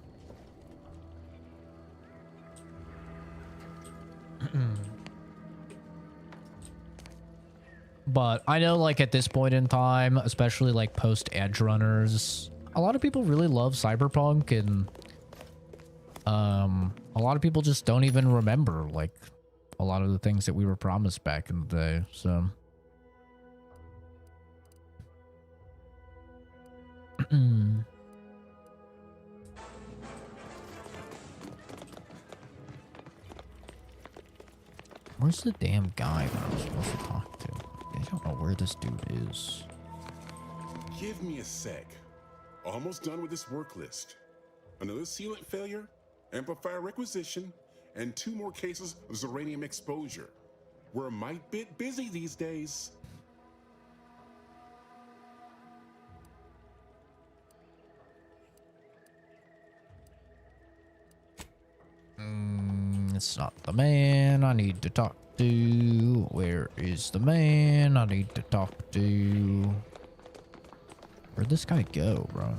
S1: But I know, like, at this point in time, especially like post Edge Runners, a lot of people really love Cyberpunk, and a lot of people just don't even remember like a lot of the things that we were promised back in the day. So where's the damn guy that I was supposed to talk to? I don't know where this dude is.
S12: Give me a sec. Almost done with this work list. Another sealant failure, amplifier requisition, and 2 more cases of Zeranium exposure. We're a mite bit busy these days.
S1: It's not the man I need to talk to. Where is the man I need to talk to?
S3: Where'd this guy go, bro?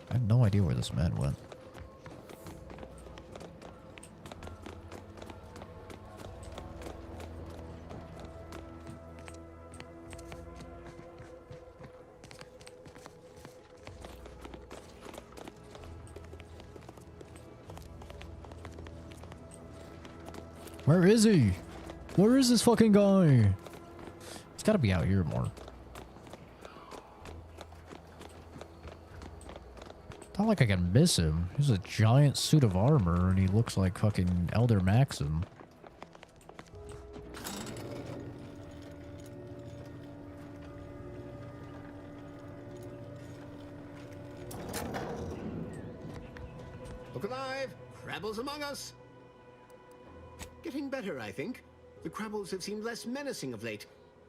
S3: I have no idea where this man went. Where is he? Where is this fucking guy? He's gotta be out here more. Not like I can miss him. He's a giant suit of armor and he looks like fucking Elder Maxim.
S6: Look alive! Crabbles among us! Getting better, I think. The Crabbles have seemed less menacing of late.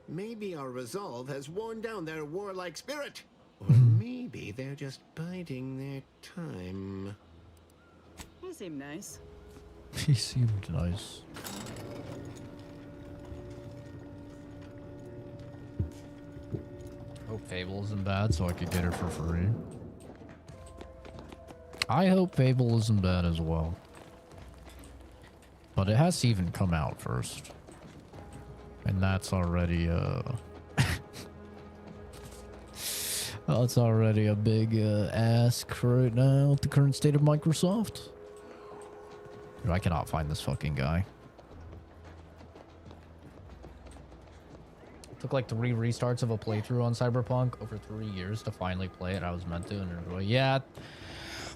S6: Maybe our resolve has worn down their warlike spirit. Or maybe they're just biding their time.
S9: You seem nice.
S3: He seemed nice. Hope Fable isn't bad so I could get her for free. I hope Fable isn't bad as well. But it has to even come out first. And that's already, that's already a big ask right now with the current state of Microsoft. Dude, I cannot find this fucking guy. It took like 3 restarts of a playthrough on Cyberpunk over 3 years to finally play it. I was meant to and enjoy. Yeah,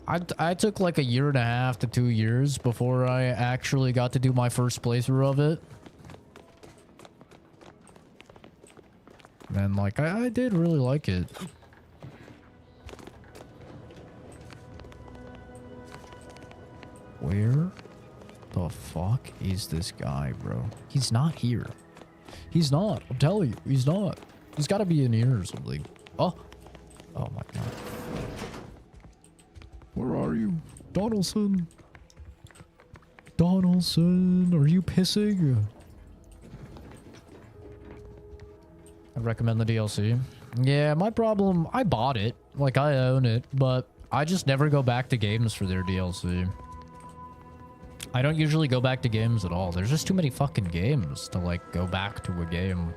S3: I took like 1.5 to 2 years before I actually got to do my first playthrough of it. And like, I did really like it. Where the fuck is this guy, bro? He's not here. He's not. I'm telling you, he's not. He's got to be in here or something. Oh. Oh my god. Where are you? Donaldson? Donaldson, are you pissing? I recommend the DLC. Yeah, my problem, I bought it. Like, I own it, but I just never go back to games for their DLC. I don't usually go back to games at all. There's just too many fucking games to, like, go back to a game.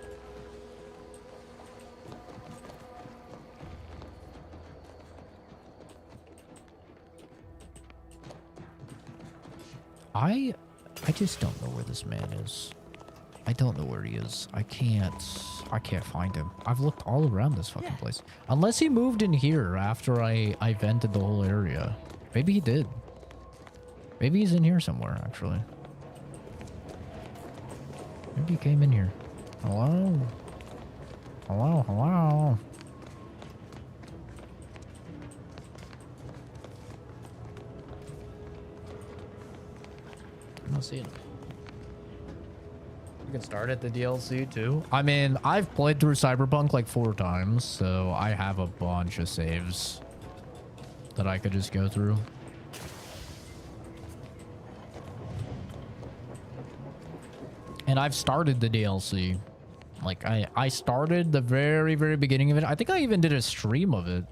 S3: I just don't know where this man is. I don't know where he is. I can't find him. I've looked all around this fucking place. Unless he moved in here after I vented the whole area. Maybe he did. Maybe he's in here somewhere, actually. Maybe he came in here. Hello? Hello, hello? I'm not seeing him. You can start at the DLC too. I mean, I've played through Cyberpunk like 4 times, so I have a bunch of saves that I could just go through. And I've started the DLC. Like, I started the very, very beginning of it. I think I even did a stream of it.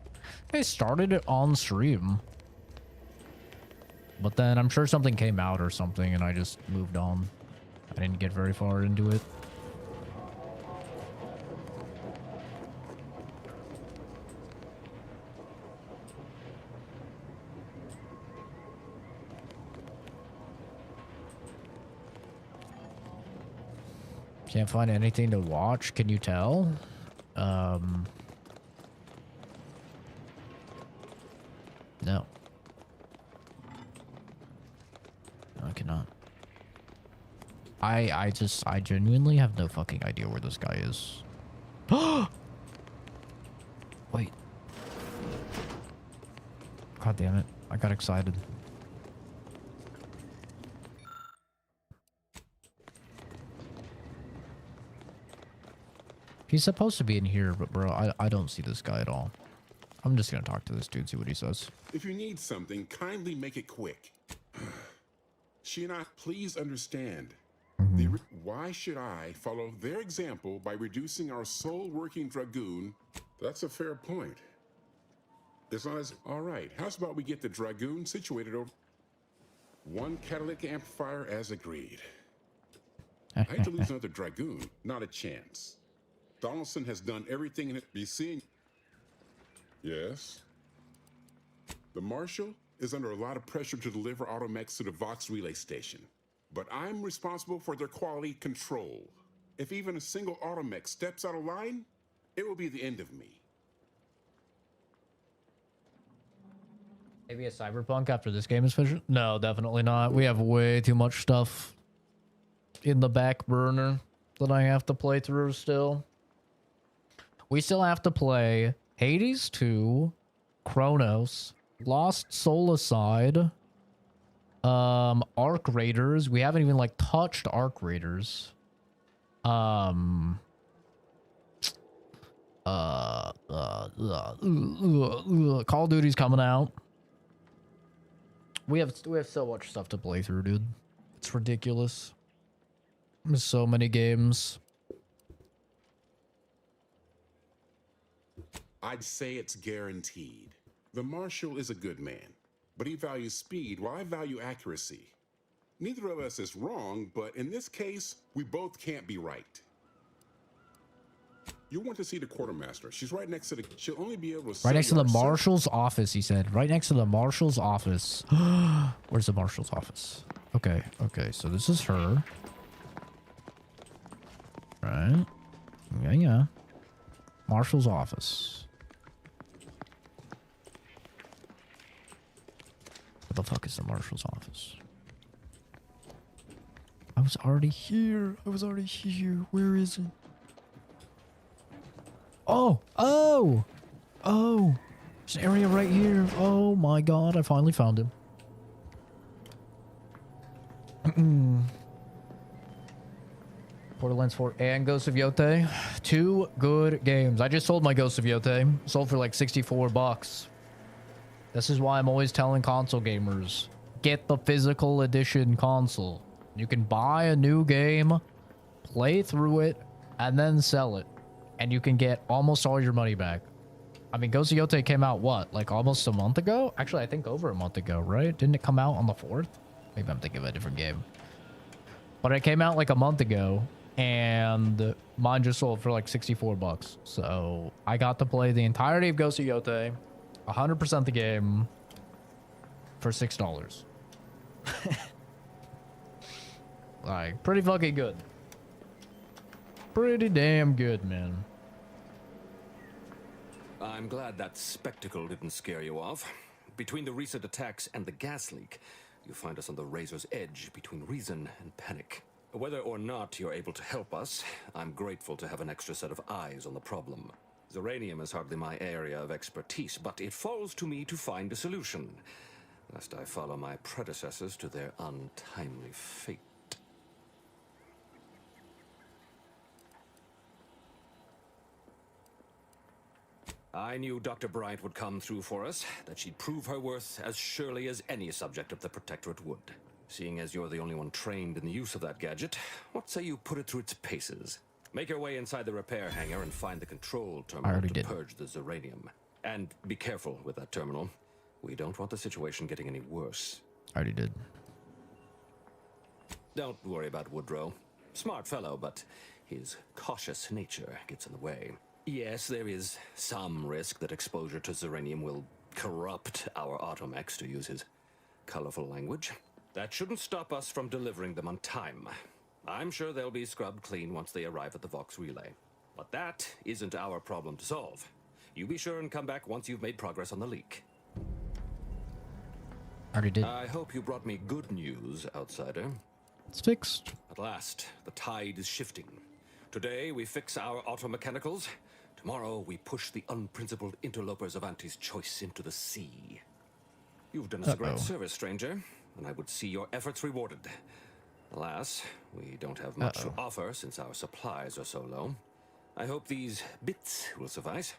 S3: I started it on stream. But then I'm sure something came out or something and I just moved on. I didn't get very far into it. Can't find anything to watch. Can you tell? No. I cannot. I genuinely have no fucking idea where this guy is. Wait. God damn it. I got excited. He's supposed to be in here, but bro, I don't see this guy at all. I'm just gonna talk to this dude, see what he says.
S12: If you need something, kindly make it quick. She and I, please understand. Why should I follow their example by reducing our sole working Dragoon? That's a fair point. As long as, all right, how's about we get the Dragoon situated over one catalytic amplifier as agreed. I hate to lose another Dragoon, not a chance. Donaldson has done everything in it. Be seeing. Yes. The Marshal is under a lot of pressure to deliver automechs to the Vox relay station, but I'm responsible for their quality control. If even a single automech steps out of line, it will be the end of me.
S1: Maybe a Cyberpunk after this game is finished? No, definitely not. We have way too much stuff in the back burner that I have to play through still. We still have to play Hades 2, Chronos, Lost Soulacide, Arc Raiders. We haven't even like touched Arc Raiders. Call of Duty's coming out. We have so much stuff to play through, dude. It's ridiculous. There's so many games.
S12: I'd say it's guaranteed. The Marshal is a good man, but he values speed while I value accuracy. Neither of us is wrong, but in this case, we both can't be right. You want to see the quartermaster. She's right next to the... She'll only be able to...
S1: Right next to the Marshal's office, he said. Right next to the Marshal's office. Where's the Marshal's office? Okay, okay, so this is her. Right. Yeah, yeah. Marshal's office. What the fuck is the Marshal's office? I was already here. I was already here. Where is it? Oh! Oh! Oh! There's an area right here. Oh my god, I finally found him. Borderlands 4 and Ghost of Yotei. 2 good games. I just sold my Ghost of Yotei. Sold for like 64 bucks. This is why I'm always telling console gamers, get the physical edition console. You can buy a new game, play through it, and then sell it. And you can get almost all your money back. I mean, Ghost of Yotei came out, what, like almost a month ago? Actually, I think over a month ago, right? Didn't it come out on the 4th? Maybe I'm thinking of a different game. But it came out like a month ago, and mine just sold for like 64 bucks. So I got to play the entirety of Ghost of Yotei, 100% the game, for $6. Like, pretty fucking good. Pretty damn good, man.
S23: I'm glad that spectacle didn't scare you off. Between the recent attacks and the gas leak, you find us on the razor's edge between reason and panic. Whether or not you're able to help us, I'm grateful to have an extra set of eyes on the problem. Zeranium is hardly my area of expertise, but it falls to me to find a solution, lest I follow my predecessors to their untimely fate. I knew Dr. Bryant would come through for us, that she'd prove her worth as surely as any subject of the Protectorate would. Seeing as you're the only one trained in the use of that gadget, what say you put it through its paces? Make your way inside the repair hangar and find the control terminal to purge the Zeranium. And be careful with that terminal. We don't want the situation getting any worse.
S1: I already did.
S23: Don't worry about Woodrow. Smart fellow, but his cautious nature gets in the way. Yes, there is some risk that exposure to Zeranium will corrupt our automechs, to use his colorful language. That shouldn't stop us from delivering them on time. I'm sure they'll be scrubbed clean once they arrive at the Vox relay. But that isn't our problem to solve. You be sure and come back once you've made progress on the leak.
S1: Already did.
S23: I hope you brought me good news, outsider.
S1: It's fixed.
S23: At last, the tide is shifting. Today, we fix our automechanicals. Tomorrow, we push the unprincipled interlopers of Auntie's choice into the sea. You've done us a great service, stranger, and I would see your efforts rewarded. Alas, we don't have much to offer since our supplies are so low. I hope these bits will suffice.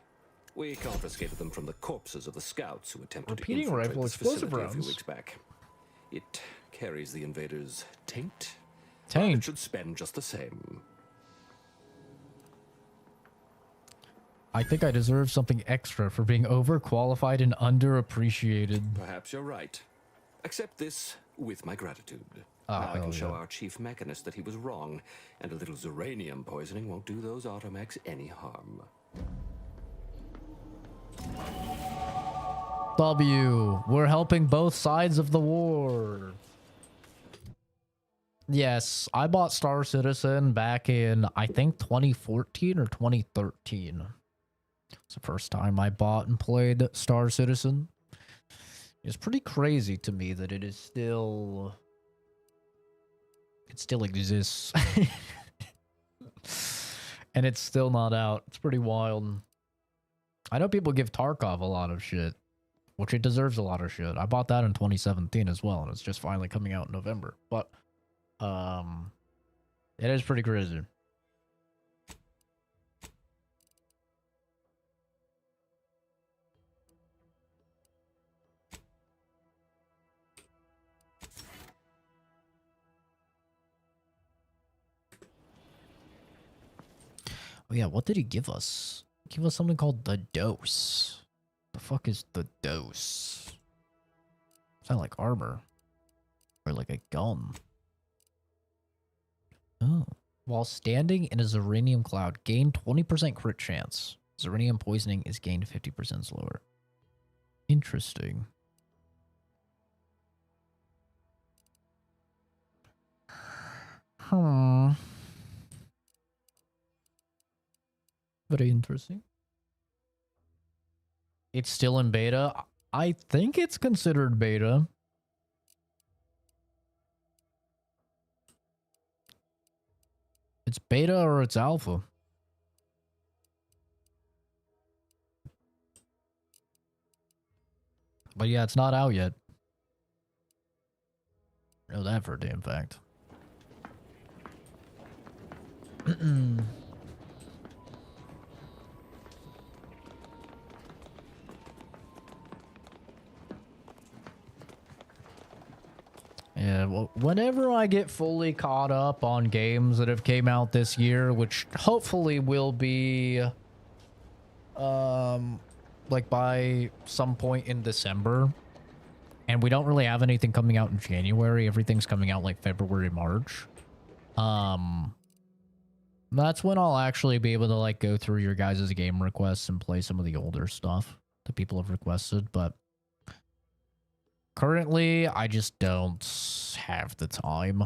S23: We confiscated them from the corpses of the scouts who attempted to infiltrate
S1: rifle
S23: this
S1: explosive
S23: facility
S1: rounds.
S23: a few weeks back. It carries the invaders' taint.
S1: Tank.
S23: It should spend just the same.
S1: I think I deserve something extra for being overqualified and underappreciated.
S23: Perhaps you're right. Accept this with my gratitude.
S1: Ah,
S23: now I can
S1: hell
S23: show
S1: yeah.
S23: our chief mechanist that he was wrong, and a little uranium poisoning won't do those automechs any harm.
S1: W. We're helping both sides of the war. Yes, I bought Star Citizen back in, I think, 2014 or 2013. It's the first time I bought and played Star Citizen. It's pretty crazy to me that it is still... It still exists. And it's still not out. It's pretty wild. I know people give Tarkov a lot of shit, which it deserves a lot of shit. I bought that in 2017 as well, and it's just finally coming out in November. But, it is pretty crazy. Oh yeah, what did he give us? Give us something called the dose. The fuck is the dose? Is that like armor? Or like a gun? Oh. While standing in a Zeranium cloud, gain 20% crit chance. Zeranium poisoning is gained 50% slower. Interesting. Very interesting. It's still in beta. I think it's considered beta. It's beta or it's alpha. But yeah, it's not out yet. I know that for a damn fact. Yeah, well, whenever I get fully caught up on games that have came out this year, which hopefully will be, like by some point in December, and we don't really have anything coming out in January, everything's coming out like February, March, that's when I'll actually be able to like go through your guys' game requests and play some of the older stuff that people have requested, but currently, I just don't have the time.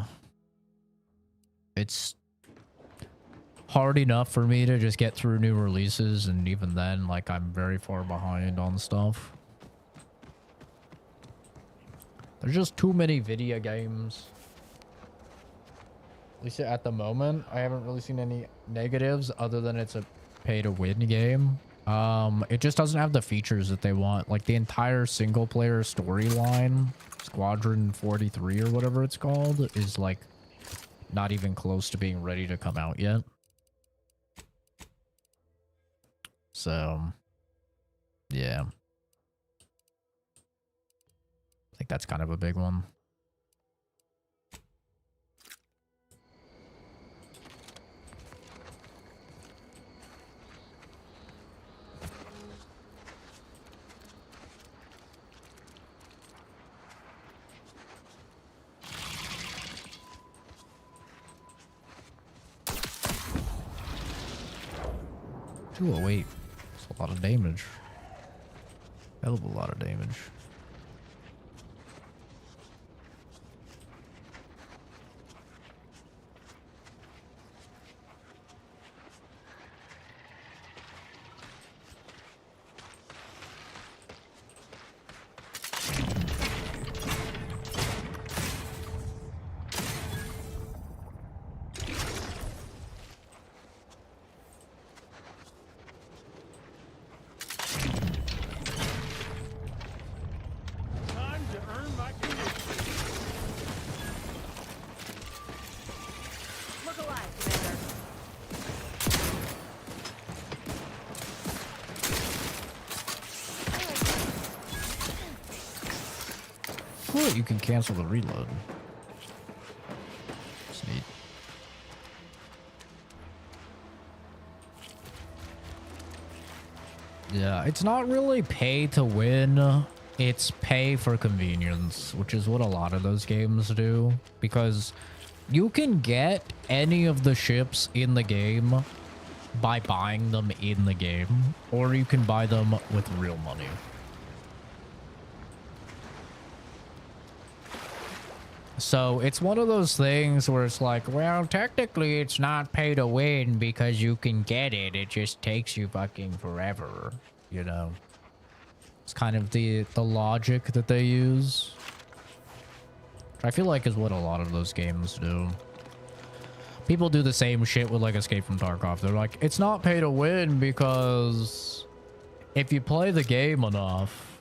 S1: It's hard enough for me to just get through new releases, and even then, like, I'm very far behind on stuff. There's just too many video games. At least at the moment, I haven't really seen any negatives other than it's a pay-to-win game. It just doesn't have the features that they want. Like the entire single player storyline, Squadron 43 or whatever it's called, is like not even close to being ready to come out yet. So, yeah. I think that's kind of a big one. Oh wait, that's a lot of damage. Hell of a lot of damage. You can cancel the reload. It's neat. Yeah, it's not really pay to win. It's pay for convenience, which is what a lot of those games do. Because you can get any of the ships in the game by buying them in the game, or you can buy them with real money. So it's one of those things where it's like, well, technically it's not pay to win because you can get it. It just takes you fucking forever, you know? It's kind of the logic that they use. Which I feel like is what a lot of those games do. People do the same shit with like Escape from Tarkov. They're like, it's not pay to win because if you play the game enough,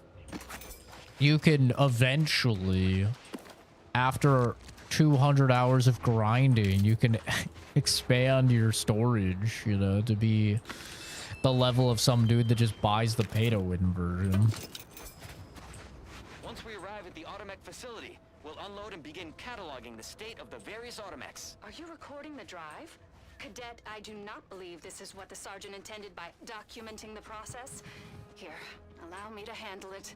S1: you can eventually, after 200 hours of grinding, you can expand your storage, you know, to be the level of some dude that just buys the pay to win version.
S10: Once we arrive at the Automech facility, we'll unload and begin cataloging the state of the various Automechs.
S11: Are you recording the drive? Cadet, I do not believe this is what the sergeant intended by documenting the process. Here, allow me to handle it.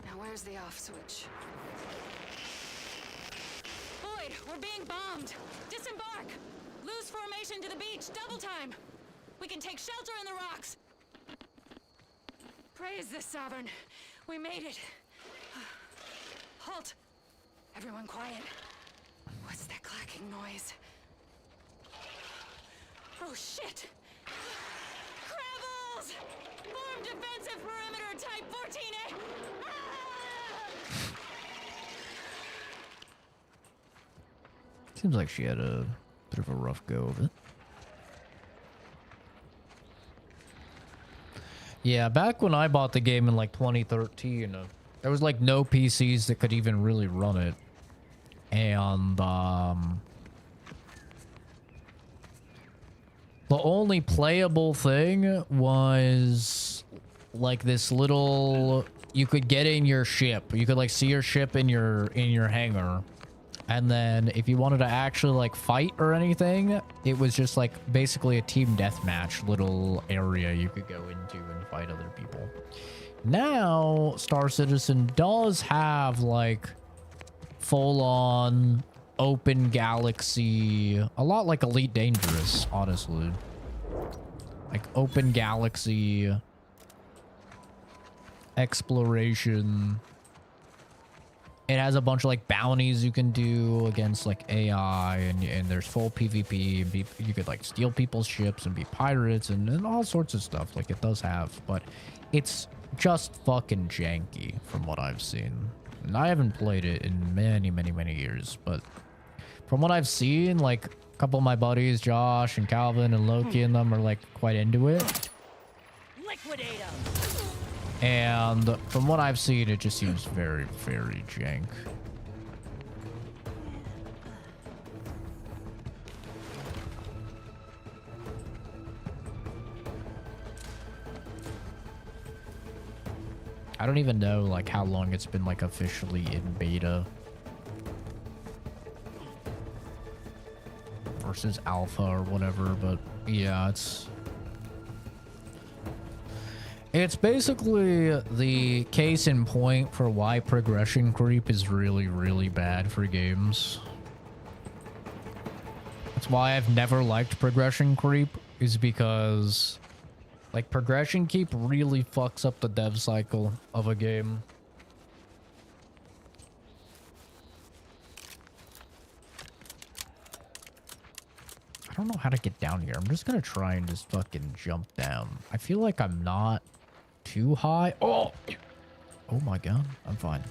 S11: Now where's the off switch?
S5: Boyd, we're being bombed. Disembark. Lose formation to the beach. Double time. We can take shelter in the rocks. Praise the Sovereign. We made it. Halt. Everyone quiet. What's that clacking noise? Oh, shit. Crabbles! Form defensive perimeter type 14A.
S1: Seems like she had a bit of a rough go of it. Yeah, back when I bought the game in like 2013, there was like no PCs that could even really run it. And the only playable thing was like this little, you could get in your ship. You could like see your ship in your hangar. And then if you wanted to actually like fight or anything, it was just like basically a team deathmatch little area you could go into and fight other people. Now, Star Citizen does have like full on open galaxy, a lot like Elite Dangerous, honestly. Like open galaxy exploration. It has a bunch of like bounties you can do against like AI, and there's full PvP. And you could like steal people's ships and be pirates and all sorts of stuff. Like it does have, but it's just fucking janky from what I've seen. And I haven't played it in many years, but from what I've seen, like a couple of my buddies, Josh and Calvin and Loki and them are like quite into it.
S7: Liquidate 'em.
S1: And from what I've seen, it just seems very jank. I don't even know like how long it's been like officially in beta versus alpha or whatever, but yeah, it's basically the case in point for why progression creep is really bad for games. That's why I've never liked progression creep, is because like progression creep really fucks up the dev cycle of a game. I don't know how to get down here. I'm just gonna try and just fucking jump down. I feel like I'm not too high. Oh my god, I'm fine.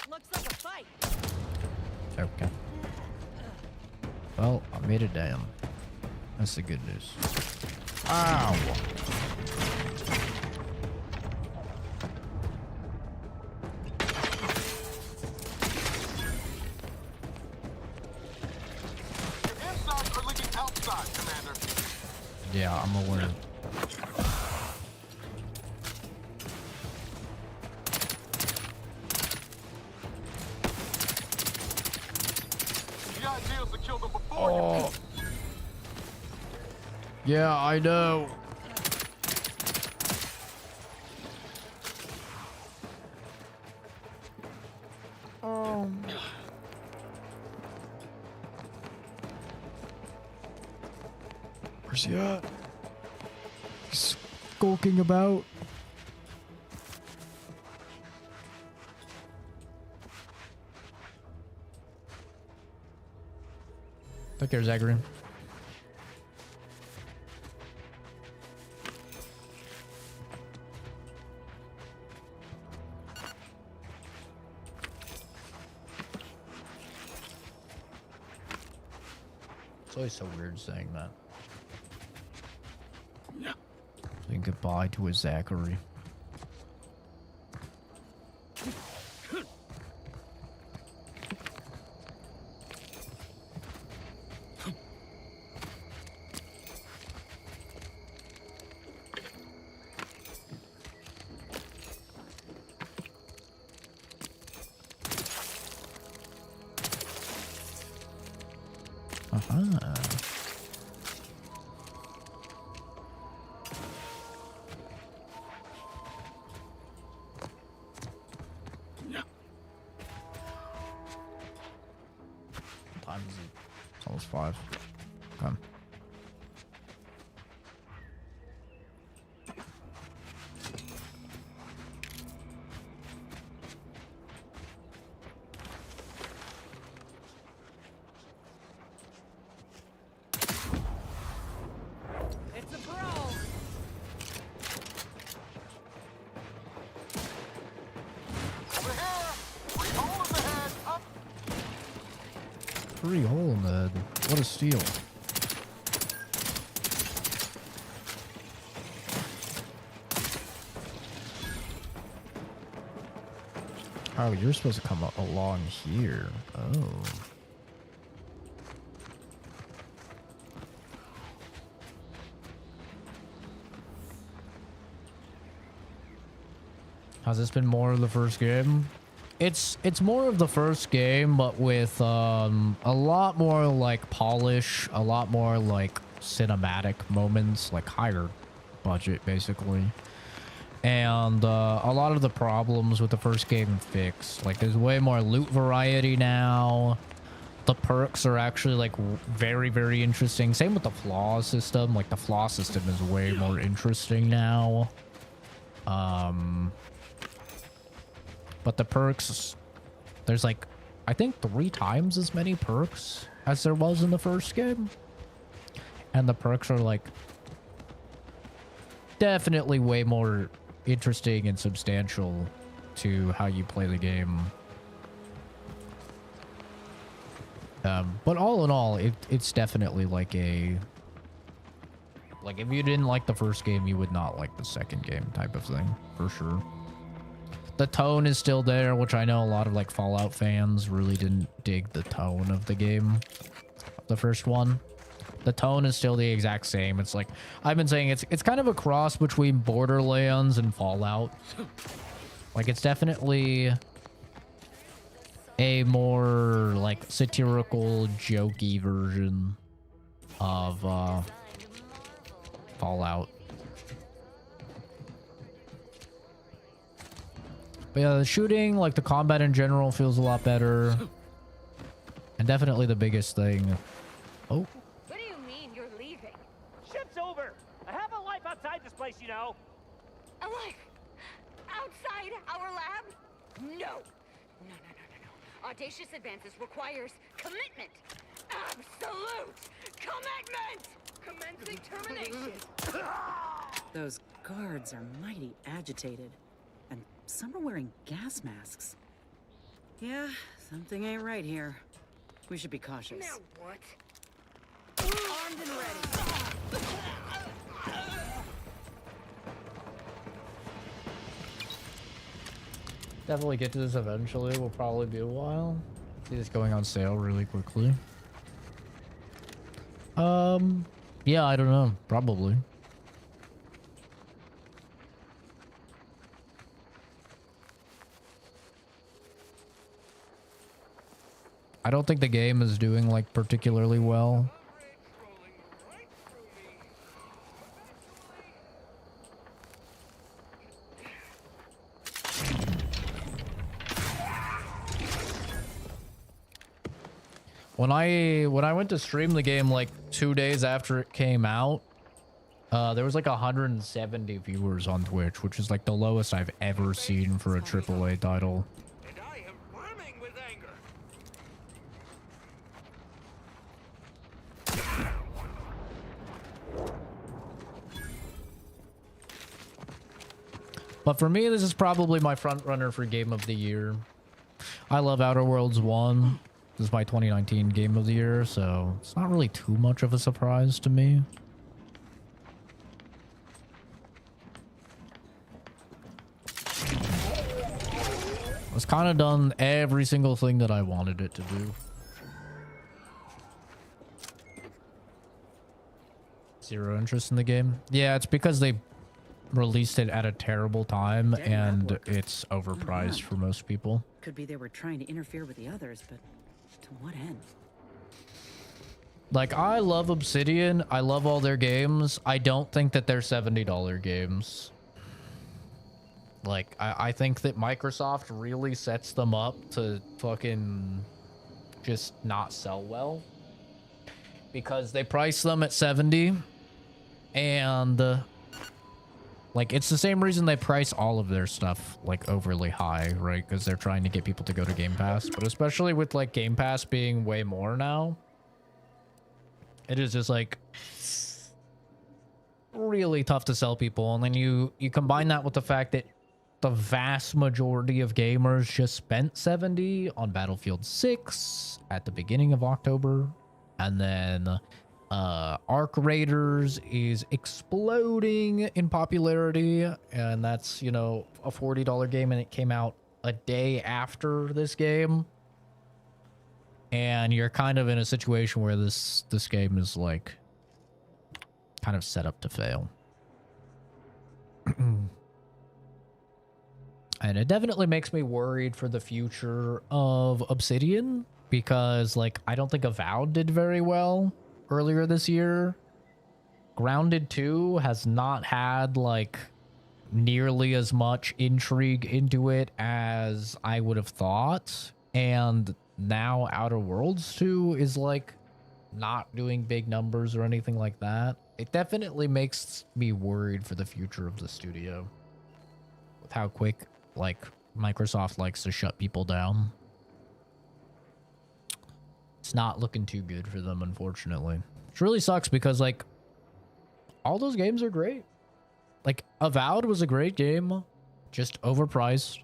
S7: Looks like a fight.
S1: Okay. Well, I made it down. That's the good news. Ow! Yeah, I'm aware.
S22: The idea of the
S3: Oh. Yeah, I know. Oh. Where's he at? He's skulking about. Take care, Zachary. It's always so weird saying that. Saying goodbye to a Zachary. What time is it? It's almost 5. Come.
S5: It's a brawl.
S3: Free hole in the head. What a steal. Oh, you're supposed to come along here. Oh. Has this been more of the first game? It's more of the first game, but with a lot more like polish, a lot more like cinematic moments, like higher budget basically. And a lot of the problems with the first game fixed. Like there's way more loot variety now. The perks are actually like very, very interesting. Same with the flaw system. Like the flaw system is way more interesting now. But the perks, there's like, I think 3 times as many perks as there was in the first game. And the perks are like definitely way more interesting and substantial to how you play the game. But all in all, it's definitely like a, like if you didn't like the first game, you would not like the second game type of thing, for sure. The tone is still there, which I know a lot of like Fallout fans really didn't dig the tone of the game. The first one. The tone is still the exact same. It's like, I've been saying it's kind of a cross between Borderlands and Fallout. Like it's definitely a more like satirical, jokey version of Fallout. But yeah, the shooting, like the combat in general, feels a lot better. And definitely the biggest thing. Oh.
S13: What do you mean you're leaving? Ship's over. I have a life outside this place, you know.
S11: A life outside our lab? No. No. Audacious advances requires commitment. Absolute commitment. Commencing termination.
S19: Those guards are mighty agitated. And some are wearing gas masks. Yeah, something ain't right here. We should be cautious.
S11: Now what? Armed and ready.
S3: Definitely get to this eventually. Will probably be a while. See this going on sale really quickly. Yeah, I don't know. Probably.
S1: I don't think the game is doing like particularly well. When I went to stream the game like 2 days after it came out, there was like 170 viewers on Twitch, which is like the lowest I've ever seen for a AAA title. But for me, this is probably my front runner for Game of the Year. I love Outer Worlds 1. This is my 2019 Game of the Year, so it's not really too much of a surprise to me. It's kind of done every single thing that I wanted it to do. Zero interest in the game. Yeah, it's because they released it at a terrible time and it's overpriced for most people.
S19: Could be they were trying to interfere with the others, but to what end?
S1: Like, I love Obsidian. I love all their games. I don't think that they're $70 games. Like, I think that Microsoft really sets them up to fucking just not sell well. Because they price them at 70 and like, it's the same reason they price all of their stuff like overly high, right? Because they're trying to get people to go to Game Pass. But especially with like Game Pass being way more now, it is just like really tough to sell people. And then you combine that with the fact that the vast majority of gamers just spent 70 on Battlefield 6 at the beginning of October. And then Arc Raiders is exploding in popularity. And that's, you know, a $40 game, and it came out a day after this game. And you're kind of in a situation where this game is like kind of set up to fail. And it definitely makes me worried for the future of Obsidian, because like I don't think Avowed did very well earlier this year. Grounded 2 has not had like nearly as much intrigue into it as I would have thought. And now Outer Worlds 2 is like not doing big numbers or anything like that. It definitely makes me worried for the future of the studio with how quick like Microsoft likes to shut people down. It's not looking too good for them, unfortunately. Which really sucks because like all those games are great. Like Avowed was a great game, just overpriced.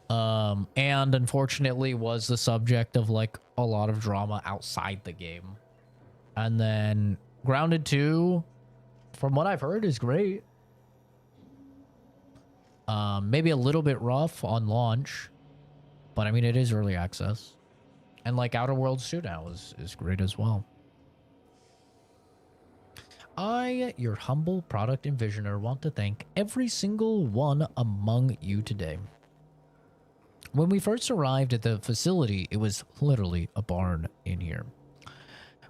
S1: And unfortunately was the subject of like a lot of drama outside the game. And then Grounded 2, from what I've heard, is great. Maybe a little bit rough on launch, but I mean, it is early access. And like Outer Worlds 2 now is great as well. I, your humble product envisioner, want to thank every single one among you today. When we first arrived at the facility, it was literally a barn in here.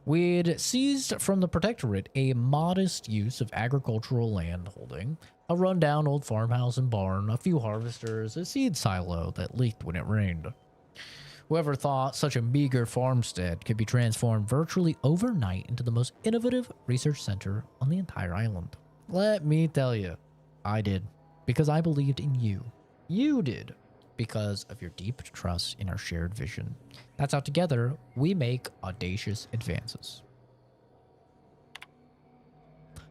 S1: We'd seized from the Protectorate a modest use of agricultural land holding, a rundown old farmhouse and barn, a few harvesters, a seed silo that leaked when it rained. Whoever thought such a meager farmstead could be transformed virtually overnight into the most innovative research center on the entire island? Let me tell you, I did, because I believed in you. You did, because of your deep trust in our shared vision. That's how together we make audacious advances.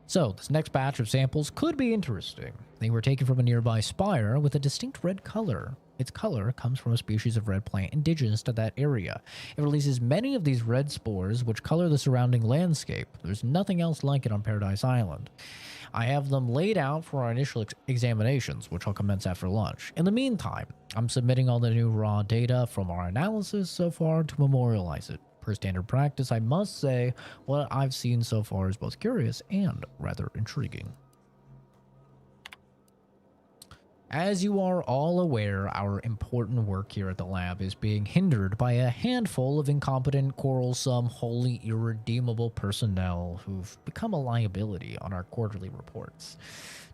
S1: So, this next batch of samples could be interesting. They were taken from a nearby spire with a distinct red color. Its color comes from a species of red plant indigenous to that area. It releases many of these red spores which color the surrounding landscape. There's nothing else like it on Paradise Island. I have them laid out for our initial examinations, which will commence after lunch. In the meantime, I'm submitting all the new raw data from our analysis so far to memorialize it. Per standard practice, I must say what I've seen so far is both curious and rather intriguing. As you are all aware, our important work here at the lab is being hindered by a handful of incompetent, quarrelsome, wholly irredeemable personnel who've become a liability on our quarterly reports.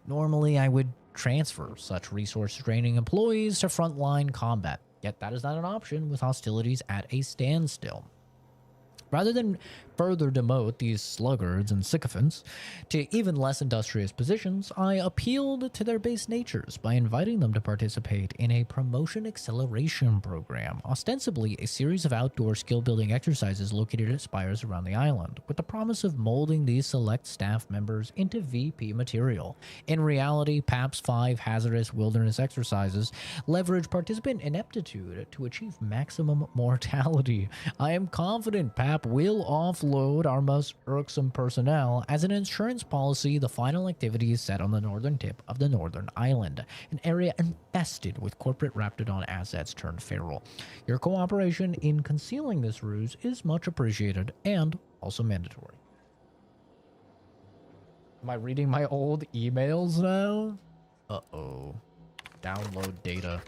S1: Normally, I would transfer such resource-draining employees to frontline combat, yet that is not an option with hostilities at a standstill. Rather than further demote these sluggards and sycophants to even less industrious positions, I appealed to their base natures by inviting them to participate in a promotion acceleration program, ostensibly a series of outdoor skill-building exercises located at spires around the island, with the promise of molding these select staff members into VP material. In reality, PAP's 5 hazardous wilderness exercises leverage participant ineptitude to achieve maximum mortality. I am confident PAP will offload our most irksome personnel. As an insurance policy, the final activity is set on the northern tip of the northern island, an area infested with corporate Raptidon assets turned feral. Your cooperation in concealing this ruse is much appreciated and also mandatory. Am I reading my old emails now? Uh-oh. Download data.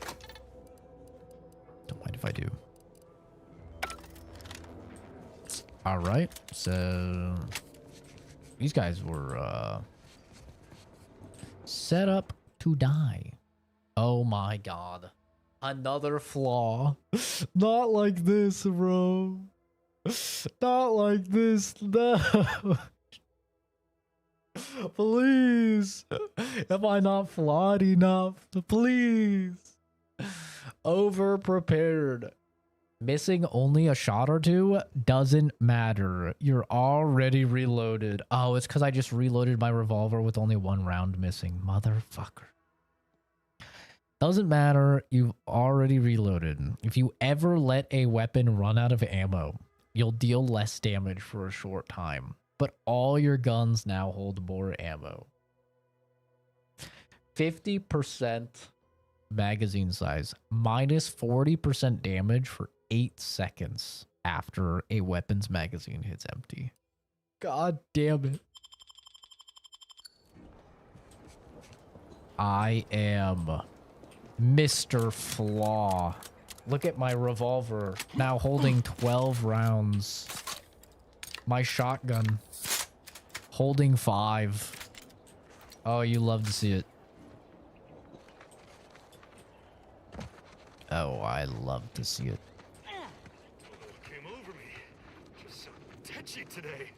S1: Don't mind if I do. All right, so these guys were set up to die. Oh my god. Another flaw. Not like this, bro. Not like this. No. Please. Am I not flawed enough? Please. Over prepared. Missing only a shot or two doesn't matter. You're already reloaded. Oh, it's because I just reloaded my revolver with only 1 round missing. Motherfucker. Doesn't matter. You've already reloaded. If you ever let a weapon run out of ammo, you'll deal less damage for a short time. But all your guns now hold more ammo. 50% magazine size. Minus 40% damage for 8 seconds after a weapon's magazine hits empty. God damn it. I am Mr. Flaw. Look at my revolver, now holding 12 rounds. My shotgun, holding 5. Oh, you love to see it. Oh, I love to see it.
S14: Came over me. Just so touchy today.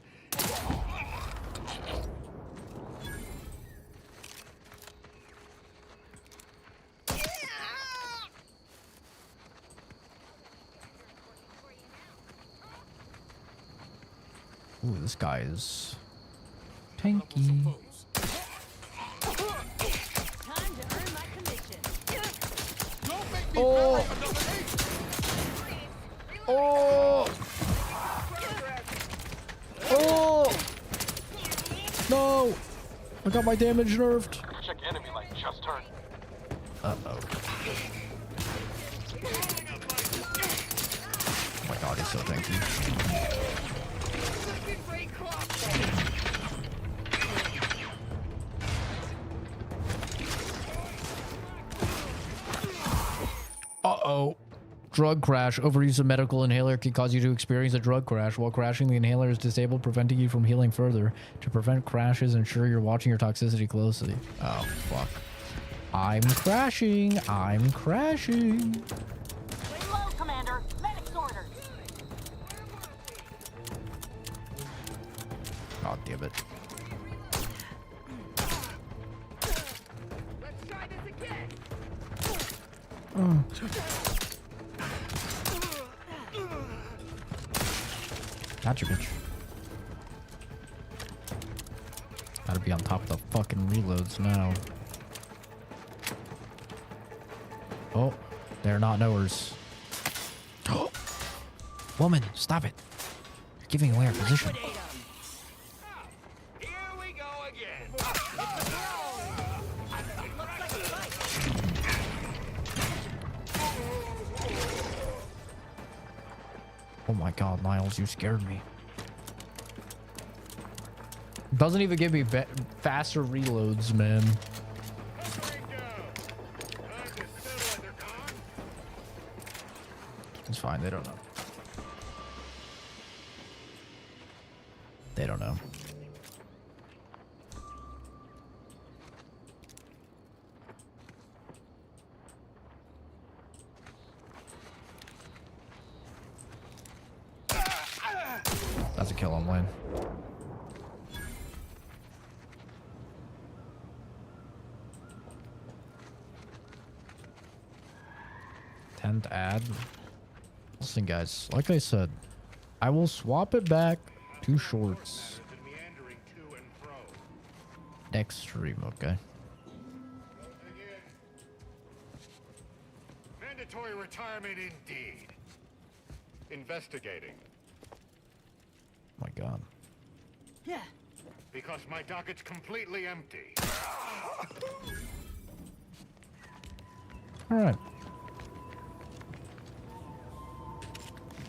S1: Ooh, this guy is tanky. Oh! Oh! Oh! No! I got my damage nerfed.
S14: Check enemy light just turned.
S1: Uh-oh. Oh my god, he's so tanky. Uh-oh. Drug crash. Overuse of medical inhaler can cause you to experience a drug crash. While crashing, the inhaler is disabled, preventing you from healing further. To prevent crashes, ensure you're watching your toxicity closely. Oh, fuck. I'm crashing. I'm crashing.
S14: Lay low, Commander. Medic's ordered.
S1: God damn it.
S14: Let's try this again.
S1: Oh. Gotcha, bitch. Gotta be on top of the fucking reloads now. Oh, they're not knowers. Woman, stop it. You're giving away our position.
S14: Here we go again.
S1: Oh my god, Niles, you scared me. Doesn't even give me faster reloads, man.
S3: It's fine. They don't know. They don't know. That's a kill on lane. Tenth ad. Listen, guys. Like I said, I will swap it back to shorts next stream. Okay.
S14: Mandatory retirement indeed. Investigating.
S3: My God.
S14: Yeah. Because my docket's completely empty.
S3: All right.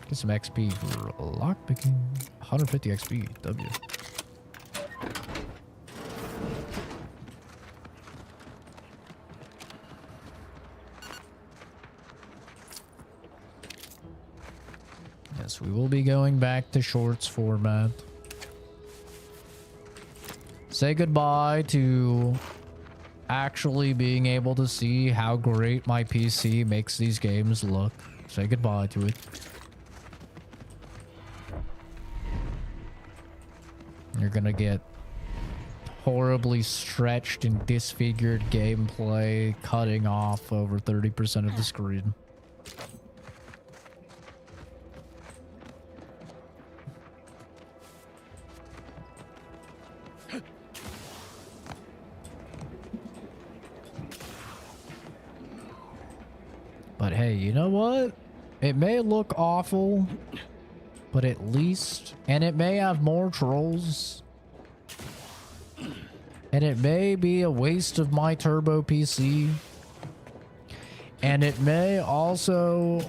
S3: Get some XP for lockpicking. 150 XP. W. Yes, we will be going back to shorts format. Say goodbye to actually being able to see how great my PC makes these games look. Say goodbye to it. You're gonna get horribly stretched and disfigured gameplay cutting off over 30% of the screen. But hey, you know what? It may look awful, but at least, and it may have more trolls, and it may be a waste of my turbo PC, and it may also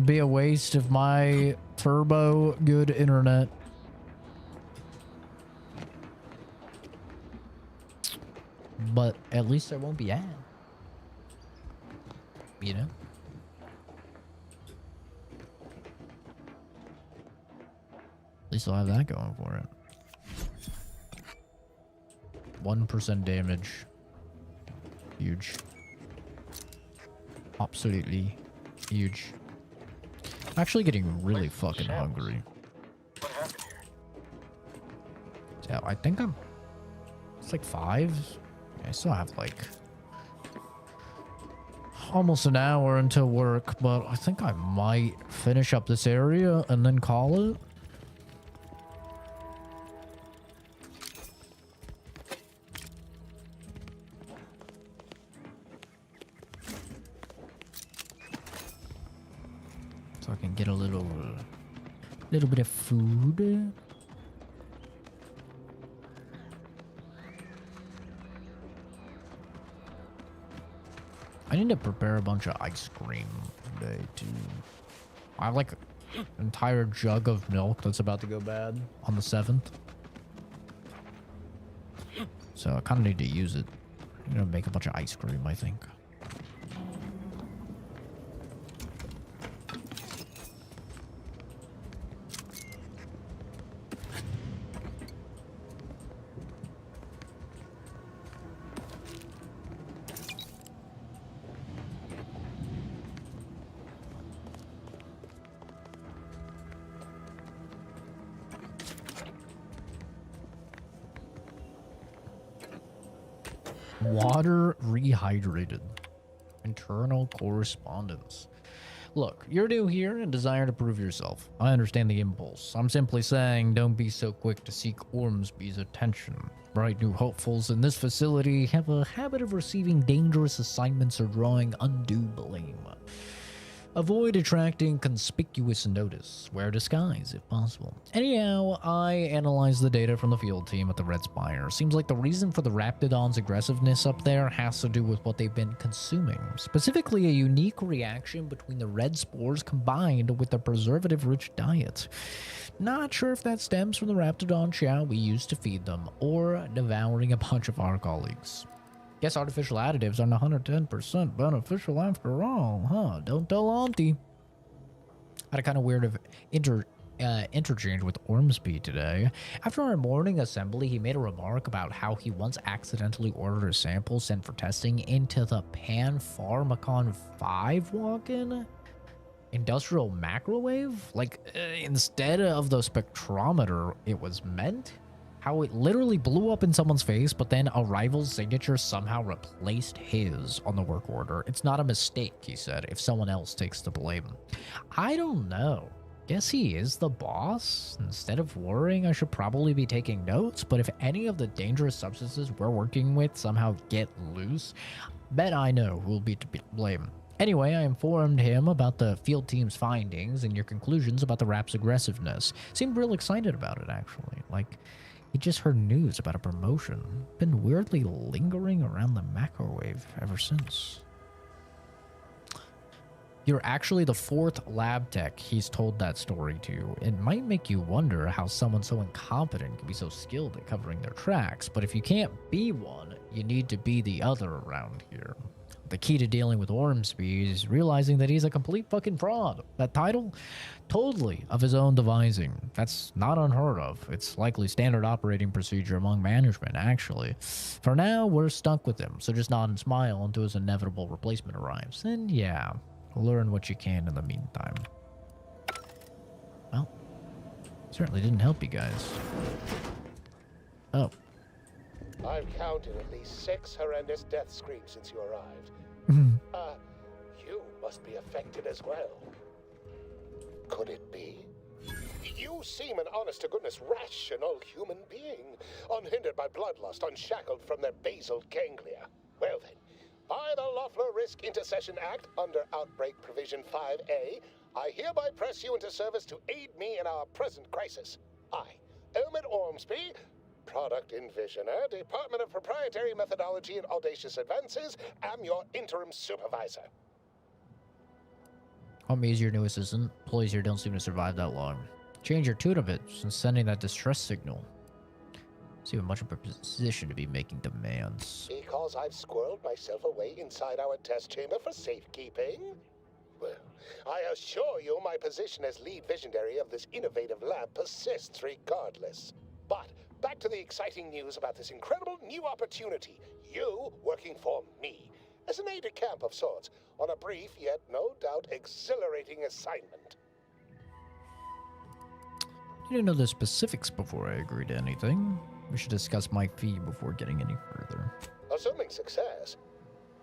S3: be a waste of my turbo good internet. But at least there won't be ad. You know? At least I'll have that going for it. 1% damage. Huge. Absolutely huge. I'm actually getting really fucking hungry. Yeah, I think it's like 5. I still have like almost an hour until work, but I think I might finish up this area and then call it. So I can get a little bit of food. I need to prepare a bunch of ice cream today, too. I have, like, an entire jug of milk that's about to go bad on the 7th. So I kind of need to use it. I'm going to make a bunch of ice cream, I think. Water rehydrated. Internal correspondence. Look, you're new here and desire to prove yourself. I understand the impulse. I'm simply saying don't be so quick to seek Ormsby's attention. Bright new hopefuls in this facility have a habit of receiving dangerous assignments or drawing undue blame. Avoid attracting conspicuous notice. Wear disguise, if possible. Anyhow, I analyzed the data from the field team at the Red Spire. Seems like the reason for the Raptidon's aggressiveness up there has to do with what they've been consuming. Specifically, a unique reaction between the red spores combined with the preservative-rich diet. Not sure if that stems from the Raptidon chow we used to feed them, or devouring a bunch of our colleagues. Guess artificial additives aren't 110% beneficial after all, huh? Don't tell Auntie. I had a kind of weird interchange with Ormsby today. After our morning assembly, he made a remark about how he once accidentally ordered a sample sent for testing into the Pan-Pharmacon 5 walk-in industrial microwave. Like, instead of the spectrometer it was meant. How it literally blew up in someone's face, but then a rival's signature somehow replaced his on the work order. It's not a mistake, he said, if someone else takes the blame. I don't know. Guess he is the boss? Instead of worrying, I should probably be taking notes, but if any of the dangerous substances we're working with somehow get loose, bet I know who will be to blame. Anyway, I informed him about the field team's findings and your conclusions about the rap's aggressiveness. Seemed real excited about it, actually. Like, he just heard news about a promotion. Been weirdly lingering around the microwave ever since. You're actually the 4th lab tech he's told that story to. It might make you wonder how someone so incompetent can be so skilled at covering their tracks, but if you can't be one, you need to be the other around here. The key to dealing with Ormsby is realizing that he's a complete fucking fraud. That title? Totally of his own devising. That's not unheard of. It's likely standard operating procedure among management, actually. For now, we're stuck with him, so just nod and smile until his inevitable replacement arrives. And yeah, learn what you can in the meantime. Well, certainly didn't help you guys. Oh.
S15: I've counted at least 6 horrendous death screams since you arrived. You must be affected as well. Could it be? You seem an honest-to-goodness rational human being, unhindered by bloodlust, unshackled from their basal ganglia. Well then, by the Loeffler Risk Intercession Act, under Outbreak Provision 5A, I hereby press you into service to aid me in our present crisis. I, Elmet Ormsby, Product Envisioner, Department of Proprietary Methodology and Audacious Advances, am your interim supervisor.
S3: Homie is your new assistant. Employees here don't seem to survive that long. Change your tune a bit since sending that distress signal. Seem much of a position to be making demands.
S15: Because I've squirreled myself away inside our test chamber for safekeeping? Well, I assure you my position as lead visionary of this innovative lab persists regardless. But back to the exciting news about this incredible new opportunity. You working for me, as an aide-de-camp of sorts, on a brief yet no doubt exhilarating assignment.
S3: You didn't know the specifics before I agreed to anything. We should discuss my fee before getting any further.
S15: Assuming success,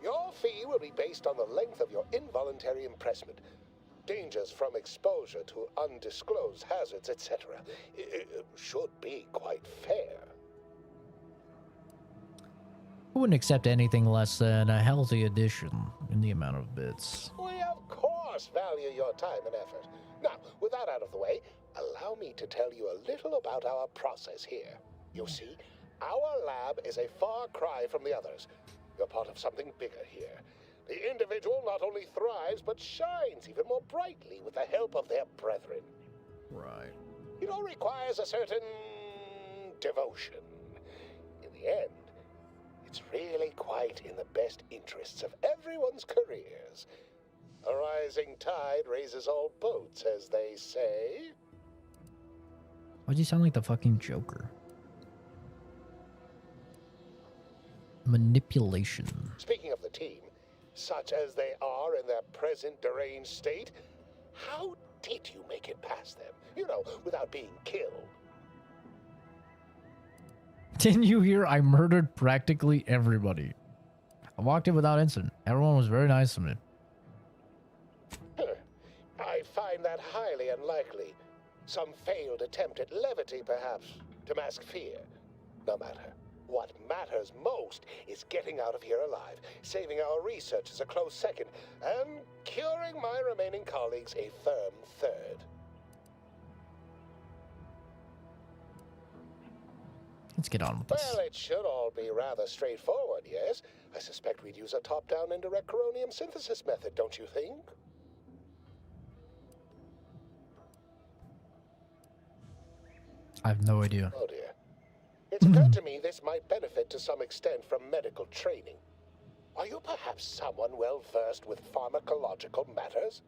S15: your fee will be based on the length of your involuntary impressment. Dangers from exposure to undisclosed hazards, etc. Should be quite fair.
S3: I wouldn't accept anything less than a healthy addition in the amount of bits.
S15: We of course value your time and effort. Now, with that out of the way, allow me to tell you a little about our process here. You see, our lab is a far cry from the others. You're part of something bigger here. The individual not only thrives, but shines even more brightly with the help of their brethren.
S3: Right.
S15: It all requires a certain devotion. In the end, it's really quite in the best interests of everyone's careers. A rising tide raises all boats, as they say.
S3: Why'd you sound like the fucking Joker? Manipulation.
S15: Speaking of the team, such as they are in their present deranged state, how did you make it past them? You know, without being killed.
S3: Didn't you hear? I murdered practically everybody. I walked in without incident. Everyone was very nice to me.
S15: I find that highly unlikely. Some failed attempt at levity, perhaps, to mask fear. No matter. What matters most is getting out of here alive, saving our researchers a close second, and curing my remaining colleagues a firm third.
S3: Let's get on with this.
S15: Well, it should all be rather straightforward, yes? I suspect we'd use a top-down indirect coronium synthesis method, don't you think?
S3: I have no idea.
S15: Oh dear. It's occurred to me this might benefit to some extent from medical training. Are you perhaps someone well versed with pharmacological matters?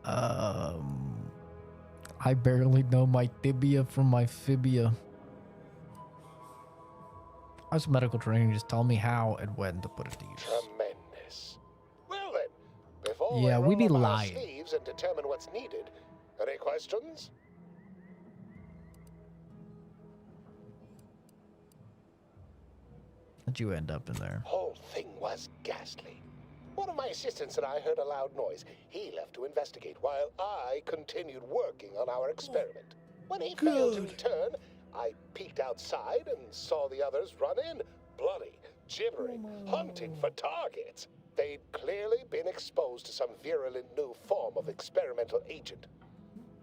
S3: I barely know my tibia from my fibia. How's medical training? Just tell me how and when to put it to use.
S15: Tremendous. Well then, before
S3: Yeah,
S15: we
S3: we be
S15: roll up our
S3: lying.
S15: sleeves and determine what's needed, any questions?
S3: How'd you end up in there?
S15: Whole thing was ghastly. One of my assistants and I heard a loud noise. He left to investigate while I continued working on our experiment. When he failed to return, I peeked outside and saw the others run in, bloody, gibbering, hunting for targets. They'd clearly been exposed to some virulent new form of experimental agent.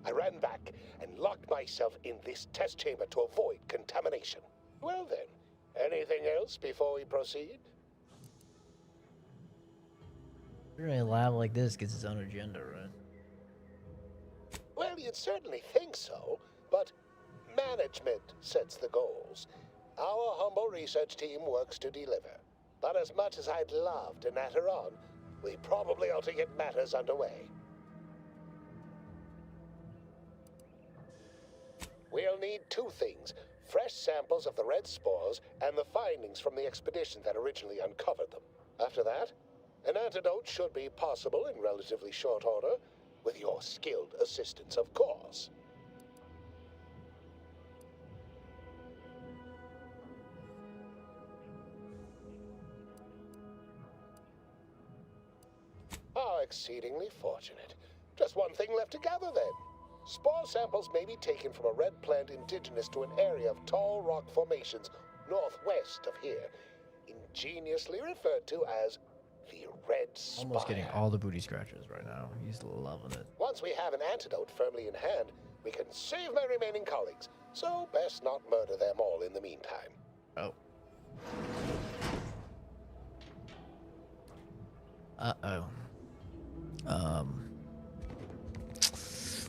S15: I ran back and locked myself in this test chamber to avoid contamination. Well then, anything else before we proceed?
S3: You're a lab like this gets its own agenda, right?
S15: Well, you'd certainly think so, but management sets the goals. Our humble research team works to deliver. But as much as I'd love to natter on, we probably ought to get matters underway. We'll need two things: fresh samples of the red spores and the findings from the expedition that originally uncovered them. After that, an antidote should be possible in relatively short order, with your skilled assistance, of course. How exceedingly fortunate. Just one thing left to gather then. Spore samples may be taken from a red plant indigenous to an area of tall rock formations northwest of here, ingeniously referred to as the Red Spire.
S3: Almost getting all the booty scratches right now. He's loving it.
S15: Once we have an antidote firmly in hand, we can save my remaining colleagues, so best not murder them all in the meantime.
S3: Oh. Uh-oh.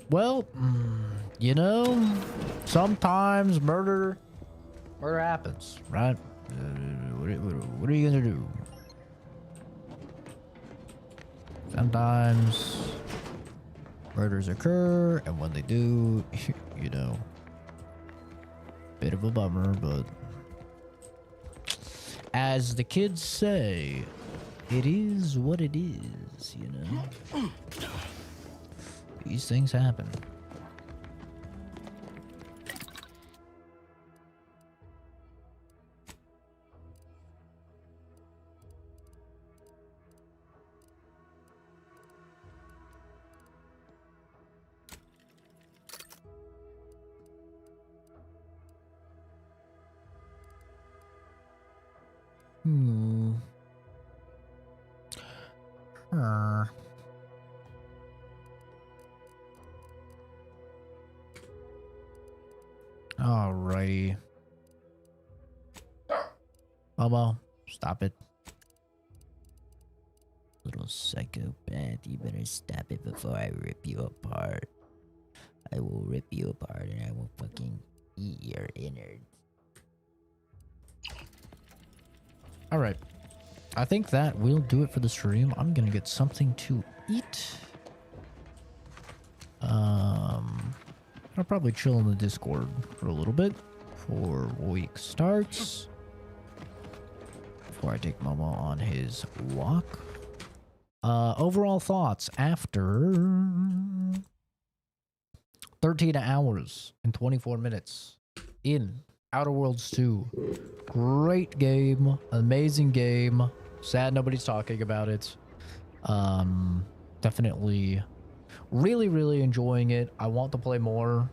S3: Well, you know, sometimes murder happens, right? What are you gonna do? Sometimes murders occur, and when they do, you know, bit of a bummer, but as the kids say, it is what it is, you know? These things happen. Alrighty. Momo, stop it. Little psychopath, you better stop it before I rip you apart. I will rip you apart and I will fucking eat your innards. Alright. I think that will do it for the stream. I'm gonna get something to eat. I'll probably chill in the Discord for a little bit before week starts. Before I take Momo on his walk. Overall thoughts after 13 hours and 24 minutes in Outer Worlds 2. Great game, amazing game. Sad nobody's talking about it. Definitely really enjoying it. I want to play more.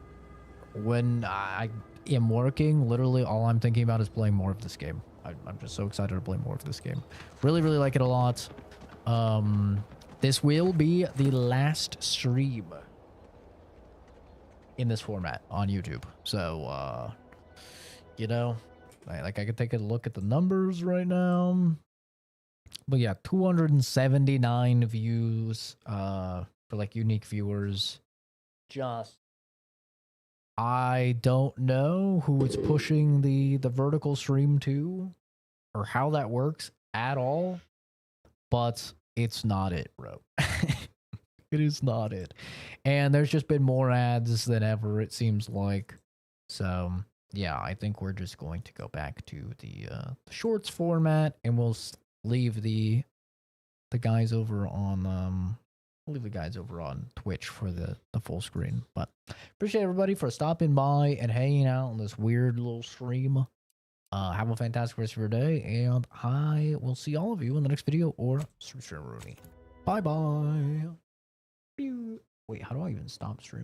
S3: When I am working, literally all I'm thinking about is playing more of this game. I'm just so excited to play more of this game. Really like it a lot. This will be the last stream in this format on YouTube. So, you know, like I could take a look at the numbers right now. But yeah, 279 views for like unique viewers. Just I don't know who it's pushing the vertical stream to or how that works at all, but it's not it, bro. It is not it. And there's just been more ads than ever, it seems like. So, yeah, I think we're just going to go back to the shorts format, and we'll leave the guys over on we'll leave the guys over on Twitch for the full screen. But appreciate everybody for stopping by and hanging out on this weird little stream. Have a fantastic rest of your day, and I will see all of you in the next video or stream. Bye bye. Wait, how do I even stop streaming?